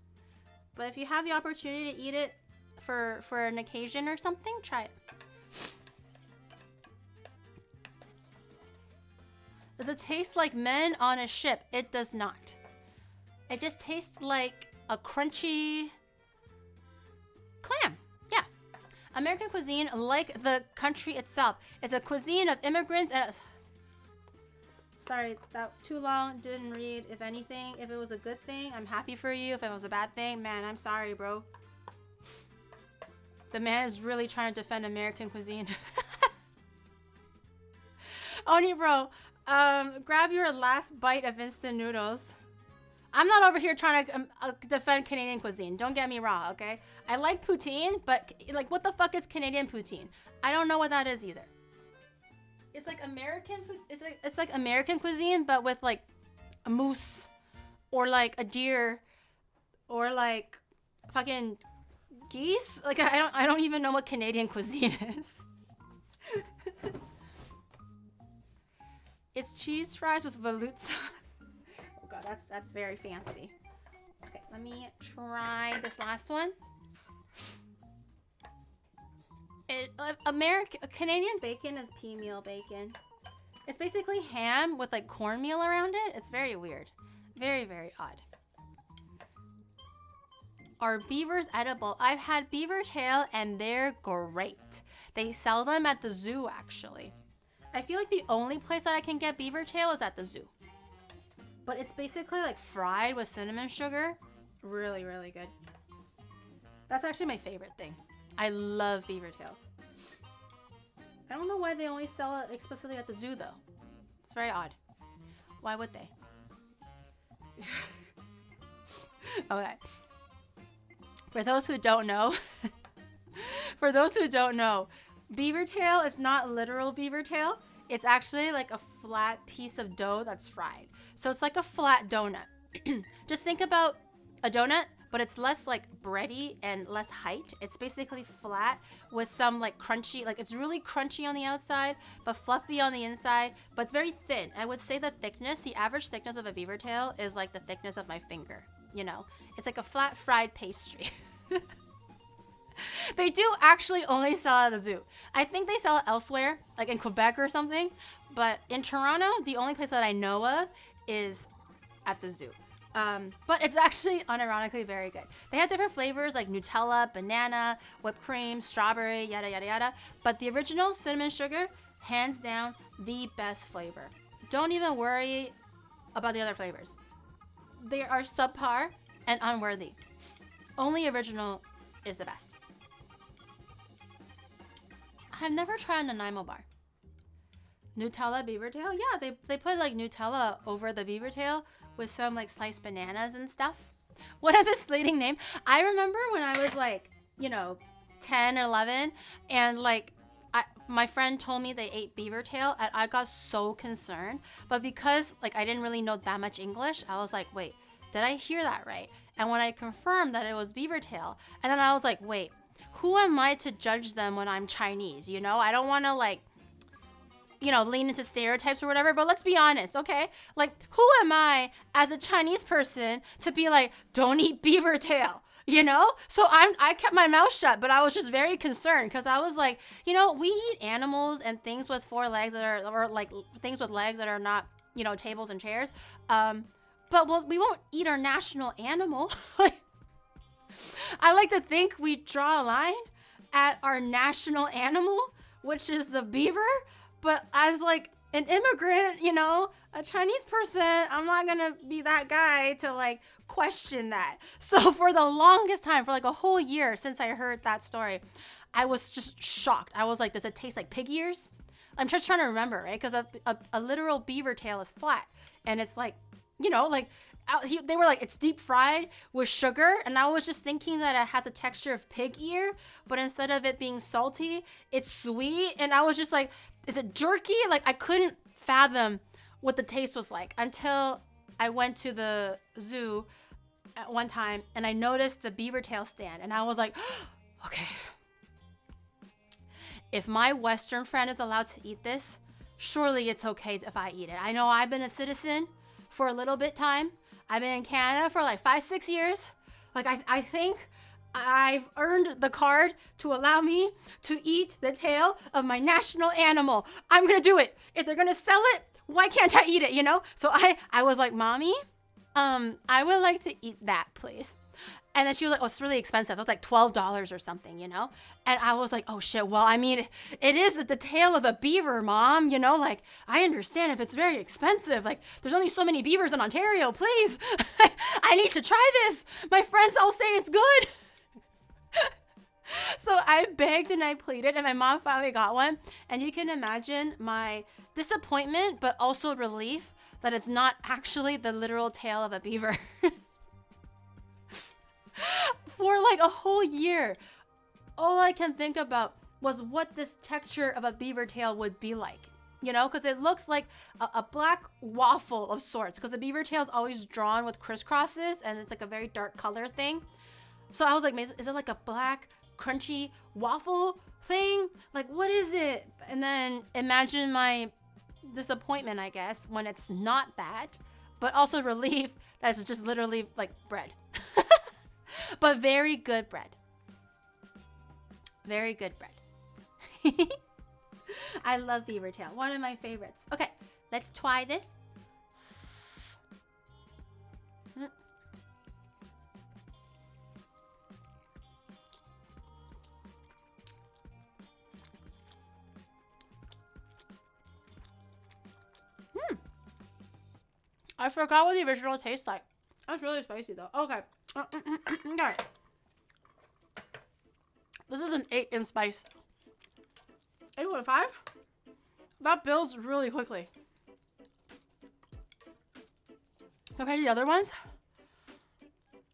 But if you have the opportunity to eat it for an occasion or something, try it. Does it taste like men on a ship? It does not. It just tastes like a crunchy clam. Yeah. American cuisine, like the country itself, is a cuisine of immigrants and... Sorry, that too long, didn't read. If anything, if it was a good thing, I'm happy for you. If it was a bad thing, man, I'm sorry, bro. The man is really trying to defend American cuisine. Oni, bro, grab your last bite of instant noodles. I'm not over here trying to defend Canadian cuisine. Don't get me wrong, okay? I like poutine, but like, what the fuck is Canadian poutine? I don't know what that is either. It's like American food. It's like American cuisine, but with like a moose, or like a deer, or like fucking geese. Like I don't even know what Canadian cuisine is. It's cheese fries with velouté sauce. Oh god, that's very fancy. Okay, let me try this last one. Canadian bacon is pea meal bacon. It's basically ham with like cornmeal around it. It's very weird. Very, very odd. Are beavers edible? I've had beaver tail and they're great. They sell them at the zoo actually. I feel like the only place that I can get beaver tail is at the zoo. But it's basically like fried with cinnamon sugar. Really, really good. That's actually my favorite thing. I love beaver tails. I don't know why they only sell it explicitly at the zoo though. It's very odd. Why would they? Okay. For those who don't know, beaver tail is not literal beaver tail. It's actually like a flat piece of dough that's fried. So it's like a flat donut. Just think about a donut, but it's less like bready and less height. It's basically flat with some like crunchy, like it's really crunchy on the outside, but fluffy on the inside, but it's very thin. I would say the thickness, the average thickness of a beaver tail is like the thickness of my finger, you know? It's like a flat fried pastry. They do actually only sell at the zoo. I think they sell it elsewhere, like in Quebec or something, but in Toronto, the only place that I know of is at the zoo. But it's actually unironically very good. They have different flavors like Nutella, banana, whipped cream, strawberry, yada, yada, yada. But the original cinnamon sugar, hands down, the best flavor. Don't even worry about the other flavors. They are subpar and unworthy. Only original is the best. I've never tried a Nanaimo bar. Nutella beaver tail? Yeah, they put like Nutella over the beaver tail with some like sliced bananas and stuff. What a misleading name. I remember when I was like, you know, 10, 11, and like my friend told me they ate beaver tail and I got so concerned. But because like I didn't really know that much English, I was like, wait, did I hear that right? And when I confirmed that it was beaver tail, and then I was like, wait, who am I to judge them when I'm Chinese? You know, I don't want to like, you know, lean into stereotypes or whatever, but let's be honest, okay? Like, who am I as a Chinese person to be like, don't eat beaver tail, you know? So I kept my mouth shut, but I was just very concerned because I was like, you know, we eat animals and things with four legs that are, or like things with legs that are not, you know, tables and chairs. But we won't eat our national animal. I like to think we draw a line at our national animal, which is the beaver. But as like an immigrant, you know, a Chinese person, I'm not gonna be that guy to like question that. So for the longest time, for like a whole year since I heard that story, I was just shocked. I was like, does it taste like pig ears? I'm just trying to remember, right? Because a literal beaver tail is flat and it's like, you know, like they were like, it's deep fried with sugar. And I was just thinking that it has a texture of pig ear, but instead of it being salty, it's sweet. And I was just like, is it jerky? Like I couldn't fathom what the taste was like until I went to the zoo at one time and I noticed the beaver tail stand. And I was like, okay, if my Western friend is allowed to eat this, surely it's okay if I eat it. I know I've been a citizen for a little bit time. I've been in Canada for like 5-6 years. Like I think I've earned the card to allow me to eat the tail of my national animal. I'm gonna do it. If they're gonna sell it, why can't I eat it, you know? So I was like, Mommy, I would like to eat that, please. And then she was like, oh, it's really expensive. It was like $12 or something, you know? And I was like, oh shit, well, I mean, it is the tail of a beaver, Mom, you know? Like, I understand if it's very expensive. Like, there's only so many beavers in Ontario, please. I need to try this. My friends all say it's good. So I begged and I pleaded and my mom finally got one. And you can imagine my disappointment, but also relief that it's not actually the literal tail of a beaver. For like a whole year, all I can think about was what this texture of a beaver tail would be like, you know, because it looks like a black waffle of sorts, because the beaver tail is always drawn with crisscrosses and it's like a very dark color thing. So I was like, is it like a black crunchy waffle thing? Like, what is it? And then imagine my disappointment, I guess, when it's not that, but also relief that it's just literally like bread. But very good bread. Very good bread. I love beaver tail. One of my favorites. Okay, let's try this. I forgot what the original tastes like. That's really spicy though. Okay. Okay. This is an 8 in spice. 8.5? That builds really quickly. Compared to the other ones,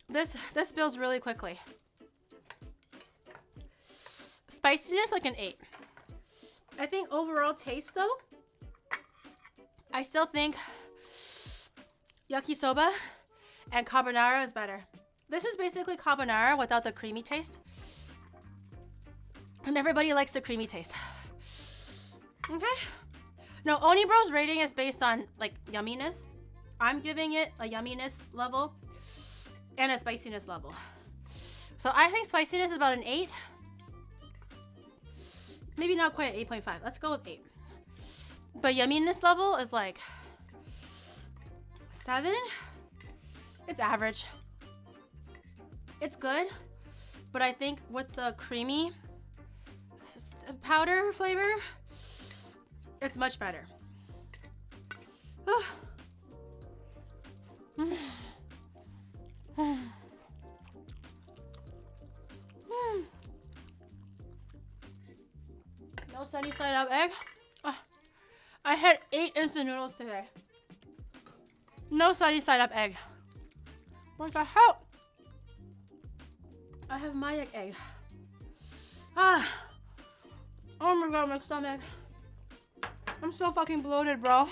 this builds really quickly. Spiciness like an 8. I think overall taste though, I still think yakisoba and carbonara is better. This is basically carbonara without the creamy taste. And everybody likes the creamy taste. Okay. No, Onibro's rating is based on like yumminess. I'm giving it a yumminess level and a spiciness level. So I think spiciness is about an 8. Maybe not quite 8.5. Let's go with 8. But yumminess level is like 7. It's average. It's good, but I think with the creamy powder flavor, it's much better. No sunny side up egg. I had 8 instant noodles today. No sunny side up egg. What the hell? I have my egg. Oh my god, my stomach. I'm so fucking bloated, bro.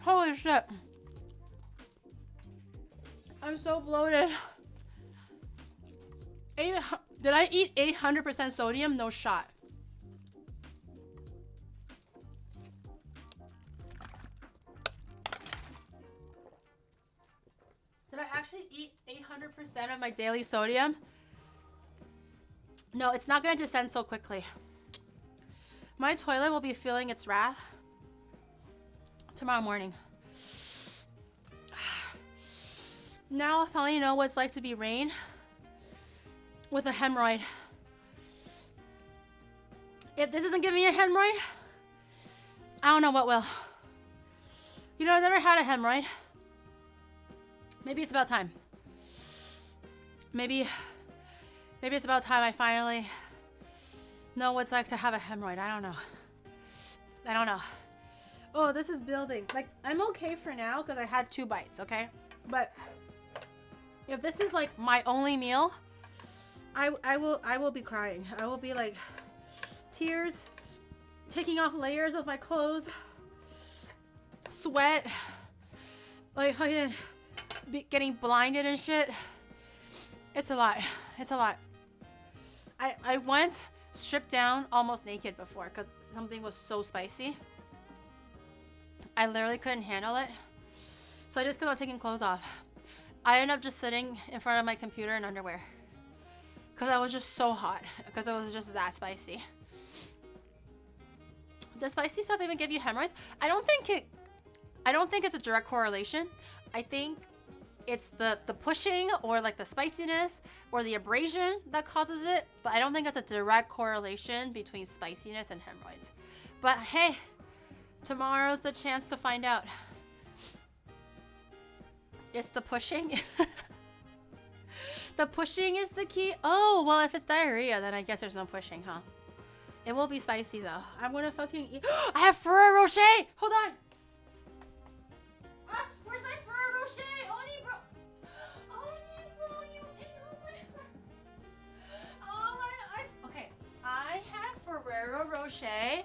Holy shit. I'm so bloated. Did I eat 800% sodium? No shot. Did I actually eat 800% of my daily sodium? No, it's not going to descend so quickly. My toilet will be feeling its wrath tomorrow morning. Now I'll finally know what it's like to be Rain with a hemorrhoid. If this doesn't give me a hemorrhoid, I don't know what will. You know, I've never had a hemorrhoid. Maybe it's about time. Maybe it's about time I finally know what it's like to have a hemorrhoid. I don't know. Oh, this is building. Like, I'm okay for now because I had 2 bites, okay? But if this is like my only meal, I will be crying. I will be like tears, taking off layers of my clothes, sweat, like fucking getting blinded and shit. It's a lot. It's a lot. I once stripped down almost naked before because something was so spicy. I literally couldn't handle it. So I just kept on taking clothes off. I ended up just sitting in front of my computer in underwear because I was just so hot, because it was just that spicy. Does spicy stuff even give you hemorrhoids? I don't think it's a direct correlation. I think it's the pushing or like the spiciness or the abrasion that causes it, but I don't think it's a direct correlation between spiciness and hemorrhoids. But hey, tomorrow's the chance to find out. It's the pushing. The pushing is the key. Oh, well, if it's diarrhea, then I guess there's no pushing, huh? It will be spicy though. I'm gonna fucking eat. I have Ferrero Rocher. Hold on. Where's my Ferrero Rocher? Onibro, you okay. I have Ferrero Rocher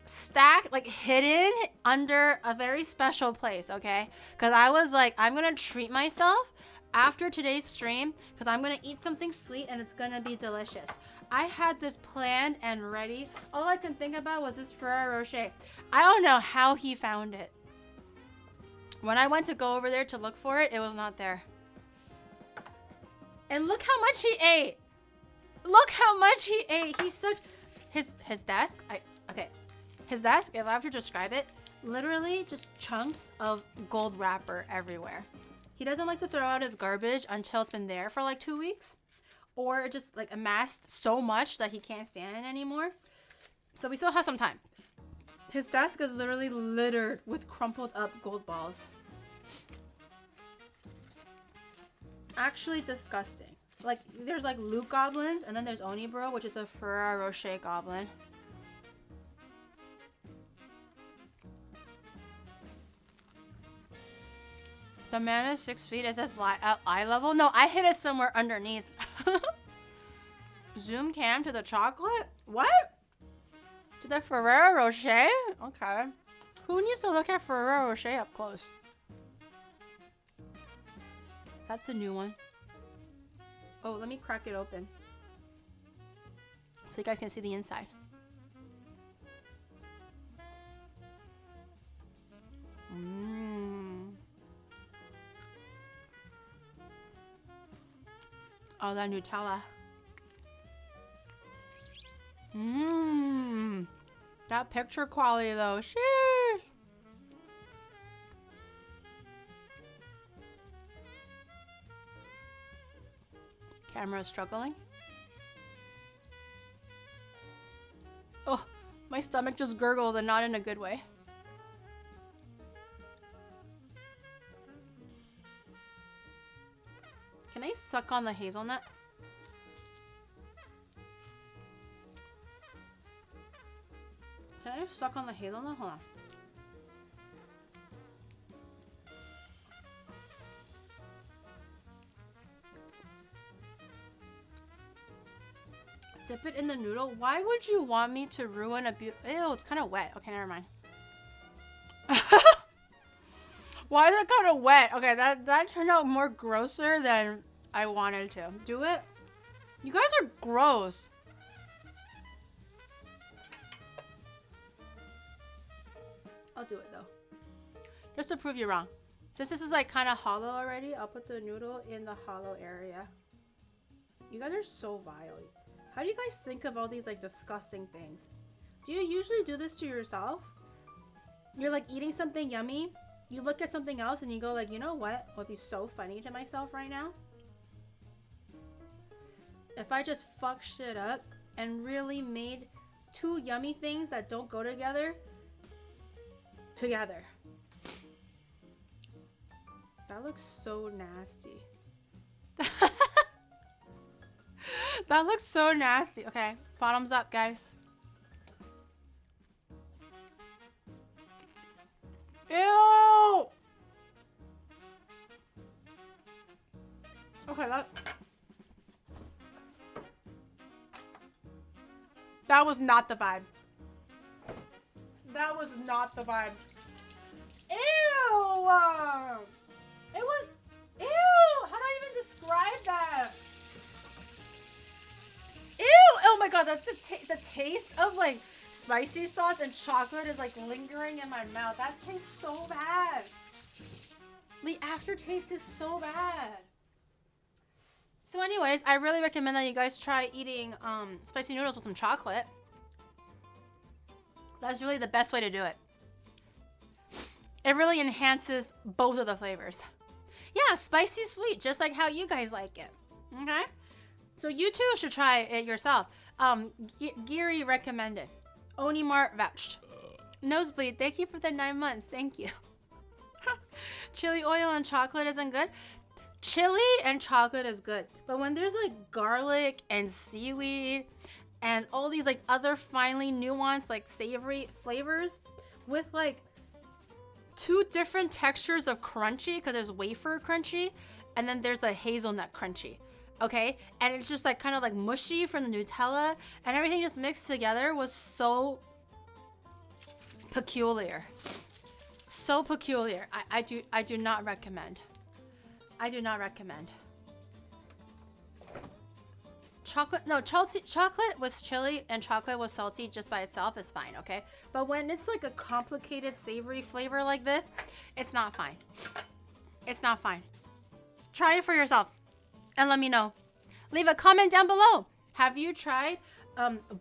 stacked, like hidden under a very special place, okay? Because I was like, I'm gonna treat myself after today's stream because I'm gonna eat something sweet and it's gonna be delicious. I had this planned and ready. All I could think about was this Ferrero Rocher. I don't know how he found it. When I went to go over there to look for it, it was not there. And look how much he ate. Look how much he ate. He's such... His desk... His desk, if I have to describe it, literally just chunks of gold wrapper everywhere. He doesn't like to throw out his garbage until it's been there for like 2 weeks. Or it just like amassed so much that he can't stand it anymore. So we still have some time. His desk is literally littered with crumpled up gold balls. Actually disgusting. Like, there's like Luke goblins, and then there's Onibro, which is a Ferrero Rocher goblin. The man is 6 feet. It says at eye level. No, I hit it somewhere underneath. Zoom cam to the chocolate? What? To the Ferrero Rocher? Okay. Who needs to look at Ferrero Rocher up close? That's a new one. Oh, let me crack it open so you guys can see the inside. Oh, that Nutella. That picture quality though. Sheesh. Camera is struggling. Oh, my stomach just gurgled and not in a good way. Can I suck on the hazelnut? Can I suck on the hazelnut? Hold on. Dip it in the noodle? Why would you want me to ruin a beautiful... Ew, it's kind of wet. Okay, never mind. Why is it kind of wet? Okay, that turned out more grosser than I wanted to. Do it? You guys are gross. I'll do it though. Just to prove you wrong. Since this is like kind of hollow already, I'll put the noodle in the hollow area. You guys are so vile. How do you guys think of all these like disgusting things? Do you usually do this to yourself? You're like eating something yummy. You look at something else and you go like, you know what would be so funny to myself right now? If I just fucked shit up and really made two yummy things that don't go together. That looks so nasty. That looks so nasty. Okay, bottoms up, guys. Ew! Okay, that was not the vibe. That was not the vibe. Ew! It was... Ew! How do I even describe that? Ew! Oh my god, that's the taste of like spicy sauce and chocolate is like lingering in my mouth. That tastes so bad. The aftertaste is so bad. So anyways, I really recommend that you guys try eating spicy noodles with some chocolate. That's really the best way to do it. It really enhances both of the flavors. Yeah, spicy sweet, just like how you guys like it. Okay? So you too should try it yourself. Geary recommended. Onimart vouched. Nosebleed, thank you for the 9 months. Thank you. Chili oil and chocolate isn't good. Chili and chocolate is good. But when there's like garlic and seaweed and all these like other finely nuanced like savory flavors with like two different textures of crunchy, because there's wafer crunchy and then there's the hazelnut crunchy. Okay, and it's just like kind of like mushy from the Nutella and everything just mixed together was so peculiar. So peculiar. I do not recommend. I do not recommend. Chocolate was chili and chocolate was salty just by itself is fine, okay? But when it's like a complicated savory flavor like this, it's not fine. It's not fine. Try it for yourself and let me know. Leave a comment down below. Have you tried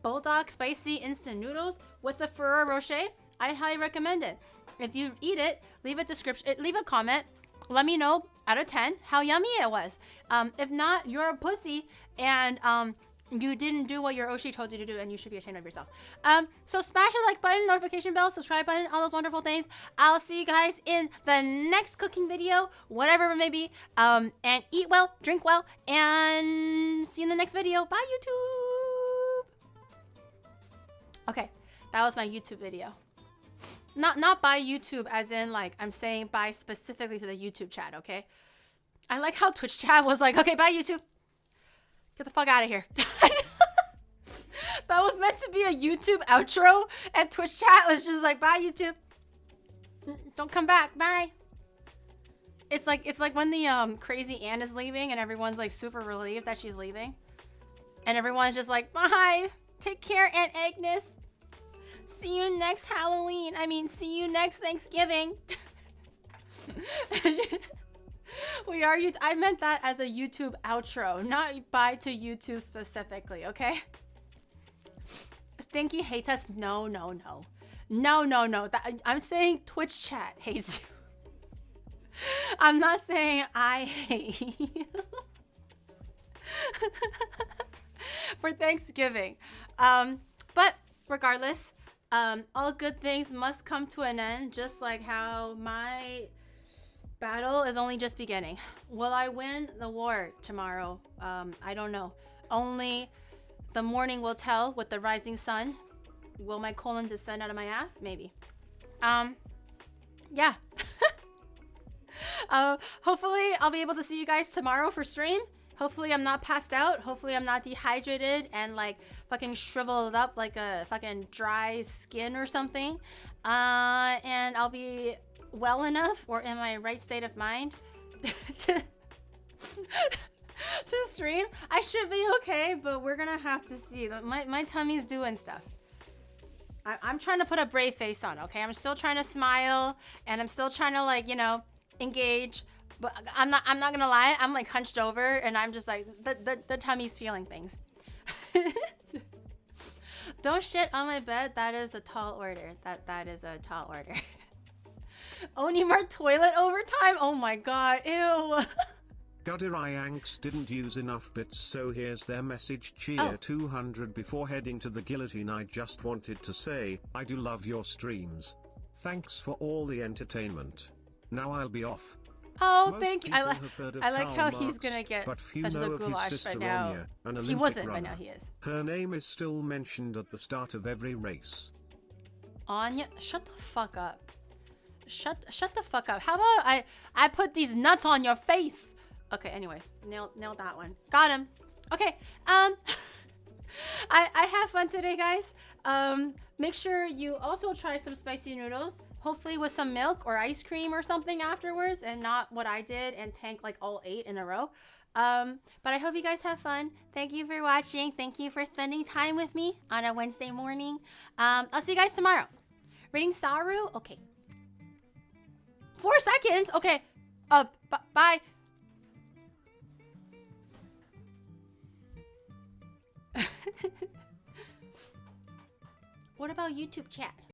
Bulldog spicy instant noodles with the Ferrero Rocher? I highly recommend it. If you eat it, leave a comment. Let me know out of 10 how yummy it was. If not, you're a pussy and You didn't do what your Oshi told you to do, and you should be ashamed of yourself. So smash the like button, notification bell, subscribe button, all those wonderful things. I'll see you guys in the next cooking video, whatever it may be. And eat well, drink well, and see you in the next video. Bye, YouTube. Okay, that was my YouTube video. Not by YouTube, as in like I'm saying bye specifically to the YouTube chat. Okay. I like how Twitch chat was like, okay, bye, YouTube. Get the fuck out of here. That was meant to be a YouTube outro, and Twitch chat was just like, bye, YouTube. Don't come back. Bye. It's like when the crazy Anne is leaving, and everyone's like super relieved that she's leaving, and everyone's just like, bye. Take care, Aunt Agnes. See you next Halloween. I mean, see you next Thanksgiving. We are. I meant that as a YouTube outro, not bye to YouTube specifically. Okay. Stinky hates us. No. I'm saying Twitch chat hates you. I'm not saying I hate you. For Thanksgiving. But regardless, all good things must come to an end, just like how my battle is only just beginning. Will I win the war tomorrow? I don't know. Only the morning will tell with the rising sun. Will my colon descend out of my ass? Maybe. Yeah. Hopefully I'll be able to see you guys tomorrow for stream. Hopefully I'm not passed out. Hopefully I'm not dehydrated and like fucking shriveled up like a fucking dry skin or something. And I'll be well enough or in my right state of mind to stream. I should be okay, but we're gonna have to see. My tummy's doing stuff. I'm trying to put a brave face on, okay? I'm still trying to smile, and I'm still trying to, like, you know, engage. But I'm not gonna lie. I'm like hunched over, and I'm just like the tummy's feeling things. Don't shit on my bed. That is a tall order. That is a tall order. Onimar toilet overtime. Oh my god. Ew. Guderianks didn't use enough bits, so here's their message. Cheer 200 before heading to the guillotine. I just wanted to say, I do love your streams. Thanks for all the entertainment. Now I'll be off. Oh, Most thank you. I like how he's gonna get sent to the goulash, but now he wasn't, but now he is. Her name is still mentioned at the start of every race. Anya, shut the fuck up. Shut the fuck up. How about I put these nuts on your face? Okay, anyways, nailed that one. Got him. Okay, I have fun today, guys. Make sure you also try some spicy noodles, hopefully with some milk or ice cream or something afterwards, and not what I did and tank like all 8 in a row. But I hope you guys have fun. Thank you for watching. Thank you for spending time with me on a Wednesday morning. I'll see you guys tomorrow. Reading Saru? Okay. 4 seconds? Okay. Bye. What about YouTube chat?